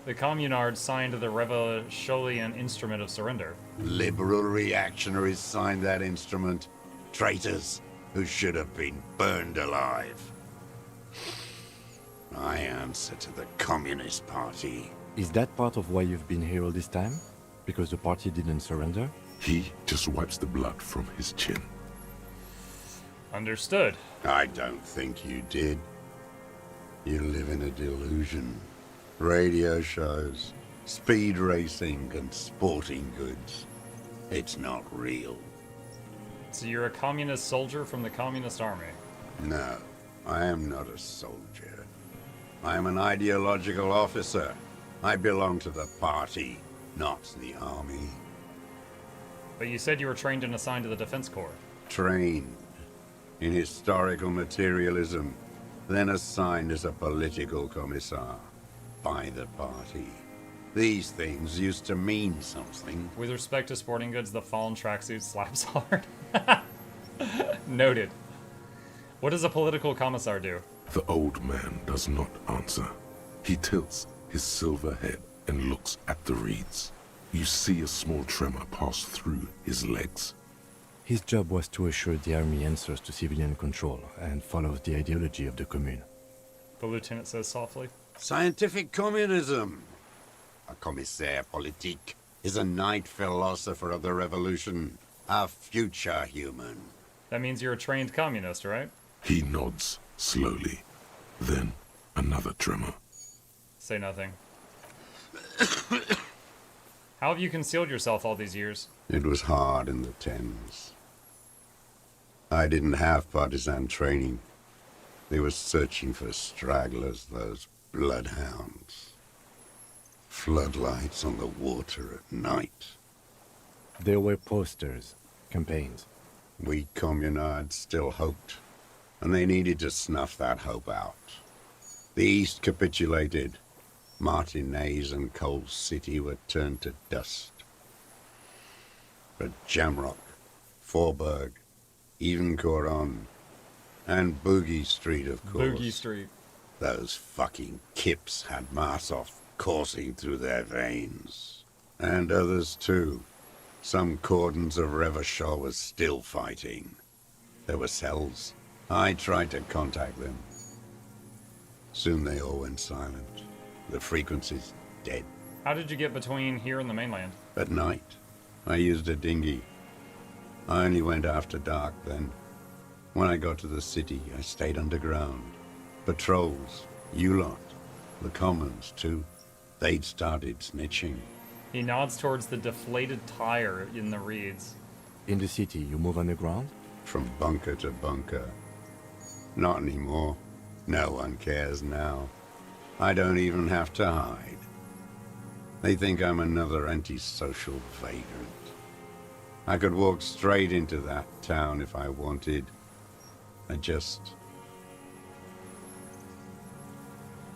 The communards signed the Revacholian Instrument of Surrender. Liberal reactionaries signed that instrument. Traitors who should have been burned alive. I answer to the Communist Party. Is that part of why you've been here all this time? Because the party didn't surrender? He just wipes the blood from his chin. Understood. I don't think you did. You live in a delusion. Radio shows, speed racing, and sporting goods. It's not real. So you're a communist soldier from the Communist Army? No, I am not a soldier. I am an ideological officer. I belong to the party, not the army. But you said you were trained and assigned to the Defense Corps. Trained in historical materialism, then assigned as a political commissar by the party. These things used to mean something. With respect to sporting goods, the fallen tracksuit slaps hard. Noted. What does a political commissar do? The old man does not answer. He tilts his silver head and looks at the reeds. You see a small tremor pass through his legs. His job was to assure the army answers to civilian control and follows the ideology of the commune. The lieutenant says softly. Scientific communism. A commissaire politique is a knight philosopher of the revolution, a future human. That means you're a trained communist, right? He nods slowly. Then another tremor. Say nothing. How have you concealed yourself all these years? It was hard in the Thames. I didn't have partisan training. They were searching for stragglers, those bloodhounds. Floodlights on the water at night. There were posters, campaigns. We communards still hoped, and they needed to snuff that hope out. The East capitulated. Martinez and Coal City were turned to dust. But Jamrock, Forburg, even Coron, And Boogie Street, of course. Boogie Street. Those fucking kips had Marsov coursing through their veins. And others too. Some cordons of Revachol was still fighting. There were cells. I tried to contact them. Soon they all went silent. The frequencies dead. How did you get between here and the mainland? At night, I used a dinghy. I only went after dark then. When I got to the city, I stayed underground. Patrols, you lot, the commons too. They'd started snitching. He nods towards the deflated tire in the reeds. In the city, you move underground? From bunker to bunker. Not anymore. No one cares now. I don't even have to hide. They think I'm another antisocial vagrant. I could walk straight into that town if I wanted. I just...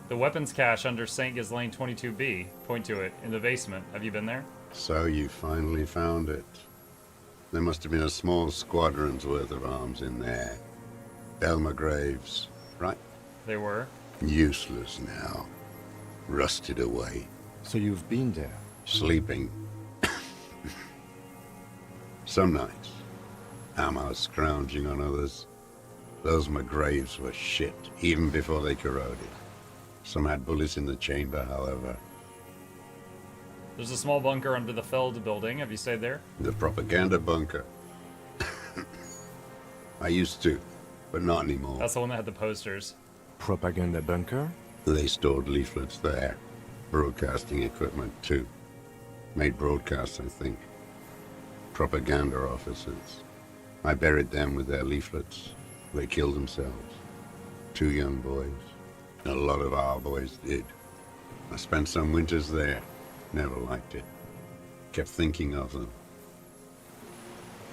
The weapons cache under St. Ghislaine 22B. Point to it, in the basement. Have you been there? So you finally found it. There must have been a small squadron's worth of arms in there. Elmer Graves, right? They were. Useless now. Rusted away. So you've been there? Sleeping. Some nights. Ammo scrounging on others. Those McGraves were shit, even before they corroded. Some had bullets in the chamber, however. There's a small bunker under the Feld building. Have you stayed there? The propaganda bunker. I used to, but not anymore. That's the one that had the posters. Propaganda bunker? They stored leaflets there. Broadcasting equipment, too. Made broadcasts, I think. Propaganda officers. I buried them with their leaflets. They killed themselves. 2 young boys. A lot of our boys did. I spent some winters there. Never liked it. Kept thinking of them.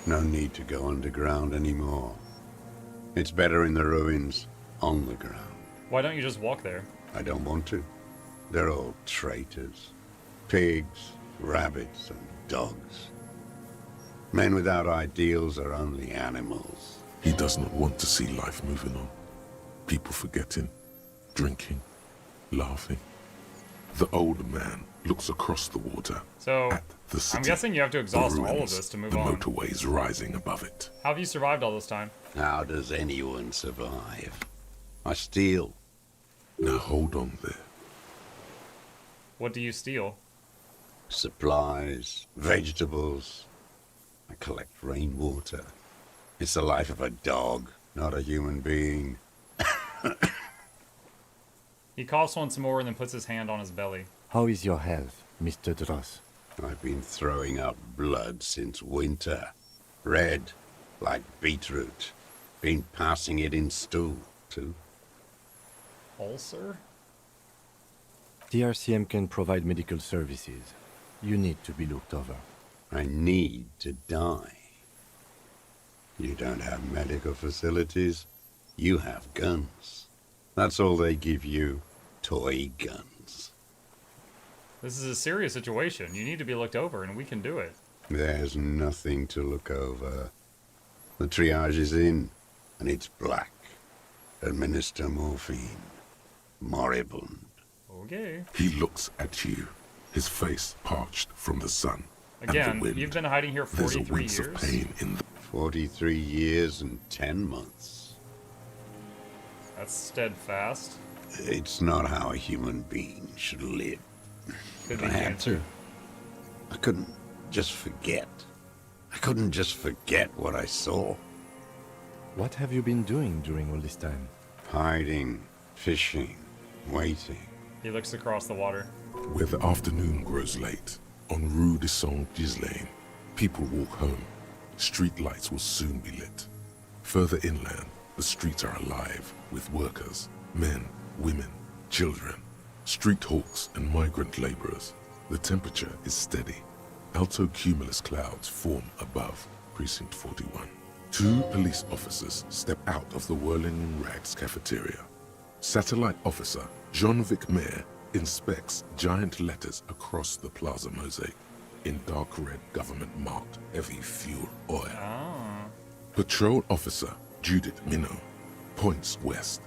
No need to go underground anymore. It's better in the ruins, on the ground. Why don't you just walk there? I don't want to. They're all traitors. Pigs, rabbits, and dogs. Men without ideals are only animals. He does not want to see life moving on. People forgetting, drinking, laughing. The old man looks across the water So, at the city. I'm guessing you have to exhaust all of ruins, this to move the on. motorways rising above it. How have you survived all this time? How does anyone survive? I steal. Now hold on there. What do you steal? Supplies, vegetables. I collect rainwater. It's the life of a dog, not a human being. He coughs once more and then puts his hand on his belly. How is your health, Mr. Dross? I've been throwing up blood since winter. Red, like beetroot. Been passing it in stool, too. Ulcer? TRCM can provide medical services. You need to be looked over. I need to die. You don't have medical facilities. You have guns. That's all they give you. Toy guns. This is a serious situation. You need to be looked over, and we can do it. There's nothing to look over. The triage is in, and it's black. Administer morphine. Moribund. Okay. He looks at you, his face parched from the sun. Again, and the wind. you've been hiding here There's a 43 wince years. of pain in the 43 years and 10 months. That's steadfast. It's not how a human being should live. Could But be I had cancer. to. I couldn't just forget. I couldn't just forget what I saw. What have you been doing during all this time? Hiding, fishing, waiting. He looks across the water. Where the afternoon grows late, on Rue de Saint-Ghislain, people walk home. Street lights will soon be lit. Further inland, the streets are alive with workers, men, women, children, street hawks and migrant laborers. The temperature is steady. Alto cumulus clouds form above Precinct 41. 2 police officers step out of the Whirling in Rags cafeteria. Satellite officer Jean-Vic Mayer inspects giant letters across the plaza mosaic in dark red government-marked heavy fuel oil. Patrol officer Judith Minot Points west.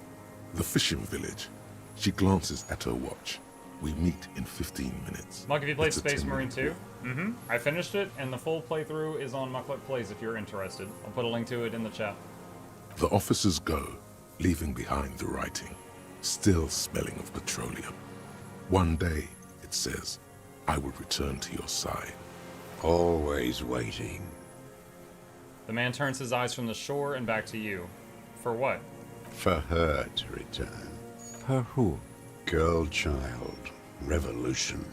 The fishing village. She glances at her watch. We meet in 15 minutes. Muk, have you played It's a Space 10-minute Marine 2? Mm-hmm. I finished it, and the full playthrough is on Mukluk Plays if you're interested. I'll put a link to it in the chat. The officers go, leaving behind the writing, still smelling of petroleum. One day, it says, I will return to your side. Always waiting. The man turns his eyes from the shore and back to you. For what? For her to return. Her who? Girl child. Revolution.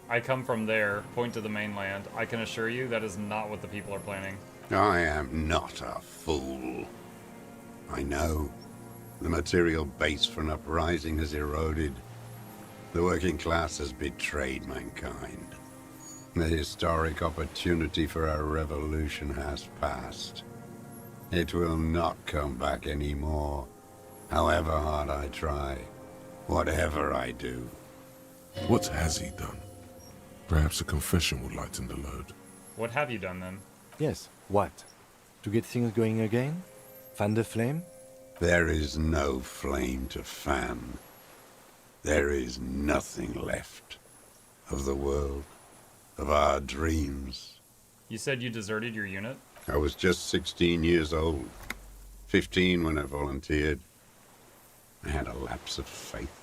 I come from there, point to the mainland. I can assure you that is not what the people are planning. I am not a fool. I know. The material base for an uprising has eroded. The working class has betrayed mankind. The historic opportunity for a revolution has passed. It will not come back anymore, however hard I try, whatever I do. What has he done? Perhaps a confession will lighten the load. What have you done then? Yes, what? To get things going again? Fan the flame? There is no flame to fan. There is nothing left of the world, of our dreams. You said you deserted your unit? I was just 16 years old. 15 when I volunteered. I had a lapse of faith.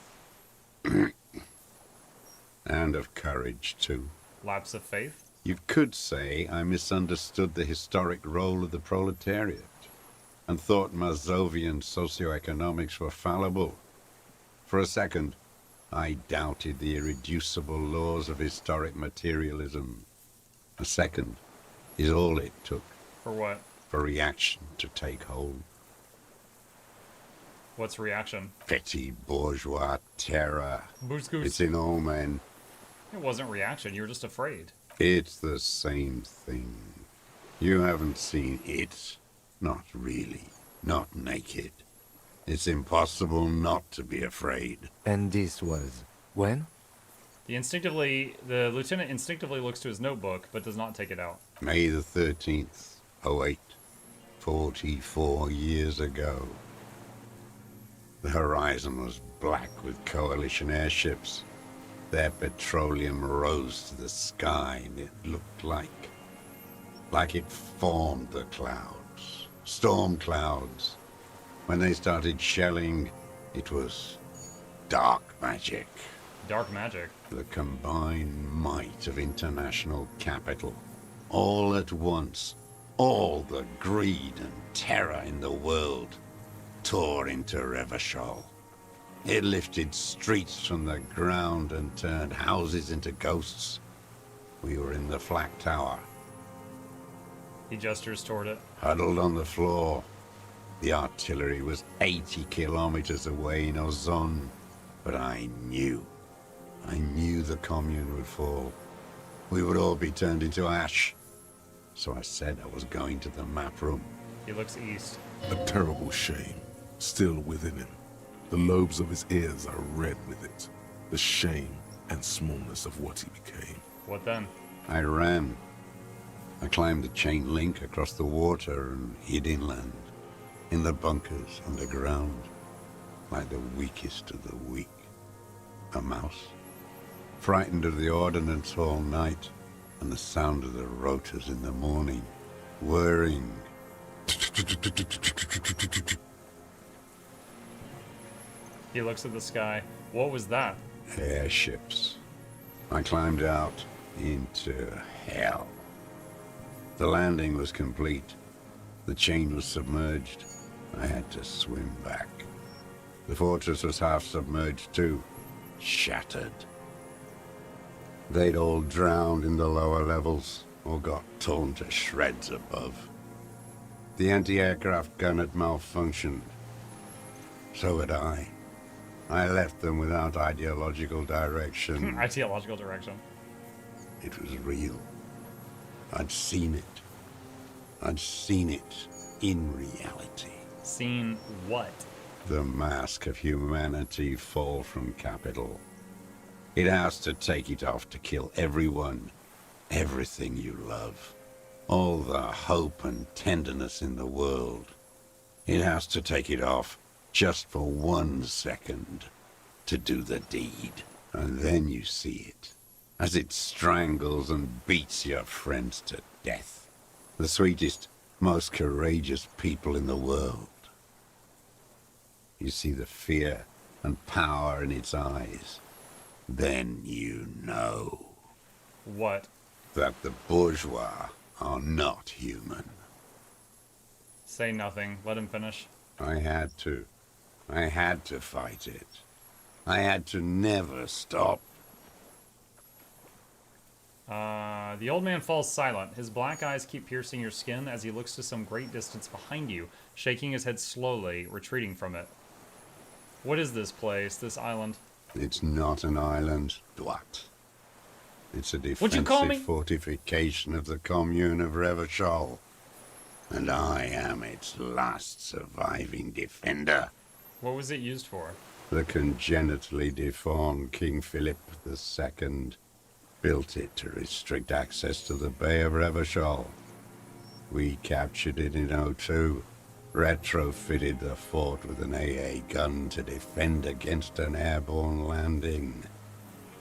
And of courage, too. Lapse of faith? You could say I misunderstood the historic role of the proletariat and thought Mazovian socioeconomics were fallible. For a second, I doubted the irreducible laws of historic materialism. A second is all it took. For what? For reaction to take hold. What's reaction? Petty bourgeois terror. Bouscous. It's in all men. It wasn't reaction, you were just afraid. It's the same thing. You haven't seen it. Not really. Not naked. It's impossible not to be afraid. And this was when? The lieutenant instinctively looks to his notebook, but does not take it out. May the 13th, 08. 44 years ago. The horizon was black with coalition airships. Their petroleum rose to the sky, and it looked like it formed the clouds. Storm clouds. When they started shelling, it was dark magic. Dark magic? The combined might of international capital. All at once, all the greed and terror in the world tore into Revachol. It lifted streets from the ground and turned houses into ghosts. We were in the flak tower. He gestures toward it. Huddled on the floor. The artillery was 80 kilometers away in Ozon. But I knew the commune would fall. We would all be turned into ash. So I said I was going to the map room. He looks east. A terrible shame, still within him. The lobes of his ears are red with it. The shame and smallness of what he became. What then? I ran. I climbed the chain link across the water and hid inland. In the bunkers underground. Like the weakest of the weak. A mouse. Frightened of the ordnance all night. And the sound of the rotors in the morning. Whirring. He looks at the sky. What was that? Airships. I climbed out into hell. The landing was complete. The chain was submerged. I had to swim back. The fortress was half submerged too. Shattered. They'd all drowned in the lower levels, or got torn to shreds above. The anti-aircraft gun had malfunctioned. So had I. I left them without ideological direction. Ideological direction. It was real. I'd seen it. I'd seen it in reality. Seen what? The mask of humanity fall from capital. It has to take it off to kill everyone, everything you love. All the hope and tenderness in the world. It has to take it off just for 1 second to do the deed. And then you see it, as it strangles and beats your friends to death. The sweetest, most courageous people in the world. You see the fear and power in its eyes. Then you know. What? That the bourgeois are not human. Say nothing. Let him finish. I had to. I had to fight it. I had to never stop. The old man falls silent. His black eyes keep piercing your skin as he looks to some great distance behind you, shaking his head slowly, retreating from it. What is this place, this island? It's not an island, Dwat. It's a What'd you call me? defensive fortification of the commune of Revachol. And I am its last surviving defender. What was it used for? The congenitally deformed King Philip II built it to restrict access to the Bay of Revachol. We captured it in '02, retrofitted the fort with an AA gun to defend against an airborne landing.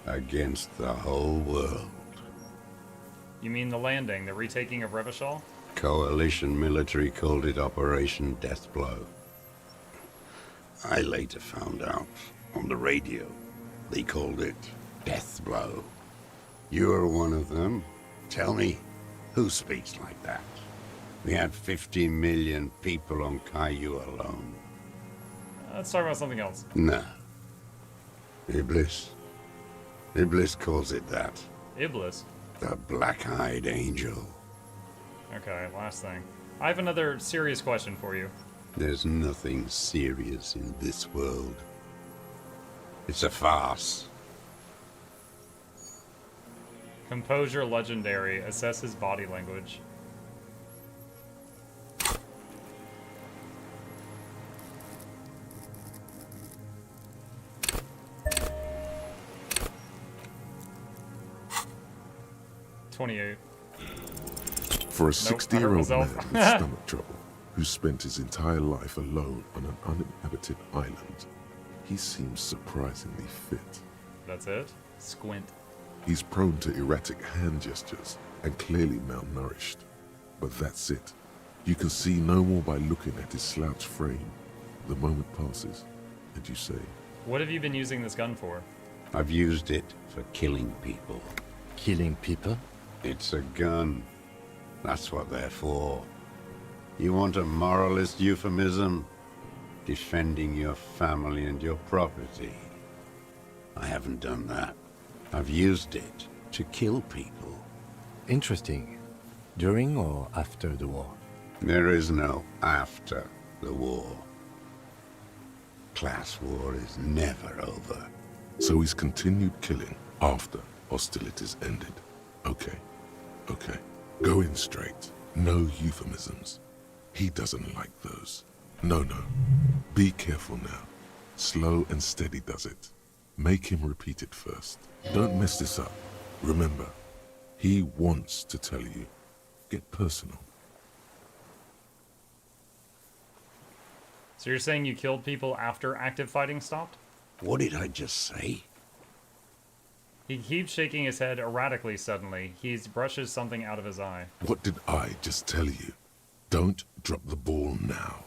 Against the whole world. You mean the landing, the retaking of Revachol? Coalition military called it Operation Deathblow. I later found out on the radio they called it Deathblow. You're one of them. Tell me, who speaks like that? We had 50 million people on Caillou alone. Let's talk about something else. No. Iblis. Iblis calls it that. Iblis? The black-eyed angel. Okay, last thing. I have another serious question for you. There's nothing serious in this world. It's a farce. Composure legendary. Assess his body language. For a 60-year-old nope, man with stomach trouble, who spent his entire life alone on an uninhabited island, he seems surprisingly fit. That's it? Squint. He's prone to erratic hand gestures and clearly malnourished. But that's it. You can see no more by looking at his slouched frame. The moment passes, and you say, What have you been using this gun for? I've used it for killing people. Killing people? It's a gun. That's what they're for. You want a moralist euphemism? Defending your family and your property. I haven't done that. I've used it to kill people. Interesting. During or after the war? There is no after the war. Class war is never over. So he's continued killing after hostilities ended. Okay. Go in straight. No euphemisms. He doesn't like those. No. Be careful now. Slow and steady does it. Make him repeat it first. Don't mess this up. Remember, he wants to tell you. Get personal. So you're saying you killed people after active fighting stopped? What did I just say? He keeps shaking his head erratically suddenly. He brushes something out of his eye. What did I just tell you? Don't drop the ball now.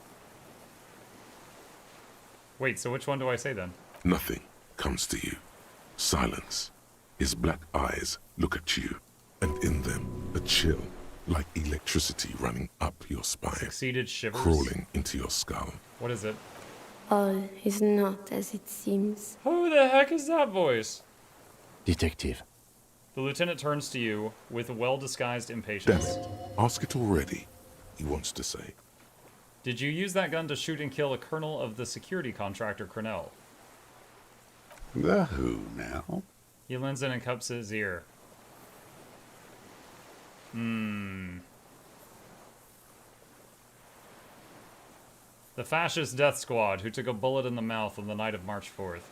Wait, so which one do I say then? Nothing comes to you. Silence. His black eyes look at you, and in them a chill, like electricity running up your spine. Succeeded shivers? Crawling into your skull. What is it? All is not as it seems. Who the heck is that voice? Detective. The lieutenant turns to you with well-disguised impatience. Damn it. Ask it already, he wants to say. Did you use that gun to shoot and kill a colonel of the security contractor, Cornell? The who now? He leans in and cups his ear. The fascist death squad who took a bullet in the mouth on the night of March 4th.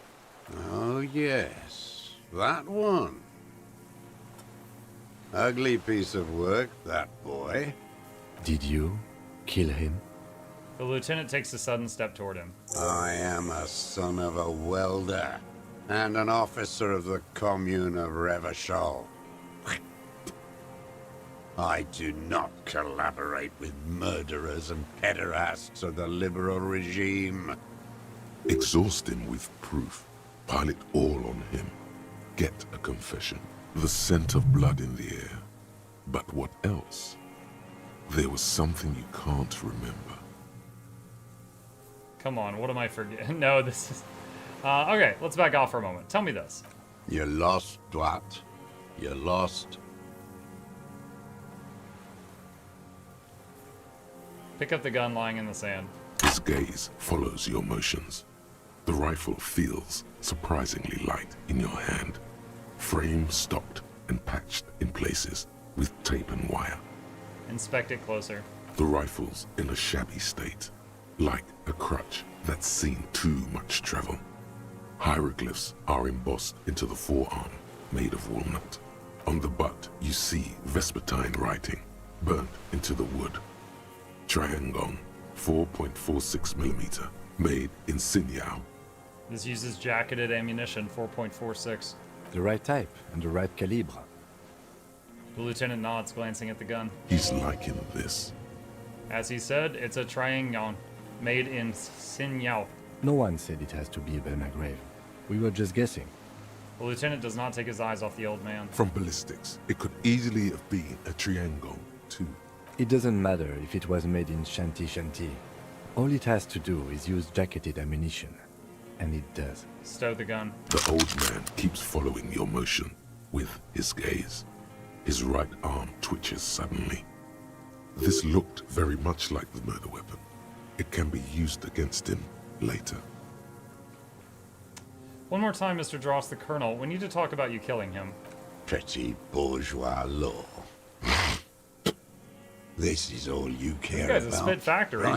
Oh, yes. that one. Ugly piece of work, that boy. Did you kill him? The lieutenant takes a sudden step toward him. I am a son of a welder and an officer of the commune of Revachol. I do not collaborate with murderers and pederasts of the liberal regime. Exhaust him with proof. Pile it all on him. Get a confession. The scent of blood in the air. But what else? There was something you can't remember. Come on, what am I forgetting? No, this is... okay, let's back off for a moment. Tell me this. You lost what? You lost... Pick up the gun lying in the sand. His gaze follows your motions. The rifle feels surprisingly light in your hand. Frame stocked and patched in places with tape and wire. Inspect it closer. The rifle's in a shabby state, like a crutch that's seen too much travel. Hieroglyphs are embossed into the forearm, made of walnut. On the butt, you see Vespertine writing, burnt into the wood. Triangon, 4.46mm, made in Sinyao. This uses jacketed ammunition, 4.46. The right type and the right calibre. The lieutenant nods, glancing at the gun. He's liking this. As he said, it's a Triangon, made in Sinyao. No one said it has to be a Belmagrave. We were just guessing. The lieutenant does not take his eyes off the old man. From ballistics, it could easily have been a Triangon, too. It doesn't matter if it was made in Shanti. All it has to do is use jacketed ammunition. And it does. Stow the gun. The old man keeps following your motion with his gaze. His right arm twitches suddenly. This looked very much like the murder weapon. It can be used against him later. One more time, Mr. Dross, the Colonel. We need to talk about you killing him. Petty bourgeois law. This is all you care about. This guy's a spit factory. Right?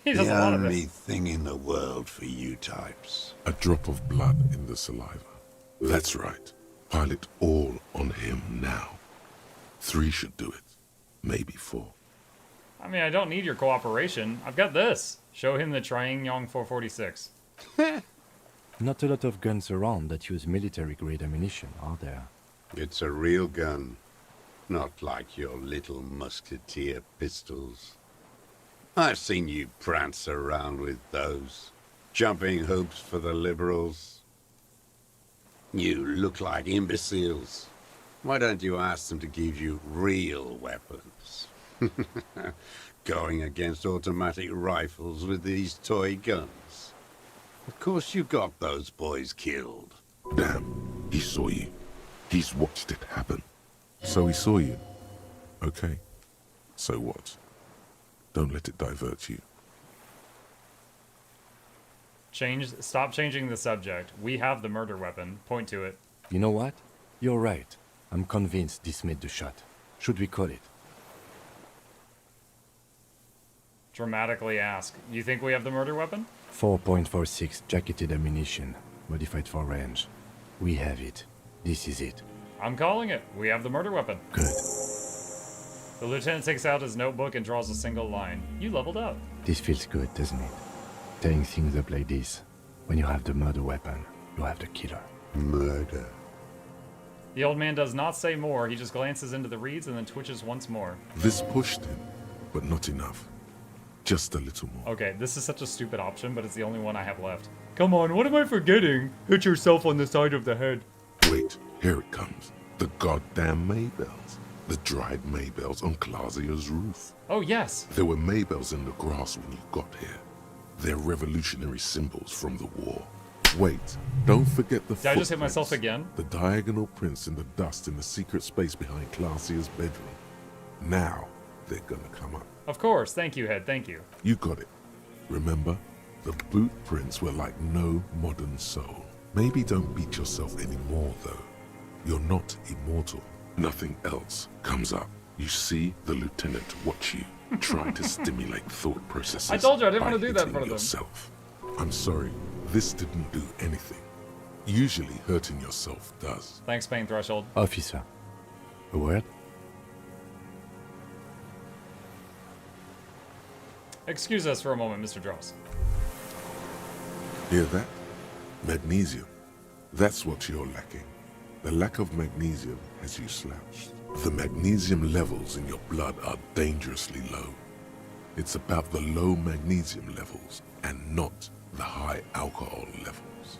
He does a lot of The only it. thing in the world for you types. A drop of blood in the saliva. That's right. Pile it all on him now. 3 should do it. Maybe 4. I mean, I don't need your cooperation. I've got this. Show him the Triangon 446. Not a lot of guns around that use military-grade ammunition, are there? It's a real gun. Not like your little musketeer pistols. I've seen you prance around with those. Jumping hoops for the liberals. You look like imbeciles. Why don't you ask them to give you real weapons? Going against automatic rifles with these toy guns. Of course you got those boys killed. Damn, he saw you. He's watched it happen. So he saw you. Okay. So what? Don't let it divert you. Stop changing the subject. We have the murder weapon. Point to it. You know what? You're right. I'm convinced this made the shot. Should we call it? Dramatically ask. You think we have the murder weapon? 4.46 jacketed ammunition, modified for range. We have it. This is it. I'm calling it. We have the murder weapon. Good. The lieutenant takes out his notebook and draws a single line. You leveled up. This feels good, doesn't it? Tearing things up like this. When you have the murder weapon, you have the killer. Murder. The old man does not say more. He just glances into the reeds and then twitches once more. This pushed him, but not enough. Just a little more. Okay, this is such a stupid option, but it's the only one I have left. Come on, what am I forgetting? Hit yourself on the side of the head. Wait, here it comes. The goddamn Maybells. The dried Maybells on Clausia's roof. Oh, yes. There were Maybells in the grass when you got here. They're revolutionary symbols from the war. Wait, don't forget the Did I just hit myself again? The diagonal prints in the dust in the secret space behind Clausia's bedroom. Now, they're gonna come up. Of course. Thank you, Head. Thank you. You got it. Remember, the boot prints were like no modern soul. Maybe don't beat yourself anymore, though. You're not immortal. Nothing else comes up. You see the lieutenant watch you, try to stimulate thought processes. I told you I didn't by want to do that in hitting front of them. yourself. I'm sorry, this didn't do anything. Usually hurting yourself does. Thanks, Pain Threshold. Officer, a word? Excuse us for a moment, Mr. Dross. Hear that? Magnesium. That's what you're lacking. The lack of magnesium has you slouched. The magnesium levels in your blood are dangerously low. It's about the low magnesium levels and not the high alcohol levels.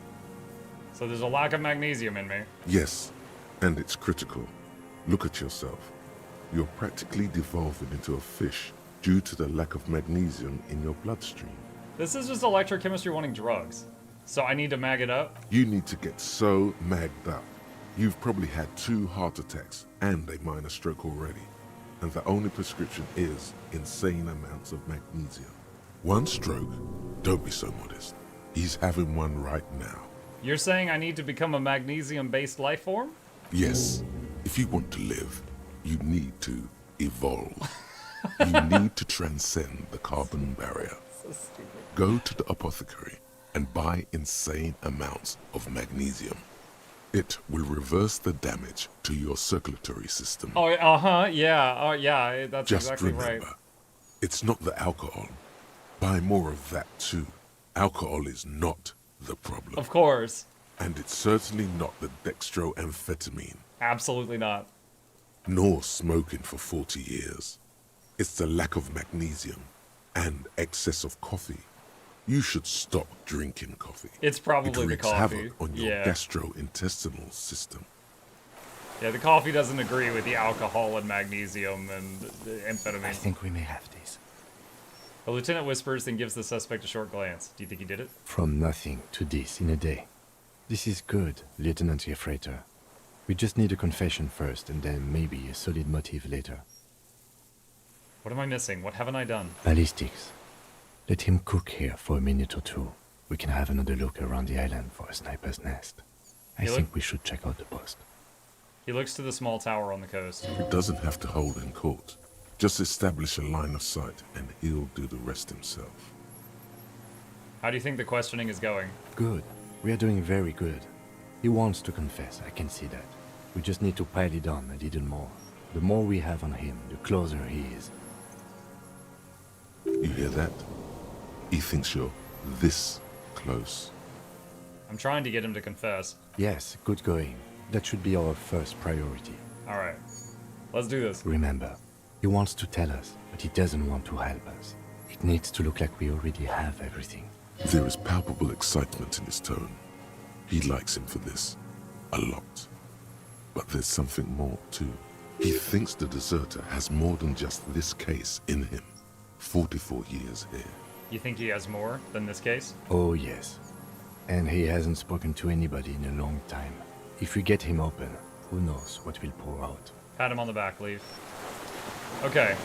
So there's a lack of magnesium in me. Yes, and it's critical. Look at yourself. You're practically devolving into a fish due to the lack of magnesium in your bloodstream. This is just electrochemistry wanting drugs. So I need to mag it up? You need to get so magged up. You've probably had 2 heart attacks and a minor stroke already. And the only prescription is insane amounts of magnesium. 1 stroke? Don't be so modest. He's having one right now. You're saying I need to become a magnesium-based life form? Yes. If you want to live, you need to evolve. You need to transcend the carbon barrier. So stupid. Go to the apothecary and buy insane amounts of magnesium. It will reverse the damage to your circulatory system. Oh, yeah. Oh, yeah, that's Just exactly remember, right. it's not the alcohol. Buy more of that too. Alcohol is not the problem. Of course. And it's certainly not the dextroamphetamine. Absolutely not. Nor smoking for 40 years. It's the lack of magnesium and excess of coffee. You should stop drinking coffee. It's probably the It wreaks coffee. havoc on your gastrointestinal system. Yeah, the coffee doesn't agree with the alcohol and magnesium and the amphetamine. I think we may have this. The lieutenant whispers and gives the suspect a short glance. Do you think he did it? From nothing to this in a day. This is good, Lieutenant Gefreiter. We just need a confession first, and then maybe a solid motive later. What am I missing? What haven't I done? Ballistics. Let him cook here for a minute or 2. We can have another look around the island for a sniper's nest. I think we should check out the post. He looks to the small tower on the coast. He doesn't have to hold in court. Just establish a line of sight and he'll do the rest himself. How do you think the questioning is going? Good. We are doing very good. He wants to confess, I can see that. We just need to pile it on a little more. The more we have on him, the closer he is. You hear that? He thinks you're this close. I'm trying to get him to confess. Yes, good going. That should be our first priority. Alright. Let's do this. Remember, he wants to tell us, but he doesn't want to help us. It needs to look like we already have everything. There is palpable excitement in his tone. He likes him for this. A lot. But there's something more, too. He thinks the deserter has more than just this case in him. 44 years here. You think he has more than this case? Oh, yes. And he hasn't spoken to anybody in a long time. If we get him open, who knows what will pour out. Pat him on the back, leave. Okay.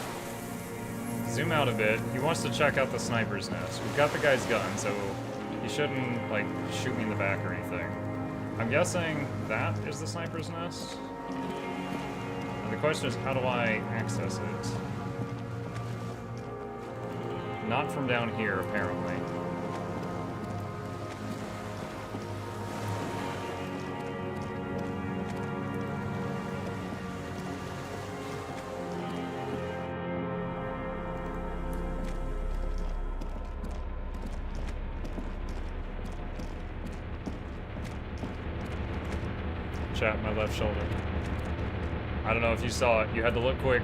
Zoom out a bit. He wants to check out the sniper's nest. We've got the guy's gun, so he shouldn't, like, shoot me in the back or anything. I'm guessing that is the sniper's nest? And the question is, how do I access it? Not from down here, apparently. Chat my left shoulder. I don't know if you saw it. You had to look quick.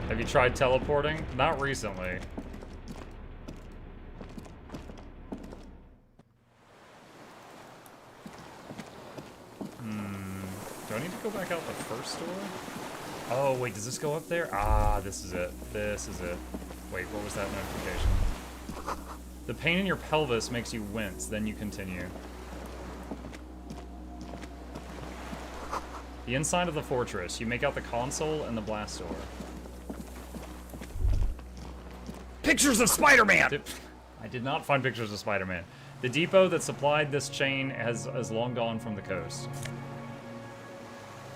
Have you tried teleporting? Not recently. Do I need to go back out the first door? Oh, wait, does this go up there? Ah, this is it. This is it. Wait, what was that notification? The pain in your pelvis makes you wince, then you continue. The inside of the fortress. You make out the console and the blast door. Pictures of Spider-Man! I did not find pictures of Spider-Man. The depot that supplied this chain has long gone from the coast.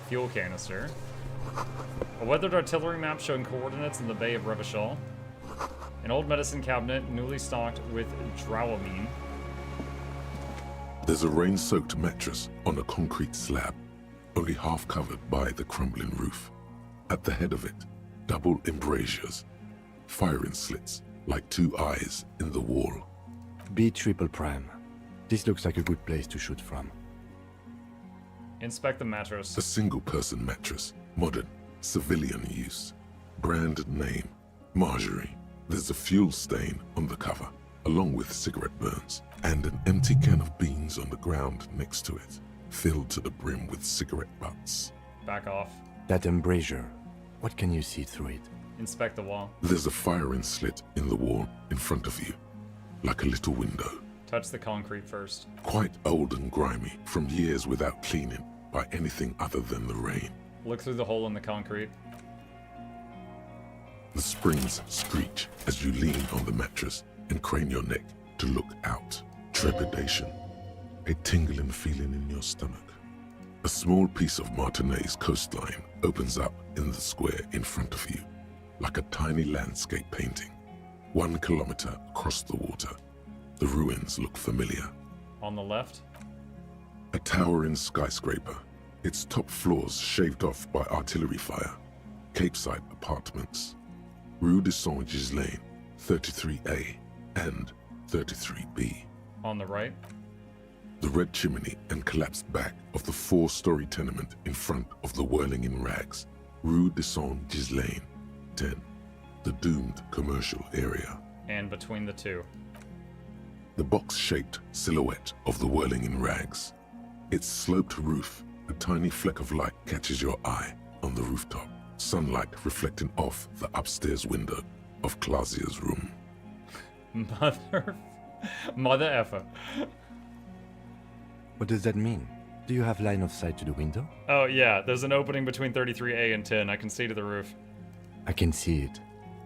Fuel canister. A weathered artillery map showing coordinates in the Bay of Revachol. An old medicine cabinet newly stocked with dramamine. There's a rain-soaked mattress on a concrete slab, only half covered by the crumbling roof. At the head of it, double embrasures, firing slits like two eyes in the wall. B triple prime. This looks like a good place to shoot from. Inspect the mattress. A single-person mattress, modern, civilian use. Brand name, Marjorie. There's a fuel stain on the cover, along with cigarette burns, and an empty can of beans on the ground next to it, filled to the brim with cigarette butts. Back off. That embrasure, what can you see through it? Inspect the wall. There's a firing slit in the wall in front of you, like a little window. Touch the concrete first. Quite old and grimy, from years without cleaning by anything other than the rain. Look through the hole in the concrete. The springs screech as you lean on the mattress and crane your neck to look out. Trepidation, a tingling feeling in your stomach. A small piece of Martinez coastline opens up in the square in front of you, like a tiny landscape painting. 1 kilometer across the water. The ruins look familiar. On the left? A towering skyscraper, its top floors shaved off by artillery fire. Capeside apartments. Rue de Saint-Ghislain, 33A and 33B. On the right? The red chimney and collapsed back of the 4-story tenement in front of the whirling in rags. Rue de Saint-Ghislain, 10. The doomed commercial area. And between the two? The box-shaped silhouette of the whirling in rags. Its sloped roof, a tiny fleck of light catches your eye on the rooftop. Sunlight reflecting off the upstairs window of Clausia's room. Mother effer. What does that mean? Do you have line of sight to the window? Oh yeah, there's an opening between 33A and 10. I can see to the roof. I can see it.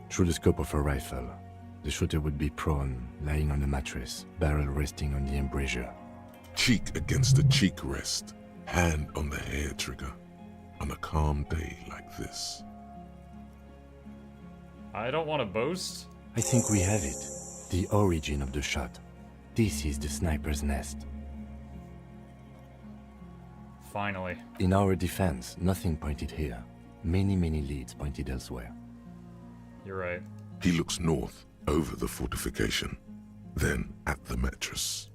Through the scope of a rifle. The shooter would be prone, lying on a mattress, barrel resting on the embrasure. Cheek against the cheek rest, hand on the hair trigger. On a calm day like this. I don't want to boast. I think we have it. The origin of the shot. This is the sniper's nest. Finally. In our defense, nothing pointed here. Many leads pointed elsewhere. You're right. He looks north, over the fortification, then at the mattress.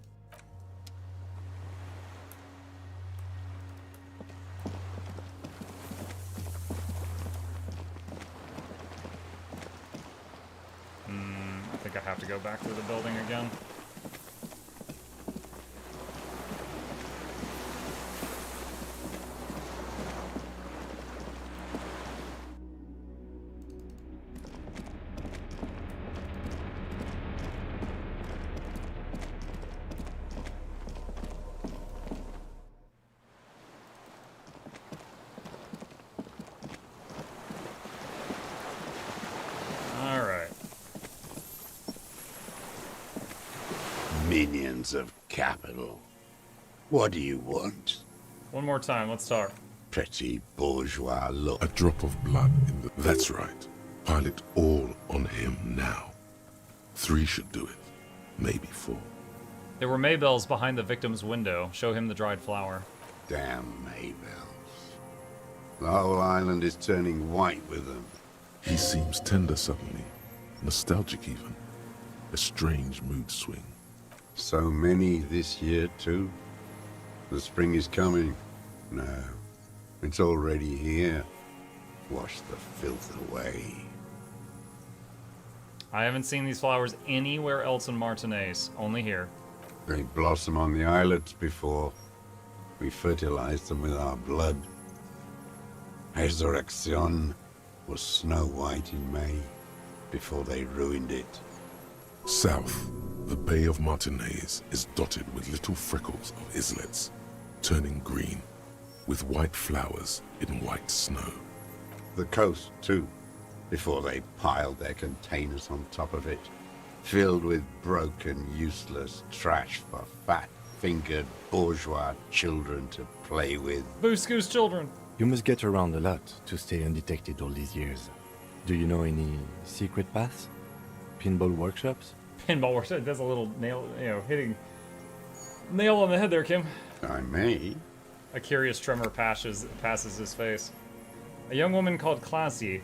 I think I have to go back through the building again. Minions of capital. What do you want? One more time, let's talk. Pretty bourgeois look. A drop of blood in the... That's right. Pile it all on him now. 3 should do it. Maybe 4. There were Maybells behind the victim's window. Show him the dried flower. Damn Maybells. The whole island is turning white with them. He seems tender suddenly. Nostalgic even. A strange mood swing. So many this year, too? The spring is coming. No, it's already here. Wash the filth away. I haven't seen these flowers anywhere else in Martinez, only here. They blossom on the islets before. We fertilized them with our blood. Resurrection was snow white in May, before they ruined it. South, the Bay of Martinez is dotted with little freckles of islets, turning green, with white flowers in white snow. The coast, too, before they piled their containers on top of it, filled with broken, useless trash for fat-fingered bourgeois children to play with. Booskoo's children! You must get around a lot to stay undetected all these years. Do you know any secret paths? Pinball workshops? Pinball workshop. That's a little nail, hitting nail on the head there, Kim. I may. A curious tremor passes his face. A young woman called Classy.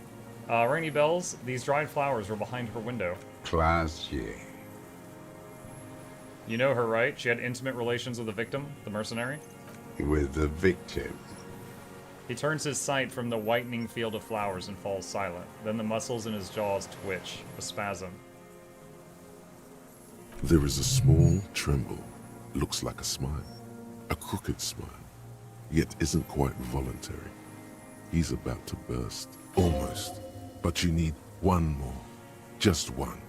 Ring any bells? These dried flowers were behind her window. Classy. You know her, right? She had intimate relations with the victim, the mercenary? With the victim. He turns his sight from the whitening field of flowers and falls silent. Then the muscles in his jaws twitch, a spasm. There is a small tremble. Looks like a smile. A crooked smile. Yet isn't quite voluntary. He's about to burst. Almost. But you need one more. Just one.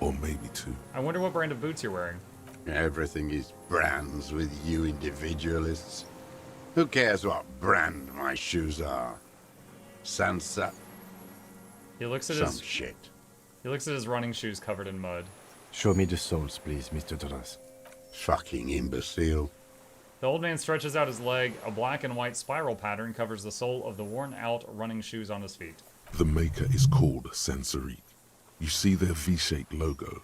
Or maybe two. I wonder what brand of boots you're wearing. Everything is brands with you individualists. Who cares what brand my shoes are? Sansa. He looks at Some shit. He looks at his running shoes covered in mud. Show me the soles, please, Mr. Torres. Fucking imbecile. The old man stretches out his leg. A black and white spiral pattern covers the sole of the worn-out running shoes on his feet. The maker is called Sensorique. You see their V-shaped logo,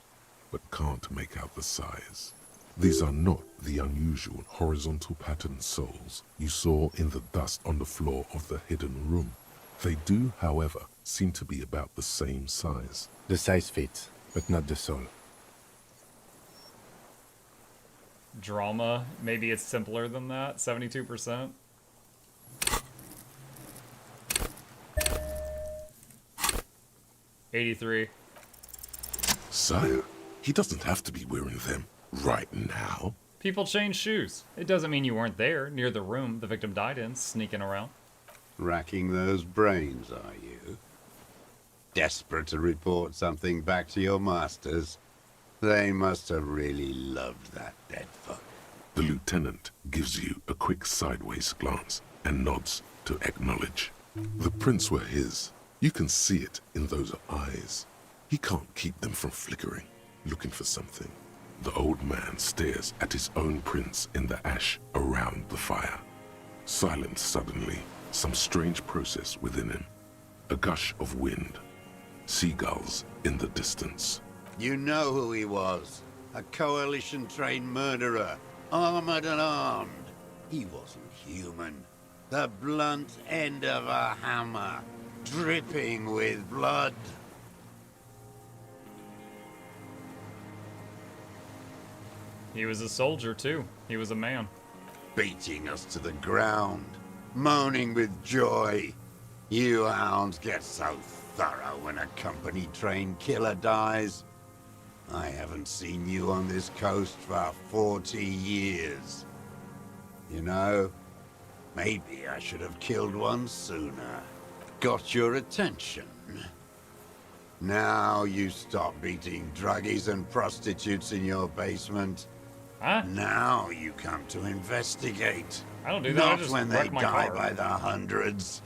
but can't make out the size. These are not the unusual horizontal pattern soles you saw in the dust on the floor of the hidden room. They do, however, seem to be about the same size. The size fits, but not the sole. Drama. Maybe it's simpler than that. 72%. $83. Sire, he doesn't have to be wearing them right now. People change shoes. It doesn't mean you weren't there, near the room the victim died in, sneaking around. Racking those brains, are you? Desperate to report something back to your masters? They must have really loved that dead fuck. The lieutenant gives you a quick sideways glance and nods to acknowledge. The prints were his. You can see it in those eyes. He can't keep them from flickering, looking for something. The old man stares at his own prints in the ash around the fire. Silent suddenly, some strange process within him. A gush of wind. Seagulls in the distance. You know who he was. A coalition-trained murderer. Armored and armed. He wasn't human. The blunt end of a hammer. Dripping with blood. He was a soldier, too. He was a man. Beating us to the ground. Moaning with joy. You hounds get so thorough when a company-trained killer dies. I haven't seen you on this coast for 40 years. You know, maybe I should have killed one sooner. Got your attention. Now you stop beating druggies and prostitutes in your basement. Huh? Now you come to investigate. I don't do that. I Not just when they wreck my die car. by the hundreds.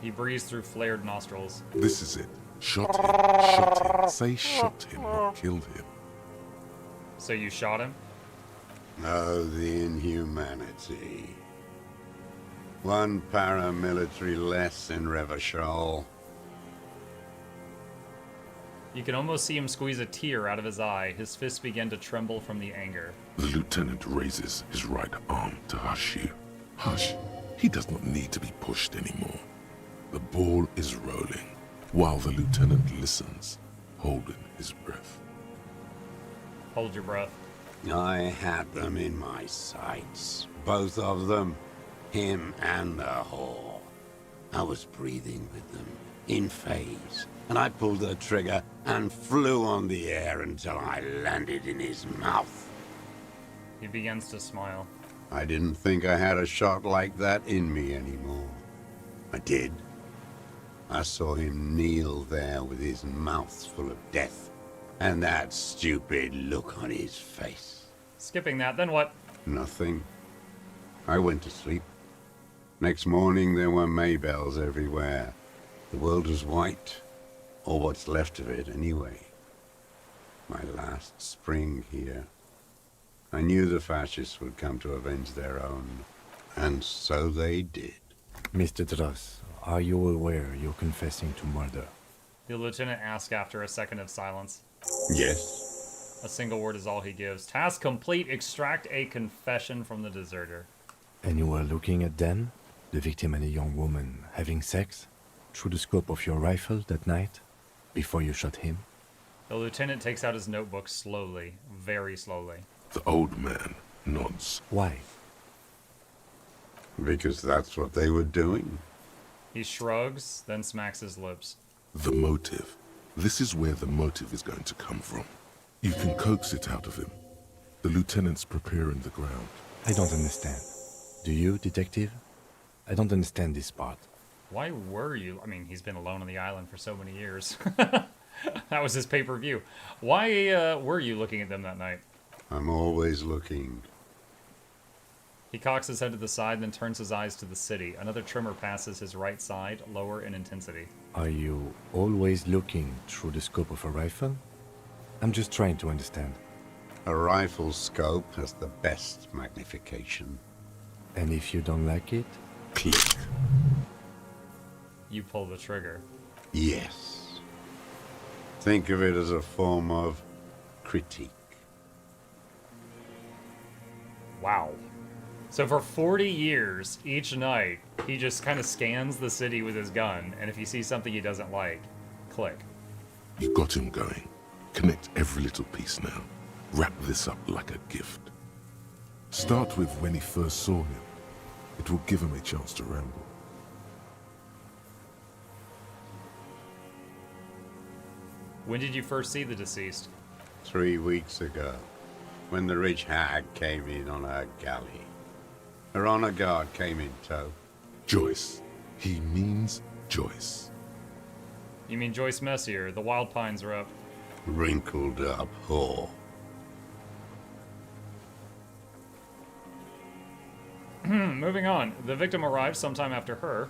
He breathes through flared nostrils. This is it. Shot him. Shot him. Say shot him, not killed him. So you shot him? Oh, the inhumanity. One paramilitary less in Revachol. You can almost see him squeeze a tear out of his eye. His fists begin to tremble from the anger. The lieutenant raises his right arm to hush you. Hush. He does not need to be pushed anymore. The ball is rolling, while the lieutenant listens, holding his breath. Hold your breath. I had them in my sights. Both of them. Him and the whore. I was breathing with them, in phase. And I pulled the trigger and flew on the air until I landed in his mouth. He begins to smile. I didn't think I had a shot like that in me anymore. I did. I saw him kneel there with his mouth full of death, and that stupid look on his face. Skipping that, then what? Nothing. I went to sleep. Next morning there were Maybells everywhere. The world was white, or what's left of it anyway. My last spring here. I knew the fascists would come to avenge their own. And so they did. Mr. Dross, are you aware you're confessing to murder? The lieutenant asks after a second of silence. Yes. A single word is all he gives. Task complete. Extract a confession from the deserter. And you were looking at them, the victim and a young woman, having sex, through the scope of your rifle that night, before you shot him? The lieutenant takes out his notebook slowly, very slowly. The old man nods. Why? Because that's what they were doing. He shrugs, then smacks his lips. The motive. This is where the motive is going to come from. You can coax it out of him. The lieutenant's preparing the ground. I don't understand. Do you, detective? I don't understand this part. Why were you? I mean, he's been alone on the island for so many years. That was his pay-per-view. Why were you looking at them that night? I'm always looking. He cocks his head to the side, then turns his eyes to the city. Another tremor passes his right side, lower in intensity. Are you always looking through the scope of a rifle? I'm just trying to understand. A rifle's scope has the best magnification. And if you don't like it? Click. You pull the trigger. Yes. Think of it as a form of critique. Wow. So for 40 years, each night, he just kind of scans the city with his gun, and if he sees something he doesn't like, click. You got him going. Connect every little piece now. Wrap this up like a gift. Start with when he first saw him. It will give him a chance to ramble. When did you first see the deceased? 3 weeks ago, when the rich hag came in on her galley. Her honor guard came in tow. Joyce. He means Joyce. You mean Joyce Messier, the Wild Pines are up. Wrinkled up whore. Moving on. The victim arrived sometime after her.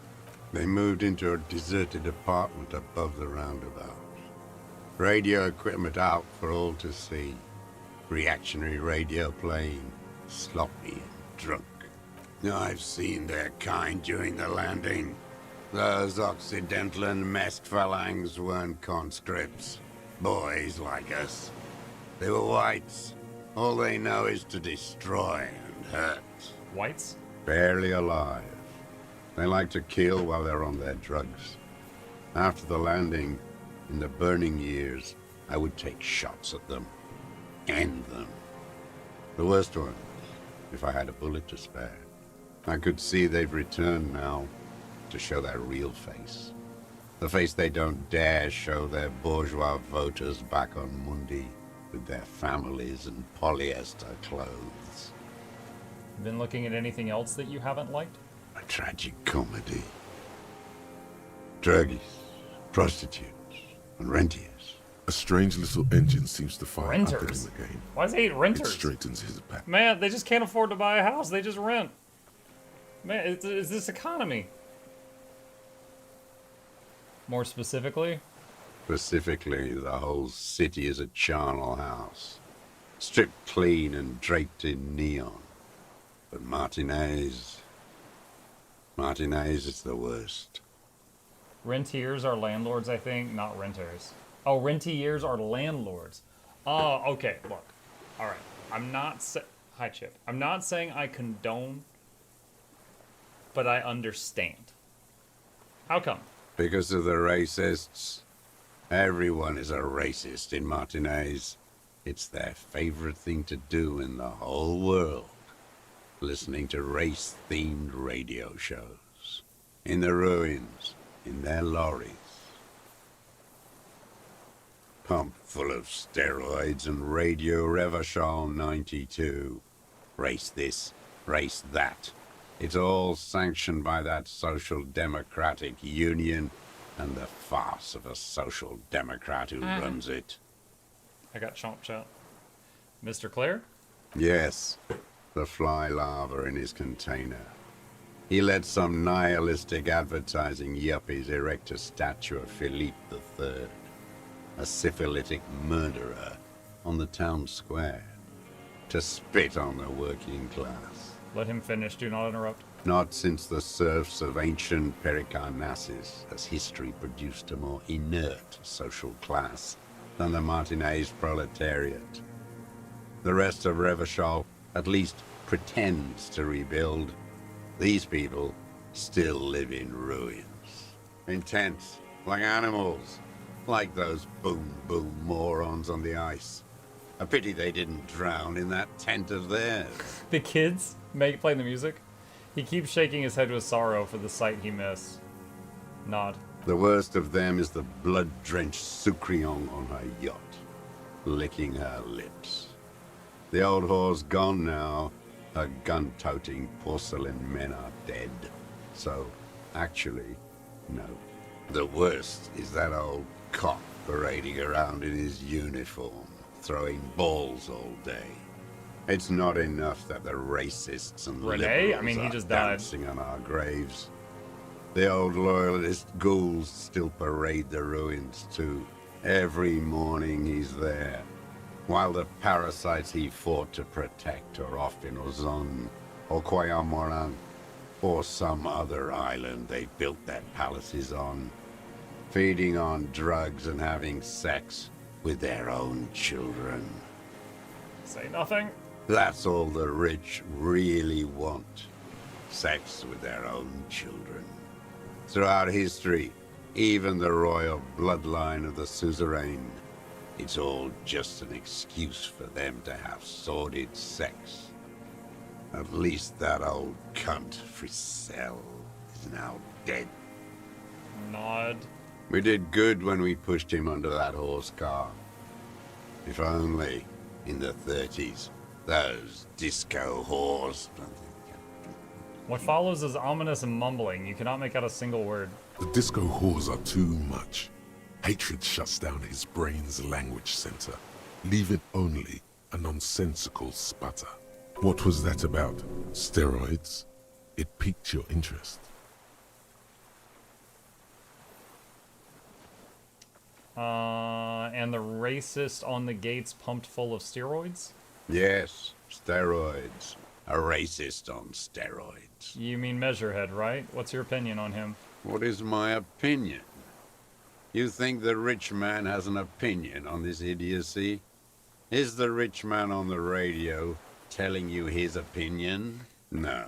They moved into a deserted apartment above the roundabout. Radio equipment out for all to see. Reactionary radio playing, sloppy and drunk. I've seen their kind during the landing. Those Occidental and masked phalanx weren't conscripts. Boys like us. They were whites. All they know is to destroy and hurt. Whites? Barely alive. They like to kill while they're on their drugs. After the landing, in the burning years, I would take shots at them. End them. The worst ones, if I had a bullet to spare. I could see they've returned now to show their real face. The face they don't dare show their bourgeois voters back on Mundi with their families and polyester clothes. Been looking at anything else that you haven't liked? A tragic comedy. Druggies, prostitutes, and rentiers. A strange little engine seems to fire up at Renters? him again. Why does he hate renters? It straightens his back. Man, they just can't afford to buy a house. They just rent. Man, it's this economy. More specifically? Specifically, the whole city is a charnel house. Stripped clean and draped in neon. But Martinez is the worst. Rentiers are landlords, I think, not renters. Oh, rentiers are landlords. Oh, okay, look. All right. I'm not Hi, Chip. I'm not saying I condone, but I understand. How come? Because of the racists. Everyone is a racist in Martinez. It's their favorite thing to do in the whole world. Listening to race-themed radio shows. In the ruins. In their lorries. Pumped full of steroids and Radio Revachol 92. Race this, race that. It's all sanctioned by that Social Democratic Union and the farce of a Social Democrat who runs it. I got chomped out. Mr. Clare? Yes, the fly larva in his container. He let some nihilistic advertising yuppies erect a statue of Philippe III, a syphilitic murderer, on the town square, to spit on the working class. Let him finish. Do not interrupt. Not since the serfs of ancient Pericarnassus has history produced a more inert social class than the Martinez proletariat. The rest of Revachol at least pretends to rebuild. These people still live in ruins. In tents, like animals. Like those boom-boom morons on the ice. A pity they didn't drown in that tent of theirs. The kids playing the music. He keeps shaking his head with sorrow for the sight he missed. Nod. The worst of them is the blood-drenched Sucrion on her yacht, licking her lips. The old whore's gone now. Her gun-toting porcelain men are dead. So, actually, no. The worst is that old cop parading around in his uniform, throwing balls all day. It's not enough that the racists and Renee? liberals I mean, he are just died. dancing on our graves. The old loyalist ghouls still parade the ruins too. Every morning he's there, while the parasites he fought to protect are off in Ozon, or Quayamoran, or some other island they built their palaces on, feeding on drugs and having sex with their own children. Say nothing. That's all the rich really want. Sex with their own children. Throughout history, even the royal bloodline of the suzerain, it's all just an excuse for them to have sordid sex. At least that old cunt, Frisell, is now dead. Nod. We did good when we pushed him under that horse car. If only, in the 30s, those disco whores. What follows is ominous and mumbling. You cannot make out a single word. The disco whores are too much. Hatred shuts down his brain's language center. Leave it only a nonsensical sputter. What was that about? Steroids? It piqued your interest. And the racist on the gates pumped full of steroids? Yes, steroids. A racist on steroids. You mean Measurehead, right? What's your opinion on him? What is my opinion? You think the rich man has an opinion on this idiocy? Is the rich man on the radio telling you his opinion? No.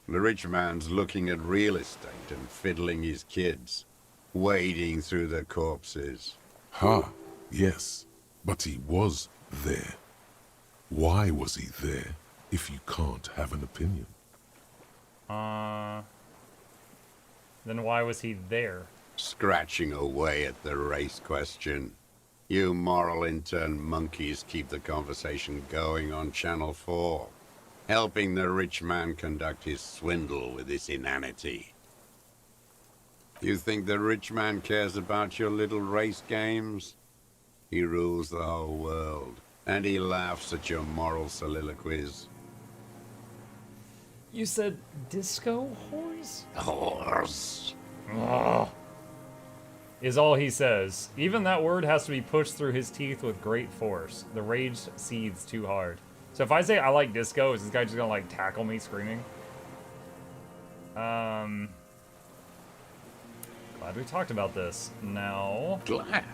The rich man's looking at real estate and fiddling his kids, wading through the corpses. Ha, yes, but he was there. Why was he there if you can't have an opinion? Then why was he there? Scratching away at the race question. You moral intern monkeys keep the conversation going on Channel 4, helping the rich man conduct his swindle with this inanity. You think the rich man cares about your little race games? He rules the whole world, and he laughs at your moral soliloquies. You said disco whores? Whores. Ugh. Is all he says. Even that word has to be pushed through his teeth with great force. The rage seethes too hard. So if I say I like disco, is this guy just gonna like tackle me screaming? Glad we talked about this. Now... Glad?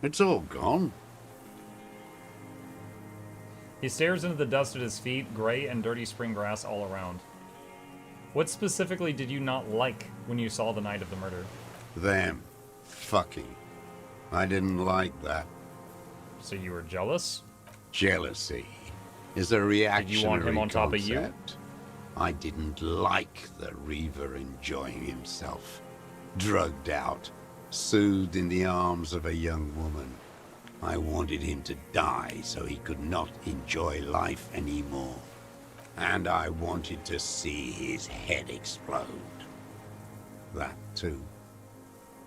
It's all gone. He stares into the dust at his feet, gray and dirty spring grass all around. What specifically did you not like when you saw the night of the murder? Them. Fucking. I didn't like that. So you were jealous? Jealousy is a reactionary Did you want him on top of you? concept. I didn't like the Reaver enjoying himself. Drugged out, soothed in the arms of a young woman. I wanted him to die so he could not enjoy life anymore. And I wanted to see his head explode. That too.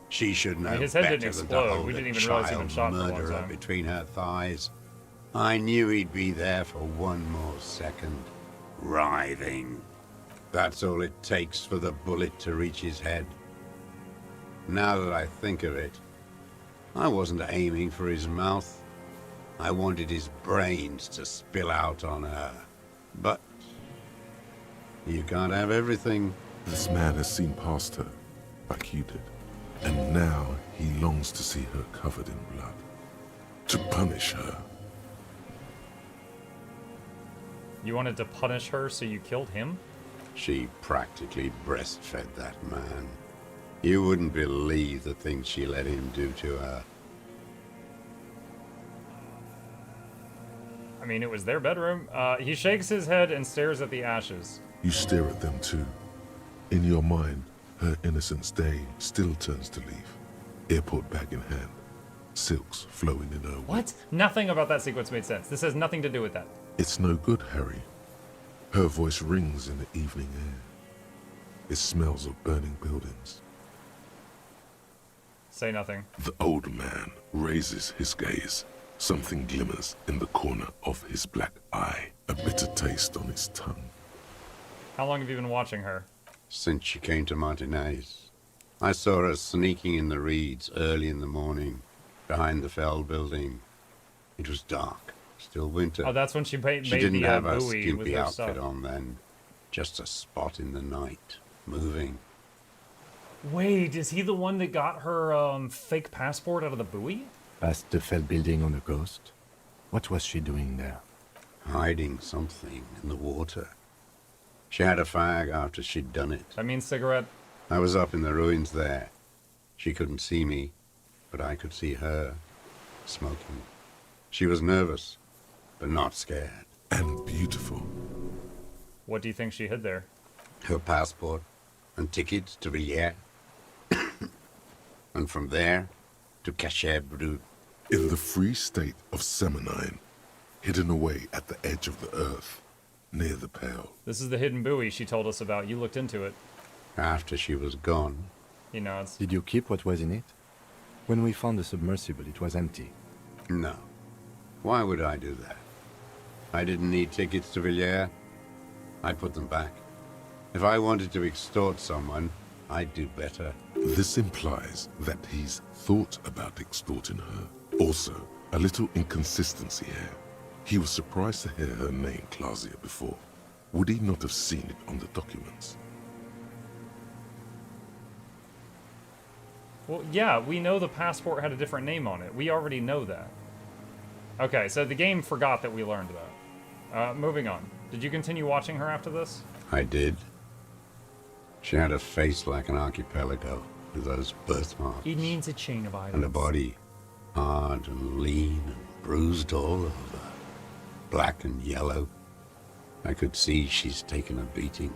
She should know his head better didn't than explode. to hold We a didn't even realize he'd child been shot for a long murderer time. between her thighs. I knew he'd be there for one more second, writhing. That's all it takes for the bullet to reach his head. Now that I think of it, I wasn't aiming for his mouth. I wanted his brains to spill out on her. But You can't have everything. This man has seen past her, like you did. And now he longs to see her covered in blood. To punish her. You wanted to punish her, so you killed him? She practically breastfed that man. You wouldn't believe the things she let him do to her. I mean, it was their bedroom. He shakes his head and stares at the ashes. You stare at them too. In your mind, her innocence day still turns to leaf. Airport bag in hand. Silks flowing in her wake. What? Nothing about that sequence made sense. This has nothing to do with that. It's no good, Harry. Her voice rings in the evening air. It smells of burning buildings. Say nothing. The old man raises his gaze. Something glimmers in the corner of his black eye. A bitter taste on his tongue. How long have you been watching her? Since she came to Martinez. I saw her sneaking in the reeds early in the morning, behind the Fell building. It was dark, still winter. Oh, that's when she made She didn't the have a buoy with skimpy her outfit stuff. on then. Just a spot in the night, moving. Wait, is he the one that got her fake passport out of the buoy? Past the Fell building on the coast? What was she doing there? Hiding something in the water. She had a fag after she'd done it. That means cigarette. I was up in the ruins there. She couldn't see me, but I could see her, smoking. She was nervous, but not scared. And beautiful. What do you think she hid there? Her passport and tickets to Villiers. And from there to Cachet Brut. In the free state of Seminine, hidden away at the edge of the earth, near the Pale. This is the hidden buoy she told us about. You looked into it. After she was gone. He nods. Did you keep what was in it? When we found the submersible, it was empty. No. Why would I do that? I didn't need tickets to Villiers. I put them back. If I wanted to extort someone, I'd do better. This implies that he's thought about extorting her. Also, a little inconsistency here. He was surprised to hear her name Clausia before. Would he not have seen it on the documents? Well, yeah, we know the passport had a different name on it. We already know that. Okay, so the game forgot that we learned that. Moving on. Did you continue watching her after this? I did. She had a face like an archipelago, with those birthmarks. It needs a chain of islands. And a body, hard and lean and bruised all over. Black and yellow. I could see she's taken a beating.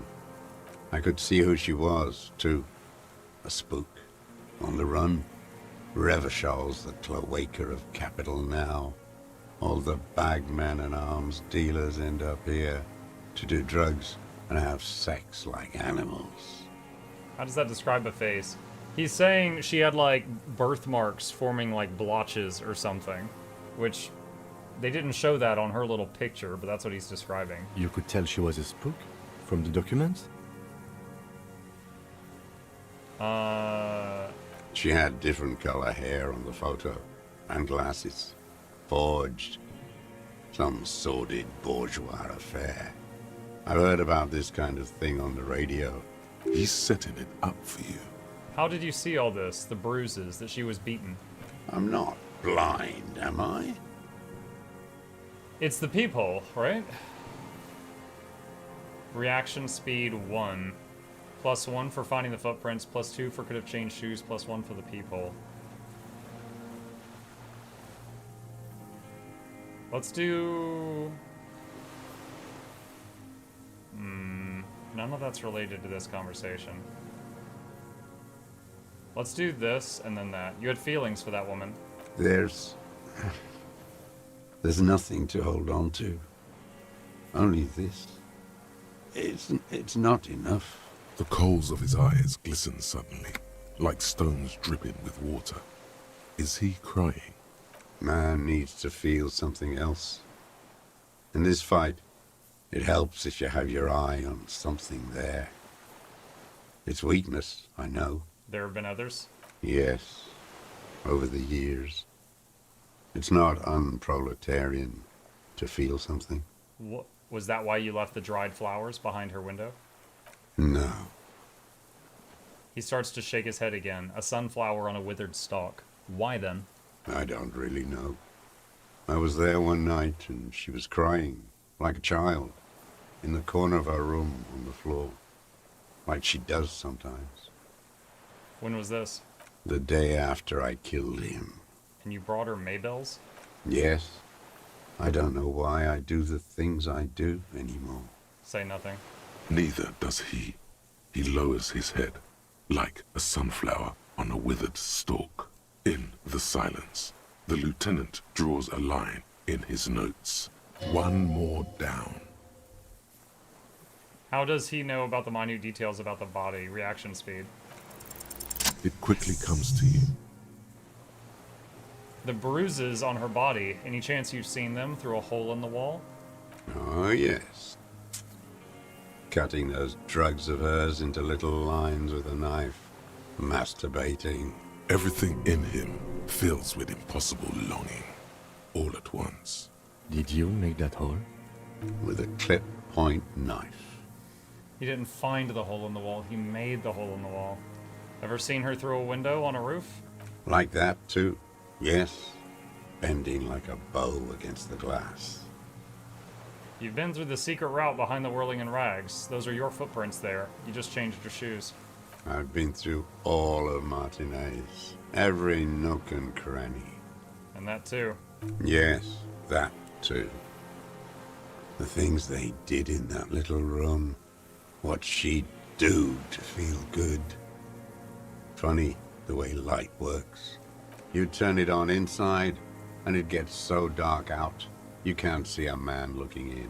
I could see who she was, too. A spook. On the run. Revershal's the cloaca of capital now. All the bagmen and arms dealers end up here to do drugs and have sex like animals. How does that describe a face? He's saying she had, like, birthmarks forming, like, blotches or something. Which, they didn't show that on her little picture, but that's what he's describing. You could tell she was a spook? From the documents? She had different color hair on the photo, and glasses. Forged. Some sordid bourgeois affair. I've heard about this kind of thing on the radio. He's setting it up for you. How did you see all this? The bruises, that she was beaten? I'm not blind, am I? It's the peephole, right? Reaction speed 1. +1 for finding the footprints, +2 for could have changed shoes, +1 for the peephole. Let's do... none of that's related to this conversation. Let's do this and then that. You had feelings for that woman. There's nothing to hold on to. Only this. It's not enough. The coals of his eyes glisten suddenly, like stones dripping with water. Is he crying? Man needs to feel something else. In this fight, it helps if you have your eye on something there. It's weakness, I know. There have been others? Yes, over the years. It's not unproletarian to feel something. What, was that why you left the dried flowers behind her window? No. He starts to shake his head again. A sunflower on a withered stalk. Why then? I don't really know. I was there one night and she was crying, like a child, in the corner of her room on the floor, like she does sometimes. When was this? The day after I killed him. And you brought her Maybells? Yes. I don't know why I do the things I do anymore. Say nothing. Neither does he. He lowers his head, like a sunflower on a withered stalk. In the silence, the lieutenant draws a line in his notes. One more down. How does he know about the minute details about the body, reaction speed? It quickly comes to you. The bruises on her body, any chance you've seen them through a hole in the wall? Oh, yes. Cutting those drugs of hers into little lines with a knife. Masturbating. Everything in him fills with impossible longing, all at once. Did you make that hole? With a clip point knife. He didn't find the hole in the wall, he made the hole in the wall. Ever seen her through a window on a roof? Like that, too. Yes. Bending like a bow against the glass. You've been through the secret route behind the whirling in rags. Those are your footprints there. You just changed your shoes. I've been through all of Martinez. Every nook and cranny. And that too. Yes, that too. The things they did in that little room. What she'd do to feel good. Funny the way light works. You turn it on inside, and it gets so dark out, you can't see a man looking in.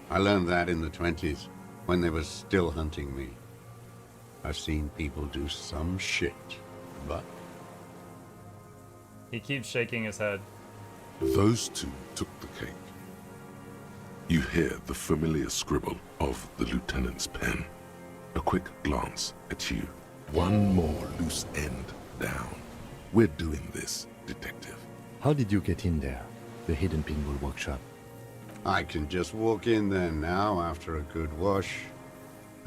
I learned that in the 20s, when they were still hunting me. I've seen people do some shit, but... He keeps shaking his head. Those two took the cake. You hear the familiar scribble of the lieutenant's pen. A quick glance at you. One more loose end down. We're doing this, detective. How did you get in there? The hidden pinball workshop. I can just walk in there now after a good wash.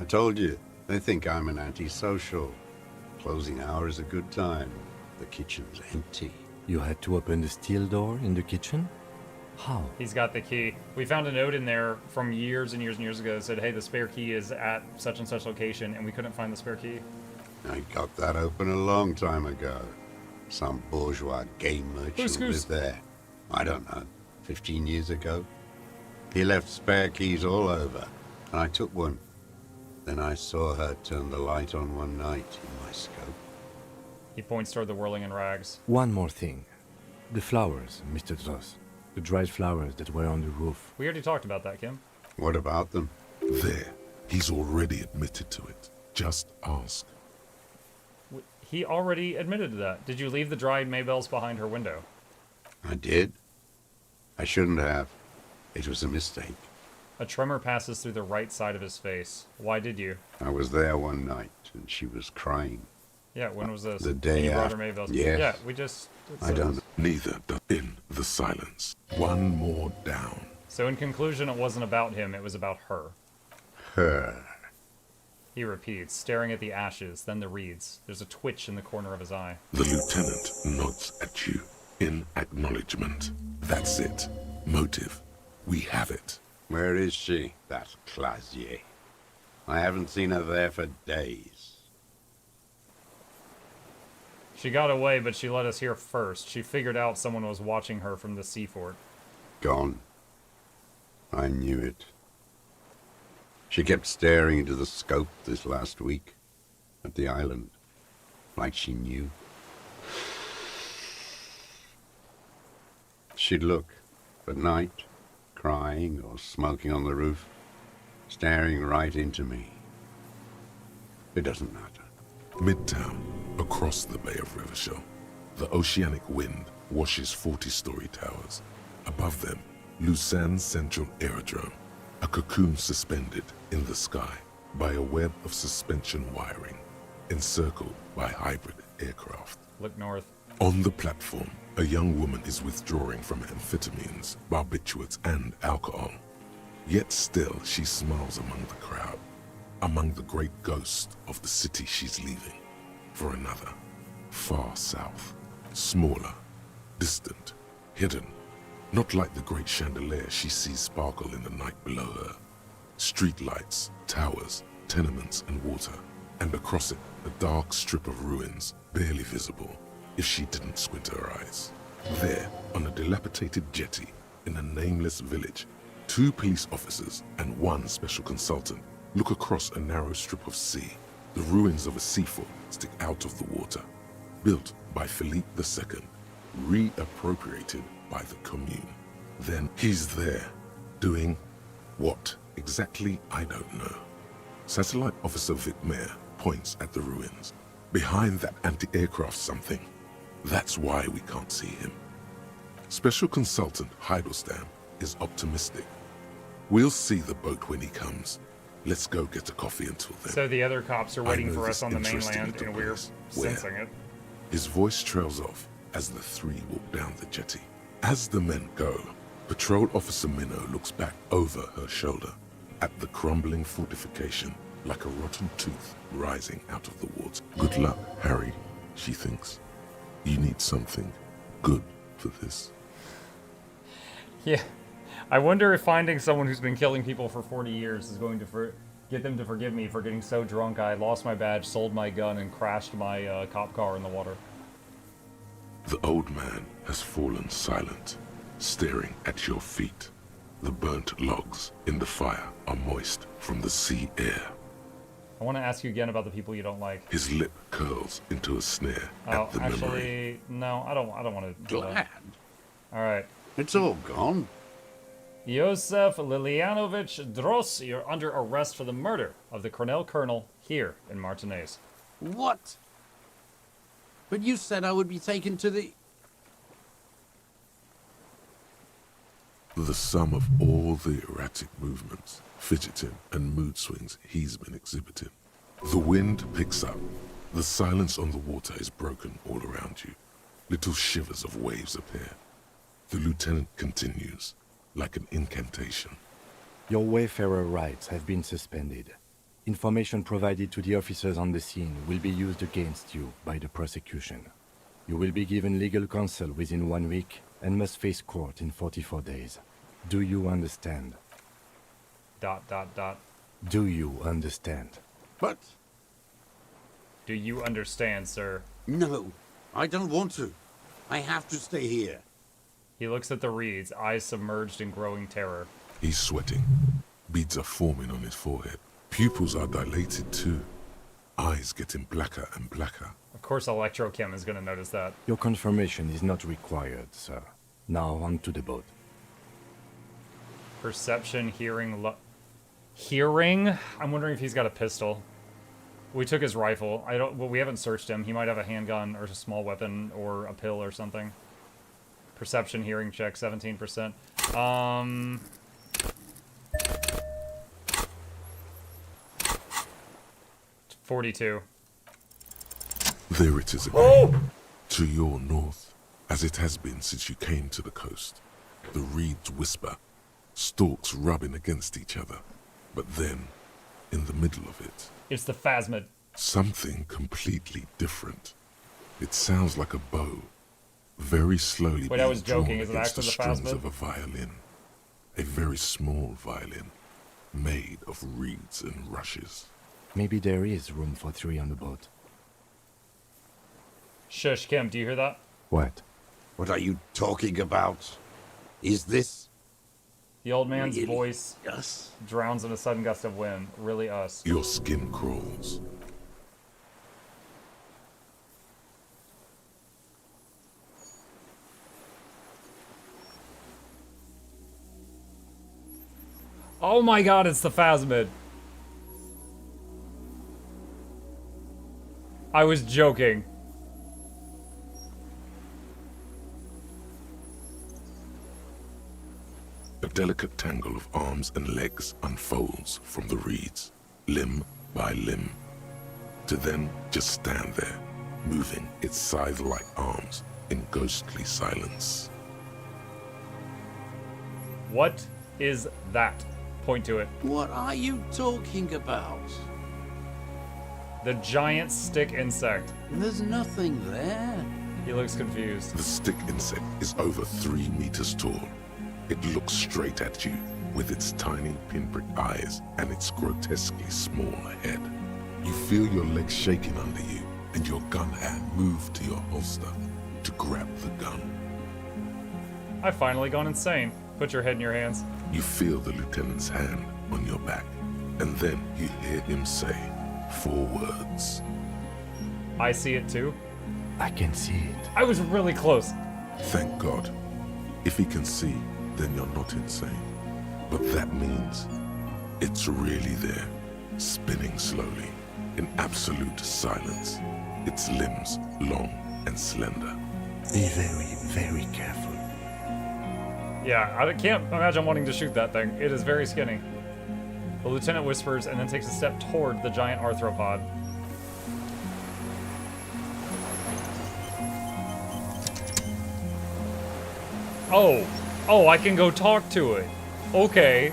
I told you, they think I'm an antisocial. Closing hour is a good time. The kitchen's empty. You had to open the steel door in the kitchen? How? He's got the key. We found a note in there from years and years and years ago that said, hey, the spare key is at such and such location, and we couldn't find the spare key. I got that open a long time ago. Some bourgeois game merchant lived there. I don't know, 15 years ago. He left spare keys all over, and I took one. Then I saw her turn the light on one night in my scope. He points toward the whirling in rags. One more thing. The flowers, Mr. Dross. The dried flowers that were on the roof. We already talked about that, Kim. What about them? There. He's already admitted to it. Just ask. He already admitted to that. Did you leave the dried Maybells behind her window? I did. I shouldn't have. It was a mistake. A tremor passes through the right side of his face. Why did you? I was there one night, and she was crying. Yeah, when was this? The day you brought after. her Maybells. Yes. Yeah, we just... I don't know. Neither does in the silence. One more down. So in conclusion, it wasn't about him, it was about her. Her. He repeats, staring at the ashes, then the reeds. There's a twitch in the corner of his eye. The lieutenant nods at you in acknowledgement. That's it. Motive. We have it. Where is she, that Clasier? I haven't seen her there for days. She got away, but she let us hear first. She figured out someone was watching her from the seafort. Gone. I knew it. She kept staring into the scope this last week, at the island, like she knew. She'd look, at night, crying or smoking on the roof, staring right into me. It doesn't matter. Midtown, across the Bay of Revachol, the oceanic wind washes 40-story towers. Above them, Lucerne Central Aerodrome, a cocoon suspended in the sky by a web of suspension wiring, encircled by hybrid aircraft. Look north. On the platform, a young woman is withdrawing from amphetamines, barbiturates, and alcohol. Yet still, she smiles among the crowd. among the great ghosts of the city she's leaving for another, far south, smaller, distant, hidden, not like the great chandelier she sees sparkle in the night below her. Streetlights, towers, tenements and water, and across it a dark strip of ruins, barely visible if she didn't squint her eyes. There, on a dilapidated jetty in a nameless village, 2 police officers and 1 special consultant look across a narrow strip of sea. The ruins of a seafort stick out of the water, built by Philippe II, reappropriated by the Commune. Then he's there, doing what exactly I don't know. Satellite Officer Vic Mayer points at the ruins. Behind that anti-aircraft something. That's why we can't see him. Special Consultant Heidelstam is optimistic. We'll see the boat when he comes. Let's go get a coffee until then. So the other cops are waiting for this us on the interesting mainland, little and we're place where sensing it. His voice trails off as the 3 walk down the jetty. As the men go, Patrol Officer Minnow looks back over her shoulder at the crumbling fortification like a rotten tooth rising out of the water. Good luck, Harry, she thinks. You need something good for this. Yeah. I wonder if finding someone who's been killing people for 40 years is going to get them to forgive me for getting so drunk I lost my badge, sold my gun, and crashed my cop car in the water. The old man has fallen silent, staring at your feet. The burnt logs in the fire are moist from the sea air. I want to ask you again about the people you don't like. His lip curls into a sneer at the actually, memory. no, I don't want to. Glad. All right. It's all gone. Yosef Lilianovich Dross, you're under arrest for the murder of the Cornell Colonel here in Martinez. What? But you said I would be taken to the... The sum of all the erratic movements, fidgeting, and mood swings he's been exhibiting. The wind picks up. The silence on the water is broken all around you. Little shivers of waves appear. The lieutenant continues, like an incantation. Your Wayfarer rights have been suspended. Information provided to the officers on the scene will be used against you by the prosecution. You will be given legal counsel within 1 week and must face court in 44 days. Do you understand? ... Do you understand? But... Do you understand, sir? No, I don't want to. I have to stay here. He looks at the reeds, eyes submerged in growing terror. He's sweating. Beads are forming on his forehead. Pupils are dilated too. Eyes getting blacker and blacker. Of course Electrochem is going to notice that. Your confirmation is not required, sir. Now onto the boat. Perception, hearing, hearing? I'm wondering if he's got a pistol. We took his rifle. Well, we haven't searched him. He might have a handgun or a small weapon or a pill or something. Perception, hearing check, 17%. 42. There it is again. To your north, as it has been since you came to the coast. The reeds whisper, stalks rubbing against each other. But then, in the middle of it... It's the phasmid. Something completely different. It sounds like a bow, very slowly Wait, I was joking. drawn Is it against actually the the strings phasmid? of a violin. A very small violin, made of reeds and rushes. Maybe there is room for 3 on the boat. Shush, Kim, do you hear that? What? What are you talking about? Is this... The old man's really voice us? drowns in a sudden gust of wind. Really us. Your skin crawls. Oh my god, it's the phasmid. I was joking. A delicate tangle of arms and legs unfolds from the reeds, limb by limb, to then just stand there, moving its scythe-like arms in ghostly silence. What is that? Point to it. What are you talking about? The giant stick insect. There's nothing there. He looks confused. The stick insect is over 3 meters tall. It looks straight at you with its tiny pinprick eyes and its grotesquely small head. You feel your legs shaking under you and your gun hand move to your holster to grab the gun. I've finally gone insane. Put your head in your hands. You feel the lieutenant's hand on your back, and then you hear him say 4 words. I see it too. I can see it. I was really close. Thank God. If he can see, then you're not insane. But that means it's really there, spinning slowly, in absolute silence. Its limbs long and slender. Be very, very careful. Yeah, I can't imagine wanting to shoot that thing. It is very skinny. The lieutenant whispers and then takes a step toward the giant arthropod. Oh, I can go talk to it. Okay.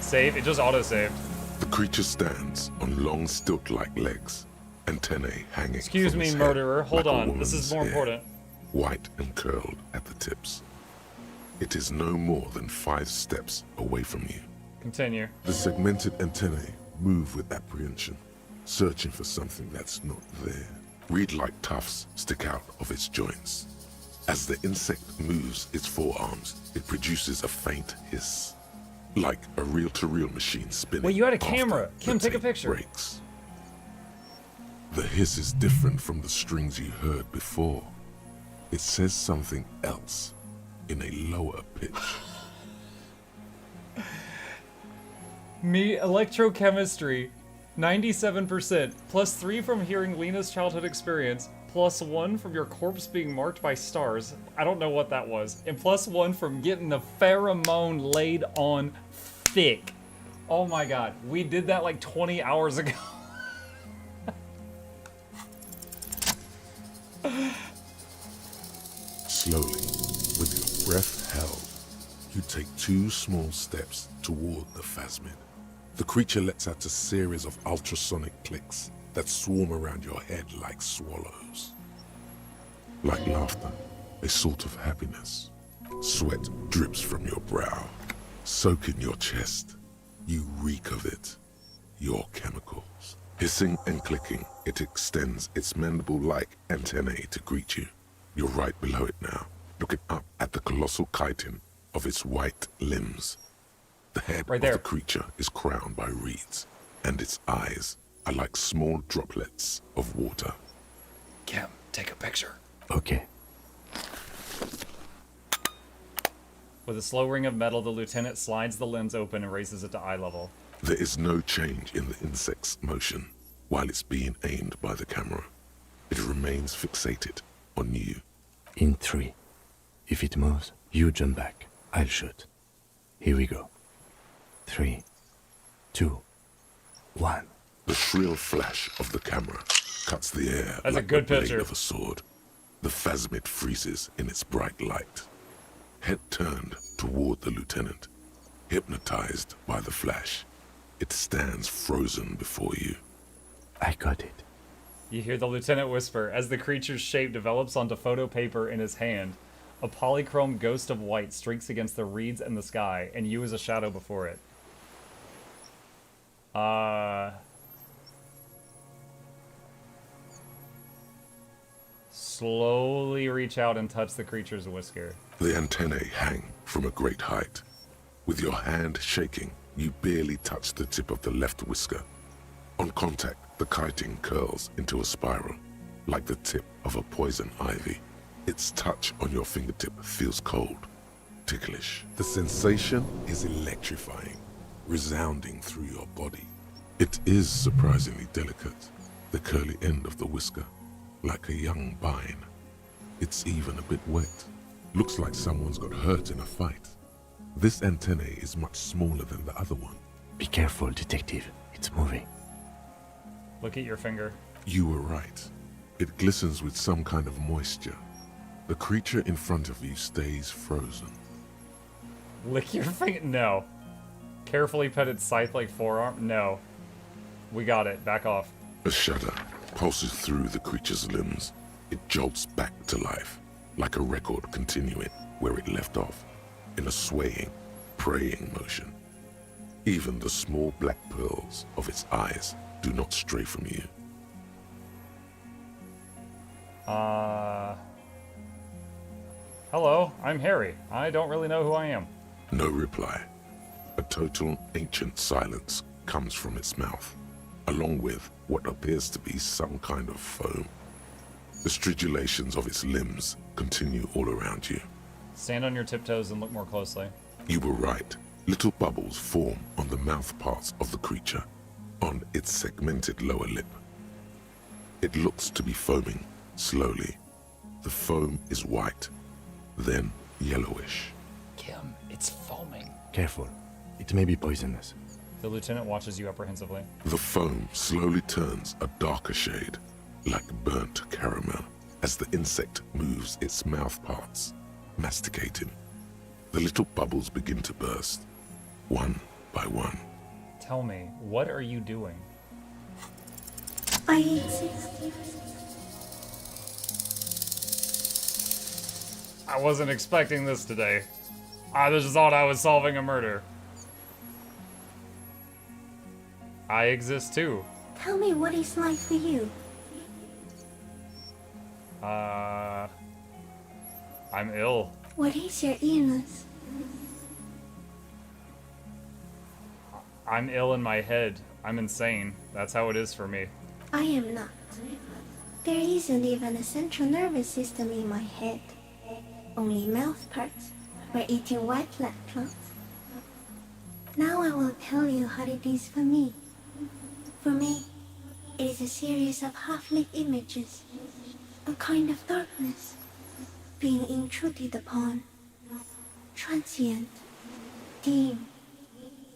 Save, it just auto-saved. The creature stands on long stilt-like legs, antennae hanging Excuse from me, its head murderer. Hold like a on, this is woman's more hair, important. White and curled at the tips. It is no more than 5 steps away from you. Continue. The segmented antennae move with apprehension, searching for something that's not there. Reed-like tufts stick out of its joints. As the insect moves its forearms, it produces a faint hiss, like a reel-to-reel machine spinning. Wait, you had a after camera. the Kim, take a tape picture. breaks. The hiss is different from the strings you heard before. It says something else in a lower pitch. Me, electrochemistry, 97%, +3 from hearing Lena's childhood experience, +1 from your corpse being marked by stars. I don't know what that was. And +1 from getting the pheromone laid on thick. Oh my god, we did that like 20 hours ago. Slowly, with your breath held, you take 2 small steps toward the phasmid. The creature lets out a series of ultrasonic clicks that swarm around your head like swallows. Like laughter, a sort of happiness. Sweat drips from your brow, soaking your chest. You reek of it, your chemicals. Hissing and clicking, it extends its mandible-like antennae to greet you. You're right below it now, looking up at the colossal chitin of its white limbs. The head right of the creature is crowned by reeds, and its eyes are like small droplets of water. Kim, take a picture. Okay. With a slow ring of metal, the lieutenant slides the lens open and raises it to eye level. There is no change in the insect's motion while it's being aimed by the camera. It remains fixated on you. In 3. If it moves, you jump back. I'll shoot. Here we go. 3, 2, 1. The shrill flash of the camera cuts the air That's like a good the blade picture. of a sword. The phasmid freezes in its bright light. Head turned toward the lieutenant, hypnotized by the flash. It stands frozen before you. I got it. You hear the lieutenant whisper as the creature's shape develops onto photo paper in his hand. A polychrome ghost of white streaks against the reeds and the sky, and you as a shadow before it. Slowly reach out and touch the creature's whisker. The antennae hang from a great height. With your hand shaking, you barely touch the tip of the left whisker. On contact, the chitin curls into a spiral, like the tip of a poison ivy. Its touch on your fingertip feels cold, ticklish. The sensation is electrifying, resounding through your body. It is surprisingly delicate, the curly end of the whisker, like a young vine. It's even a bit wet. Looks like someone's got hurt in a fight. This antennae is much smaller than the other one. Be careful, detective. It's moving. Look at your finger. You were right. It glistens with some kind of moisture. The creature in front of you stays frozen. Lick your finger? No. Carefully pet its scythe-like forearm? No. We got it. Back off. A shudder pulses through the creature's limbs. It jolts back to life, like a record continuing where it left off, in a swaying, praying motion. Even the small black pearls of its eyes do not stray from you. Hello, I'm Harry. I don't really know who I am. No reply. A total ancient silence comes from its mouth, along with what appears to be some kind of foam. The stridulations of its limbs continue all around you. Stand on your tiptoes and look more closely. You were right. Little bubbles form on the mouth parts of the creature, on its segmented lower lip. It looks to be foaming, slowly. The foam is white, then yellowish. Kim, it's foaming. Careful. It may be poisonous. The lieutenant watches you apprehensively. The foam slowly turns a darker shade, like burnt caramel, as the insect moves its mouth parts, masticating. The little bubbles begin to burst, one by one. Tell me, what are you doing? I exist. I wasn't expecting this today. I just thought I was solving a murder. I exist too. Tell me what it's like for you. I'm ill. What is your illness? I'm ill in my head. I'm insane. That's how it is for me. I am not. There isn't even a central nervous system in my head. Only mouth parts for eating white blood clots. Now I will tell you how it is for me. For me, it is a series of half-lit images, a kind of darkness, being intruded upon, transient, dim,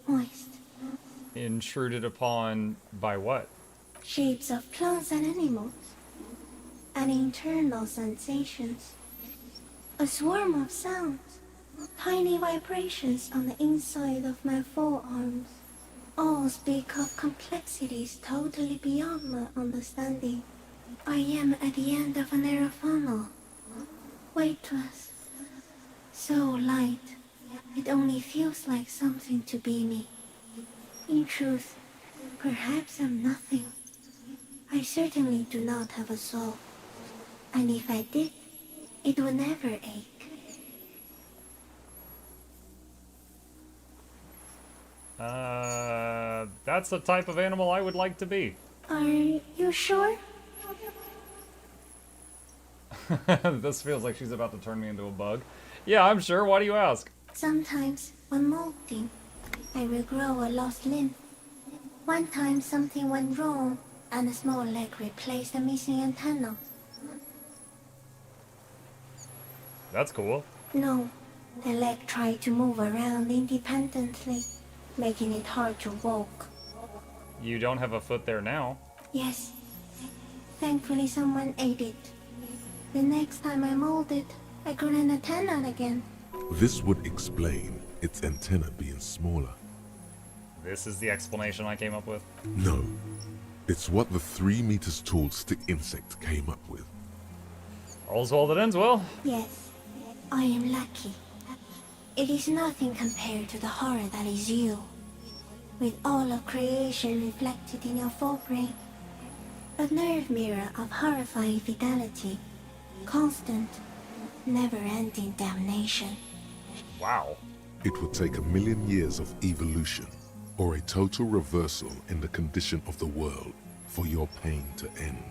moist. Intruded upon by what? Shapes of plants and animals, and internal sensations. A swarm of sounds, tiny vibrations on the inside of my forearms. All speak of complexities totally beyond my understanding. I am at the end of a narrow funnel, weightless, so light, it only feels like something to be me. In truth, perhaps I'm nothing. I certainly do not have a soul, and if I did, it would never ache. That's the type of animal I would like to be. Are you sure? This feels like she's about to turn me into a bug. Yeah, I'm sure. Why do you ask? Sometimes, when molting, I will grow a lost limb. One time something went wrong, and a small leg replaced a missing antenna. That's cool. No, the leg tried to move around independently, making it hard to walk. You don't have a foot there now. Yes. Thankfully someone ate it. The next time I molded, I grew an antenna again. This would explain its antenna being smaller. This is the explanation I came up with. No, it's what the 3 meters tall stick insect came up with. All's well that ends well. Yes, I am lucky. It is nothing compared to the horror that is you, with all of creation reflected in your forebrain. A nerve mirror of horrifying fidelity, constant, never-ending damnation. Wow. It would take 1,000,000 years of evolution, or a total reversal in the condition of the world, for your pain to end.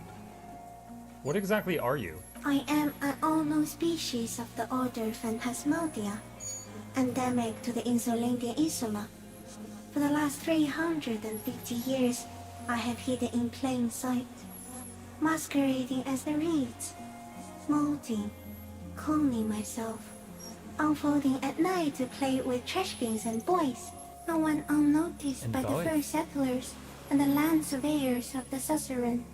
What exactly are you? I am an unknown species of the order Phantasmadia, endemic to the Insulandian Insula. For the last 350 years, I have hidden in plain sight, masquerading as the reeds, molting, cloning myself, unfolding at night to play with trash bins and boys. I went unnoticed by the first settlers and the land surveyors of the suzerain.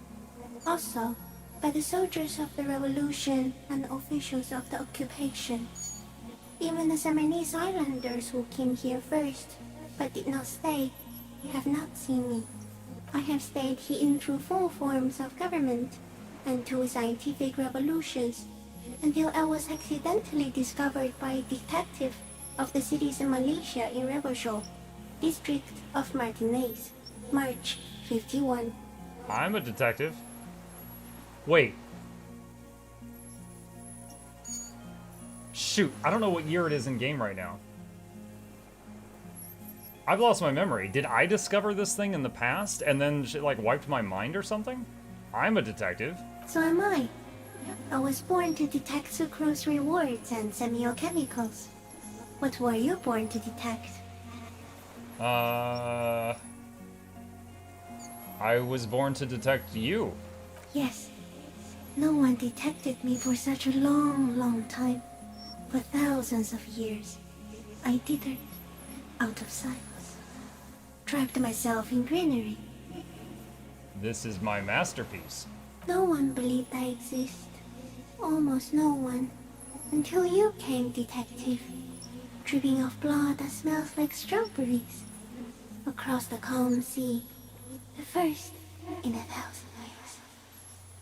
Also, by the soldiers of the revolution and officials of the occupation. Even the Seminese islanders who came here first, but did not stay, have not seen me. I have stayed hidden through 4 forms of government and 2 scientific revolutions until I was accidentally discovered by a detective of the citizen militia in Revachol, district of Martinez, March 51. I'm a detective. Wait. Shoot, I don't know what year it is in game right now. I've lost my memory. Did I discover this thing in the past and then it like wiped my mind or something? I'm a detective. So am I. I was born to detect sucrose rewards and semiochemicals. What were you born to detect? I was born to detect you. Yes. No one detected me for such a long time. For thousands of years. I dithered, out of sight. Trapped myself in greenery. This is my masterpiece. No one believed I exist. Almost no one. Until you came, detective. Dripping off blood that smells like strawberries. Across the calm sea. The first in 1,000 years.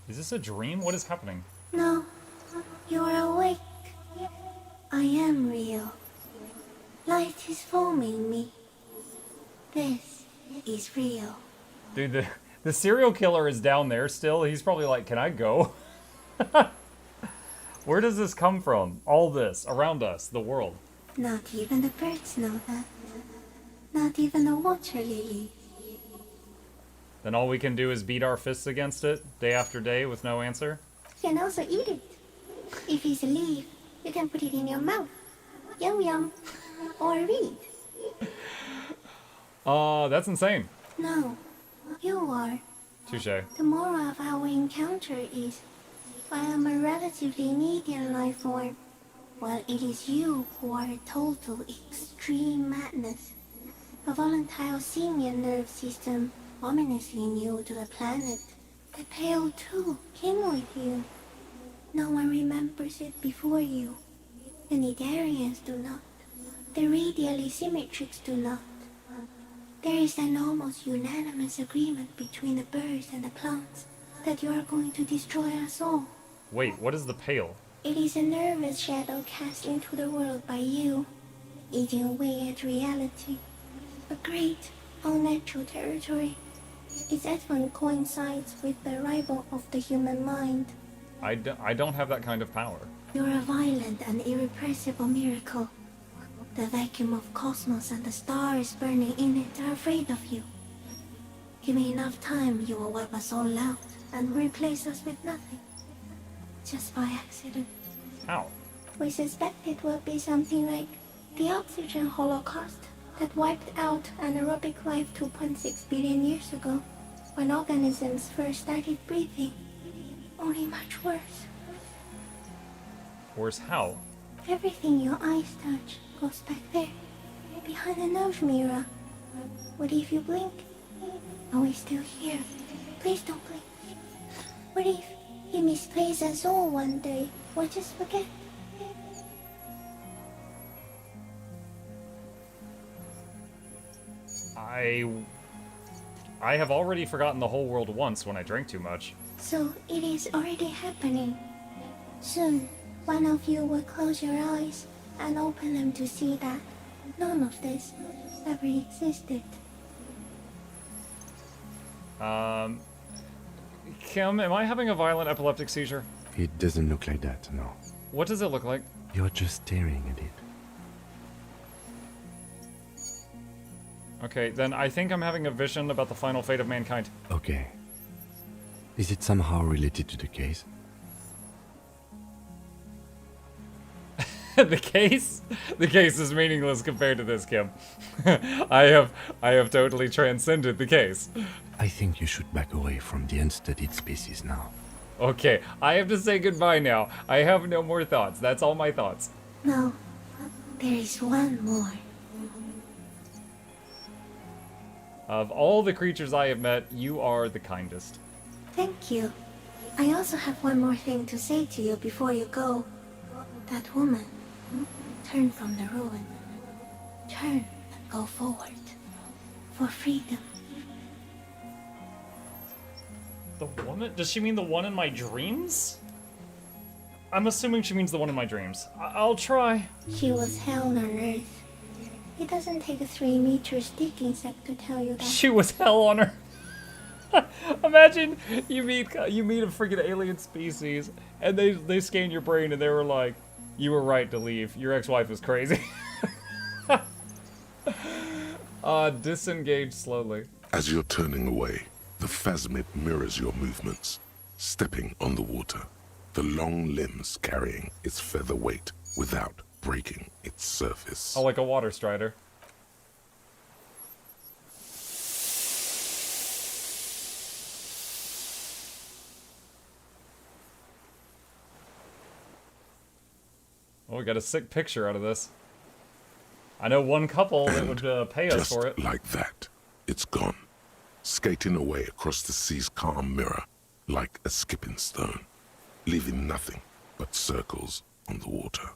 Is this a dream? What is happening? No. You're awake. I am real. Light is forming me. This is real. Dude, the serial killer is down there still. He's probably like, can I go? Where does this come from? All this, around us, the world. Not even the birds know that. Not even the water lily. Then all we can do is beat our fists against it, day after day, with no answer? You can also eat it. If it's a leaf, you can put it in your mouth. Yum yum. Or read. That's insane. No, you are. Touché. The moral of our encounter is, I am a relatively medium life form, while it is you who are a total extreme madness. A volatile simian nerve system ominously new to the planet. The Pale too came with you. No one remembers it before you. The Nidarians do not. The radially symmetrics do not. There is an almost unanimous agreement between the birds and the plants that you are going to destroy us all. Wait, what is the Pale? It is a nervous shadow cast into the world by you, eating away at reality. A great, unnatural territory. Its advent coincides with the arrival of the human mind. I don't have that kind of power. You're a violent and irrepressible miracle. The vacuum of cosmos and the stars burning in it are afraid of you. Give me enough time, you will wipe us all out and replace us with nothing. Just by accident. How? We suspect it will be something like the oxygen holocaust that wiped out anaerobic life 2.6 billion years ago, when organisms first started breathing. Only much worse. Worse how? Everything your eyes touch goes back there, behind the nose mirror. What if you blink? Are we still here? Please don't blink. What if he misplaces us all one day, or just forget? I have already forgotten the whole world once when I drank too much. So it is already happening. Soon, one of you will close your eyes and open them to see that none of this ever existed. Kim, am I having a violent epileptic seizure? It doesn't look like that, no. What does it look like? You're just staring at it. Okay, then I think I'm having a vision about the final fate of mankind. Okay. Is it somehow related to the case? The case? The case is meaningless compared to this, Kim. I have totally transcended the case. I think you should back away from the unstudied species now. Okay, I have to say goodbye now. I have no more thoughts. That's all my thoughts. No, there is one more. Of all the creatures I have met, you are the kindest. Thank you. I also have one more thing to say to you before you go. That woman, turn from the ruin. Turn and go forward. For freedom. The woman? Does she mean the one in my dreams? I'm assuming she means the one in my dreams. I'll try. She was hell on earth. It doesn't take a 3-meter stick insect to tell you that. She was hell on earth. Imagine you meet a freaking alien species and they scan your brain and they were like, you were right to leave. Your ex-wife was crazy. Disengage slowly. As you're turning away, the phasmid mirrors your movements, stepping on the water, the long limbs carrying its feather weight without breaking its surface. Oh, like a water strider. Oh, we got a sick picture out of this. I know one couple that would pay us for it. Like that, it's gone, skating away across the sea's calm mirror like a skipping stone, leaving nothing but circles on the water.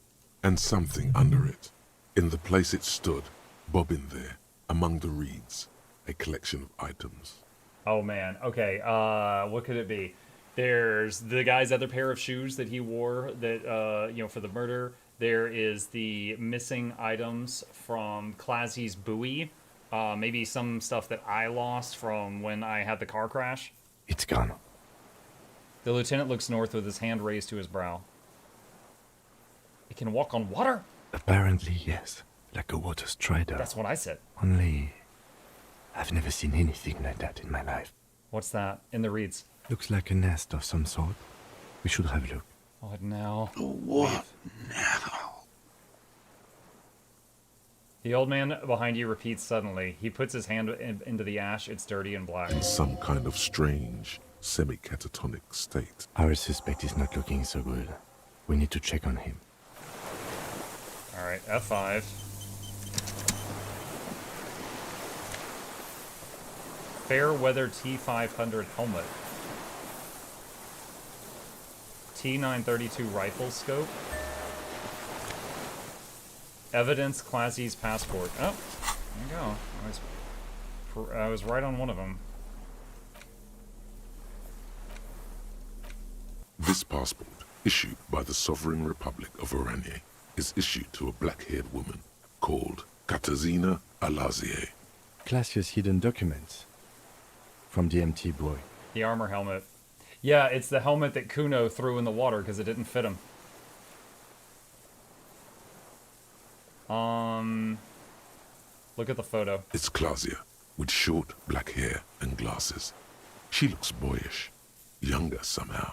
And something under it. In the place it stood, bobbing there, among the reeds, a collection of items. Oh man, okay, what could it be? There's the guy's other pair of shoes that he wore that, you know, for the murder. There is the missing items from Clazy's buoy. Maybe some stuff that I lost from when I had the car crash. It's gone. The lieutenant looks north with his hand raised to his brow. It can walk on water? Apparently, yes. Like a water strider. That's what I said. Only, I've never seen anything like that in my life. What's that? In the reeds? Looks like a nest of some sort. We should have a look. What now? What now? The old man behind you repeats suddenly. He puts his hand into the ash. It's dirty and black. In some kind of strange, semi-catatonic state. Our suspect is not looking so good. We need to check on him. Alright, F5. Fair weather T500 helmet. T932 rifle scope. Evidence Clazy's passport. Oh, there you go. I was right on one of them. This passport, issued by the Sovereign Republic of Oranje, is issued to a black-haired woman called Katarzyna Alazie. Classia's hidden documents from the empty buoy. The armor helmet. Yeah, it's the helmet that Kuno threw in the water because it didn't fit him. Look at the photo. It's Clasia, with short black hair and glasses. She looks boyish, younger somehow.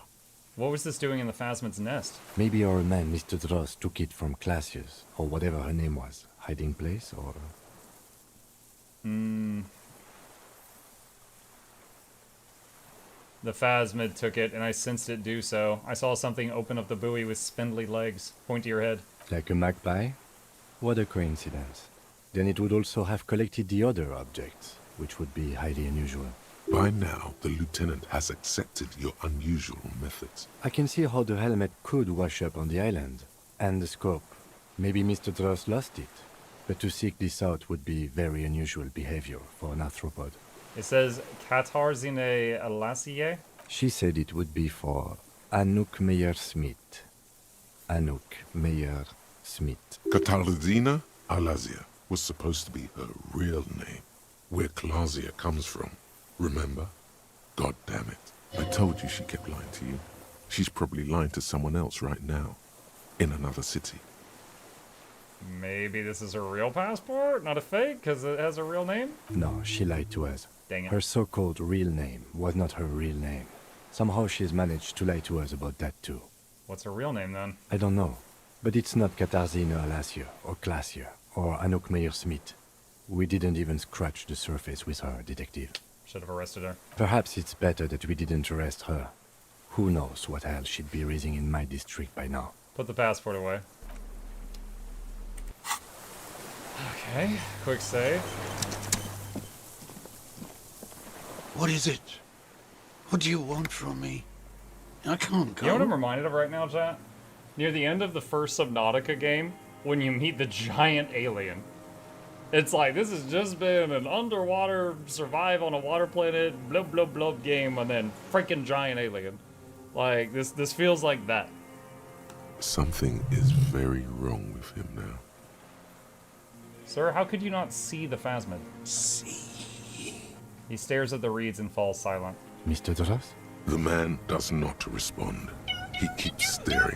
What was this doing in the phasmid's nest? Maybe our man, Mr. Dross, took it from Clasia's, or whatever her name was. Hiding place, or... The phasmid took it, and I sensed it do so. I saw something open up the buoy with spindly legs. Point to your head. Like a magpie? What a coincidence. Then it would also have collected the other objects, which would be highly unusual. By now, the lieutenant has accepted your unusual methods. I can see how the helmet could wash up on the island. And the scope. Maybe Mr. Dross lost it. But to seek this out would be very unusual behavior for an arthropod. It says Katarzyna Alazie. She said it would be for Anouk Meyer-Smith. Anouk Meyer-Smith. Katarzyna Alazie was supposed to be her real name, where Clasia comes from. Remember? God damn it. I told you she kept lying to you. She's probably lying to someone else right now, in another city. Maybe this is her real passport, not a fake, because it has a real name? No, she lied to us. Dang it. Her so-called real name was not her real name. Somehow she's managed to lie to us about that too. What's her real name then? I don't know. But it's not Katarzyna Alazie, or Clasia, or Anouk Meyer-Smith. We didn't even scratch the surface with her, detective. Should have arrested her. Perhaps it's better that we didn't arrest her. Who knows what hell she'd be raising in my district by now. Put the passport away. Okay, quick save. What is it? What do you want from me? I can't go. You know what I'm reminded of right now, chat? Near the end of the first Subnautica game, when you meet the giant alien. It's like, this has just been an underwater, survive on a water planet, blub blub blub game, and then freaking giant alien. Like, this feels like that. Something is very wrong with him now. Sir, how could you not see the phasmid? See. He stares at the reeds and falls silent. Mr. Dross? The man does not respond. He keeps staring,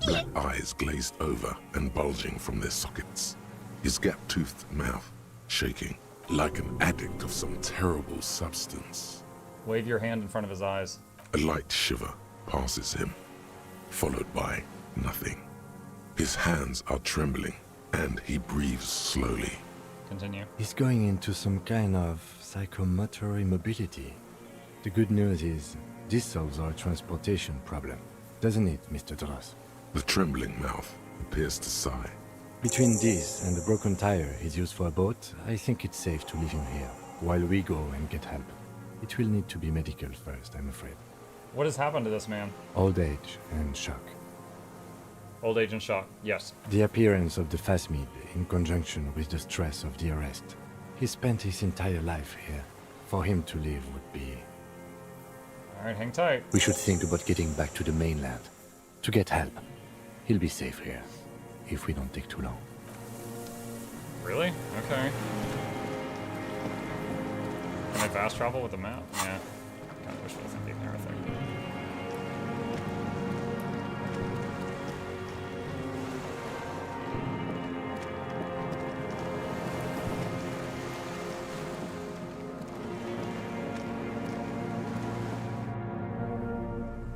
black eyes glazed over and bulging from their sockets. His gap-toothed mouth shaking, like an addict of some terrible substance. Wave your hand in front of his eyes. A light shiver passes him, followed by nothing. His hands are trembling, and he breathes slowly. Continue. He's going into some kind of psychomotor immobility. The good news is, this solves our transportation problem, doesn't it, Mr. Dross? The trembling mouth appears to sigh. Between this and the broken tire he's used for a boat, I think it's safe to leave him here, while we go and get help. It will need to be medical first, I'm afraid. What has happened to this man? Old age and shock. Old age and shock, yes. The appearance of the phasmid in conjunction with the stress of the arrest. He spent his entire life here. For him to leave would be... Alright, hang tight. We should think about getting back to the mainland. To get help. He'll be safe here. If we don't take too long. Really? Okay. Can I fast travel with the map? Yeah. Kind of wishful thinking there, I think.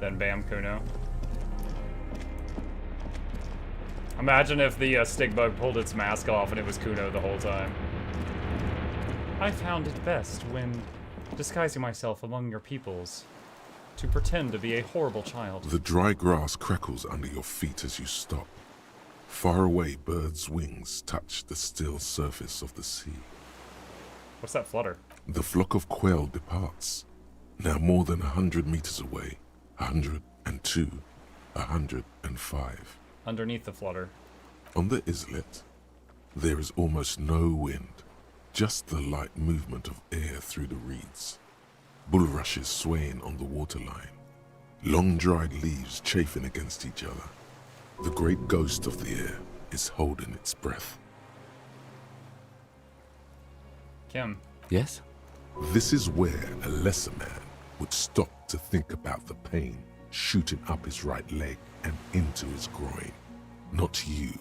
Then bam, Kuno. Imagine if the stick bug pulled its mask off and it was Kuno the whole time. I found it best when disguising myself among your peoples to pretend to be a horrible child. The dry grass crackles under your feet as you stop. Far away, birds' wings touch the still surface of the sea. What's that flutter? The flock of quail departs. Now more than 100 meters away. 102, 105. Underneath the flutter. On the islet, there is almost no wind, just the light movement of air through the reeds. Bulrushes swaying on the waterline, long dried leaves chafing against each other. The great ghost of the air is holding its breath. Kim. Yes? This is where a lesser man would stop to think about the pain shooting up his right leg and into his groin. Not you.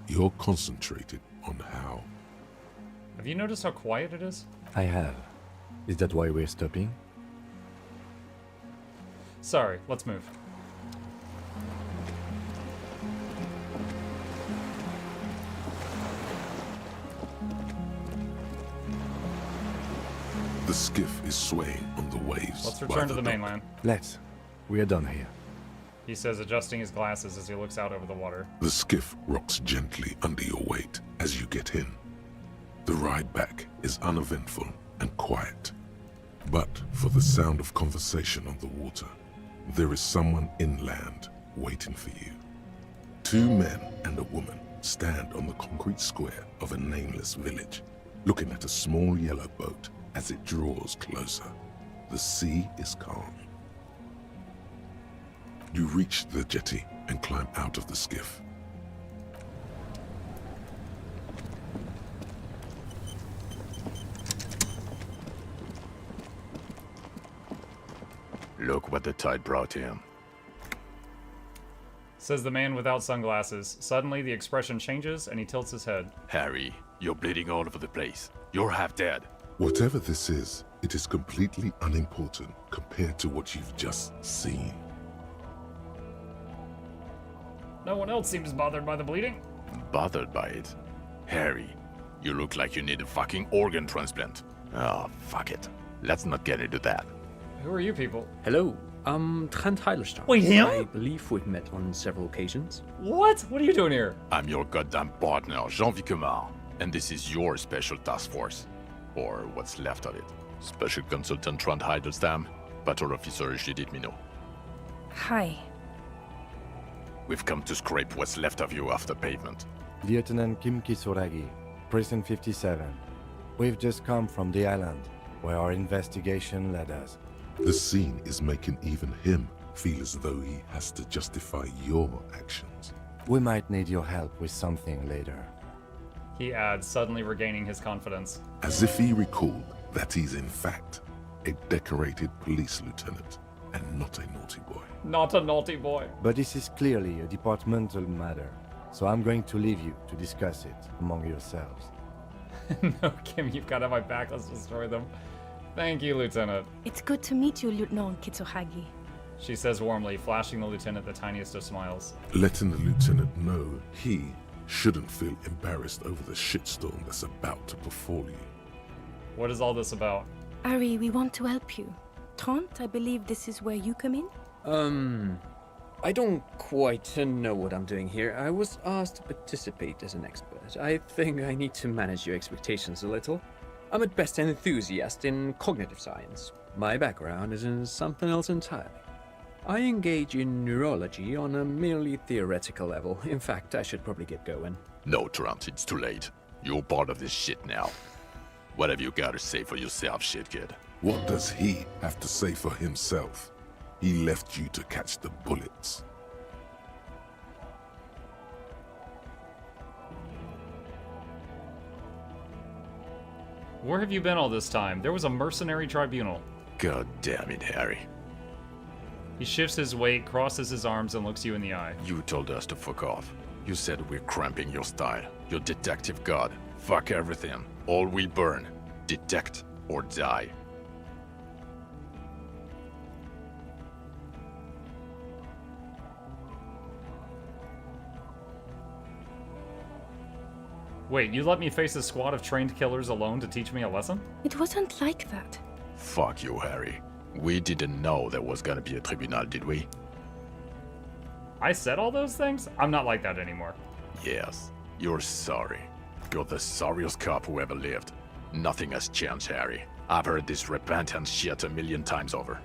You're concentrated on how. Have you noticed how quiet it is? I have. Is that why we're stopping? Sorry, let's move. The skiff is swaying on the waves. Let's return to the mainland. Let's. We are done here. He says, adjusting his glasses as he looks out over the water. The skiff rocks gently under your weight as you get in. The ride back is uneventful and quiet. But for the sound of conversation on the water, there is someone inland waiting for you. Two men and a woman stand on the concrete square of a nameless village, looking at a small yellow boat as it draws closer. The sea is calm. You reach the jetty and climb out of the skiff. Look what the tide brought him. Says the man without sunglasses. Suddenly, the expression changes and he tilts his head. Harry, you're bleeding all over the place. You're half dead. Whatever this is, it is completely unimportant compared to what you've just seen. No one else seems bothered by the bleeding. Bothered by it? Harry, you look like you need a fucking organ transplant. Oh, fuck it. Let's not get into that. Who are you people? Hello, Trent Heilerstein. Wait, him? I believe we've met on several occasions. What? What are you doing here? I'm your goddamn partner, Jean Vicomar, and this is your special task force. Or what's left of it. Special Consultant Trent Heilerstein, Patrol Officer Judith Minot. Hi. We've come to scrape what's left of you off the pavement. Lieutenant Kim Kisoragi, Precinct 57. We've just come from the island, where our investigation led us. The scene is making even him feel as though he has to justify your actions. We might need your help with something later. He adds, suddenly regaining his confidence. As if he recalled that he's in fact a decorated police lieutenant and not a naughty boy. Not a naughty boy. But this is clearly a departmental matter, so I'm going to leave you to discuss it among yourselves. No, Kim, you've got my back. Let's destroy them. Thank you, Lieutenant. It's good to meet you, Lieutenant Kitsuhagi. She says warmly, flashing the lieutenant the tiniest of smiles. Letting the lieutenant know he shouldn't feel embarrassed over the shitstorm that's about to befall you. What is all this about? Ari, we want to help you. Trant, I believe this is where you come in? I don't quite know what I'm doing here. I was asked to participate as an expert. I think I need to manage your expectations a little. I'm at best an enthusiast in cognitive science. My background is in something else entirely. I engage in neurology on a merely theoretical level. In fact, I should probably get going. No, Trant, it's too late. You're part of this shit now. What have you got to say for yourself, shit kid? What does he have to say for himself? He left you to catch the bullets. Where have you been all this time? There was a mercenary tribunal. God damn it, Harry. He shifts his weight, crosses his arms, and looks you in the eye. You told us to fuck off. You said we're cramping your style. Your detective god. Fuck everything. All will burn. Detect or die. Wait, you let me face a squad of trained killers alone to teach me a lesson? It wasn't like that. Fuck you, Harry. We didn't know there was gonna be a tribunal, did we? I said all those things? I'm not like that anymore. Yes. You're sorry. You're the sorriest cop who ever lived. Nothing has changed, Harry. I've heard this repentant shit a million times over.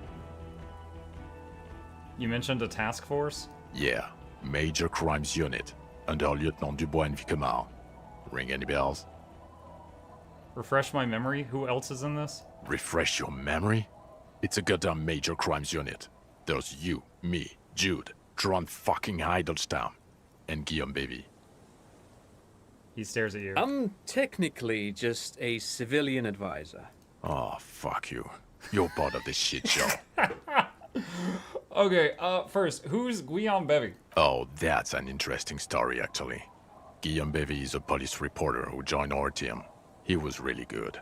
You mentioned a task force? Yeah. Major Crimes Unit. Under Lieutenant Dubois and Vicomar. Ring any bells? Refresh my memory. Who else is in this? Refresh your memory? It's a goddamn Major Crimes Unit. There's you, me, Jude, Trant fucking Heidelstein, and Guillaume Baby. He stares at you. I'm technically just a civilian advisor. Oh, fuck you. You're part of this shit show. Okay, first, who's Guillaume Bevy? Oh, that's an interesting story, actually. Guillaume Bevy is a police reporter who joined our team. He was really good.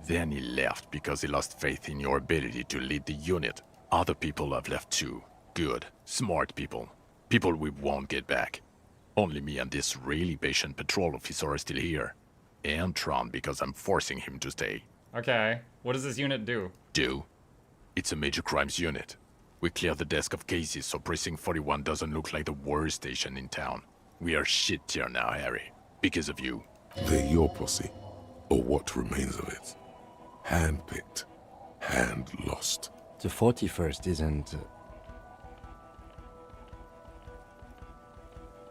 Then he left because he lost faith in your ability to lead the unit. Other people have left too. Good, smart people. People we won't get back. Only me and this really patient patrol officer are still here. And Trant because I'm forcing him to stay. Okay, what does this unit do? Do? It's a major crimes unit. We clear the desk of cases so Precinct 41 doesn't look like the worst station in town. We are shit tier now, Harry. Because of you. They're your posse, or what remains of it. Hand-picked, hand-lost. The 41st isn't...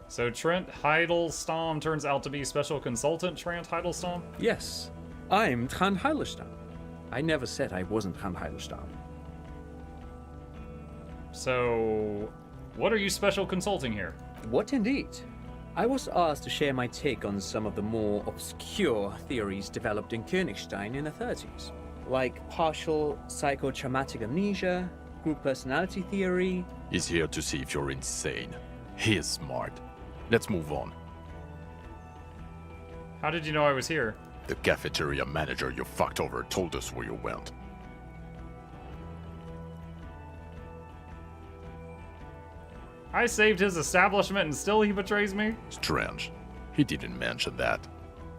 So Trent Heidelstein turns out to be special consultant Trent Heidelstein? Yes, I'm Trant Heidelstein. I never said I wasn't Trant Heidelstein. So, what are you special consulting here? What indeed? I was asked to share my take on some of the more obscure theories developed in Königstein in the 30s, like partial psychotraumatic amnesia, group personality theory. He's here to see if you're insane. He is smart. Let's move on. How did you know I was here? The cafeteria manager you fucked over told us where you went. I saved his establishment and still he betrays me? Strange. He didn't mention that.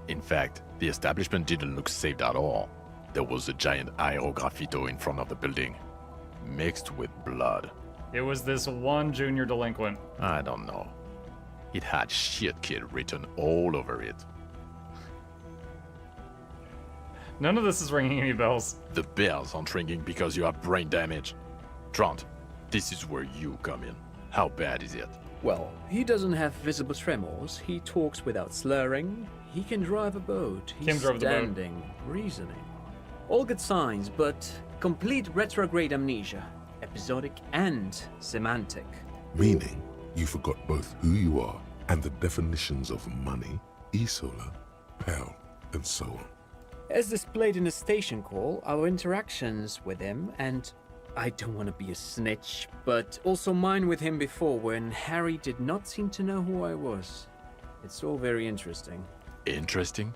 In fact, the establishment didn't look saved at all. There was a giant aerograffito in front of the building, mixed with blood. It was this one junior delinquent. I don't know. It had shit kid written all over it. None of this is ringing any bells. The bells aren't ringing because you have brain damage. Trant, this is where you come in. How bad is it? Well, he doesn't have visible tremors, he talks without slurring, he can drive a boat, he's standing, reasoning. All good signs, but complete retrograde amnesia, episodic and semantic. Meaning, you forgot both who you are and the definitions of money, Isola, Pell, and so on. As displayed in the station call, our interactions with him, and I don't want to be a snitch, but also mine with him before when Harry did not seem to know who I was. It's all very interesting. Interesting?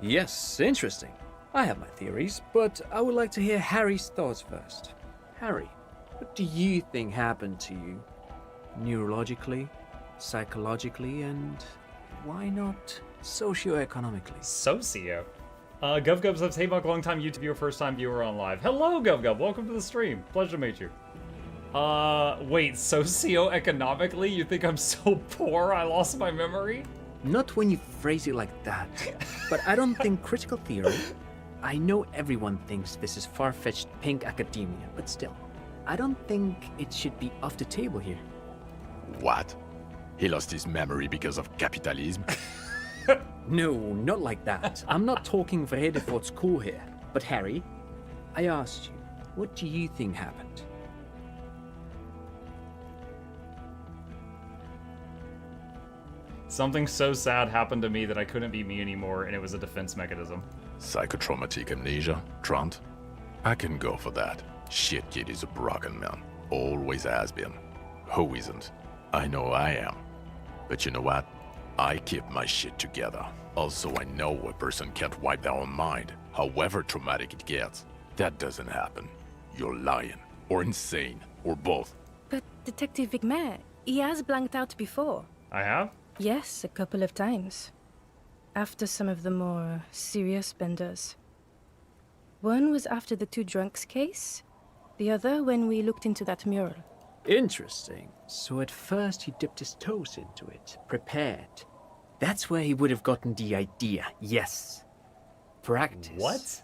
Yes, interesting. I have my theories, but I would like to hear Harry's thoughts first. Harry, what do you think happened to you? Neurologically, psychologically, and why not socioeconomically? Socio? GovGub says, hey Muk, long time YouTube viewer, first time viewer on live. Hello GovGub, welcome to the stream. Pleasure to meet you. Wait, socioeconomically? You think I'm so poor I lost my memory? Not when you phrase it like that. But I don't think critical theory... I know everyone thinks this is far-fetched pink academia, but still, I don't think it should be off the table here. What? He lost his memory because of capitalism? No, not like that. I'm not talking for Hereford School here. But Harry, I asked you, what do you think happened? Something so sad happened to me that I couldn't be me anymore, and it was a defense mechanism. Psychotraumatic amnesia, Trant? I can go for that. Shit kid is a broken man. Always has been. Who isn't? I know I am. But you know what? I keep my shit together. Also, I know a person can't wipe their own mind, however traumatic it gets. That doesn't happen. You're lying, or insane, or both. But Detective Vigmer, he has blanked out before. I have? Yes, a couple of times. After some of the more serious benders. One was after the two drunks case, the other when we looked into that mural. Interesting. So at first he dipped his toes into it, prepared. That's where he would have gotten the idea, yes. Practice. What?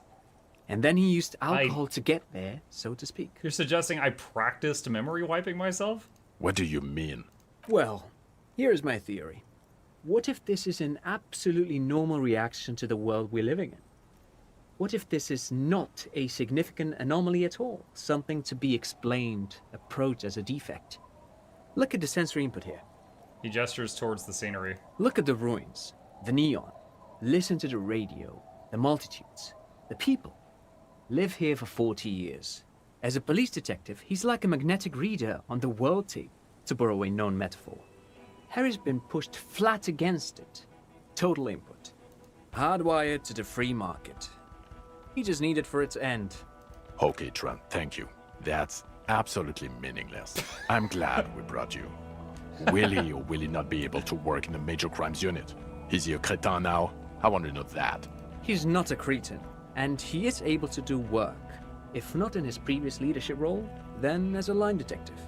And then he used alcohol to get there, so to speak. You're suggesting I practiced memory wiping myself? What do you mean? Well, here's my theory. What if this is an absolutely normal reaction to the world we're living in? What if this is not a significant anomaly at all? Something to be explained, approached as a defect? Look at the sensory input here. He gestures towards the scenery. Look at the ruins, the neon. Listen to the radio, the multitudes, the people. Live here for 40 years. As a police detective, he's like a magnetic reader on the world tape, to borrow a known metaphor. Harry's been pushed flat against it. Total input. Hardwired to the free market. He just needed for it to end. Okay, Trent, thank you. That's absolutely meaningless. I'm glad we brought you. Will he or will he not be able to work in the major crimes unit? Is he a cretin now? I want to know that. He's not a cretin, and he is able to do work. If not in his previous leadership role, then as a line detective.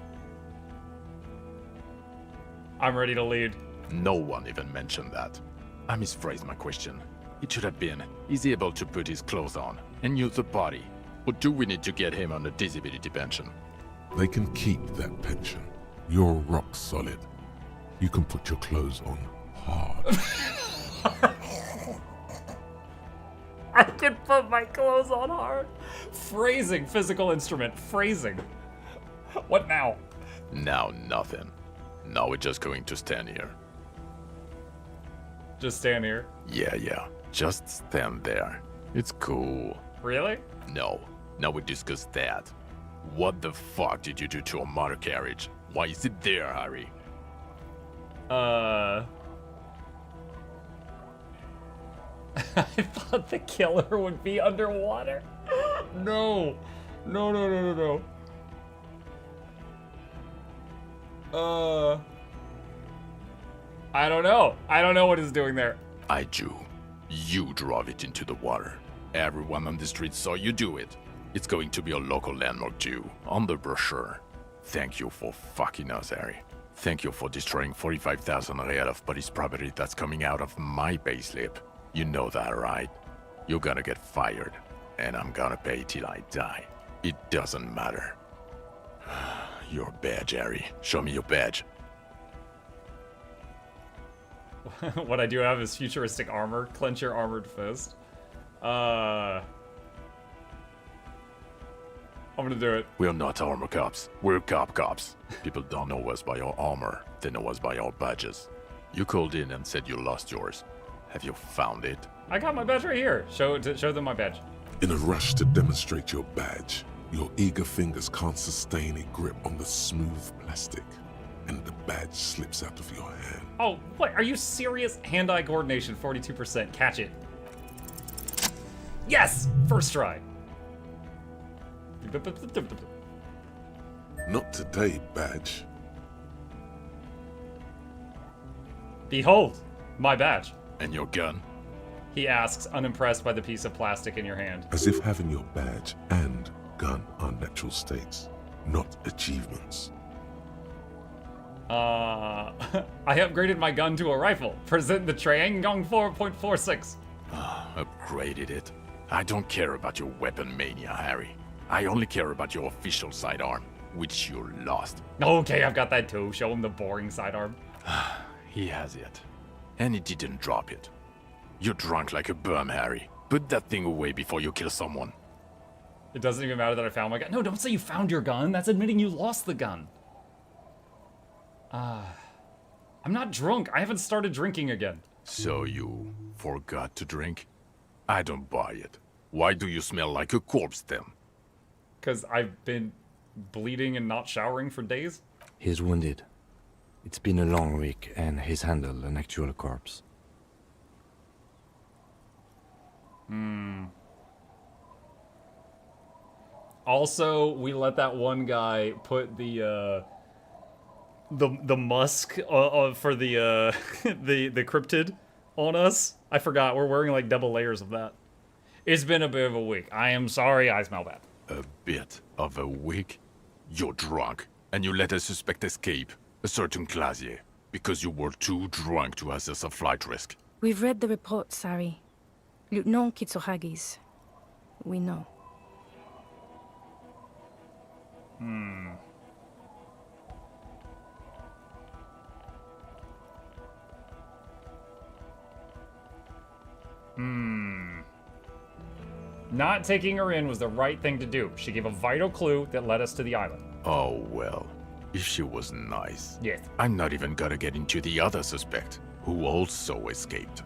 I'm ready to lead. No one even mentioned that. I misphrased my question. It should have been, is he able to put his clothes on and use the body? Or do we need to get him on a disability pension? They can keep that pension. You're rock solid. You can put your clothes on hard. I can put my clothes on hard. Phrasing, physical instrument, phrasing. What now? Now nothing. Now we're just going to stand here. Just stand here? Yeah. Just stand there. It's cool. Really? No. Now we discuss that. What the fuck did you do to a motor carriage? Why is it there, Harry? I thought the killer would be underwater. No. I don't know. I don't know what it's doing there. I do. You drove it into the water. Everyone on the street saw you do it. It's going to be a local landmark too, on the brochure. Thank you for fucking us, Harry. Thank you for destroying 45,000 real of police property that's coming out of my payslip. You know that, right? You're gonna get fired, and I'm gonna pay till I die. It doesn't matter. Your badge, Harry. Show me your badge. What I do have is futuristic armor. Clench your armored fist. I'm gonna do it. We're not armor cops. We're cops. People don't know us by our armor. They know us by our badges. You called in and said you lost yours. Have you found it? I got my badge right here. Show them my badge. In a rush to demonstrate your badge, your eager fingers can't sustain a grip on the smooth plastic, and the badge slips out of your hand. Oh, what? Are you serious? Hand-eye coordination, 42%. Catch it. Yes! First try. Not today, badge. Behold, my badge. And your gun? He asks, unimpressed by the piece of plastic in your hand. As if having your badge and gun are natural states, not achievements. I upgraded my gun to a rifle. Present the Triangong 4.46. Upgraded it. I don't care about your weapon mania, Harry. I only care about your official sidearm, which you lost. Okay, I've got that too. Show him the boring sidearm. He has it. And he didn't drop it. You're drunk like a bum, Harry. Put that thing away before you kill someone. It doesn't even matter that I found my gun. No, don't say you found your gun. That's admitting you lost the gun. I'm not drunk. I haven't started drinking again. So you forgot to drink? I don't buy it. Why do you smell like a corpse then? Because I've been bleeding and not showering for days? He's wounded. It's been a long week, and he's handled an actual corpse. Also, we let that one guy put the musk for the the cryptid on us. I forgot. We're wearing like double layers of that. It's been a bit of a week. I am sorry. I smell bad. A bit of a week? You're drunk, and you let a suspect escape, a certain Clasier, because you were too drunk to assess a flight risk. We've read the report, Sari. Lieutenant Kitsuhagi's. We know. Not taking her in was the right thing to do. She gave a vital clue that led us to the island. Oh, well. If she was nice. Yes. I'm not even gonna get into the other suspect, who also escaped.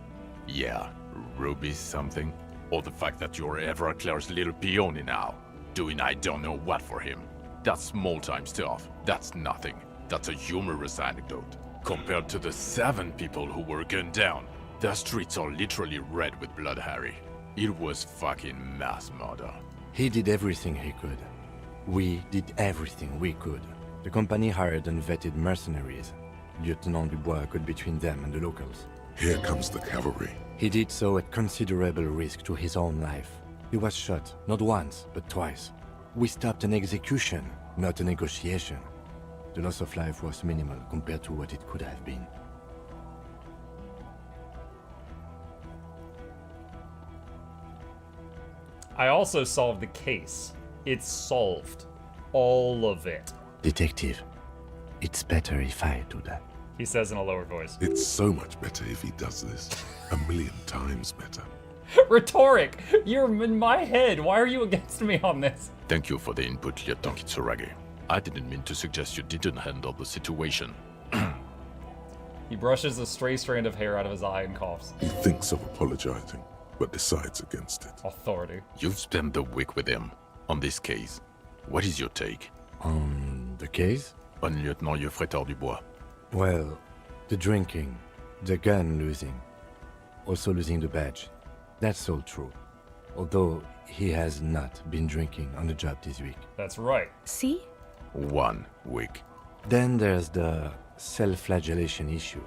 Yeah, Ruby something? Or the fact that you're Everclear's little peony now, doing I don't know what for him. That's small-time stuff. That's nothing. That's a humorous anecdote. Compared to the 7 people who were gunned down, the streets are literally red with blood, Harry. It was fucking mass murder. He did everything he could. We did everything we could. The company hired and vetted mercenaries. Lieutenant Dubois got between them and the locals. Here comes the cavalry. He did so at considerable risk to his own life. He was shot, not once, but twice. We stopped an execution, not a negotiation. The loss of life was minimal compared to what it could have been. I also solved the case. It's solved. All of it. Detective, it's better if I do that. He says in a lower voice. It's so much better if he does this. 1,000,000 times better. Rhetoric! You're in my head. Why are you against me on this? Thank you for the input, Lieutenant Kitsuragi. I didn't mean to suggest you didn't handle the situation. He brushes a stray strand of hair out of his eye and coughs. He thinks of apologizing, but decides against it. Authority. You've spent the week with him on this case. What is your take? On the case? On Lieutenant Geoffrey Dubois. Well, the drinking, the gun losing, also losing the badge. That's all true. Although he has not been drinking on the job this week. That's right. See? 1 week. Then there's the self-flagellation issue.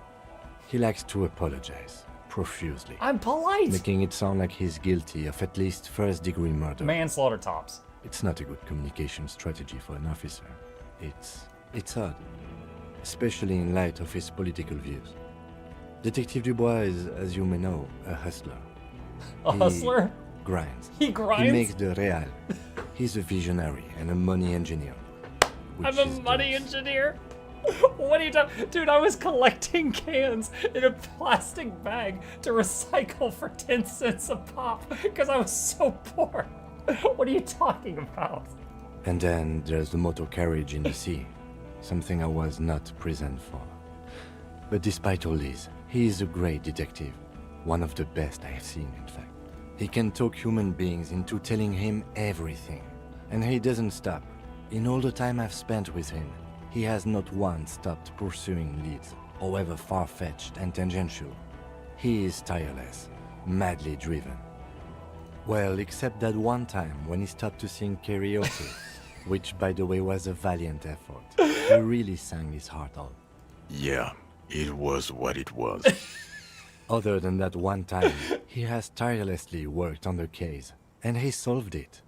He likes to apologize profusely. I'm polite! Making it sound like he's guilty of at least first-degree murder. Manslaughter tops. It's not a good communication strategy for an officer. It's odd. Especially in light of his political views. Detective Dubois is, as you may know, a hustler. Hustler? Grinds. He grinds? He makes the real. He's a visionary and a money engineer. I'm a money engineer? What are you doing? Dude, I was collecting cans in a plastic bag to recycle for 10 cents a pop because I was so poor. What are you talking about? And then there's the motor carriage in the sea, something I was not present for. But despite all this, he is a great detective, one of the best I have seen, in fact. He can talk human beings into telling him everything, and he doesn't stop. In all the time I've spent with him, he has not once stopped pursuing leads, however far-fetched and tangential. He is tireless, madly driven. Well, except that one time when he stopped to sing karaoke, which by the way was a valiant effort. He really sang his heart out. Yeah, it was what it was. Other than that one time, he has tirelessly worked on the case, and he solved it.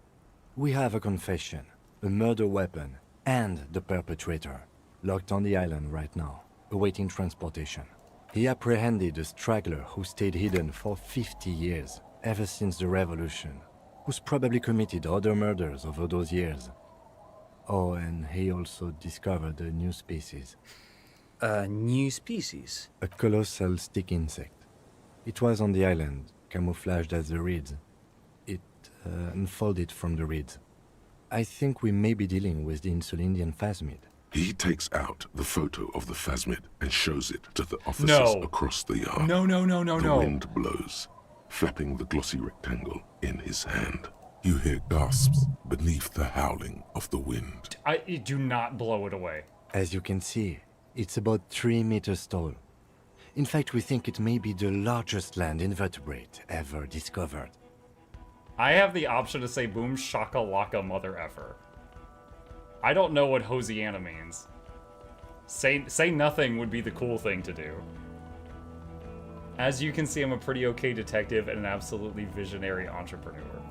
We have a confession, a murder weapon, and the perpetrator, locked on the island right now, awaiting transportation. He apprehended a straggler who stayed hidden for 50 years, ever since the revolution, who's probably committed other murders over those years. Oh, and he also discovered a new species. A new species? A colossal stick insect. It was on the island, camouflaged as the reeds. It unfolded from the reeds. I think we may be dealing with the Insulindian phasmid. He takes out the photo of the phasmid and shows it to the officers across the yard. No. The wind blows, flapping the glossy rectangle in his hand. You hear gasps beneath the howling of the wind. Do not blow it away. As you can see, it's about 3 meters tall. In fact, we think it may be the largest land invertebrate ever discovered. I have the option to say boom shakalaka mother effer. I don't know what Hosianna means. Say nothing would be the cool thing to do. As you can see, I'm a pretty okay detective and an absolutely visionary entrepreneur.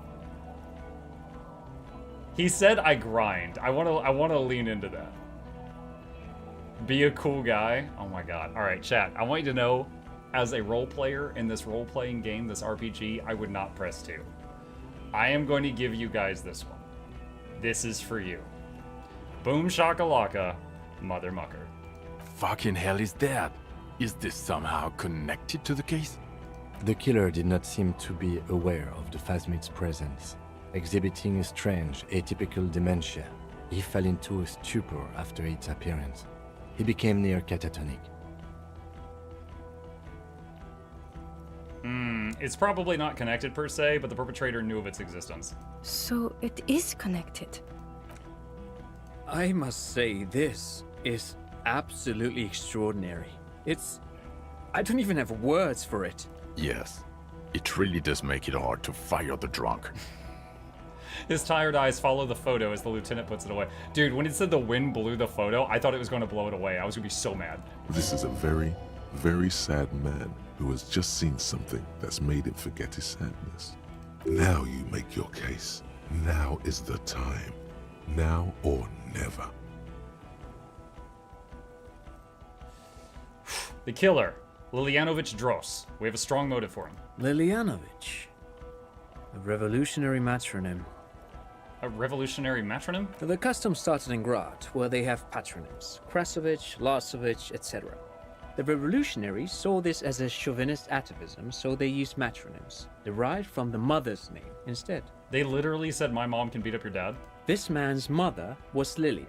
He said I grind. I wanna lean into that. Be a cool guy. Oh my god. Alright, chat. I want you to know, as a role player in this role-playing game, this RPG, I would not press 2. I am going to give you guys this one. This is for you. Boom shakalaka, mother mucker. Fucking hell is that? Is this somehow connected to the case? The killer did not seem to be aware of the phasmid's presence, exhibiting a strange, atypical dementia. He fell into a stupor after its appearance. He became near catatonic. It's probably not connected per se, but the perpetrator knew of its existence. So it is connected. I must say, this is absolutely extraordinary. I don't even have words for it. Yes, it really does make it hard to fire the drunk. His tired eyes follow the photo as the lieutenant puts it away. Dude, when it said the wind blew the photo, I thought it was going to blow it away. I was going to be so mad. This is a very, very sad man who has just seen something that's made him forget his sadness. Now you make your case. Now is the time. Now or never. The killer, Lilianovich Dros. We have a strong motive for him. Lilianovich. A revolutionary matronym. A revolutionary matronym? The custom started in Grad, where they have patronyms. Krasovich, Lasovich, etc. The revolutionaries saw this as a chauvinist atavism, so they used matronyms, derived from the mother's name instead. They literally said, my mom can beat up your dad? This man's mother was Lilian.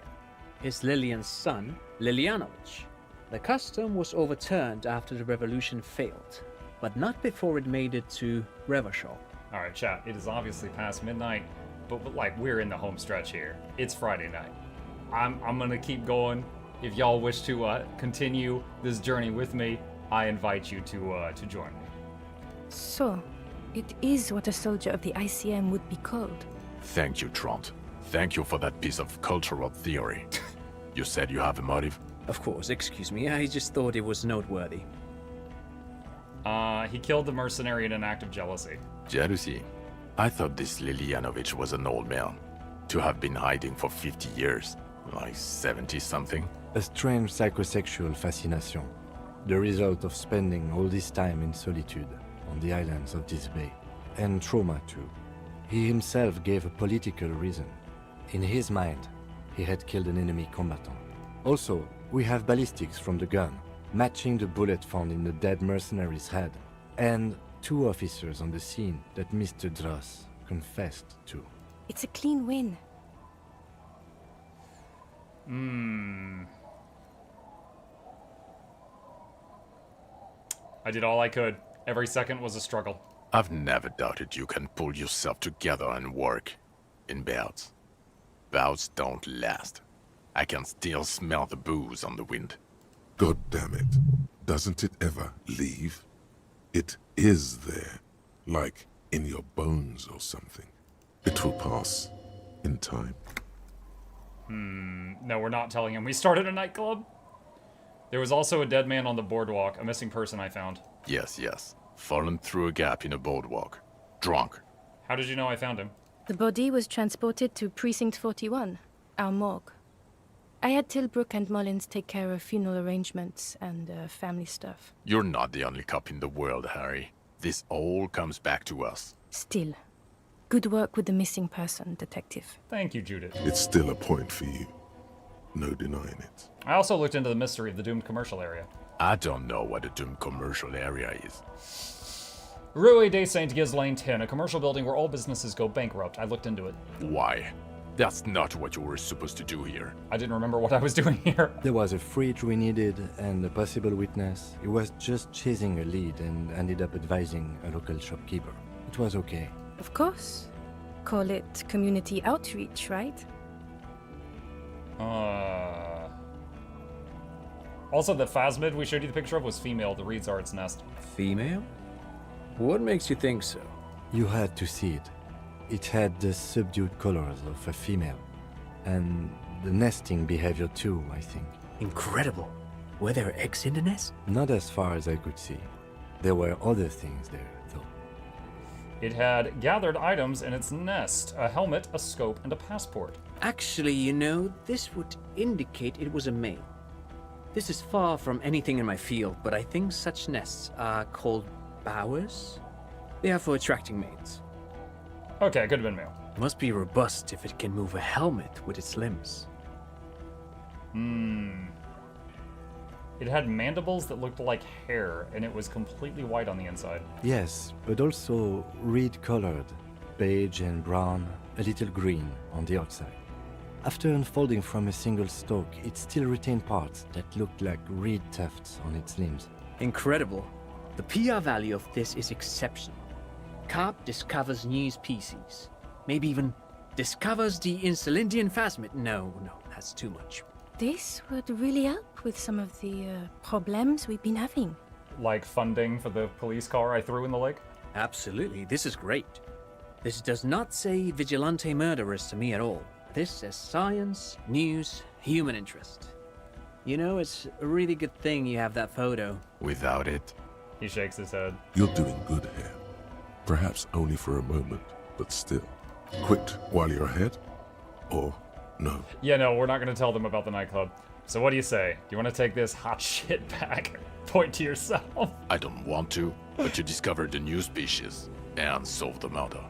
His Lilian's son, Lilianovich. The custom was overturned after the revolution failed, but not before it made it to Revachol. Alright, chat, it is obviously past midnight, but like, we're in the home stretch here. It's Friday night. I'm gonna keep going. If y'all wish to continue this journey with me, I invite you to join me. So, it is what a soldier of the ICM would be called. Thank you, Trant. Thank you for that piece of cultural theory. You said you have a motive? Of course, excuse me, I just thought it was noteworthy. He killed the mercenary in an act of jealousy. Jealousy? I thought this Lilianovich was an old man. To have been hiding for 50 years. Like 70-something. A strange psychosexual fascination. The result of spending all this time in solitude on the islands of this bay. And trauma too. He himself gave a political reason. In his mind, he had killed an enemy combatant. Also, We have ballistics from the gun, matching the bullet found in the dead mercenary's head, and 2 officers on the scene that Mr. Dross confessed to. It's a clean win. I did all I could. Every second was a struggle. I've never doubted you can pull yourself together and work. In bouts. Bouts don't last. I can still smell the booze on the wind. God damn it. Doesn't it ever leave? It is there. Like in your bones or something. It will pass. In time. No, we're not telling him. We started a nightclub. There was also a dead man on the boardwalk, a missing person I found. Yes, yes. Fallen through a gap in a boardwalk. Drunk. How did you know I found him? The body was transported to Precinct 41, our morgue. I had Tilbrook and Mullins take care of funeral arrangements and family stuff. You're not the only cop in the world, Harry. This all comes back to us. Still, good work with the missing person, Detective. Thank you, Judith. It's still a point for you. No denying it. I also looked into the mystery of the doomed commercial area. I don't know what a doomed commercial area is. Rue de Saint-Ghislain 10, a commercial building where all businesses go bankrupt. I looked into it. Why? That's not what you were supposed to do here. I didn't remember what I was doing here. There was a fridge we needed and a possible witness. He was just chasing a lead and ended up advising a local shopkeeper. It was okay. Of course. Call it community outreach, right? Also, the phasmid we showed you the picture of was female. The reeds are its nest. Female? What makes you think so? You had to see it. It had the subdued colors of a female. And the nesting behavior too, I think. Incredible. Were there eggs in the nest? Not as far as I could see. There were other things there, though. It had gathered items in its nest. A helmet, a scope, and a passport. Actually, you know, this would indicate it was a male. This is far from anything in my field, but I think such nests are called bowers. They are for attracting mates. Okay, could have been male. Must be robust if it can move a helmet with its limbs. It had mandibles that looked like hair, and it was completely white on the inside. Yes, but also reed-colored, beige and brown, a little green on the outside. After unfolding from a single stalk, it still retained parts that looked like reed tufts on its limbs. Incredible. The PR value of this is exceptional. Carp discovers new species. Maybe even discovers the Insulindian phasmid. No, that's too much. This would really help with some of the problems we've been having. Like funding for the police car I threw in the lake? Absolutely, this is great. This does not say vigilante murderers to me at all. This says science, news, human interest. You know, it's a really good thing you have that photo. Without it... He shakes his head. You're doing good here. Perhaps only for a moment, but still. Quit while you're ahead? Or no? Yeah, no, we're not going to tell them about the nightclub. So what do you say? Do you want to take this hot shit back? Point to yourself. I don't want to, but you discovered a new species and solved the murder.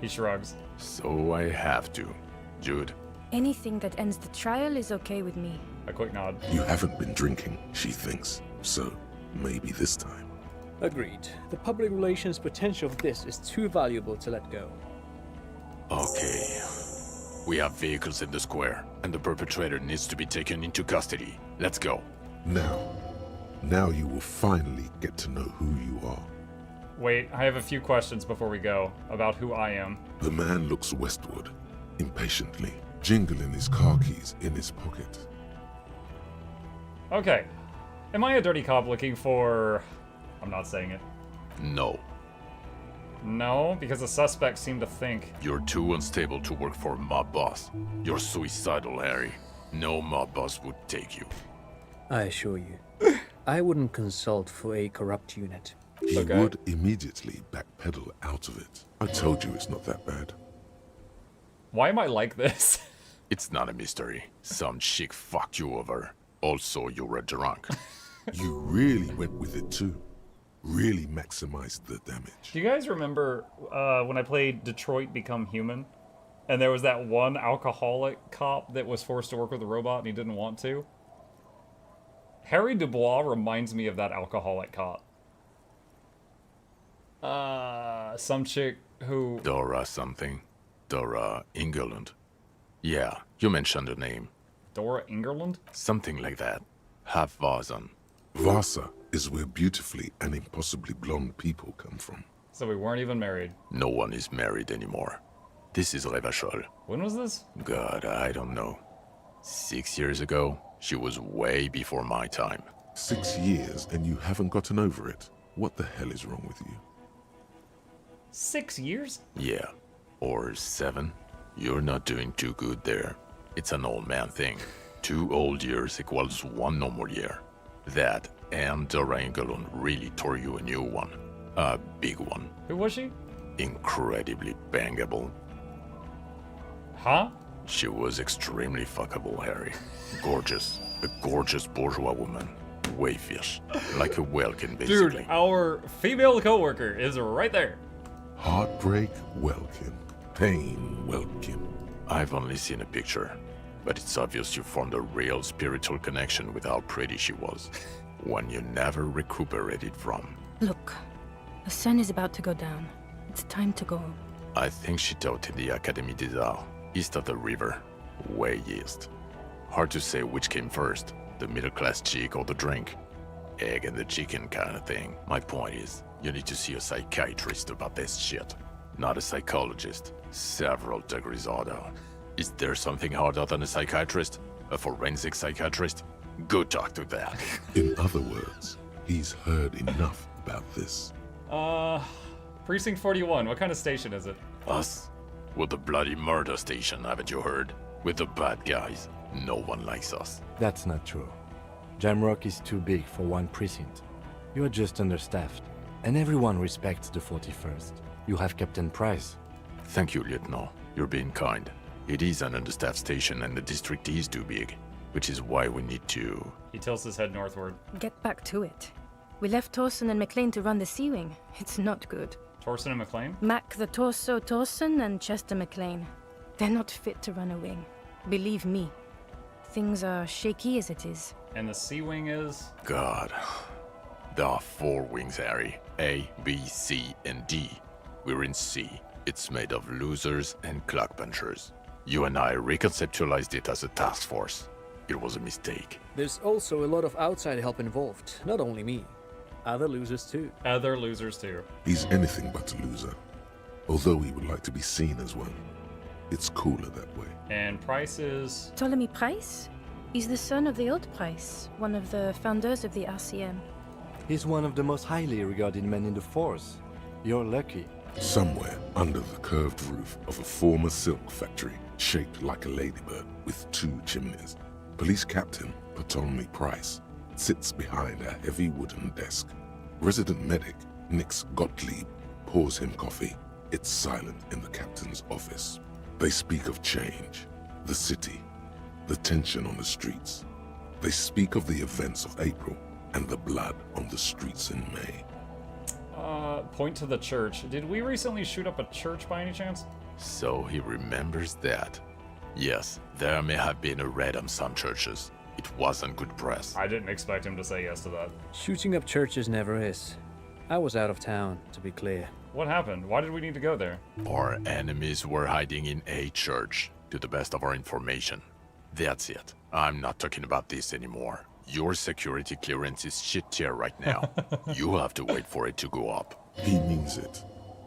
He shrugs. So I have to. Jude? Anything that ends the trial is okay with me. A quick nod. You haven't been drinking, she thinks. So, maybe this time. Agreed. The public relations potential of this is too valuable to let go. Okay. We have vehicles in the square, and the perpetrator needs to be taken into custody. Let's go. Now you will finally get to know who you are. Wait, I have a few questions before we go about who I am. The man looks westward, impatiently, jingling his car keys in his pocket. Okay. Am I a dirty cop looking for... I'm not saying it. No. No, because the suspects seem to think... You're too unstable to work for a mob boss. You're suicidal, Harry. No mob boss would take you. I assure you, I wouldn't consult for a corrupt unit. He would immediately backpedal out of it. I told you it's not that bad. Why am I like this? It's not a mystery. Some chick fucked you over. Also, you're a drunk. You really went with it too. Really maximized the damage. Do you guys remember when I played Detroit Become Human? And there was that one alcoholic cop that was forced to work with a robot and he didn't want to? Harry Dubois reminds me of that alcoholic cop. Some chick who... Dora something. Dora Ingerland. Yeah, you mentioned her name. Dora Ingerland? Something like that. Half Vasan. Vasa is where beautifully and impossibly blonde people come from. So we weren't even married. No one is married anymore. This is Revachol. When was this? God, I don't know. 6 years ago? She was way before my time. 6 years and you haven't gotten over it? What the hell is wrong with you? 6 years? Yeah. Or 7. You're not doing too good there. It's an old man thing. 2 old years equals 1 normal year. That and Dora Engelund really tore you a new one. A big one. Who was she? Incredibly bangable. Huh? She was extremely fuckable, Harry. Gorgeous. A gorgeous bourgeois woman. Wayfish. Like a Welkin, basically. Dude, our female coworker is right there. Heartbreak Welkin. Pain Welkin. I've only seen a picture, but it's obvious you formed a real spiritual connection with how pretty she was. One you never recuperated from. Look, the sun is about to go down. It's time to go. I think she taught in the Académie des Arts, east of the river. Way east. Hard to say which came first, the middle-class chick or the drink. Egg and the chicken kind of thing. My point is, you need to see a psychiatrist about this shit. Not a psychologist. Several degrees harder. Is there something harder than a psychiatrist? A forensic psychiatrist? Go talk to that. In other words, he's heard enough about this. Precinct 41, what kind of station is it? Us? We're the bloody murder station, haven't you heard? We're the bad guys. No one likes us. That's not true. Jamrock is too big for one precinct. You are just understaffed, and everyone respects the 41st. You have Captain Price. Thank you, Lieutenant. You're being kind. It is an understaffed station and the district is too big, which is why we need to... He tilts his head northward. Get back to it. We left Torsen and McLean to run the Sea Wing. It's not good. Torsen and McLean? Mac the Torso Torsen and Chester McLean. They're not fit to run a wing. Believe me. Things are shaky as it is. And the Sea Wing is? God. There are 4 wings, Harry. A, B, C, and D. We're in C. It's made of losers and clock punchers. You and I reconceptualized it as a task force. It was a mistake. There's also a lot of outside help involved, not only me. Other losers too. Other losers too. He's anything but a loser. Although he would like to be seen as one. It's cooler that way. And Price is... Ptolemy Price? He's the son of the old Price, one of the founders of the RCM. He's one of the most highly regarded men in the force. You're lucky. Somewhere under the curved roof of a former silk factory, shaped like a ladybird with 2 chimneys, Police Captain Ptolemy Price sits behind a heavy wooden desk. Resident medic Nix Gottlieb pours him coffee. It's silent in the captain's office. They speak of change, the city, the tension on the streets. They speak of the events of April and the blood on the streets in May. Point to the church. Did we recently shoot up a church by any chance? So he remembers that. Yes, there may have been a raid on some churches. It wasn't good press. I didn't expect him to say yes to that. Shooting up churches never is. I was out of town, to be clear. What happened? Why did we need to go there? Our enemies were hiding in a church, to the best of our information. That's it. I'm not talking about this anymore. Your security clearance is shit tier right now. You have to wait for it to go up. He means it.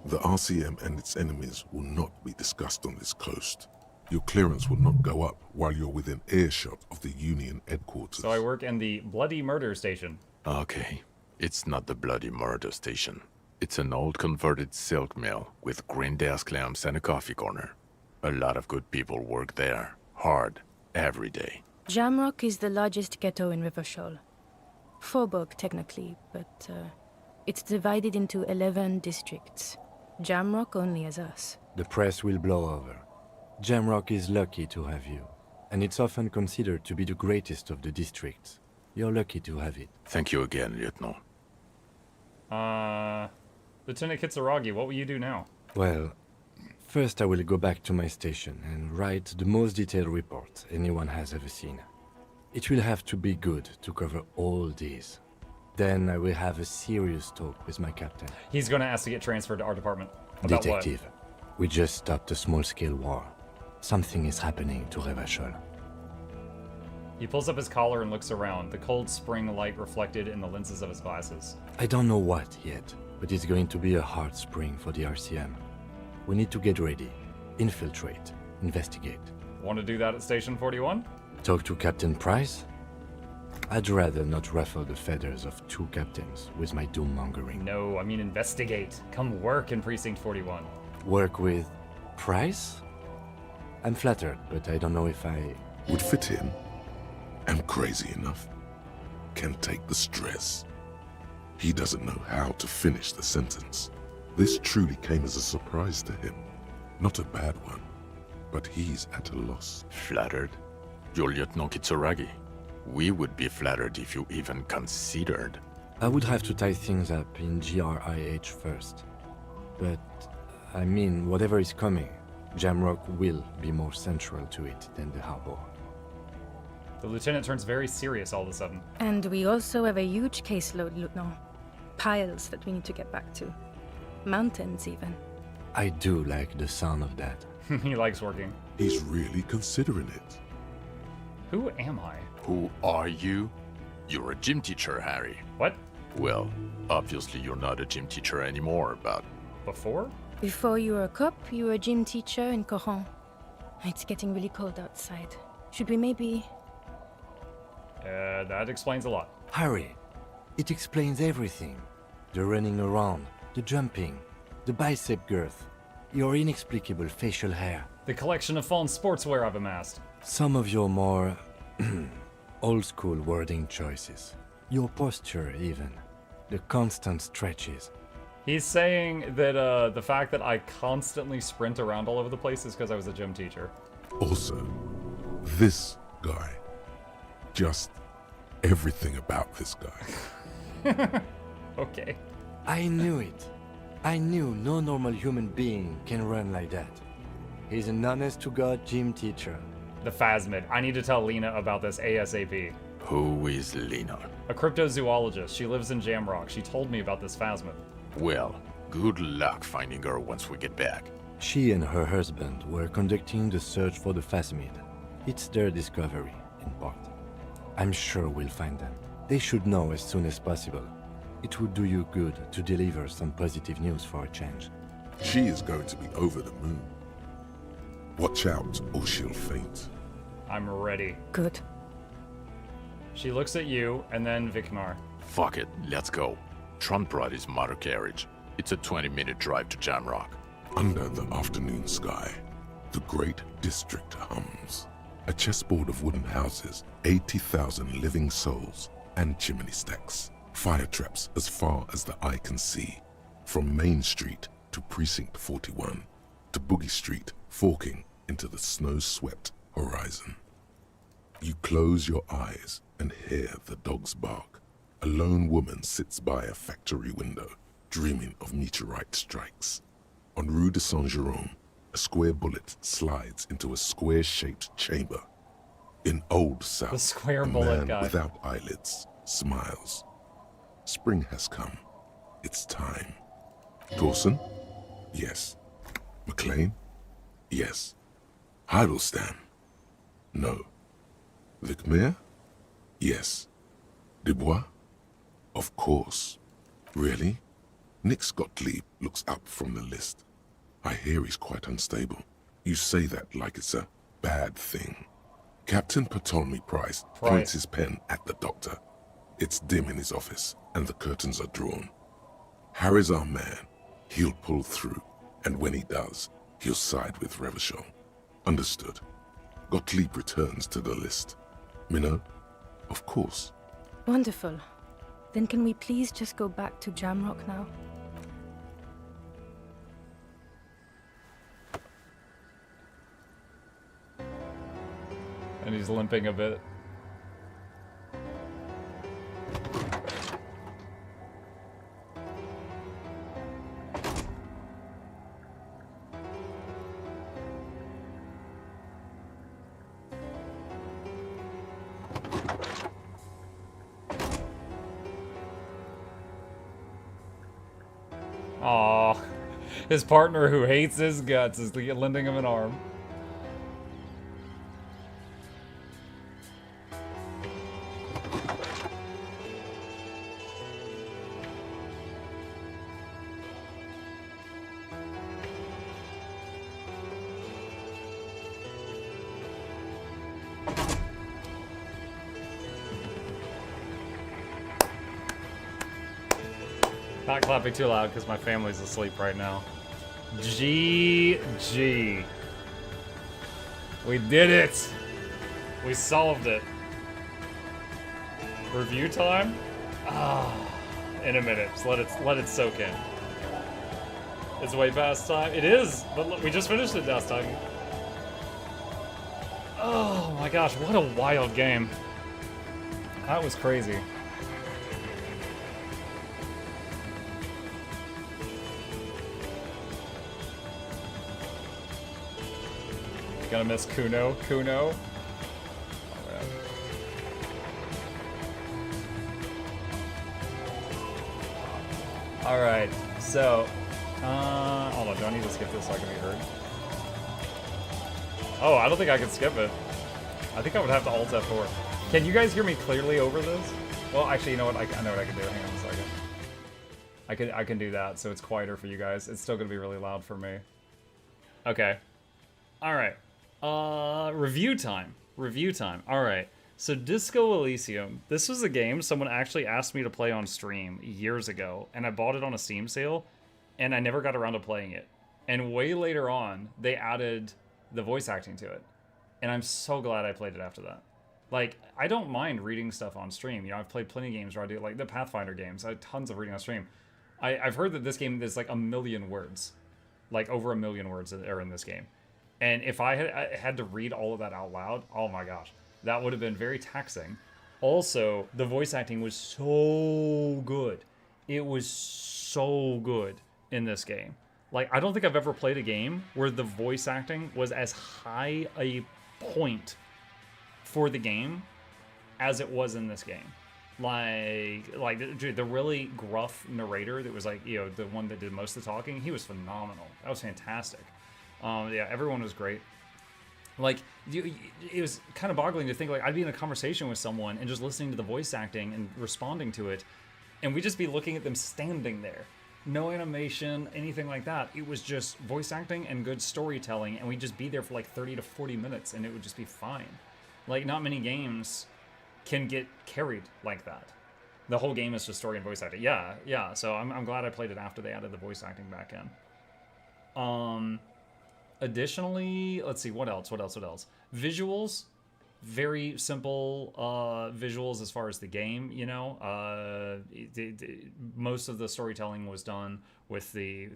The RCM and its enemies will not be discussed on this coast. Your clearance will not go up while you're within earshot of the Union headquarters. So I work in the Bloody Murder Station. Okay. It's not the Bloody Murder Station. It's an old converted silk mill with green desk lamps and a coffee corner. A lot of good people work there. Hard. Every day. Jamrock is the largest ghetto in Revachol. Faubourg, technically, but it's divided into 11 districts. Jamrock only has us. The press will blow over. Jamrock is lucky to have you, and it's often considered to be the greatest of the districts. You're lucky to have it. Thank you again, Lieutenant. Lieutenant Kitsuragi, what will you do now? Well, first I will go back to my station and write the most detailed report anyone has ever seen. It will have to be good to cover all these. Then I will have a serious talk with my captain. He's going to ask to get transferred to our department. About Detective, we just stopped a small-scale war. Something is happening to Revachol. He pulls up his collar and looks around, the cold spring light reflected in the lenses of his glasses. I don't know what yet, but it's going to be a hard spring for the RCM. We need to get ready, infiltrate, investigate. Want to do that at Station 41? Talk to Captain Price? I'd rather not ruffle the feathers of two captains with my doom-mongering. No, I mean investigate. Come work in Precinct 41. Work with Price? I'm flattered, but I don't know if I... Would fit in. Am crazy enough. Can take the stress. He doesn't know how to finish the sentence. This truly came as a surprise to him. Not a bad one, but he's at a loss. Flattered? You're Lieutenant Kitsuragi. We would be flattered if you even considered. I would have to tie things up in GRIH first. But, I mean, whatever is coming, Jamrock will be more central to it than the harbor. The lieutenant turns very serious all of a sudden. And we also have a huge caseload, Lieutenant. Piles that we need to get back to. Mountains, even. I do like the sound of that. He likes working. He's really considering it. Who am I? Who are you? You're a gym teacher, Harry. What? Well, obviously you're not a gym teacher anymore, but... Before? Before you were a cop, you were a gym teacher in Coron. It's getting really cold outside. Should we maybe... That explains a lot. Harry, it explains everything. The running around, the jumping, the bicep girth, your inexplicable facial hair. The collection of fallen sportswear I've amassed. Some of your more old-school wording choices. Your posture, even. The constant stretches. He's saying that the fact that I constantly sprint around all over the place is because I was a gym teacher. Also, this guy. Just everything about this guy. Okay. I knew it. I knew no normal human being can run like that. He's an honest-to-God gym teacher. The Phasmid. I need to tell Lena about this ASAP. Who is Lena? A cryptozoologist. She lives in Jamrock. She told me about this Phasmid. Well, good luck finding her once we get back. She and her husband were conducting the search for the Phasmid. It's their discovery, in part. I'm sure we'll find them. They should know as soon as possible. It would do you good to deliver some positive news for a change. She is going to be over the moon. Watch out, or she'll faint. I'm ready. Good. She looks at you, and then Viknar. Fuck it, let's go. Tron brought his motor carriage. It's a 20-minute drive to Jamrock. Under the afternoon sky, the great district hums. A chessboard of wooden houses, 80,000 living souls, and chimney stacks. Fire traps as far as the eye can see. From Main Street to Precinct 41, to Boogie Street, forking into the snow-swept horizon. You close your eyes and hear the dogs bark. A lone woman sits by a factory window, dreaming of meteorite strikes. On Rue de Saint-Jérôme, a square bullet slides into a square-shaped chamber. In Old South, The square a bullet man guy. without eyelids smiles. Spring has come. It's time. Dawson? Yes. McLean? Yes. Heidelstein? No. Vicmere? Yes. Dubois? Of course. Really? Nix Gottlieb looks up from the list. I hear he's quite unstable. You say that like it's a bad thing. Captain Ptolemy Price points his pen at the doctor. It's dim in his office, and the curtains are drawn. Harry's our man. He'll pull through, and when he does, he'll side with Revachol. Understood. Gottlieb returns to the list. Minnow? Of course. Wonderful. Then can we please just go back to Jamrock now? And he's limping a bit. His partner who hates his guts is lending him an arm. Not clapping too loud because my family's asleep right now. GG. We did it. We solved it. Review time? Ah, in a minute. Just let it soak in. It's way past time. It is, but look, we just finished it last time. Oh my gosh, what a wild game. That was crazy. Gonna miss Kuno. Kuno. Alright, so, hold on, do I need to skip this so I can be heard? Oh, I don't think I can skip it. I think I would have to Alt F4. Can you guys hear me clearly over this? Well, actually, you know what? I know what I can do. Hang on a second. I can do that, so it's quieter for you guys. It's still gonna be really loud for me. Okay. Alright. Review time. Review time. Alright. So Disco Elysium. This was a game someone actually asked me to play on stream years ago, and I bought it on a Steam sale, and I never got around to playing it. And way later on, they added the voice acting to it. And I'm so glad I played it after that. Like, I don't mind reading stuff on stream. You know, I've played plenty of games where I do, like, the Pathfinder games. I had tons of reading on stream. I've heard that this game is, like, 1 million words. Like, over 1 million words are in this game. And if I had to read all of that out loud, oh my gosh, that would have been very taxing. Also, the voice acting was so good. It was so good in this game. Like, I don't think I've ever played a game where the voice acting was as high a point for the game as it was in this game. Like the really gruff narrator that was like, you know, the one that did most of the talking, he was phenomenal. That was fantastic. Yeah, everyone was great. Like, it was kind of boggling to think, like, I'd be in a conversation with someone and just listening to the voice acting and responding to it, and we'd just be looking at them standing there. No animation, anything like that. It was just voice acting and good storytelling, and we'd just be there for like 30 to 40 minutes, and it would just be fine. Like, not many games can get carried like that. The whole game is just story and voice acting. Yeah, so I'm glad I played it after they added the voice acting back in. Additionally, let's see, what else? Visuals, very simple visuals as far as the game, you know. Most of the storytelling was done with the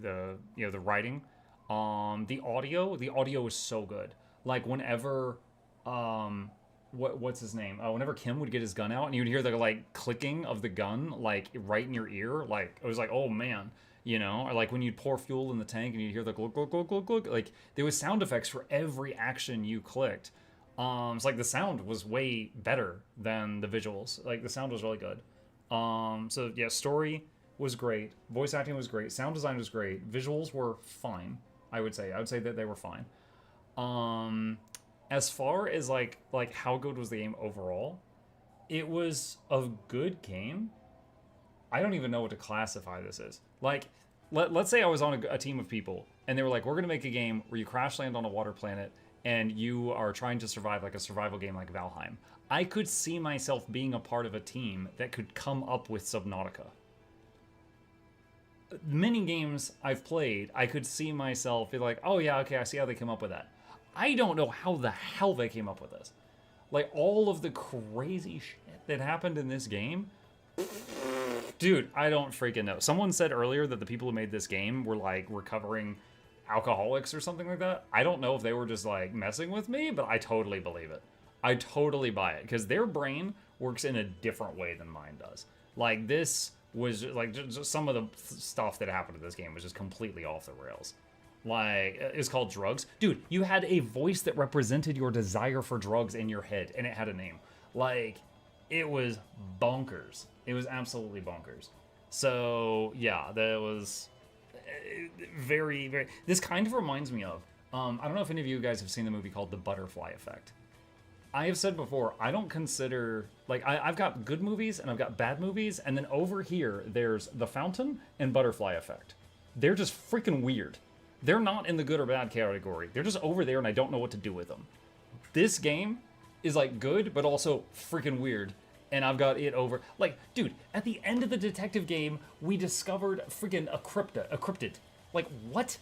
writing. The audio was so good. Like, whenever what's his name? Whenever Kim would get his gun out and you'd hear the like clicking of the gun like right in your ear, like it was like, oh man. You know, or like when you'd pour fuel in the tank and you'd hear the glug, glug, glug, glug, glug. Like, there was sound effects for every action you clicked. It's like the sound was way better than the visuals. Like, the sound was really good. So yeah, story was great. Voice acting was great. Sound design was great. Visuals were fine, I would say. I would say that they were fine. As far as like how good was the game overall, it was a good game. I don't even know what to classify this as. Like, let's say I was on a team of people, and they were like, we're going to make a game where you crash land on a water planet, and you are trying to survive like a survival game like Valheim. I could see myself being a part of a team that could come up with Subnautica. Many games I've played, I could see myself be like, oh yeah, okay, I see how they came up with that. I don't know how the hell they came up with this. Like, all of the crazy shit that happened in this game... Dude, I don't freaking know. Someone said earlier that the people who made this game were like recovering alcoholics or something like that. I don't know if they were just like messing with me, but I totally believe it. I totally buy it because their brain works in a different way than mine does. Like, this was like just some of the stuff that happened in this game was just completely off the rails. Like, it's called drugs. Dude, you had a voice that represented your desire for drugs in your head, and it had a name. Like, it was bonkers. It was absolutely bonkers. So, yeah, that was... very, very... This kind of reminds me of... I don't know if any of you guys have seen the movie called The Butterfly Effect. I have said before, I don't consider... Like, I've got good movies and I've got bad movies, and then over here, there's The Fountain and Butterfly Effect. They're just freaking weird. They're not in the good or bad category. They're just over there and I don't know what to do with them. This game is, like, good, but also freaking weird. And I've got it over... Like, dude, at the end of the detective game, we discovered freaking a cryptid. Like, what?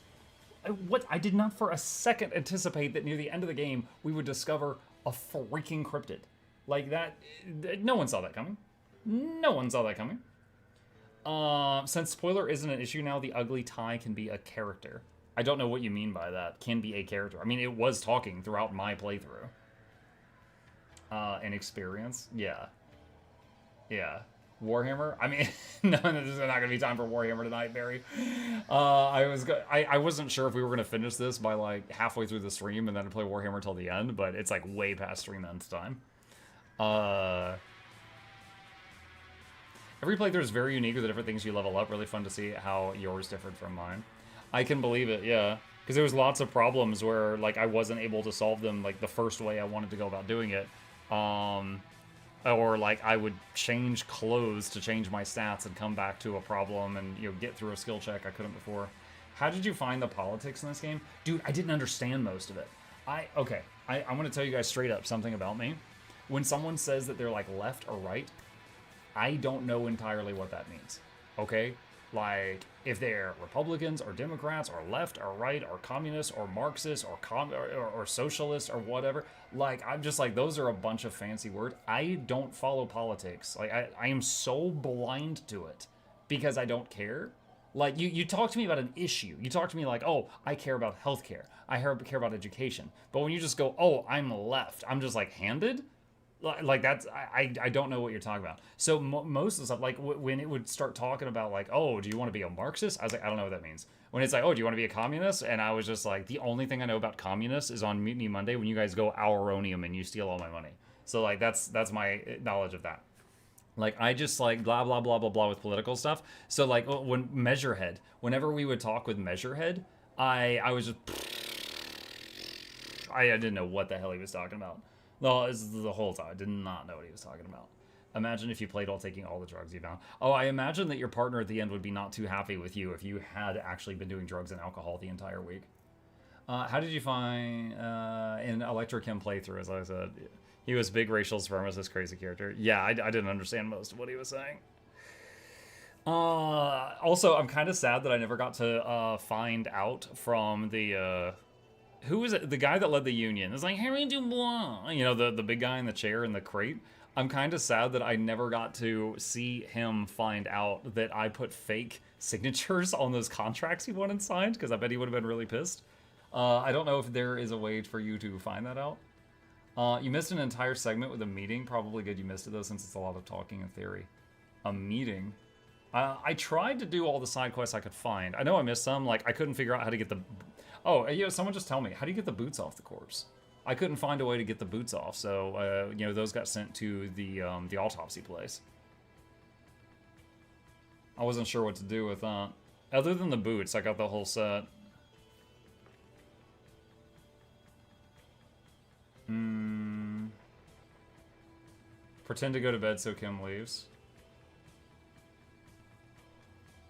What? I did not for a second anticipate that near the end of the game, we would discover a freaking cryptid. Like, that... No one saw that coming. No one saw that coming. Since spoiler isn't an issue now, the ugly tie can be a character. I don't know what you mean by that. Can be a character. I mean, it was talking throughout my playthrough. An experience? Yeah. Yeah. Warhammer? I mean, no, there's not gonna be time for Warhammer tonight, Barry. I wasn't sure if we were gonna finish this by like halfway through the stream and then play Warhammer till the end, but it's like way past stream end time. Every playthrough is very unique with the different things you level up. Really fun to see how yours differed from mine. I can believe it, yeah. Because there was lots of problems where like I wasn't able to solve them like the first way I wanted to go about doing it. Or like I would change clothes to change my stats and come back to a problem and, you know, get through a skill check I couldn't before. How did you find the politics in this game? Dude, I didn't understand most of it. I'm going to tell you guys straight up something about me. When someone says that they're like left or right, I don't know entirely what that means. Okay? Like, if they're Republicans or Democrats or left or right or communists or Marxists or socialists or whatever, like, I'm just like, those are a bunch of fancy words. I don't follow politics. Like, I am so blind to it because I don't care. Like, you talk to me about an issue. You talk to me like, oh, I care about healthcare. I care about education. But when you just go, oh, I'm left, I'm just like, handed? Like that's, I don't know what you're talking about. So most of the stuff, like when it would start talking about like, oh, do you want to be a Marxist? I was like, I don't know what that means. When it's like, oh, do you want to be a communist? And I was just like, the only thing I know about communists is on Mutiny Monday when you guys go Houronium and you steal all my money. So like, that's my knowledge of that. Like, I just like blah, blah, blah, blah, blah with political stuff. So like when Measurehead, whenever we would talk with Measurehead, I was just, I didn't know what the hell he was talking about. No, this is the whole time. I did not know what he was talking about. Imagine if you played while taking all the drugs you found. Oh, I imagine that your partner at the end would be not too happy with you if you had actually been doing drugs and alcohol the entire week. How did you find in Electrochem playthrough, as I said? He was big racial supremacist, crazy character. Yeah, I didn't understand most of what he was saying. Also, I'm kind of sad that I never got to find out from the... who was it? The guy that led the union. It's like, Harry Dubois. You know, the big guy in the chair in the crate. I'm kind of sad that I never got to see him find out that I put fake signatures on those contracts he wanted signed, because I bet he would have been really pissed. I don't know if there is a way for you to find that out. You missed an entire segment with a meeting. Probably good you missed it, though, since it's a lot of talking in theory. A meeting? I tried to do all the side quests I could find. I know I missed some. Like, I couldn't figure out how to get the... Oh, you know, someone just tell me, how do you get the boots off the corpse? I couldn't find a way to get the boots off, so, you know, those got sent to the autopsy place. I wasn't sure what to do with that. Other than the boots, I got the whole set. Pretend to go to bed so Kim leaves.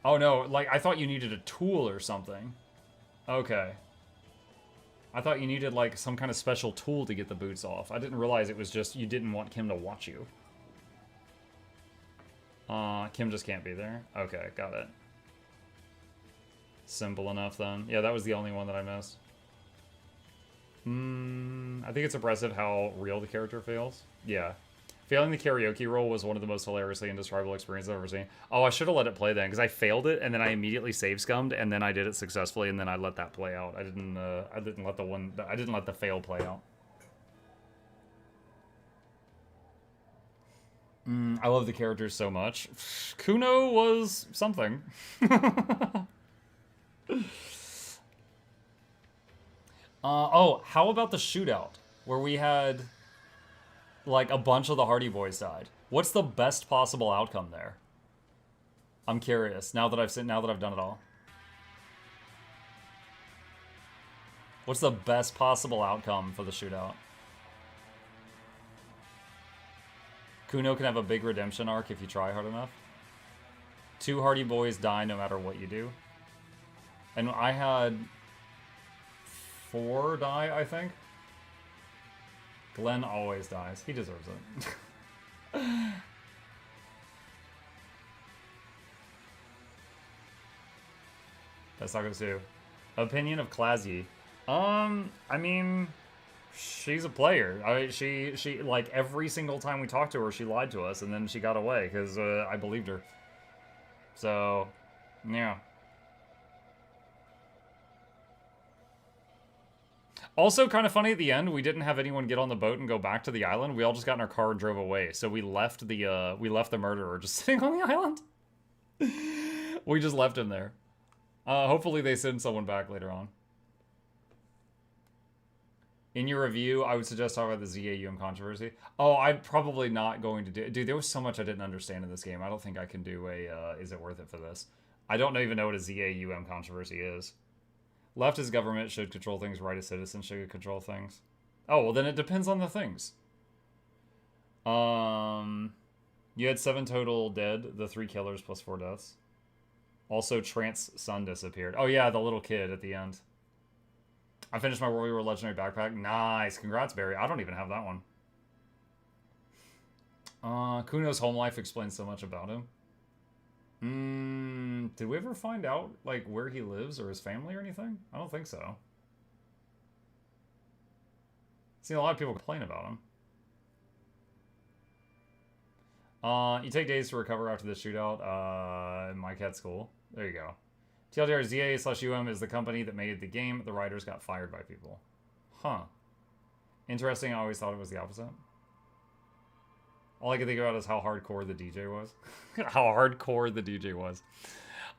Oh no, like, I thought you needed a tool or something. Okay. I thought you needed, like, some kind of special tool to get the boots off. I didn't realize it was just you didn't want Kim to watch you. Kim just can't be there? Okay, got it. Simple enough, then. Yeah, that was the only one that I missed. I think it's impressive how real the character feels. Yeah. Failing the karaoke role was one of the most hilariously indescribable experiences I've ever seen. Oh, I should have let it play then, because I failed it, and then I immediately save scummed, and then I did it successfully, and then I let that play out. I didn't let the fail play out. I love the characters so much. Kuno was something. Oh, how about the shootout, where we had... like, a bunch of the Hardy Boys died. What's the best possible outcome there? I'm curious, now that I've done it all. What's the best possible outcome for the shootout? Kuno can have a big redemption arc if you try hard enough. 2 Hardy Boys die no matter what you do. And I had 4 die, I think. Glenn always dies. He deserves it. That's not gonna do. Opinion of Classy. I mean, she's a player. She like every single time we talked to her, she lied to us, and then she got away because I believed her. So, yeah. Also, kind of funny at the end, we didn't have anyone get on the boat and go back to the island. We all just got in our car and drove away. So we left the murderer just sitting on the island. We just left him there. Hopefully they send someone back later on. In your review, I would suggest talking about the ZAUM controversy. Oh, I'm probably not going to do... Dude, there was so much I didn't understand in this game. I don't think I can do a, is it worth it for this? I don't even know what a ZAUM controversy is. Left as government should control things, right as citizens should control things. Oh, well then it depends on the things. You had 7 total dead, the 3 killers plus 4 deaths. Also, Trant's son disappeared. Oh yeah, the little kid at the end. I finished my Warrior Legendary Backpack. Nice. Congrats, Barry. I don't even have that one. Kuno's home life explains so much about him. Did we ever find out, like, where he lives or his family or anything? I don't think so. I've seen a lot of people complain about him. You take days to recover after the shootout. Mike had school. There you go. TLDR ZA/UM is the company that made the game. The writers got fired by people. Huh. Interesting. I always thought it was the opposite. All I can think about is how hardcore the DJ was. How hardcore the DJ was.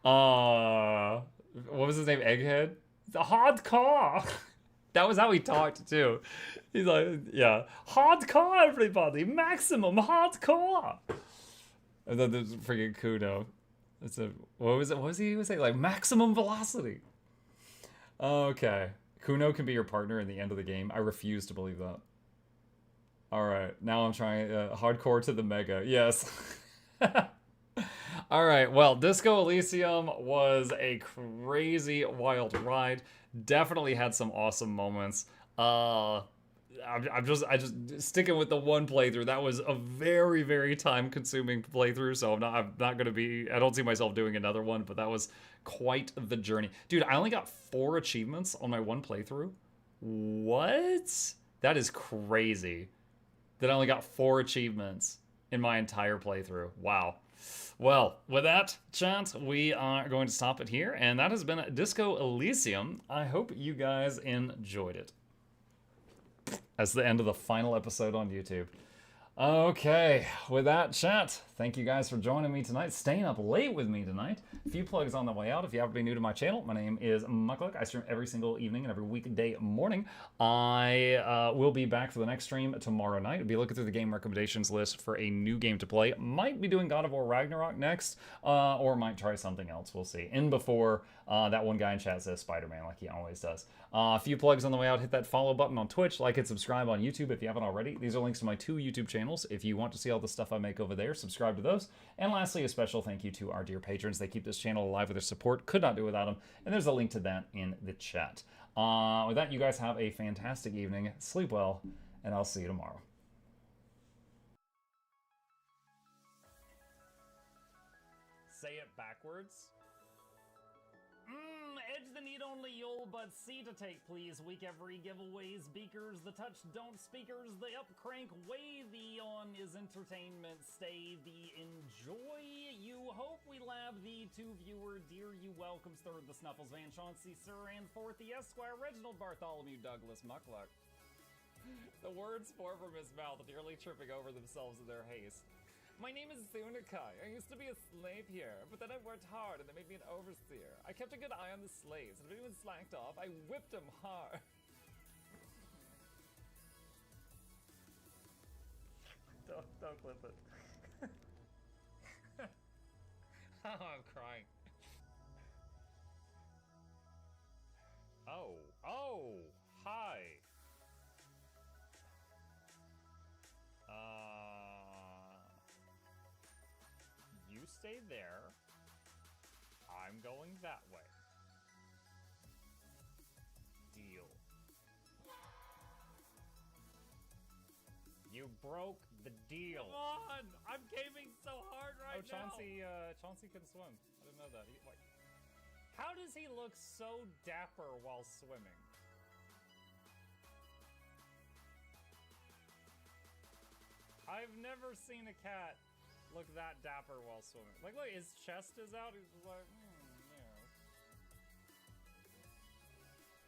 What was his name? Egghead? The hardcore! That was how he talked, too. He's like, yeah. Hardcore, everybody! Maximum hardcore! And then there's freaking Kuno. It's a, what was it? What was he saying? Like, maximum velocity! Okay. Kuno can be your partner in the end of the game. I refuse to believe that. Alright, now I'm trying hardcore to the mega. Yes. Alright, well, Disco Elysium was a crazy, wild ride. Definitely had some awesome moments. I just sticking with the one playthrough. That was a very, very time-consuming playthrough, so I'm not gonna be... I don't see myself doing another one, but that was quite the journey. Dude, I only got 4 achievements on my one playthrough. What? That is crazy. That I only got 4 achievements in my entire playthrough. Wow. Well, with that, chat, we are going to stop it here, and that has been Disco Elysium. I hope you guys enjoyed it. That's the end of the final episode on YouTube. Okay, with that, chat, thank you guys for joining me tonight, staying up late with me tonight. A few plugs on the way out. If you happen to be new to my channel, my name is Mukluk. I stream every single evening and every weekday morning. I will be back for the next stream tomorrow night. I'll be looking through the game recommendations list for a new game to play. Might be doing God of War Ragnarok next, or might try something else. We'll see. In before that one guy in chat says Spider-Man, like he always does. A few plugs on the way out. Hit that follow button on Twitch, like and subscribe on YouTube if you haven't already. These are links to my 2 YouTube channels. If you want to see all the stuff I make over there, subscribe to those. And lastly, a special thank you to our dear patrons. They keep this channel alive with their support. Could not do without them. And there's a link to that in the chat. With that, you guys have a fantastic evening. Sleep well, and I'll see you tomorrow. Say it backwards. Edge the need only you'll but C to take, please. Week every giveaways, beakers, the touch don't speakers, the up crank, way the on is entertainment, stay the enjoy. You hope we lab the 2 viewer, dear you welcomes, 3rd the Snuffles, Van Chauncey, Sir, and 4th the Esquire, Reginald Bartholomew, Douglas, Mukluk. The words pour from his mouth, nearly tripping over themselves in their haste. My name is Zunikai. I used to be a slave here, but then I worked hard and they made me an overseer. I kept a good eye on the slaves, and if anyone slacked off, I whipped them hard. Don't clip it. Oh, I'm crying. Oh. stay there. I'm going that way. Deal. You broke the deal. Come on! I'm gaming so hard right now. Chauncey can swim. I didn't know that. How does he look so dapper while swimming? I've never seen a cat look that dapper while swimming. Like, look, his chest is out. He's just like,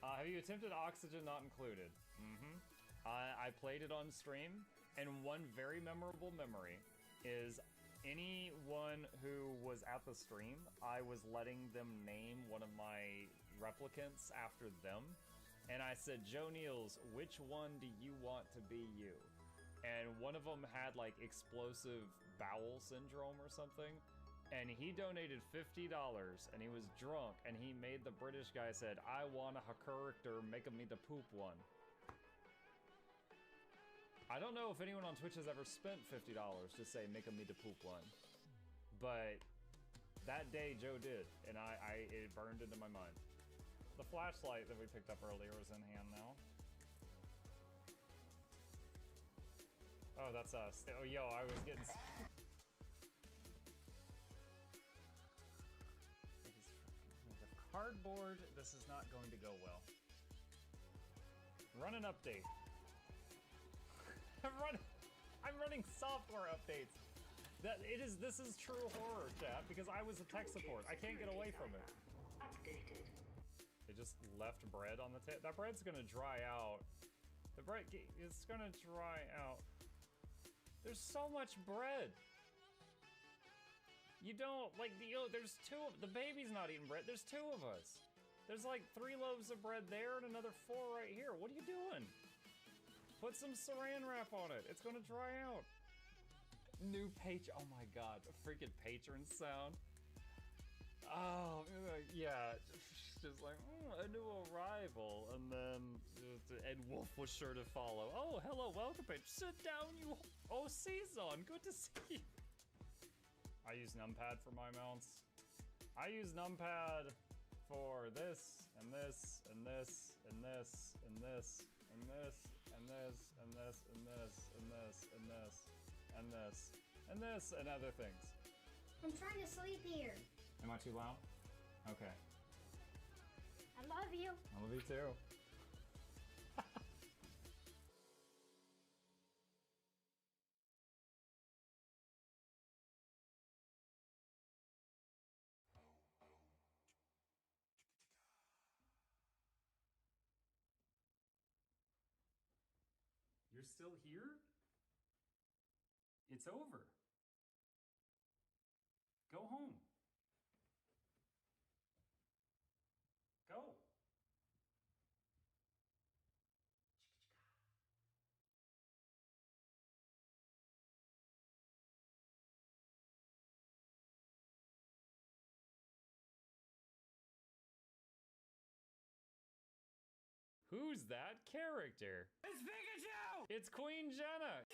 yeah. Have you attempted oxygen not included? Mm-hmm. I played it on stream, and one very memorable memory is anyone who was at the stream, I was letting them name one of my replicants after them. And I said, Joe Niels, which one do you want to be you? And one of them had like explosive bowel syndrome or something. And he donated $50 and he was drunk and he made the British guy said, I want a character, make me the poop one. I don't know if anyone on Twitch has ever spent $50 to say make me the poop one. But that day Joe did, and it burned into my mind. The flashlight that we picked up earlier is in hand now. Oh, that's us. Oh, yo, I was getting... The cardboard, this is not going to go well. Run an update. I'm running software updates. This is true horror, chat, because I was a tech support. I can't get away from it. Updated. It just left bread on the table. That bread's gonna dry out. The bread is gonna dry out. There's so much bread. You don't, like, there's the baby's not eating bread. There's 2 of us. There's like 3 loaves of bread there and another 4 right here. What are you doing? Put some saran wrap on it. It's gonna dry out. New oh my god, a freaking patron sound. Oh, yeah, just like, a new arrival. And then Ed Wolf was sure to follow. Oh, hello, welcome, page. Sit down, you. Oh, Season, good to see you. I use numpad for my mounts. I use numpad for this, and this, and this, and this, and this, and this, and this, and this, and this, and this, and this, and this, and this, and other things. I'm trying to sleep here. Am I too loud? Okay. I love you. I love you too. You're still here? It's over. Go home. Go. Who's that character? It's Pikachu! It's Queen Jenna!